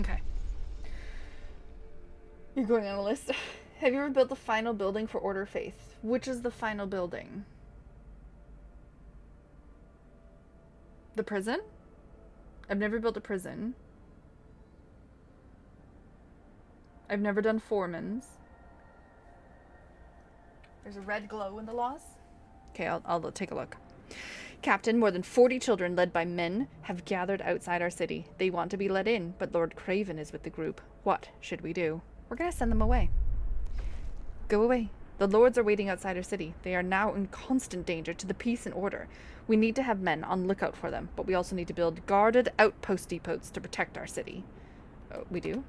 Okay. You're going on a list. Have you ever built the final building for Order Faith? Which is the final building? The prison? I've never built a prison. I've never done foreman's. There's a red glow in the laws. Okay, I'll take a look. Captain, more than 40 children led by men have gathered outside our city. They want to be let in, but Lord Craven is with the group. What should we do? We're gonna send them away. Go away. The lords are waiting outside our city. They are now in constant danger to the peace and order. We need to have men on lookout for them, but we also need to build guarded outpost depots to protect our city. Oh, we do?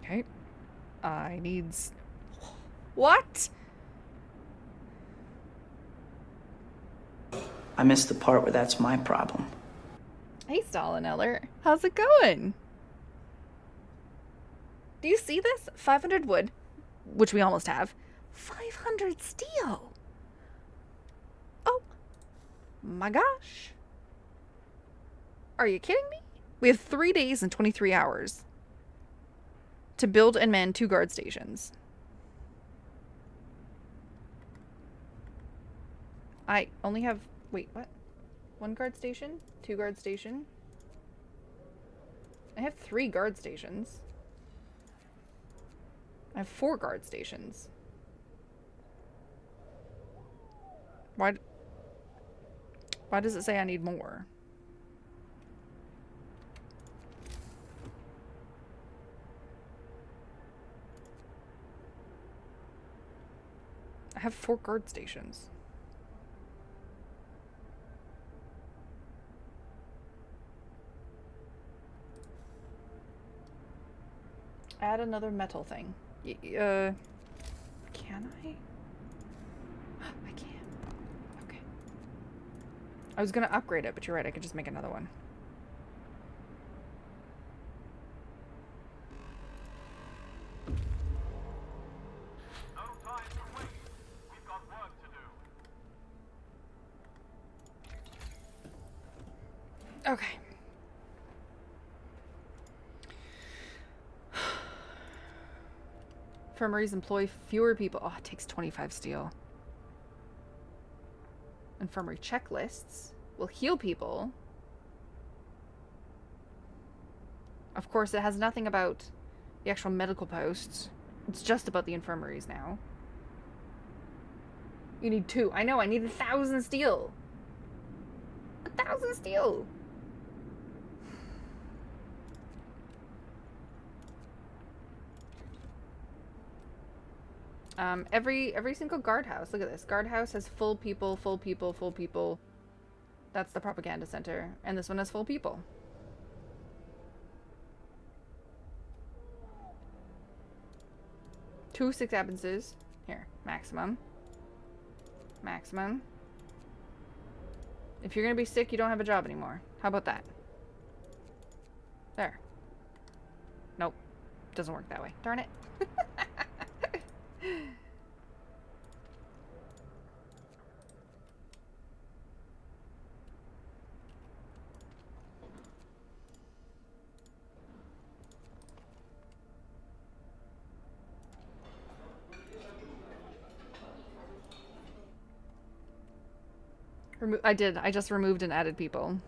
Okay. I need... What? I missed the part where that's my problem. Hey, Stalineller. How's it going? Do you see this? 500 wood, which we almost have. 500 steel. Oh, my gosh. Are you kidding me? We have 3 days and 23 hours to build and man 2 guard stations. I only have... Wait, what? 1 guard station? 2 guard station? I have 3 guard stations. I have 4 guard stations. Why does it say I need more? I have 4 guard stations. Add another metal thing. Can I? I can. Okay. I was gonna upgrade it, but you're right, I could just make another one. No time to wait. We've got work to do. Okay. Infirmaries employ fewer people. Oh, it takes 25 steel. Infirmary checklists will heal people. Of course, it has nothing about the actual medical posts. It's just about the infirmaries now. You need 2. I know, I need 1,000 steel. 1,000 steel. Every single guardhouse. Look at this. Guardhouse has full people, full people, full people. That's the propaganda center. And this one has full people. Two 6 absences. Here, maximum. Maximum. If you're gonna be sick, you don't have a job anymore. How about that? There. Nope. Doesn't work that way. Darn it. I just removed and added people.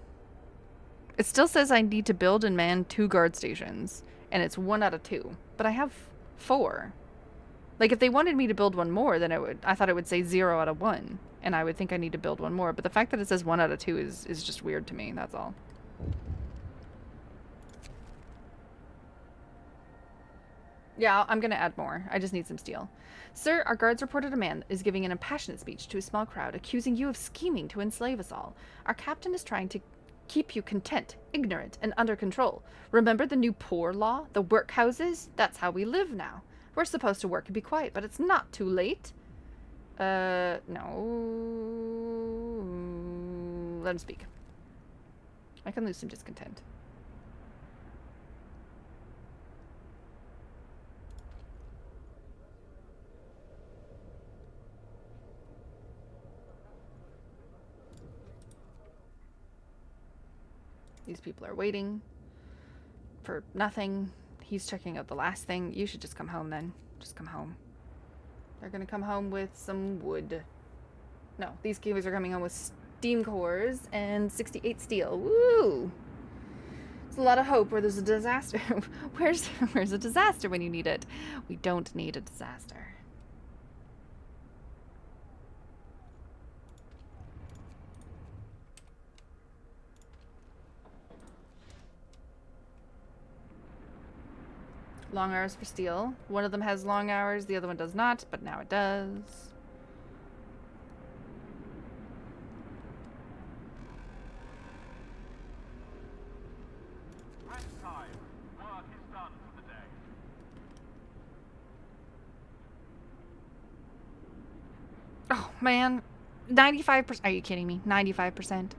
It still says I need to build and man 2 guard stations, and it's 1 out of 2. But I have 4. Like, if they wanted me to build 1 more, then I thought it would say 0 out of 1, and I would think I need to build 1 more. But the fact that it says 1 out of 2 is just weird to me, that's all. Yeah, I'm gonna add more. I just need some steel. Sir, our guards reported a man is giving an impassionate speech to a small crowd, accusing you of scheming to enslave us all. Our captain is trying to keep you content, ignorant, and under control. Remember the new poor law? The workhouses? That's how we live now. We're supposed to work and be quiet, but it's not too late. No. Let him speak. I can lose some discontent. These people are waiting for nothing. He's checking out the last thing. You should just come home then. Just come home. They're gonna come home with some wood. No, these kiwis are coming home with steam cores and 68 steel. Woo! It's a lot of hope where there's a disaster. Where's a disaster when you need it? We don't need a disaster. Long hours for steel. One of them has long hours, the other one does not, but now it does. Rest time. Work is done for the day. Oh, man. 95%. Are you kidding me? 95%.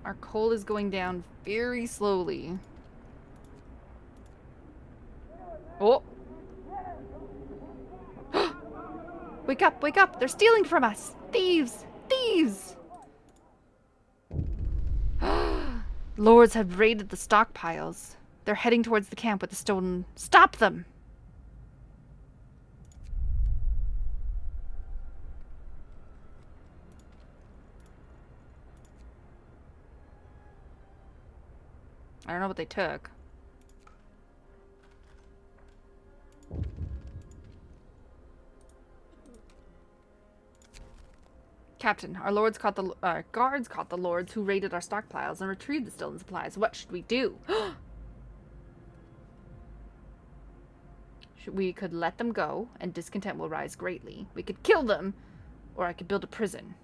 Our coal is going down very slowly. Oh! Wake up, wake up! They're stealing from us! Thieves! Thieves! Lords have raided the stockpiles. They're heading towards the camp with the stolen... Stop them! I don't know what they took. Captain, our guards caught the lords who raided our stockpiles and retrieved the stolen supplies. What should we do? We could let them go, and discontent will rise greatly. We could kill them, or I could build a prison.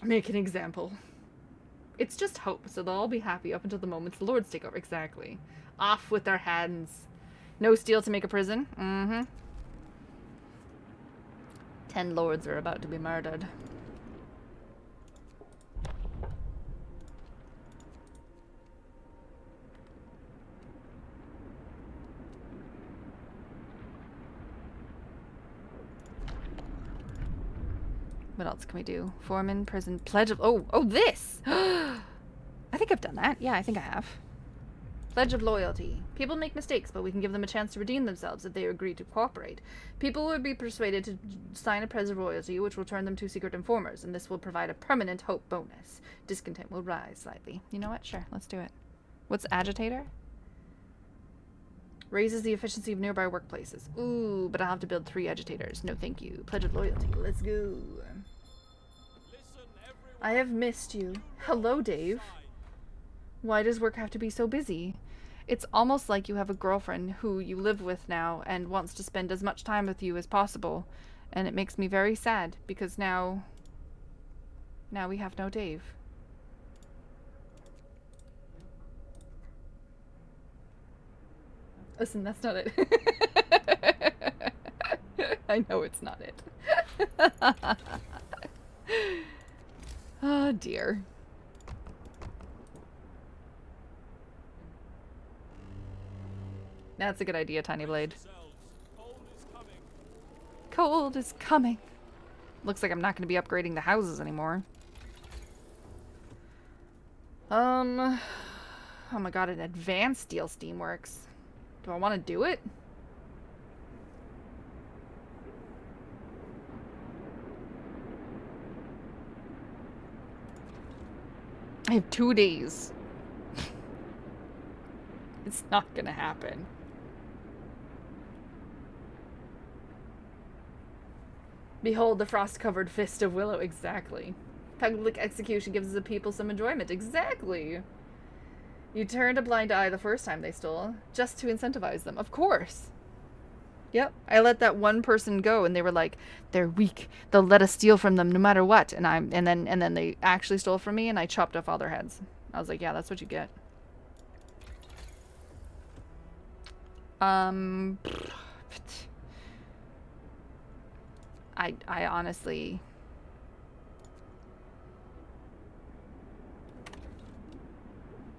Make an example. It's just hope, so they'll all be happy up until the moment the lords take over. Exactly. Off with their hands. No steel to make a prison? Mm-hmm. 10 lords are about to be murdered. What else can we do? Foreman, prison, pledge of... Oh, this! I think I've done that. Yeah, I think I have. Pledge of loyalty. People make mistakes, but we can give them a chance to redeem themselves if they agree to cooperate. People would be persuaded to sign a pledge of loyalty, which will turn them to secret informers, and this will provide a permanent hope bonus. Discontent will rise slightly. You know what? Sure, let's do it. What's agitator? Raises the efficiency of nearby workplaces. Ooh, but I'll have to build 3 agitators. No thank you. Pledge of loyalty. Let's go. I have missed you. Hello, Dave. Why does work have to be so busy? It's almost like you have a girlfriend who you live with now and wants to spend as much time with you as possible. And it makes me very sad because now we have no Dave. Listen, that's not it. I know it's not it. Oh dear. That's a good idea, Tiny Blade. Cold is coming. Looks like I'm not going to be upgrading the houses anymore. Oh my god, an advanced steel steamworks. Do I want to do it? I have 2 days. It's not gonna happen. Behold the frost-covered fist of Willow. Exactly. Public execution gives the people some enjoyment. Exactly. You turned a blind eye the first time they stole, just to incentivize them. Of course. Yep. I let that one person go and they were like, they're weak. They'll let us steal from them no matter what. And then they actually stole from me and I chopped off all their heads. I was like, yeah, that's what you get. I honestly,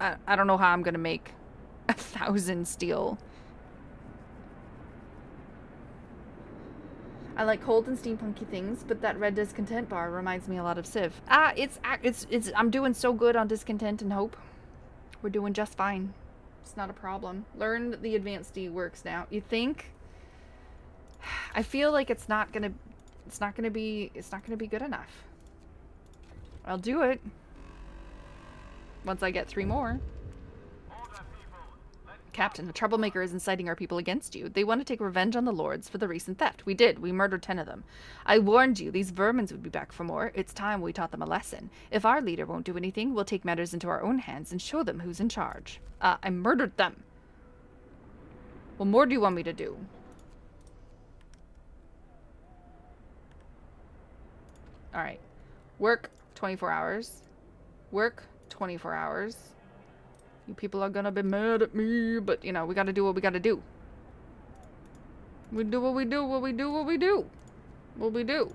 I don't know how I'm gonna make 1,000 steel. I like cold and steampunky things, but that red discontent bar reminds me a lot of Civ. I'm doing so good on discontent and hope. We're doing just fine. It's not a problem. Learn the advanced D works now. You think? I feel like it's not gonna be good enough. I'll do it. Once I get 3 more. Captain, a troublemaker is inciting our people against you. They want to take revenge on the lords for the recent theft. We did. We murdered 10 of them. I warned you, these vermins would be back for more. It's time we taught them a lesson. If our leader won't do anything, we'll take matters into our own hands and show them who's in charge. I murdered them. What more do you want me to do? Alright. Work 24 hours. Work 24 hours. You people are gonna be mad at me, but you know, we gotta do what we gotta do. We do what we do, what we do, what we do. What we do.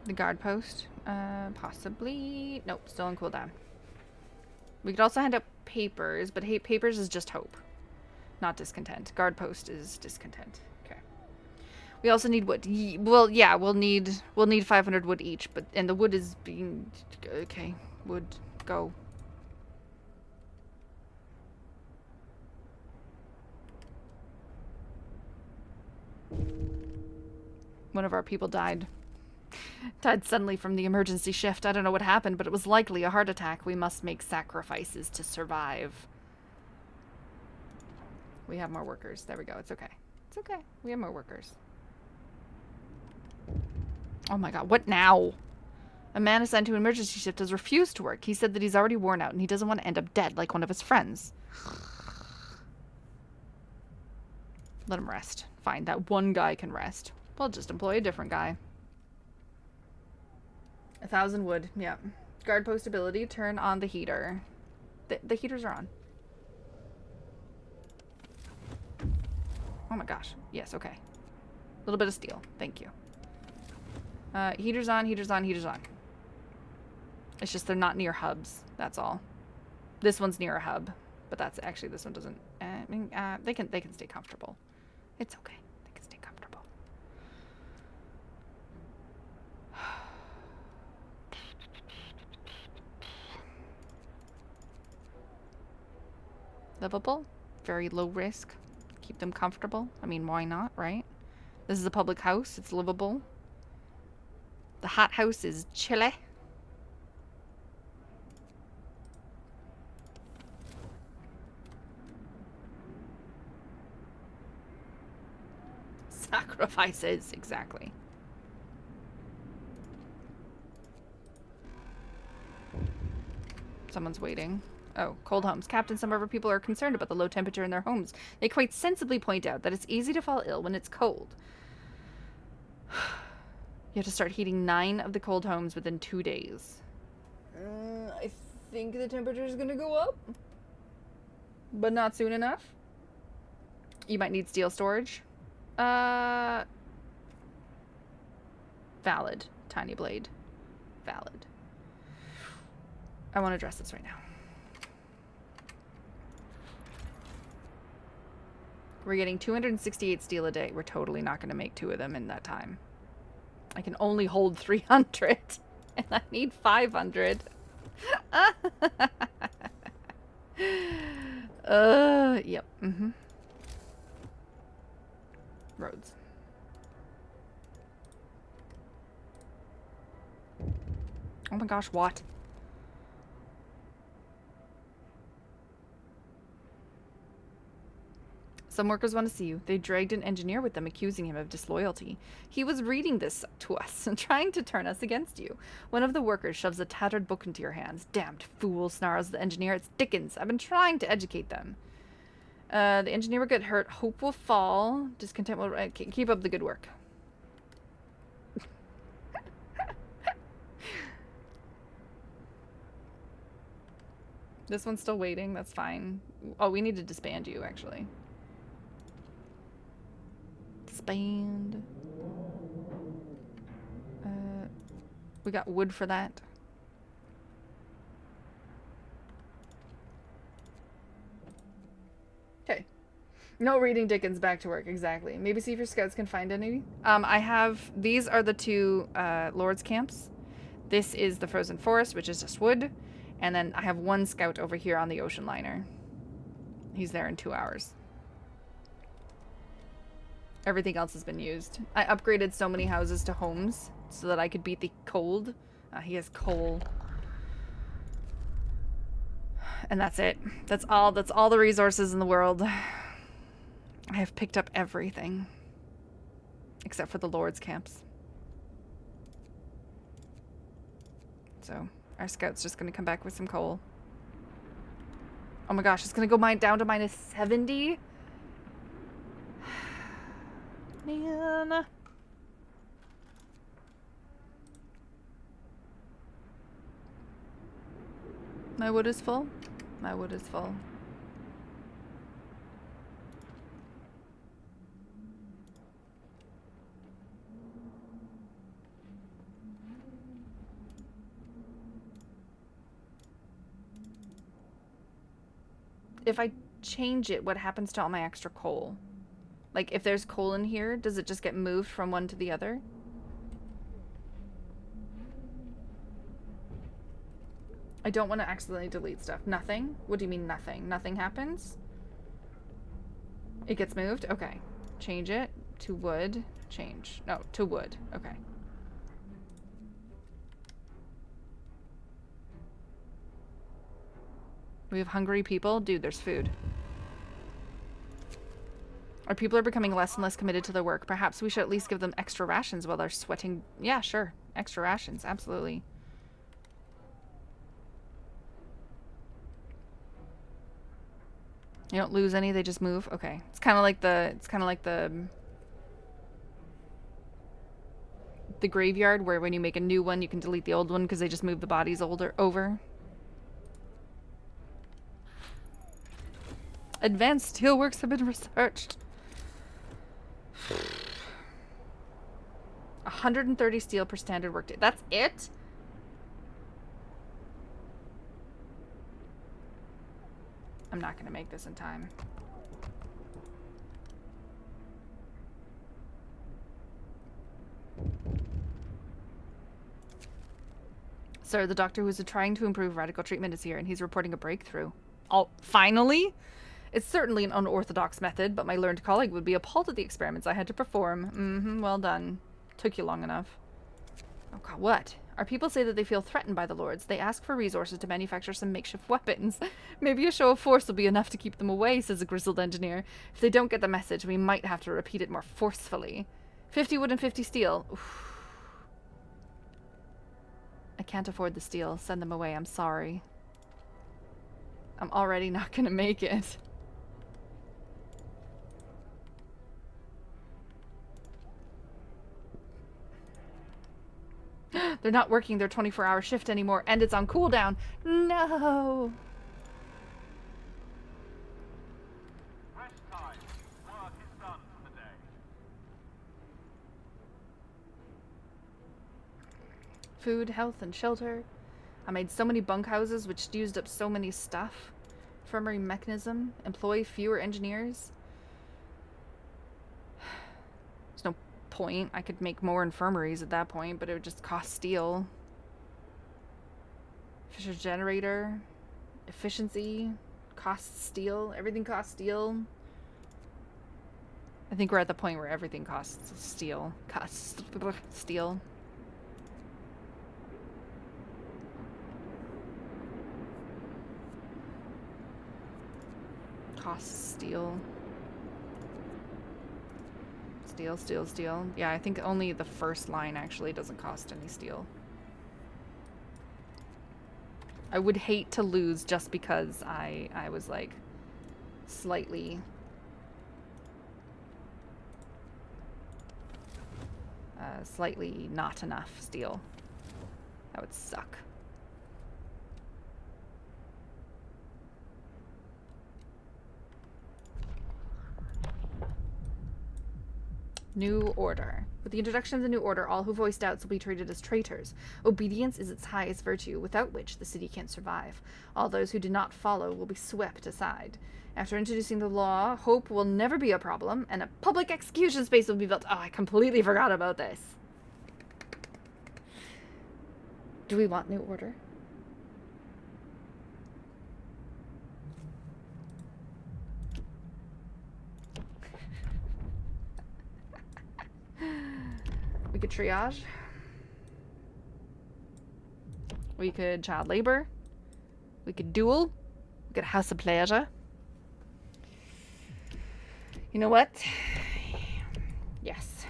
The guard post? Possibly. Nope, still on cooldown. We could also hand out papers, but hey, papers is just hope. Not discontent. Guard post is discontent. Okay. We also need wood. Well, yeah, we'll need 500 wood each, and the wood is being okay. Wood, go. One of our people died. Died suddenly from the emergency shift. I don't know what happened, but it was likely a heart attack. We must make sacrifices to survive. We have more workers. There we go. It's okay. It's okay. We have more workers. Oh my god. What now? A man assigned to an emergency shift has refused to work. He said that he's already worn out and he doesn't want to end up dead like one of his friends. Let him rest. Fine. That one guy can rest. We'll just employ a different guy. 1,000 wood. Yeah. Guard post ability. Turn on the heater. The heaters are on. Oh my gosh. Yes, okay. A little bit of steel. Thank you. Heaters on, heaters on, heaters on. It's just they're not near hubs. That's all. This one's near a hub. But that's actually, this one doesn't. I mean, they can stay comfortable. It's okay. They can stay comfortable. Livable. Very low risk. Keep them comfortable. I mean, why not, right? This is a public house. It's livable. The hot house is chilly. Sacrifices, exactly. Someone's waiting. Oh, cold homes. Captain, some of our people are concerned about the low temperature in their homes. They quite sensibly point out that it's easy to fall ill when it's cold. You have to start heating 9 of the cold homes within 2 days. I think the temperature is going to go up. But not soon enough. You might need steel storage. Valid. Tiny blade. Valid. I want to address this right now. We're getting 268 steel a day. We're totally not going to make 2 of them in that time. I can only hold 300. And I need 500. Yep. Mm-hmm. Roads. Oh my gosh, what? Some workers want to see you. They dragged an engineer with them, accusing him of disloyalty. He was reading this to us and trying to turn us against you. One of the workers shoves a tattered book into your hands. Damned fool, snarls the engineer. It's Dickens. I've been trying to educate them. The engineer will get hurt. Hope will fall. Discontent will... keep up the good work. This one's still waiting. That's fine. Oh, we need to disband you, actually. Disband. We got wood for that. Okay. No reading Dickens, back to work. Exactly. Maybe see if your scouts can find any. I have... These are the two lords' camps. This is the frozen forest, which is just wood. And then I have one scout over here on the ocean liner. He's there in 2 hours. Everything else has been used. I upgraded so many houses to homes so that I could beat the cold. He has coal. And that's it. That's all the resources in the world. I have picked up everything. Except for the Lord's camps. So, our scout's just gonna come back with some coal. Oh my gosh, it's gonna go down to minus 70? Man. My wood is full. My wood is full. If I change it, what happens to all my extra coal? Like, if there's coal in here, does it just get moved from one to the other? I don't want to accidentally delete stuff. Nothing? What do you mean nothing? Nothing happens? It gets moved? Okay. Change it to wood. Change. No, to wood. Okay. We have hungry people? Dude, there's food. Our people are becoming less and less committed to their work. Perhaps we should at least give them extra rations while they're sweating. Yeah, sure. Extra rations. Absolutely. You don't lose any, they just move? Okay. It's kind of like the graveyard where when you make a new one, you can delete the old one because they just move the bodies over. Advanced steelworks have been researched. 130 steel per standard workday. That's it? I'm not going to make this in time. Sir, the doctor who's trying to improve radical treatment is here, and he's reporting a breakthrough. Oh, finally? It's certainly an unorthodox method, but my learned colleague would be appalled at the experiments I had to perform. Well done. Took you long enough. Oh god, what? Our people say that they feel threatened by the lords. They ask for resources to manufacture some makeshift weapons. Maybe a show of force will be enough to keep them away, says a grizzled engineer. If they don't get the message, we might have to repeat it more forcefully. 50 wood and 50 steel. Oof. I can't afford the steel. Send them away. I'm sorry. I'm already not gonna make it. They're not working their 24-hour shift anymore, and it's on cooldown. No! Rest time. Work is done for the day. Food, health, and shelter. I made so many bunkhouses, which used up so many stuff. Infirmary mechanism. Employ fewer engineers. There's no point. I could make more infirmaries at that point, but it would just cost steel. Fisher generator. Efficiency. Costs steel. Everything costs steel. I think we're at the point where everything costs steel. Costs steel. Costs steel. Steel, steel, steel. Yeah, I think only the first line actually doesn't cost any steel. I would hate to lose just because I was like slightly slightly not enough steel. That would suck. New Order. With the introduction of the New Order, all who voice doubts will be treated as traitors. Obedience is its highest virtue, without which the city can't survive. All those who do not follow will be swept aside. After introducing the law, hope will never be a problem, and a public execution space will be built. Oh, I completely forgot about this. Do we want New Order? We could triage. We could child labor. We could duel. We could house of pleasure. You know what? Yes.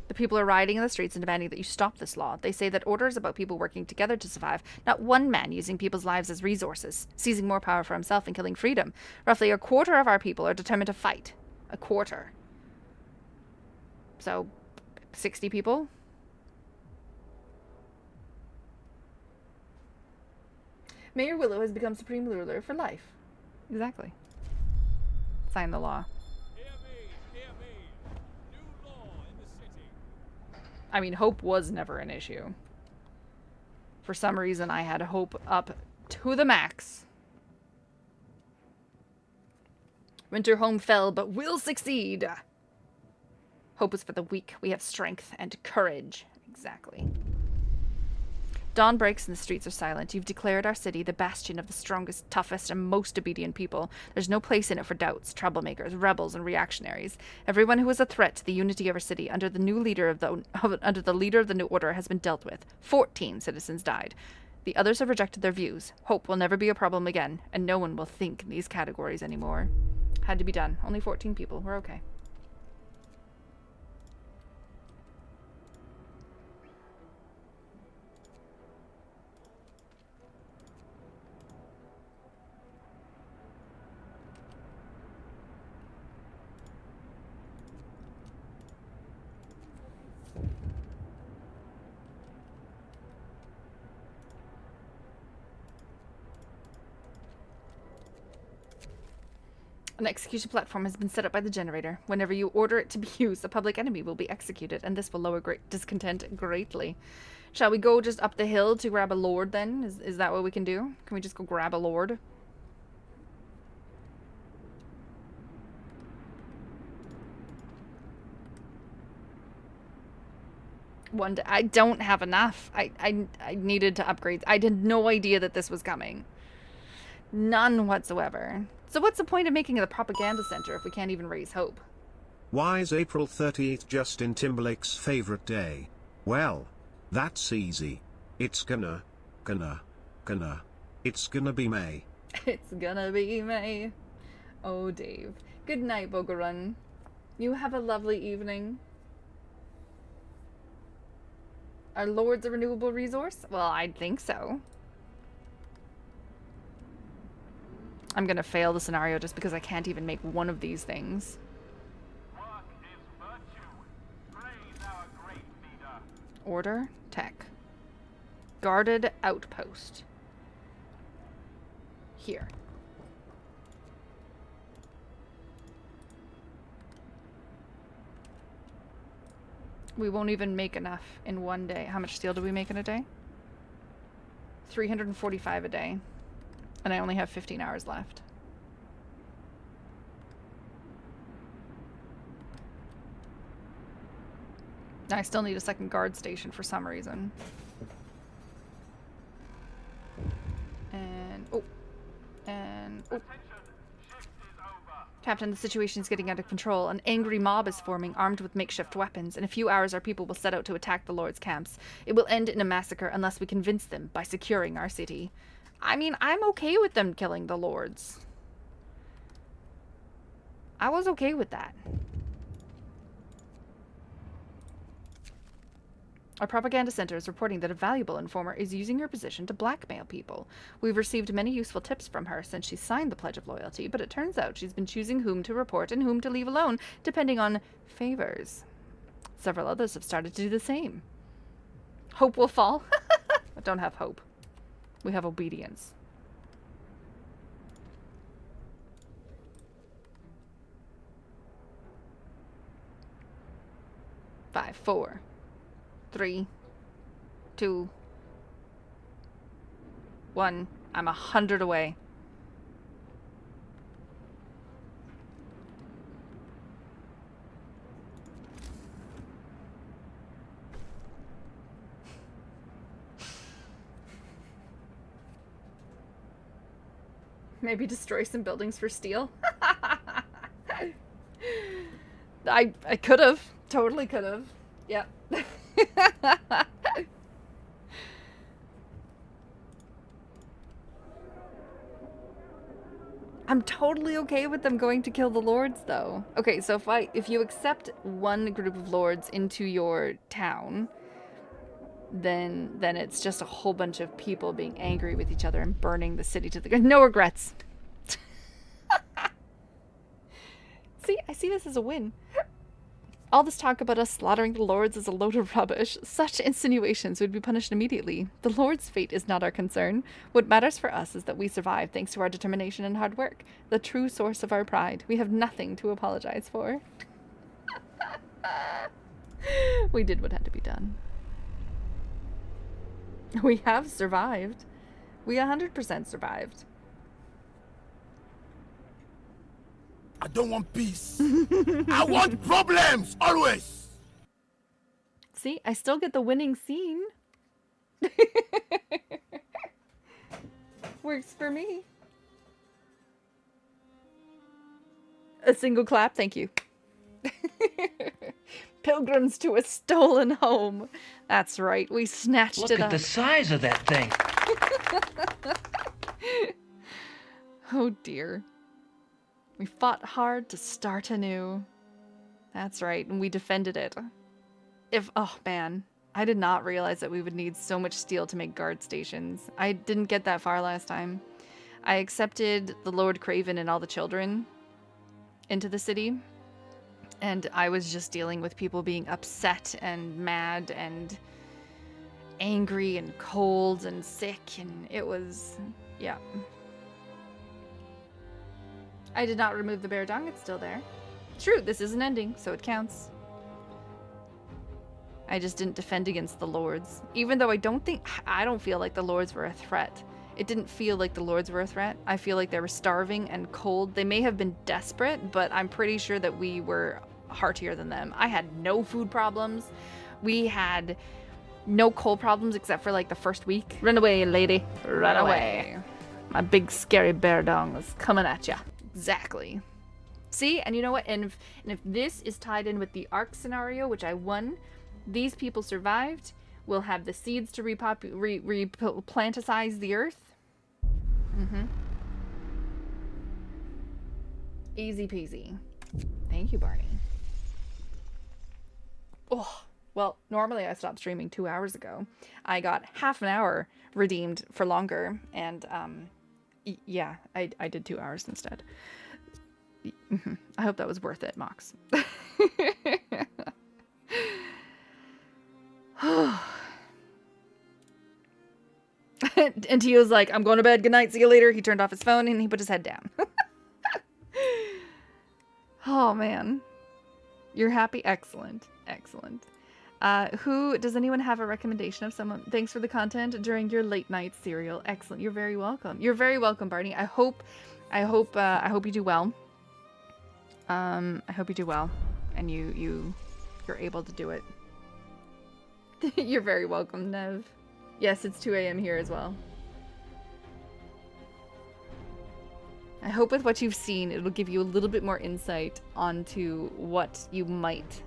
The people are rioting in the streets and demanding that you stop this law. They say that order is about people working together to survive, not one man using people's lives as resources, seizing more power for himself and killing freedom. Roughly a quarter of our people are determined to fight. A quarter. So, 60 people? Mayor Willow has become supreme ruler for life. Exactly. Sign the law. Hear me. New law in the city. I mean, hope was never an issue. For some reason, I had hope up to the max. Winterhome fell, but will succeed. Hope is for the weak. We have strength and courage. Exactly. Dawn breaks and the streets are silent. You've declared our city the bastion of the strongest, toughest, and most obedient people. There's no place in it for doubts, troublemakers, rebels, and reactionaries. Everyone who is a threat to the unity of our city under the leader of the New Order has been dealt with. 14 citizens died. The others have rejected their views. Hope will never be a problem again, and no one will think in these categories anymore. Had to be done. Only 14 people. We're okay. An execution platform has been set up by the generator. Whenever you order it to be used, a public enemy will be executed, and this will lower discontent greatly. Shall we go just up the hill to grab a lord then? Is that what we can do? Can we just go grab a lord? I don't have enough. I needed to upgrade. I had no idea that this was coming. None whatsoever. So what's the point of making it a propaganda center if we can't even raise hope? Why is April 30th Justin Timberlake's favorite day? Well, that's easy. It's gonna be May. It's gonna be May. Oh, Dave. Good night, Bogarun. You have a lovely evening. Are lords a renewable resource? Well, I'd think so. I'm gonna fail the scenario just because I can't even make one of these things. Work is virtue. Praise our great leader. Order, tech. Guarded outpost. Here. We won't even make enough in one day. How much steel do we make in a day? 345 a day. And I only have 15 hours left. I still need a second guard station for some reason. And oh. Captain, the situation is getting out of control. An angry mob is forming, armed with makeshift weapons. In a few hours, our people will set out to attack the Lord's camps. It will end in a massacre unless we convince them by securing our city. I mean, I'm okay with them killing the Lords. I was okay with that. Our propaganda center is reporting that a valuable informer is using her position to blackmail people. We've received many useful tips from her since she signed the Pledge of Loyalty, but it turns out she's been choosing whom to report and whom to leave alone, depending on favors. Several others have started to do the same. Hope will fall. I don't have hope. We have obedience. Five, 4, 3, 2, 1. I'm 100 away. Maybe destroy some buildings for steel. I could have. Totally could have. Yep. I'm totally okay with them going to kill the lords, though. Okay, so if you accept one group of lords into your town, then it's just a whole bunch of people being angry with each other and burning the city to the ground. No regrets. See, I see this as a win. All this talk about us slaughtering the lords is a load of rubbish. Such insinuations would be punished immediately. The lord's fate is not our concern. What matters for us is that we survive thanks to our determination and hard work. The true source of our pride. We have nothing to apologize for. We did what had to be done. We have survived. We 100% survived. I don't want peace. I want problems, always. See, I still get the winning scene. Works for me. A single clap, thank you. Pilgrims to a stolen home. That's right, we snatched it up. Look at the size of that thing. Oh dear. We fought hard to start anew. That's right, and we defended it. Oh man, I did not realize that we would need so much steel to make guard stations. I didn't get that far last time. I accepted the Lord Craven and all the children into the city, and I was just dealing with people being upset and mad and angry and cold and sick, and it was, yeah. I did not remove the bear dung, it's still there. True, this is an ending, so it counts. I just didn't defend against the lords. Even though I don't feel like the lords were a threat. It didn't feel like the lords were a threat. I feel like they were starving and cold. They may have been desperate, but I'm pretty sure that we were heartier than them. I had no food problems. We had no coal problems except for like the first week. Run away, lady. Run away. My big scary bear dung is coming at ya. Exactly. See, and you know what? And if this is tied in with the Ark scenario, which I won, these people survived. We'll have the seeds to replanticize the earth. Easy peasy. Thank you, Barney. Oh, well, normally I stopped streaming 2 hours ago. I got half an hour redeemed for longer, and yeah, I did 2 hours instead. I hope that was worth it, Mox. And he was like, I'm going to bed, good night, see you later. He turned off his phone and he put his head down. Oh man, you're happy? Excellent. Does anyone have a recommendation of someone? Thanks for the content during your late night serial. Excellent. You're very welcome. You're very welcome, Barney. I hope you do well. I hope you do well and you're able to do it. You're very welcome, Nev. Yes, it's 2 a.m. here as well. I hope with what you've seen, it'll give you a little bit more insight onto what you might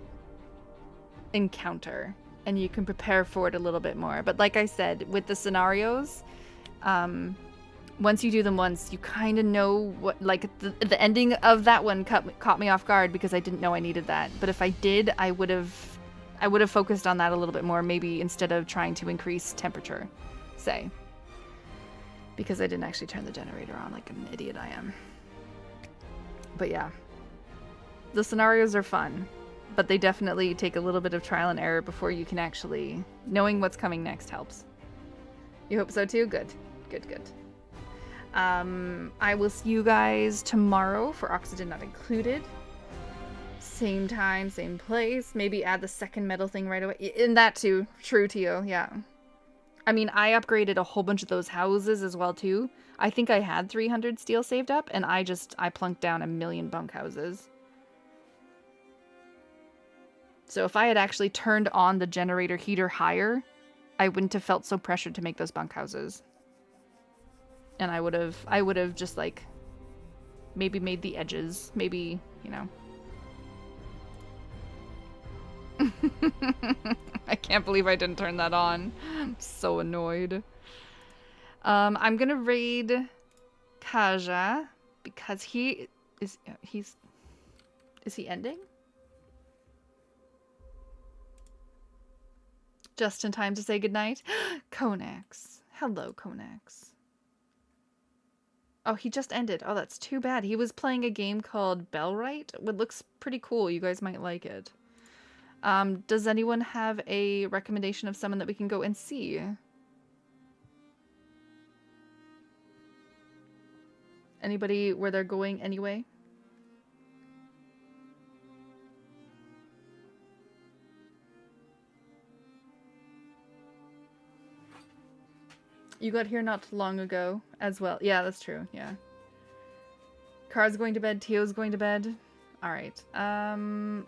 encounter, and you can prepare for it a little bit more. But like I said, with the scenarios, once you do them once, you kind of know what, like, the ending of that one caught me off guard because I didn't know I needed that. But if I did, I would have focused on that a little bit more, maybe instead of trying to increase temperature, say. Because I didn't actually turn the generator on like an idiot I am. But yeah. The scenarios are fun, but they definitely take a little bit of trial and error before you can actually... Knowing what's coming next helps. You hope so too? Good. Good, good. I will see you guys tomorrow for Oxygen Not Included. Same time, same place. Maybe add the second metal thing right away. In that too. True, Tio. Yeah. I mean, I upgraded a whole bunch of those houses as well too. I think I had 300 steel saved up, and I plunked down 1,000,000 bunkhouses. So if I had actually turned on the generator heater higher, I wouldn't have felt so pressured to make those bunkhouses. And I would have just like maybe made the edges, maybe, you know. I can't believe I didn't turn that on. I'm so annoyed. I'm gonna raid Kaja because is he ending? Just in time to say goodnight. Konax. Hello, Konax. Oh, he just ended. Oh, that's too bad. He was playing a game called Bellwright. It looks pretty cool. You guys might like it. Does anyone have a recommendation of someone that we can go and see? Anybody where they're going anyway? You got here not long ago as well. Yeah, that's true. Yeah. Car's going to bed. Tio's going to bed. All right.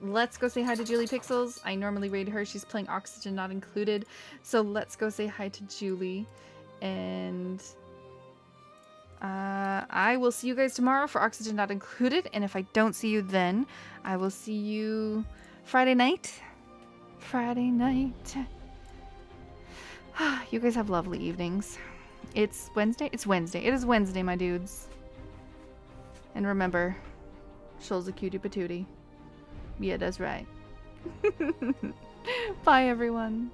Let's go say hi to Julie Pixels. I normally raid her. She's playing Oxygen Not Included. So let's go say hi to Julie. And I will see you guys tomorrow for Oxygen Not Included. And if I don't see you then, I will see you Friday night. Friday night. You guys have lovely evenings. It's Wednesday? It's Wednesday. It is Wednesday, my dudes. And remember, Shoal's a cutie patootie. Yeah, that's right. Bye, everyone.